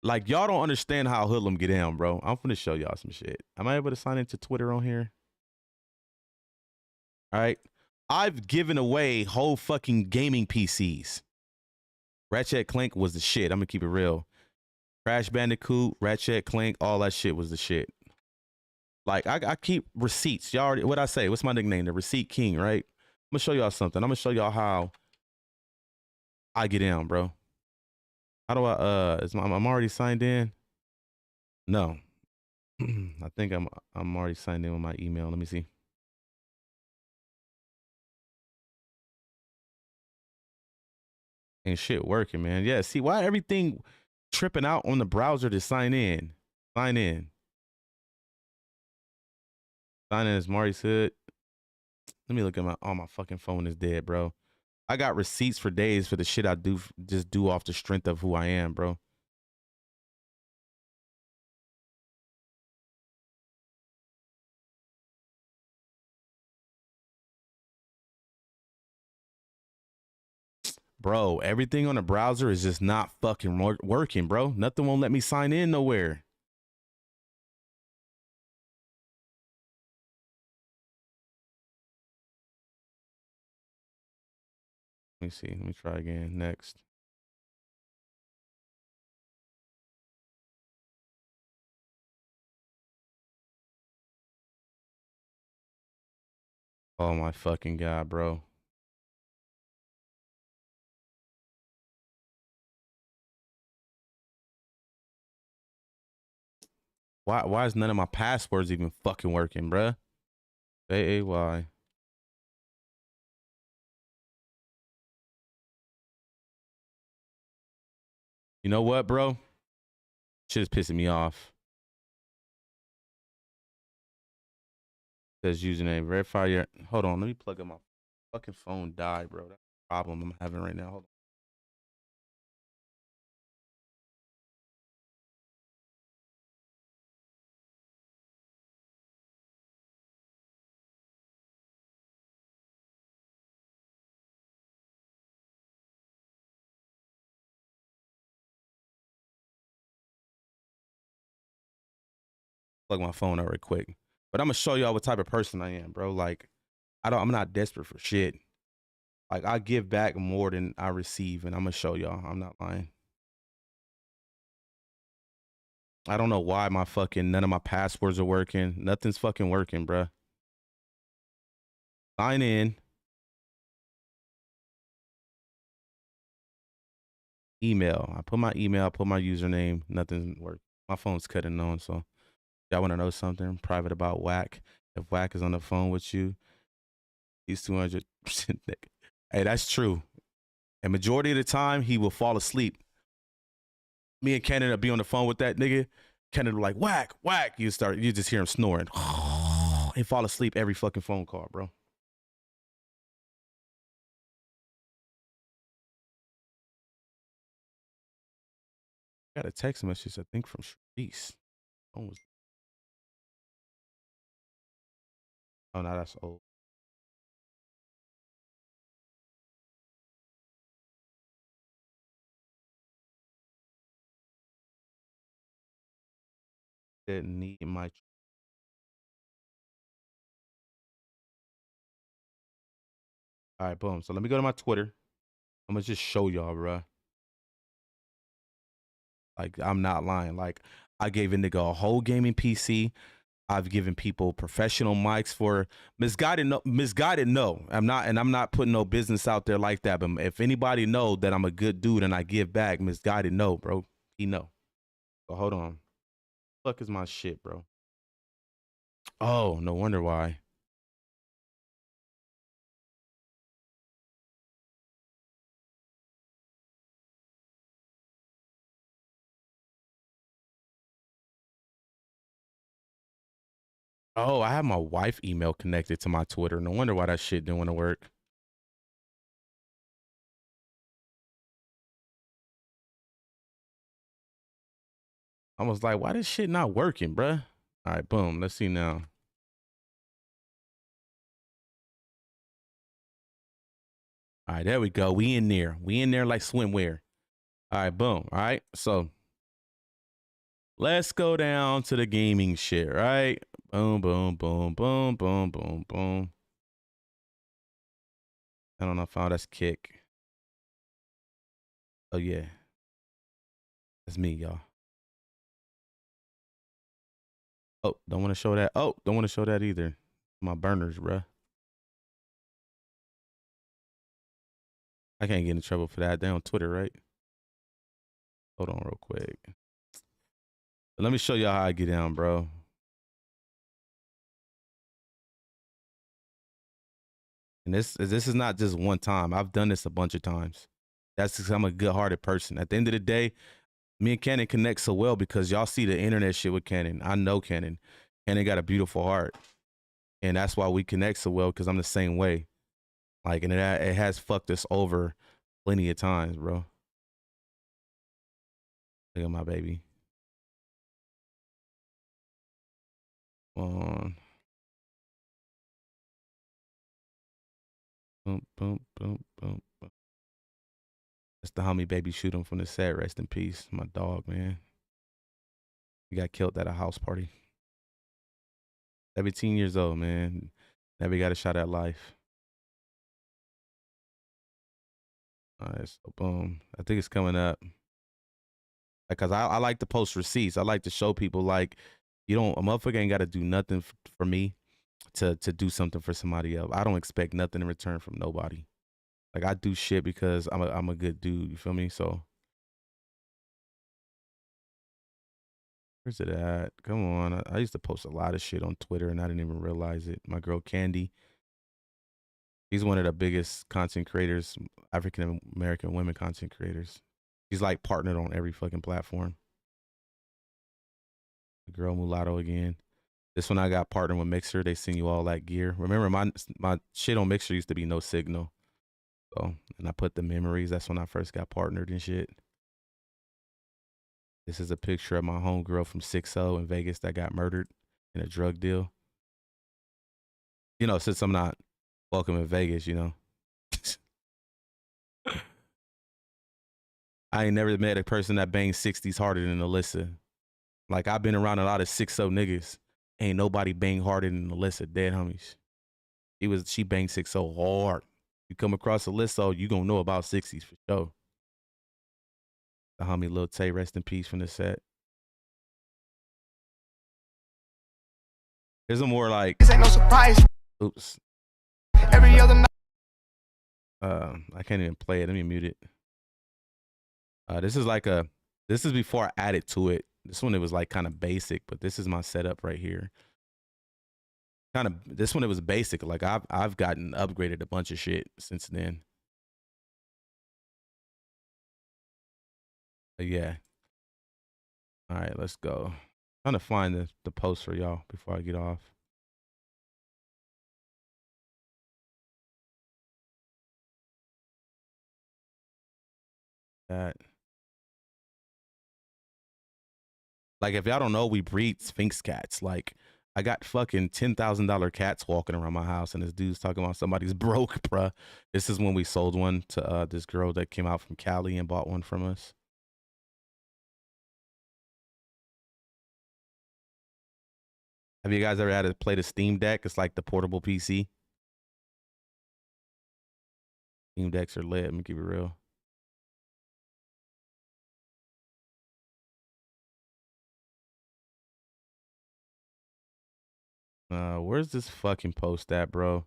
Like, y'all don't understand how Hoodlam get down, bro. I'm finna show y'all some shit. Am I able to sign into Twitter on here? All right. I've given away whole fucking gaming PCs. Ratchet Clank was the shit. I'm gonna keep it real. Crash Bandicoot, Ratchet Clank, all that shit was the shit. Like, I keep receipts. Y'all already, what I say? What's my nickname? The Receipt King, right? I'm gonna show y'all something. I'm gonna show y'all how I get down, bro. How do I I'm already signed in? No. I think I'm already signed in with my email. Let me see. Ain't shit working, man. Yeah, see, why everything tripping out on the browser to sign in? Sign in. Sign in as Mari said. Let me look at my fucking phone is dead, bro. I got receipts for days for the shit I just do off the strength of who I am, bro. Bro, everything on the browser is just not fucking working, bro. Nothing won't let me sign in nowhere. Let me see. Let me try again. Next. Oh my fucking God, bro. Why is none of my passwords even fucking working, bruh? AAY. You know what, bro? Shit is pissing me off. Says username, verify your... Hold on, let me plug in my fucking phone died, bro. That's the problem I'm having right now. Hold on. Plug my phone out right quick. But I'm gonna show y'all what type of person I am, bro. Like, I'm not desperate for shit. Like, I give back more than I receive, and I'm gonna show y'all. I'm not lying. I don't know why none of my passwords are working. Nothing's fucking working, bro. Sign in. Email. I put my email, I put my username. Nothing's working. My phone's cutting on, so y'all want to know something private about Wack? If Wack is on the phone with you, he's 200%. Hey, that's true. And majority of the time, he will fall asleep. Me and Canada be on the phone with that nigga. Canada like, Wack, Wack. You just hear him snoring. He fall asleep every fucking phone call, bro. Got a text message, I think, from Sharice. Oh, no, that's old. Didn't need my... All right, boom. So let me go to my Twitter. I'm gonna just show y'all, bro. Like, I'm not lying. Like, I gave a nigga a whole gaming PC. I've given people professional mics for misguided. No, I'm not putting no business out there like that. But if anybody know that I'm a good dude and I give back, misguided, no, bro, he know. So hold on. Fuck is my shit, bro? Oh, no wonder why. Oh, I have my wife email connected to my Twitter. No wonder why that shit didn't want to work. I was like, why this shit not working, bruh? All right, boom. Let's see now. All right, there we go. We in there. We in there like swimwear. All right, boom. All right, so let's go down to the gaming shit, right? Boom, boom, boom, boom, boom, boom, boom. I don't know if that's kick. Oh, yeah. That's me, y'all. Oh, don't want to show that. Oh, don't want to show that either. My burners, bruh. I can't get in trouble for that. They're on Twitter, right? Hold on real quick. Let me show y'all how I get down, bro. And this is not just one time. I've done this a bunch of times. That's because I'm a good-hearted person. At the end of the day, me and Cannon connect so well because y'all see the internet shit with Cannon. I know Cannon. Cannon got a beautiful heart. And that's why we connect so well, because I'm the same way. Like, and it has fucked us over plenty of times, bro. Look at my baby. On. Boom, boom, boom, boom, boom. That's the homie baby shoot him from the set. Rest in peace. My dog, man. He got killed at a house party. 17 years old, man. Never got a shot at life. All right, so boom. I think it's coming up. Because I like to post receipts. I like to show people, like, a motherfucker ain't got to do nothing for me to do something for somebody else. I don't expect nothing in return from nobody. Like, I do shit because I'm a good dude. You feel me? So where's it at? Come on. I used to post a lot of shit on Twitter and I didn't even realize it. My girl Candy. She's one of the biggest content creators, African American women content creators. She's like partnered on every fucking platform. The girl Mulatto again. This one I got partnered with Mixer. They send you all that gear. Remember my shit on Mixer used to be no signal. So, and I put the memories. That's when I first got partnered and shit. This is a picture of my homegirl from 6-0 in Vegas that got murdered in a drug deal. You know, since I'm not welcome in Vegas, you know. I ain't never met a person that bangs 60s harder than Alyssa. Like, I've been around a lot of 6-0 niggas. Ain't nobody bang harder than Alyssa, dead homies. She banged 6-0 hard. You come across Alyssa, you gonna know about 60s for sure. The homie Lil Tay, rest in peace from the set. There's a more like, this ain't no surprise. Oops. Every other night. I can't even play it. Let me mute it. This is before I added to it. This one, it was like kind of basic, but this is my setup right here. This one, it was basic. Like I've gotten upgraded a bunch of shit since then. But yeah. All right, let's go. I'm trying to find the post for y'all before I get off. That. Like, if y'all don't know, we breed Sphinx cats. Like, I got fucking $10,000 cats walking around my house, and this dude's talking about somebody's broke, bruh. This is when we sold one to this girl that came out from Cali and bought one from us. Have you guys ever had to play the Steam Deck? It's like the portable PC. Steam Decks are lit. Let me keep it real. Where's this fucking post at, bro?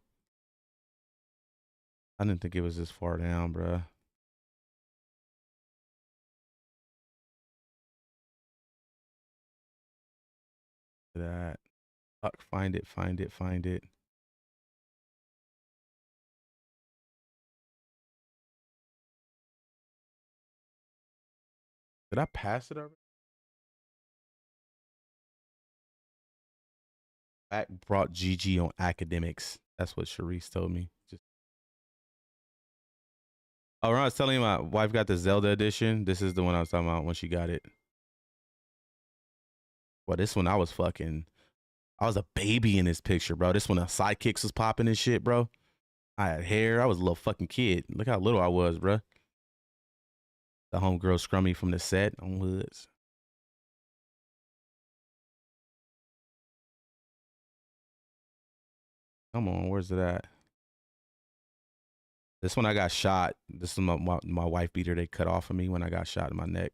I didn't think it was this far down, bro. That. Fuck, find it. Did I pass it already? Wack brought Gigi on academics. That's what Sharice told me. Oh, when I was telling you my wife got the Zelda edition. This is the one I was talking about when she got it. Well, this one I was a baby in this picture, bro. This one the sidekicks was popping and shit, bro. I had hair. I was a little fucking kid. Look how little I was, bro. The homegirl scrummy from the set on Woods. Come on, where's it at? This one I got shot. This is my wife beater they cut off of me when I got shot in my neck.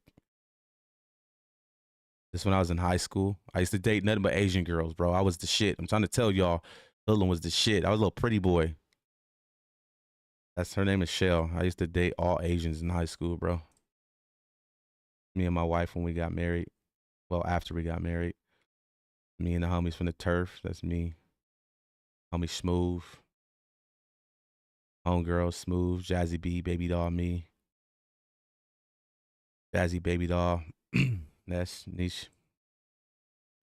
This when I was in high school. I used to date nothing but Asian girls, bro. I was the shit. I'm trying to tell y'all, Hoodlam was the shit. I was a little pretty boy. Her name is Shell. I used to date all Asians in high school, bro. Me and my wife when we got married. Well, after we got married. Me and the homies from the turf. That's me. Homie Smooth. Homegirl Smooth. Jazzy B, Baby Doll, me. Jazzy Baby Doll. That's niche.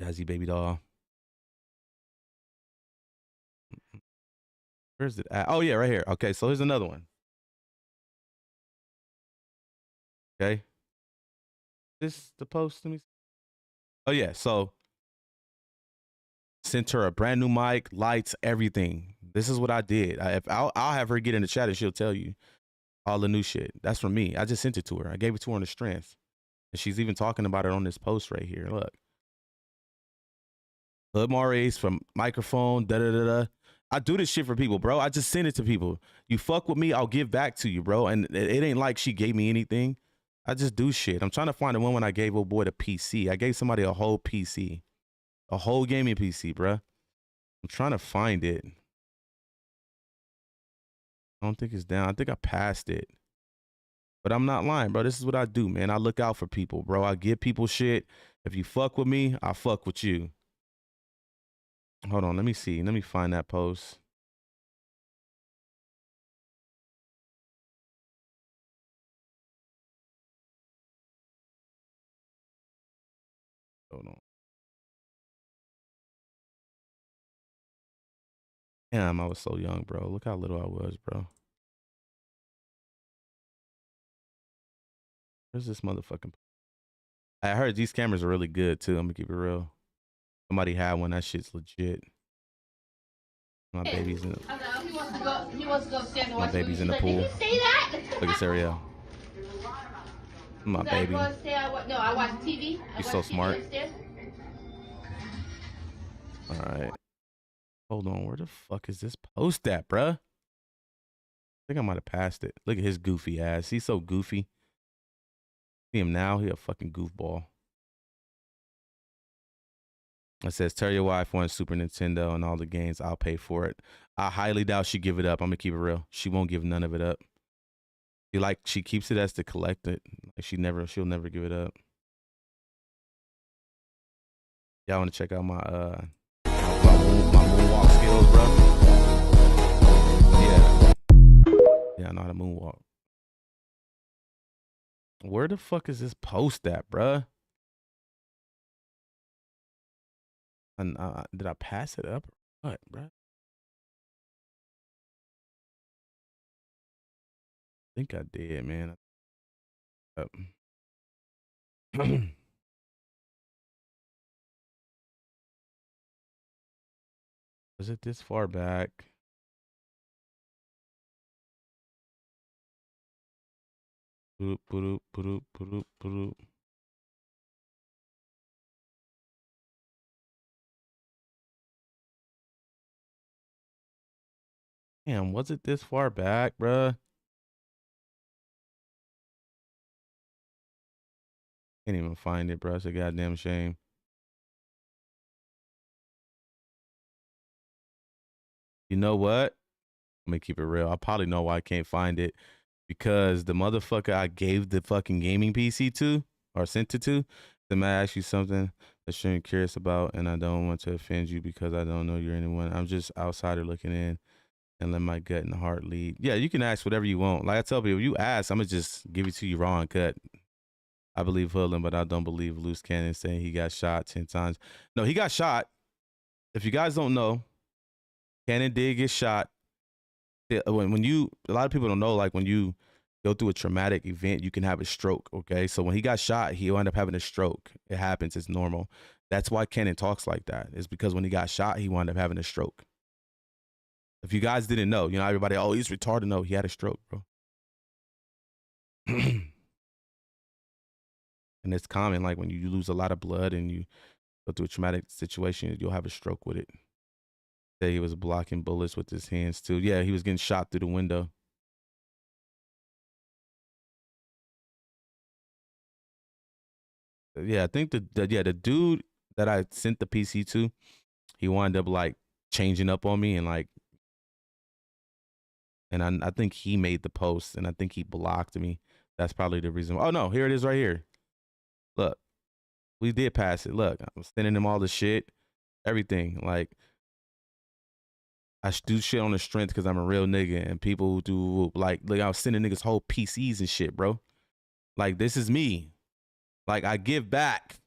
Jazzy Baby Doll. Where's it at? Oh, yeah, right here. Okay, so here's another one. Okay. This the post to me. Oh, yeah, so sent her a brand new mic, lights, everything. This is what I did. I'll have her get in the chat and she'll tell you all the new shit. That's from me. I just sent it to her. I gave it to her on the strength. And she's even talking about it on this post right here. Look. Hood Maurice from microphone, da-da-da-da. I do this shit for people, bro. I just send it to people. You fuck with me, I'll give back to you, bro. And it ain't like she gave me anything. I just do shit. I'm trying to find the one when I gave old boy the PC. I gave somebody a whole PC. A whole gaming PC, bro. I'm trying to find it. I don't think it's down. I think I passed it. But I'm not lying, bro. This is what I do, man. I look out for people, bro. I give people shit. If you fuck with me, I fuck with you. Hold on, let me see. Let me find that post. Hold on. Damn, I was so young, bro. Look how little I was, bro. Where's this motherfucking... I heard these cameras are really good, too. I'm gonna keep it real. Somebody had one. That shit's legit. My baby's in the... My baby's in the pool. Did you say that? Look at Ariel. My baby. No, I watch TV. She's so smart. All right. Hold on. Where the fuck is this post at, bruh? I think I might have passed it. Look at his goofy ass. He's so goofy. See him now? He a fucking goofball. It says, tell your wife wants Super Nintendo and all the games. I'll pay for it. I highly doubt she give it up. I'm going to keep it real. She won't give none of it up. She keeps it as to collect it. Like she'll never give it up. Y'all want to check out my moonwalk skills, bro? Yeah, I know how to moonwalk. Where the fuck is this post at, bruh? And did I pass it up or what, bruh? I think I did, man. Was it this far back? Damn, was it this far back, bruh? Can't even find it, bro. It's a goddamn shame. You know what? Let me keep it real. I probably know why I can't find it. Because the motherfucker I gave the fucking gaming PC to, or sent it to, let me ask you something. I'm curious about, and I don't want to offend you because I don't know you're anyone. I'm just outsider looking in and let my gut and heart lead. Yeah, you can ask whatever you want. Like I tell people, if you ask, I'm going to just give it to you raw and cut. I believe Hoodlam, but I don't believe Luce Cannon saying he got shot 10 times. No, he got shot. If you guys don't know, Cannon did get shot. When you, a lot of people don't know, like when you go through a traumatic event, you can have a stroke, okay? So when he got shot, he wound up having a stroke. It happens. It's normal. That's why Cannon talks like that. It's because when he got shot, he wound up having a stroke. If you guys didn't know, you know, everybody, oh, he's retarded. No, he had a stroke, bro. And it's common, like when you lose a lot of blood and you go through a traumatic situation, you'll have a stroke with it. Say he was blocking bullets with his hands too. Yeah, he was getting shot through the window. Yeah, I think the dude that I sent the PC to, he wound up like changing up on me and like, and I think he made the post and I think he blocked me. That's probably the reason. Oh no, here it is right here. Look, we did pass it. Look, I'm sending him all the shit, everything. Like, I do shit on the strength because I'm a real nigga, and people who do like I was sending niggas whole PCs and shit, bro. Like, this is me. Like, I give back.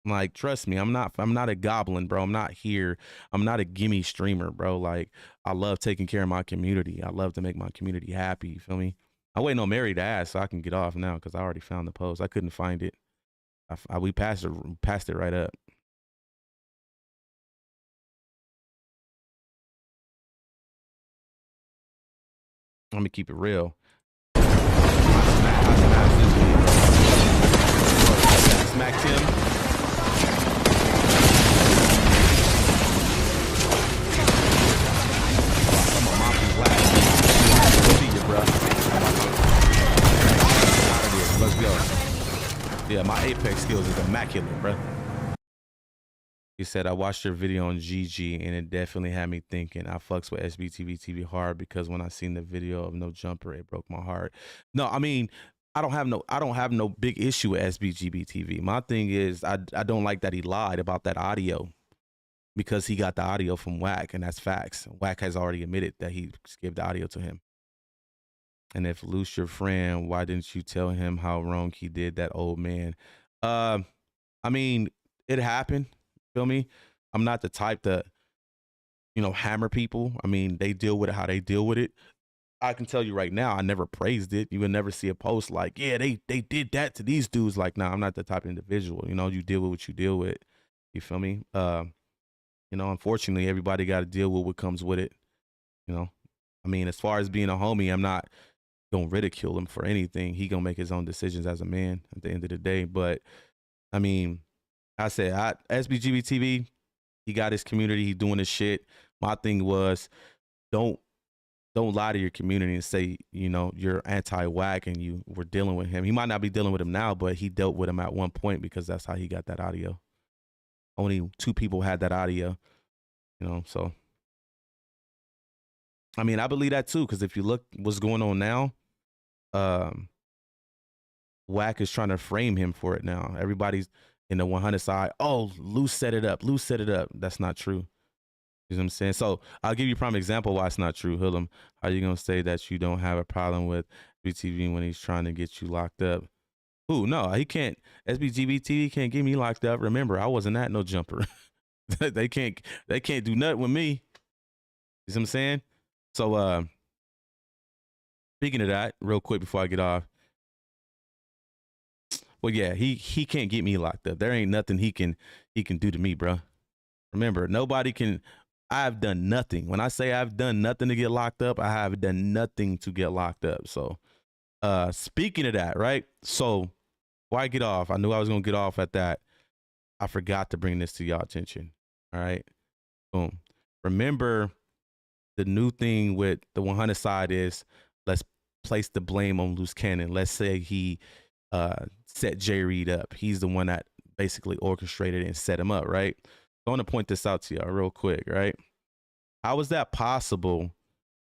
Like, trust me, I'm not a goblin, bro. I'm not here. I'm not a gimme streamer, bro. Like, I love taking care of my community. I love to make my community happy. You feel me? I'm waiting on Mary to ask so I can get off now because I already found the post. I couldn't find it. We passed it right up. Let me keep it real. I smacked him. Let's go. Yeah, my Apex skills is immaculate, bro. He said, I watched your video on Gigi and it definitely had me thinking. I fucks with SBTV TV hard because when I seen the video of No Jumper, it broke my heart. No, I mean, I don't have no big issue with SBGB TV. My thing is I don't like that he lied about that audio because he got the audio from Wack, and that's facts. Wack has already admitted that he gave the audio to him. And if Luce your friend, why didn't you tell him how wrong he did that old man? I mean, it happened. Feel me? I'm not the type to, you know, hammer people. I mean, they deal with it how they deal with it. I can tell you right now, I never praised it. You will never see a post like, yeah, they did that to these dudes. Like, nah, I'm not the type of individual. You know, you deal with what you deal with. You feel me? You know, unfortunately, everybody got to deal with what comes with it. You know, I mean, as far as being a homie, I'm not gonna ridicule him for anything. He gonna make his own decisions as a man at the end of the day. But I mean, I said, SBGB TV, he got his community, he doing his shit. My thing was, don't lie to your community and say, you know, you're anti-Wack and you were dealing with him. He might not be dealing with him now, but he dealt with him at one point because that's how he got that audio. Only 2 people had that audio, you know, so. I mean, I believe that too, because if you look what's going on now, Wack is trying to frame him for it now. Everybody's in the 100 side. Oh, Luce set it up. Luce set it up. That's not true. You know what I'm saying? So I'll give you a prime example why it's not true. Hoodlam, how you gonna say that you don't have a problem with BTV when he's trying to get you locked up? Who? No, he can't. SBGBTV can't get me locked up. Remember, I wasn't at No Jumper. they can't do nothing with me. You know what I'm saying? So speaking of that, real quick before I get off. Well, yeah, he can't get me locked up. There ain't nothing he can do to me, bro. Remember, nobody can. I've done nothing. When I say I've done nothing to get locked up, I have done nothing to get locked up. So, speaking of that, right? So, before I get off, I knew I was gonna get off at that. I forgot to bring this to y'all attention. All right, boom. Remember, the new thing with the 100 side is let's place the blame on Luce Cannon. Let's say he set J Reed up. He's the one that basically orchestrated and set him up, right? I want to point this out to y'all real quick, right? How was that possible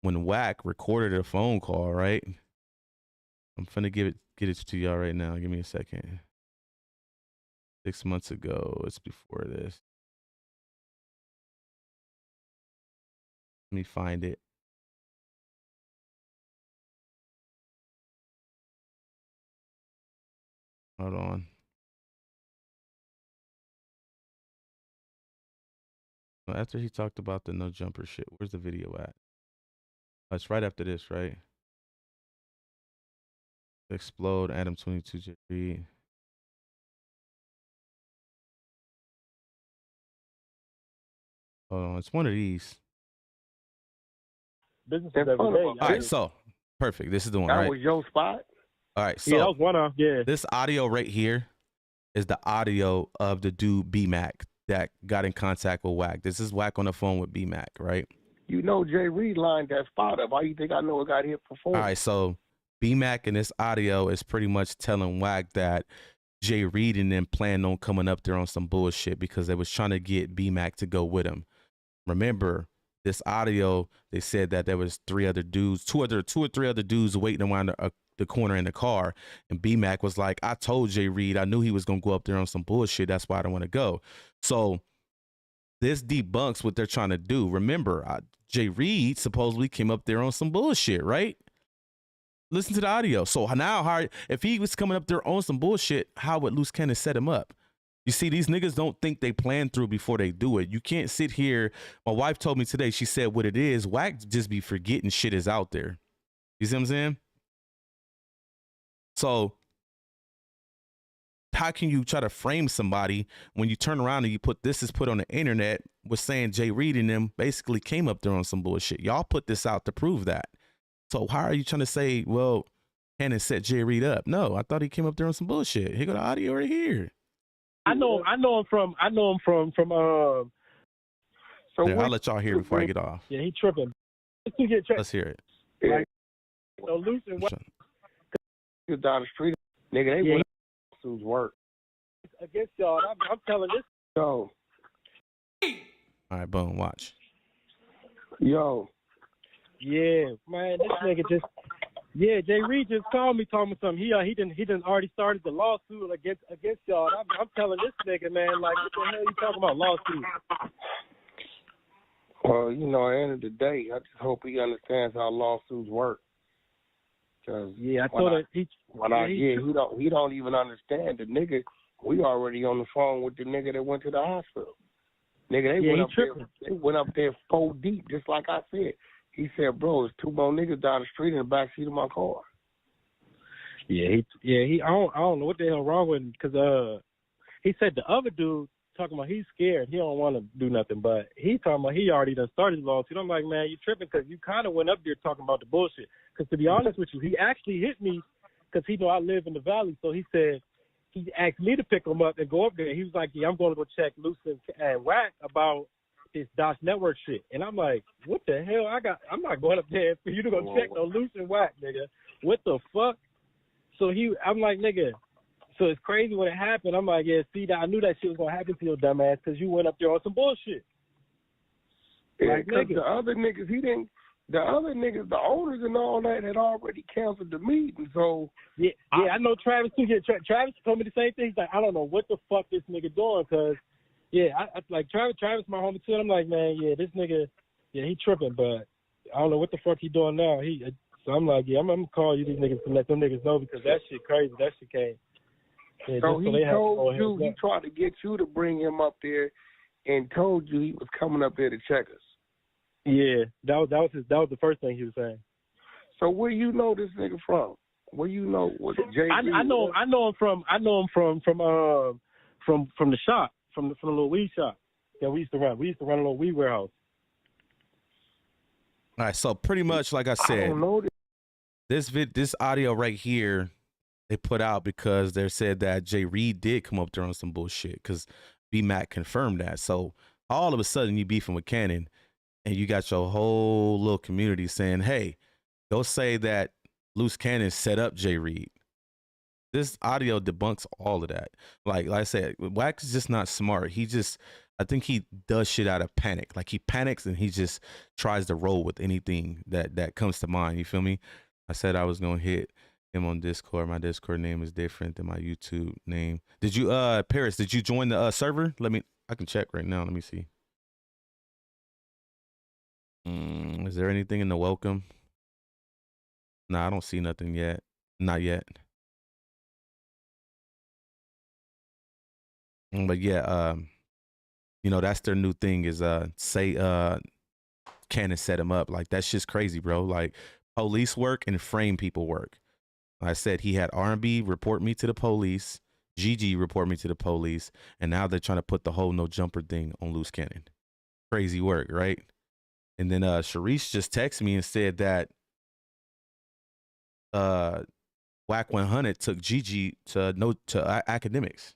when Wack recorded a phone call, right? I'm finna get it to y'all right now. Give me a second. 6 months ago. It's before this. Let me find it. Hold on. Well, after he talked about the no jumper shit, where's the video at? Oh, it's right after this, right? Explode, Adam 22J. Hold on, it's one of these. Business every day. All right, so perfect. This is the one, That right? was your spot? All right, so Yeah, that was one of, yeah. this audio right here is the audio of the dude B-Mac that got in contact with Wack. This is Wack on the phone with B-Mac, right? You know Jay Reed lined that spot up. Why you think I know it got hit for 4? All right, so B-Mac in this audio is pretty much telling Wack that Jay Reed and them planned on coming up there on some bullshit because they was trying to get B-Mac to go with him. Remember, this audio, they said that there was 3 other dudes, two or three other dudes waiting around the corner in the car. And B-Mac was like, I told Jay Reed, I knew he was going to go up there on some bullshit. That's why I don't want to go. So this debunks what they're trying to do. Remember, Jay Reed supposedly came up there on some bullshit, right? Listen to the audio. So now, if he was coming up there on some bullshit, how would Luce Cannon set him up? You see, these niggas don't think they plan through before they do it. You can't sit here. My wife told me today, she said what it is, Wack just be forgetting shit is out there. You see what I'm saying? So how can you try to frame somebody when you turn around and you put this is put on the internet with saying Jay Reed and them basically came up there on some bullshit? Y'all put this out to prove that. So how are you trying to say, well, Cannon set Jay Reed up? No, I thought he came up there on some bullshit. Here go the audio right here. I know him from. So yeah, I'll let y'all hear before I get off. Yeah, he tripping. Let's hear it. Like, Luce and Wack down the street, nigga, they went lawsuits work against y'all. I'm telling this. Yo. All right, boom. Watch. Yo. Yeah, man, this nigga just. Yeah, Jay Reed just called me talking something. He didn't already started the lawsuit against y'all. I'm telling this nigga, man, like, what the hell you talking about lawsuit? Well, you know, at the end of the day, I just hope he understands how lawsuits work. Cause yeah, I told him he don't even understand the nigga. We already on the phone with the nigga that went to the hospital. Nigga, they went up there 4 deep, just like I said. He said, bro, there's 2 more niggas down the street in the backseat of my car. Yeah, I don't know what the hell wrong with him, because he said the other dude talking about he's scared, he don't want to do nothing, but he talking about he already done started the lawsuit. I'm like, man, you tripping, because you kind of went up there talking about the bullshit. Because to be honest with you, he actually hit me because he know I live in the valley, so he said he asked me to pick him up and go up there. He was like, yeah, I'm going to go check Luce and Wack about this Dodge Network shit. And I'm like, what the hell? I'm not going up there for you to go check no Luce and Wack, nigga. What the fuck? So I'm like, nigga, so it's crazy when it happened. I'm like, yeah, see, I knew that shit was going to happen to your dumb ass because you went up there on some bullshit. Yeah, because the other niggas, the owners and all that had already canceled the meeting. So yeah, I know Travis too. Yeah, Travis told me the same thing. He's like, I don't know what the fuck this nigga doing, because yeah, I like Travis, my homie too. And I'm like, man, yeah, this nigga, yeah, he tripping, but I don't know what the fuck he doing now. So I'm like, yeah, I'm gonna call you these niggas to let them niggas know, because that shit crazy. That shit came. Yeah, so he told you, he tried to get you to bring him up there, and told you he was coming up there to check us. Yeah, that was the first thing he was saying. So where you know this nigga from? Where you know what Jay? I know him from the shop, from the little weed shop that we used to run. We used to run a little weed warehouse. All right, so pretty much like I said, this audio right here they put out because they said that Jay Reed did come up there on some bullshit, because B-Mac confirmed that. So all of a sudden you beefing with Cannon, and you got your whole little community saying, hey, go say that Luce Cannon set up Jay Reed. This audio debunks all of that. Like I said, Wack is just not smart. I think he does shit out of panic. Like he panics and he just tries to roll with anything that comes to mind. You feel me? I said I was going to hit him on Discord. My Discord name is different than my YouTube name. Did you Paris, did you join the server? I can check right now. Let me see. Is there anything in the welcome? Nah, I don't see nothing yet. Not yet. But yeah, you know, that's their new thing is say Cannon set him up. Like that's just crazy, bro. Like police work and frame people work. Like I said, he had R&B report me to the police, Gigi report me to the police, and now they're trying to put the whole no jumper thing on Luce Cannon. Crazy work, right? And then Sharice just texted me and said that Wack 100 took Gigi to academics.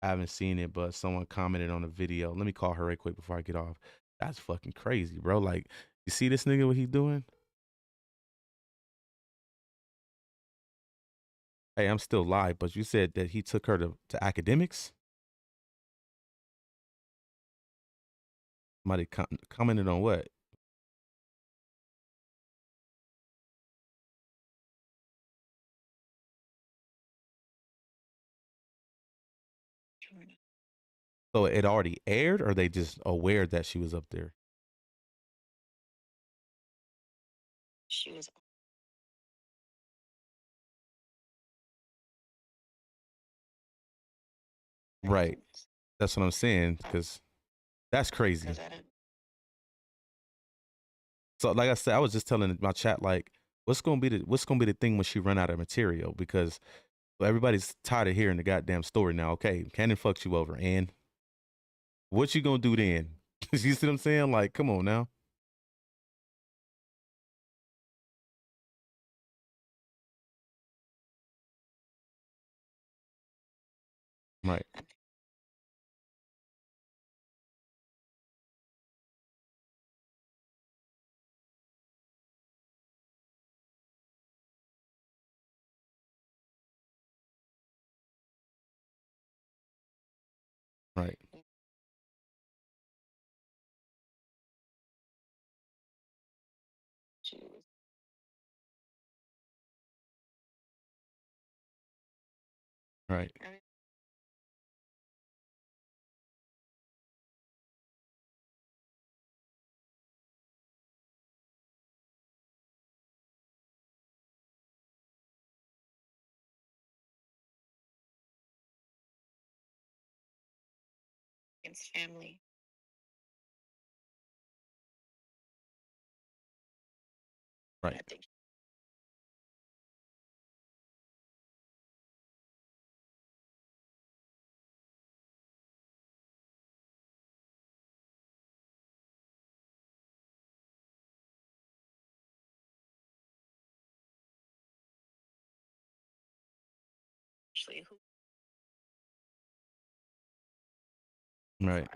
I haven't seen it, but someone commented on the video. Let me call her right quick before I get off. That's fucking crazy, bro. Like, you see this nigga, what he doing? Hey, I'm still live, but you said that he took her to academics? Somebody commented on what? So it already aired, or they just aware that she was up there? She was. Right. That's what I'm saying, because that's crazy. So like I said, I was just telling my chat, like, what's gonna be the thing when she run out of material? Because everybody's tired of hearing the goddamn story now. Okay, Cannon fucked you over, and what you gonna do then? You see what I'm saying? Like, come on now. Right. Right. Right. Against family. Right. Actually, who? Right.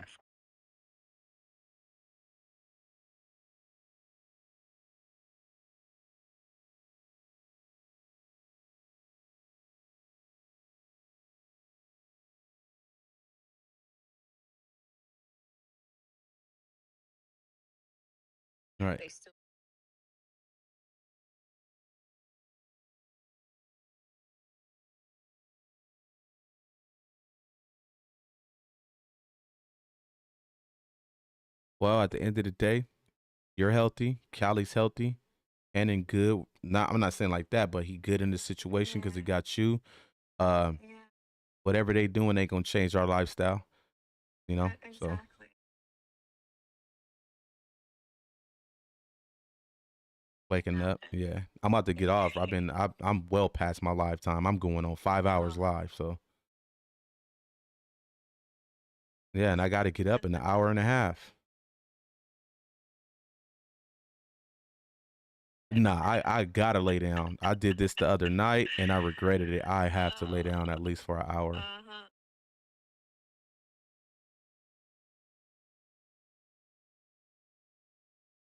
Right. Well, at the end of the day, you're healthy. Callie's healthy. Cannon good. I'm not saying like that, but he good in this situation because he got you. Whatever they doing, they gonna change our lifestyle. You know, so. Waking up, yeah. I'm about to get off. I'm well past my live time. I'm going on 5 hours live, so. Yeah, and I got to get up in an hour and a half. Nah, I gotta lay down. I did this the other night and I regretted it. I have to lay down at least for an hour.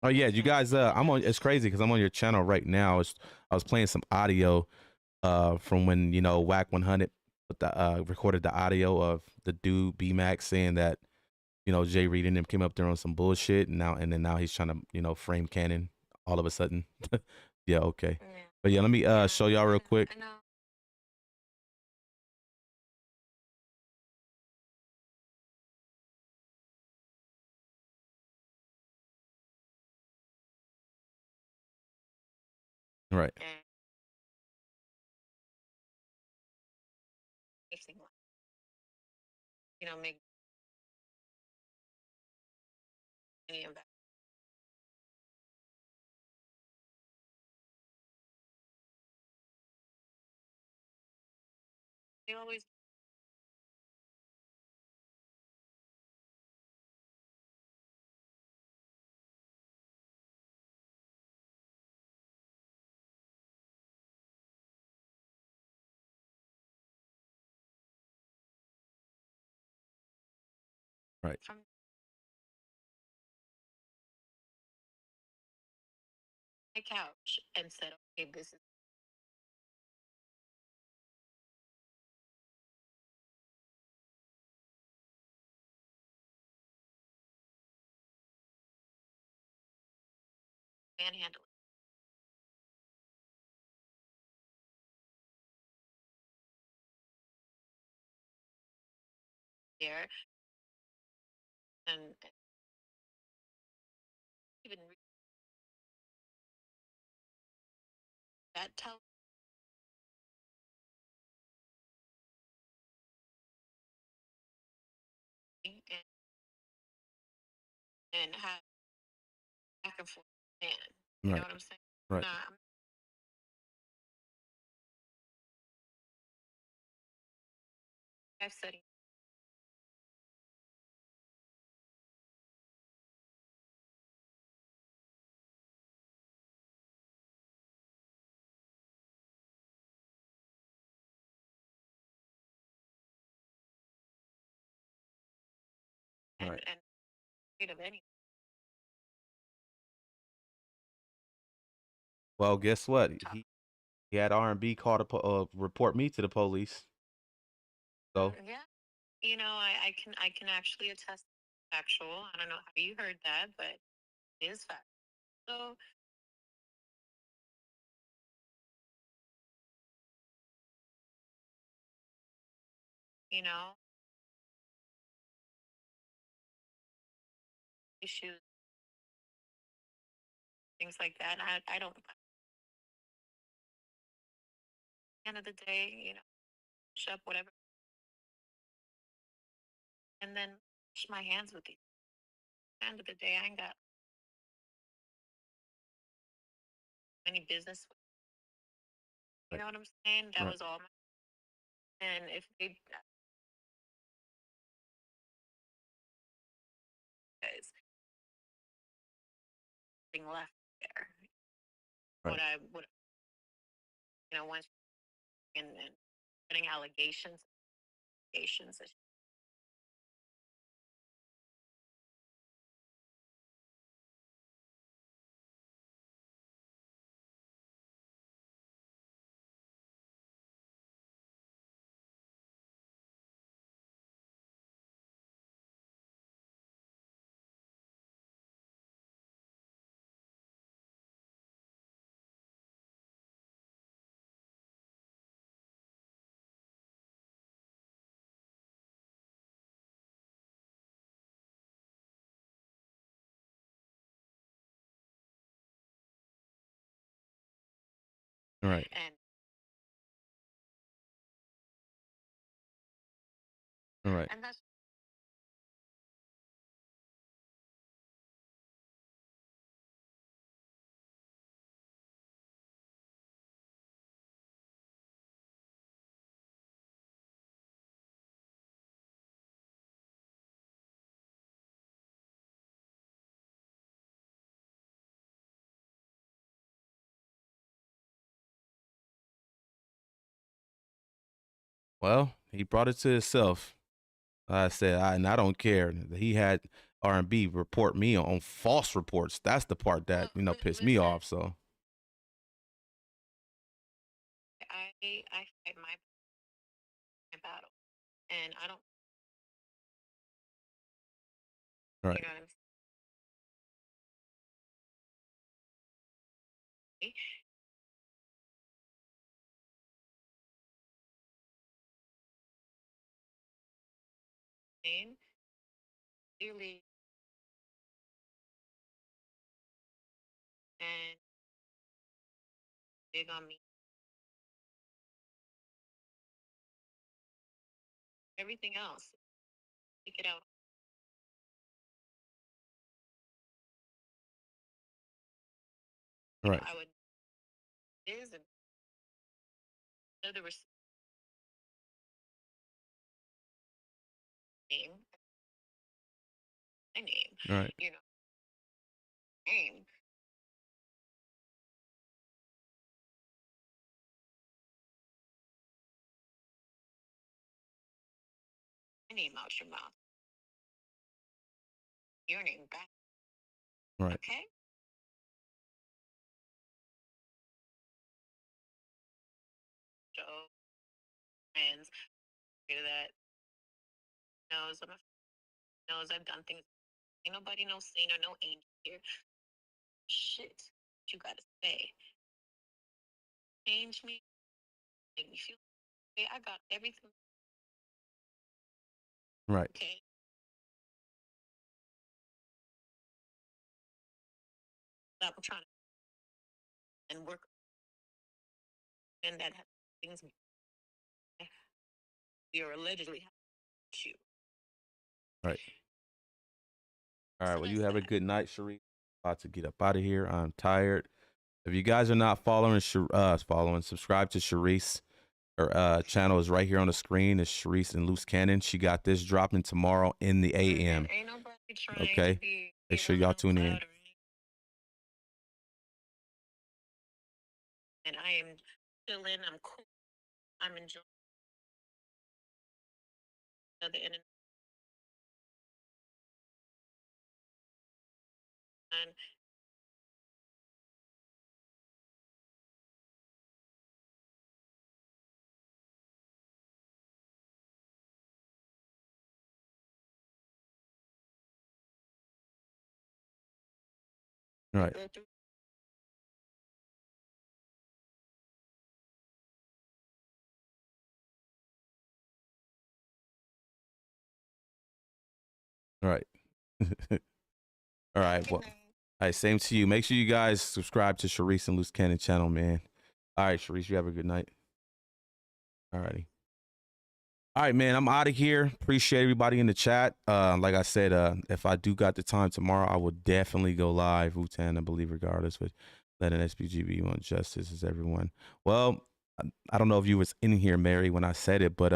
Oh yeah, you guys. It's crazy because I'm on your channel right now. I was playing some audio, from when Wack 100 recorded the audio of the dude B-Max saying that, Jay Reed and him came up there on some bullshit, and then now he's trying to frame Cannon all of a sudden. Yeah, okay. But yeah, let me show y'all real quick. Right. You know, make any of that. They always Right. from my couch and said, okay, this is manhandling. There and even that tells me and have back and forth man. You know Right. what I'm saying? Right. I've said Right. and afraid of any. Well, guess what? He had R&B call to report me to the police. So Yeah, you know, I can actually attest factual. I don't know how you heard that, but it is fact. So you know, issues, things like that. I don't. At the end of the day, you know, push up whatever, and then wash my hands with you. At the end of the day, I ain't got any business with. You know what I'm saying? That Right. was all. And if they guys thing left there, Right. what I would, you know, once and getting allegations, allegations. Right. And Right. and that's Well, he brought it to himself. I said, and I don't care. He had R&B report me on false reports. That's the part that pissed me off. So I fight my battle, and I don't. right. You know what I'm saying? name. Clearly, and big on me. Everything else, take it out. Right. I would is and other name, my name, Right. you know, name. My name out your mouth. Your name back. Right. Okay. So friends, that knows I've done things. Ain't nobody no saint or no angel here. Shit, you gotta say. Change me, make me feel okay. I got everything. Right. Okay. Stop trying to and work and that things you're allegedly you. Right. All right. Well, you have a good night, Sharif. About to get up out of here. I'm tired. If you guys are not following, subscribe to Sharice. Her channel is right here on the screen. It's Sharice and Luce Cannon. She got this dropping tomorrow in the AM. Ain't nobody trying Okay. to be, Make sure y'all tune in. And I am chilling. I'm cool. I'm enjoying the internet. And Right. go through. Right. All right. Well, all right. Same to you. Make sure you guys subscribe to Sharice and Luce Cannon channel, man. All right, Sharice, you have a good night. All righty. All right, man. I'm out of here. Appreciate everybody in the chat. Like I said, if I do got the time tomorrow, I will definitely go live. Wu-Tang, I believe, regardless, but let an SPGB want justice is everyone. Well, I don't know if you was in here, Mary, when I said it, but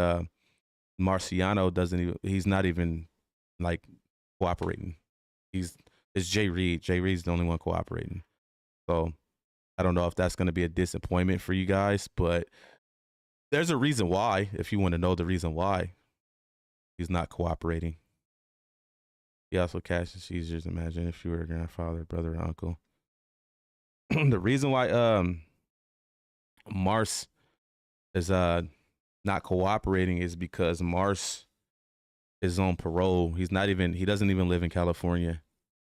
Marciano he's not even like cooperating. It's Jay Reed. Jay Reed's the only one cooperating. So I don't know if that's going to be a disappointment for you guys, but there's a reason why, if you want to know the reason why he's not cooperating. He also cashes seizures. Imagine if you were a grandfather, brother, or uncle. The reason why Mars is not cooperating is because Mars is on parole. He doesn't even live in California.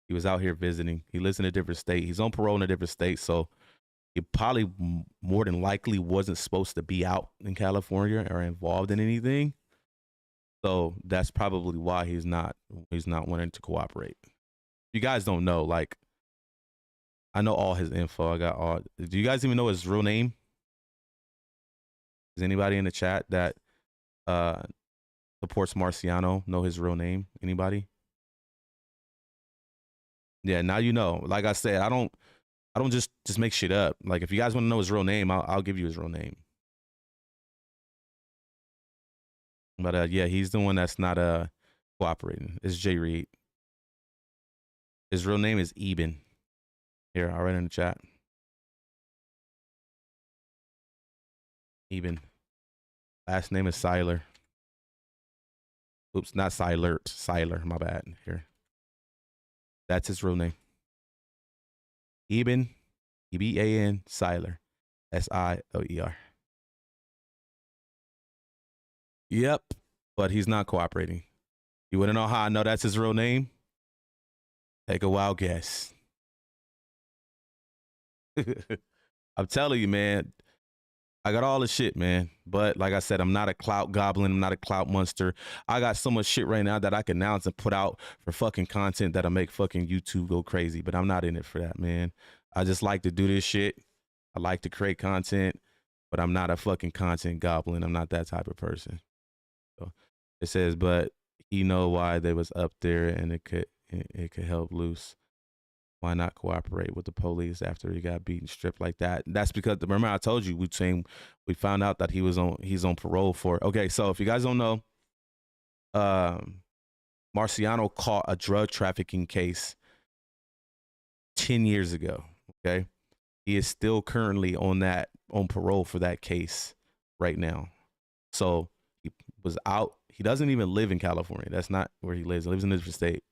He was out here visiting. He lives in a different state. He's on parole in a different state, so he probably more than likely wasn't supposed to be out in California or involved in anything. So that's probably why he's not wanting to cooperate. You guys don't know, like, I know all his info. I got all. Do you guys even know his real name? Is anybody in the chat that supports Marciano know his real name? Anybody? Yeah, now you know. Like I said, I don't just make shit up. Like, if you guys want to know his real name, I'll give you his real name. But yeah, he's the one that's not cooperating. It's Jay Reed. His real name is Eben. Here, I'll write in the chat. Eben. Last name is Seiler. Oops, not Seilert. Seiler, my bad. Here. That's his real name. Eben, E-B-A-N, Seiler. S-I-L-E-R. Yep, but he's not cooperating. You want to know how I know that's his real name? Take a wild guess. I'm telling you, man. I got all the shit, man. But like I said, I'm not a clout goblin. I'm not a clout monster. I got so much shit right now that I can announce and put out for fucking content that'll make fucking YouTube go crazy. But I'm not in it for that, man. I just like to do this shit. I like to create content, but I'm not a fucking content goblin. I'm not that type of person. So it says, but he know why they was up there, and it could help Luce. Why not cooperate with the police after he got beaten, stripped like that? That's because, remember I told you, we found out that he's on parole for. Okay, so if you guys don't know, Marciano caught a drug trafficking case 10 years ago. Okay, he is still currently on parole for that case right now. So he was out. He doesn't even live in California. That's not where he lives. He lives in a different state.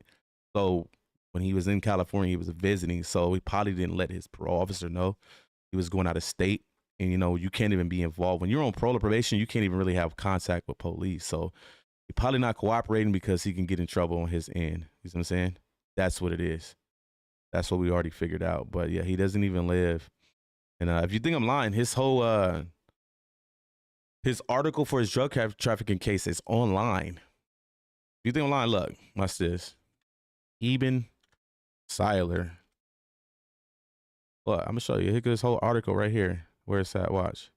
So when he was in California, he was visiting, so he probably didn't let his parole officer know he was going out of state. And, you know, you can't even be involved. When you're on parole or probation, you can't even really have contact with police. So he's probably not cooperating because he can get in trouble on his end. You see what I'm saying? That's what it is. That's what we already figured out. But, yeah, he doesn't even live. And if you think I'm lying, his whole his article for his drug trafficking case is online. If you think I'm lying, look, watch this. Eben Siler. Well, I'm gonna show you. Look at this whole article right here. Where it's at? Watch.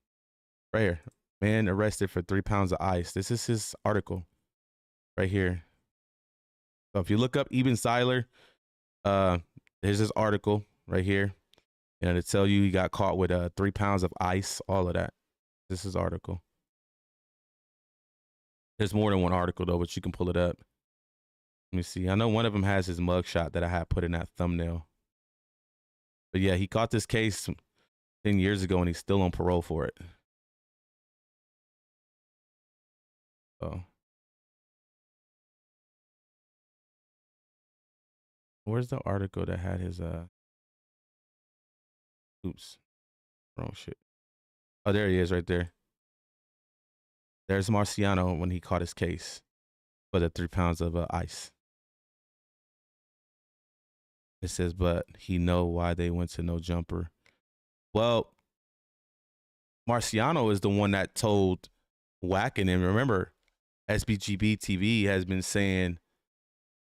Right here. Man arrested for 3 pounds of ice. This is his article. Right here. So if you look up Eben Siler, here's his article right here. And it'll tell you he got caught with 3 pounds of ice, all of that. This is his article. There's more than one article though, but you can pull it up. Let me see. I know one of them has his mugshot that I had put in that thumbnail. But yeah, he caught this case 10 years ago and he's still on parole for it. Oh. Where's the article that had his oops. Wrong shit. Oh, there he is right there. There's Marciano when he caught his case for the 3 pounds of ice. It says, but he know why they went to No Jumper. Well, Marciano is the one that told Wack and him. Remember, SBGB TV has been saying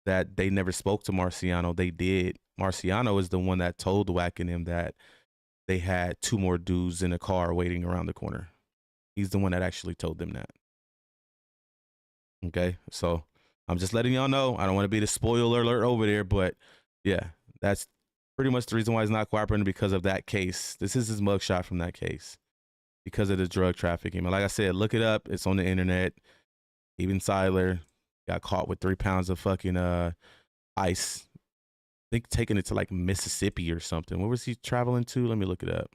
that they never spoke to Marciano. They did. Marciano is the one that told Wack and him that they had 2 more dudes in a car waiting around the corner. He's the one that actually told them that. Okay, so I'm just letting y'all know. I don't want to be the spoiler alert over there, but yeah, that's pretty much the reason why he's not cooperating, because of that case. This is his mugshot from that case because of the drug trafficking. But like I said, look it up. It's on the internet. Eben Siler got caught with 3 pounds of fucking ice. I think taking it to like Mississippi or something. Where was he traveling to? Let me look it up.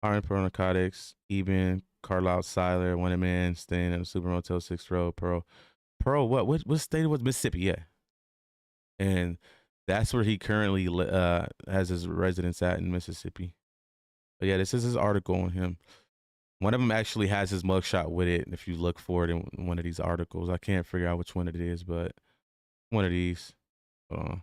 Armed for narcotics. Eben Carlisle Siler, wanted man, staying at a Super Motel 6th Road, Pearl. What state was Mississippi? Yeah, and that's where he currently has his residence at, in Mississippi. But yeah, this is his article on him. One of them actually has his mugshot with it. If you look for it in one of these articles, I can't figure out which one it is, but one of these. Hold on.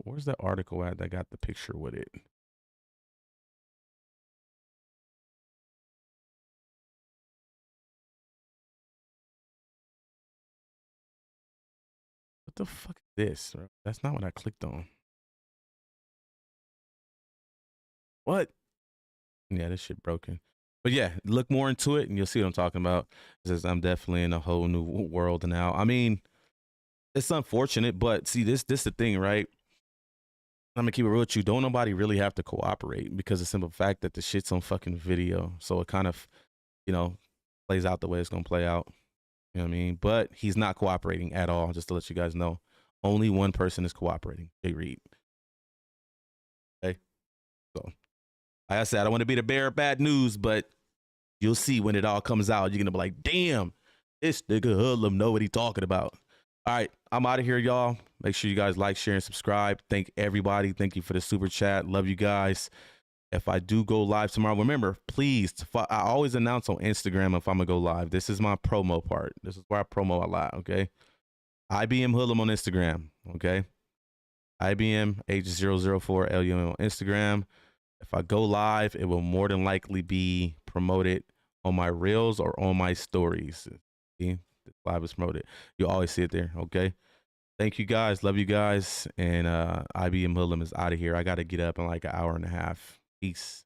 Where's the article at that got the picture with it? What the fuck is this? Bro? That's not what I clicked on. What? Yeah, this shit broken. But yeah, look more into it and you'll see what I'm talking about. It says I'm definitely in a whole new world now. I mean, it's unfortunate, but see, this the thing, right? I'm gonna keep it real with you. Don't nobody really have to cooperate, because the simple fact that the shit's on fucking video. So it kind of, you know, plays out the way it's gonna play out. You know what I mean? But he's not cooperating at all, just to let you guys know. Only one person is cooperating. Jay Reed. Okay. So like I said, I don't want to be the bearer of bad news, but you'll see when it all comes out. You're gonna be like, damn, this nigga Hoodlam know what he talking about. All right, I'm out of here, y'all. Make sure you guys like, share, and subscribe. Thank everybody. Thank you for the super chat. Love you guys. If I do go live tomorrow, remember, please, I always announce on Instagram if I'm going to go live. This is my promo part. This is where I promo a lot, okay? IBM Hoodlam on Instagram, okay? IBM H004LUM on Instagram. If I go live, it will more than likely be promoted on my reels or on my stories. See, the live is promoted. You'll always see it there, okay? Thank you guys. Love you guys. And IBM Hoodlam is out of here. I got to get up in like an hour and a half. Peace.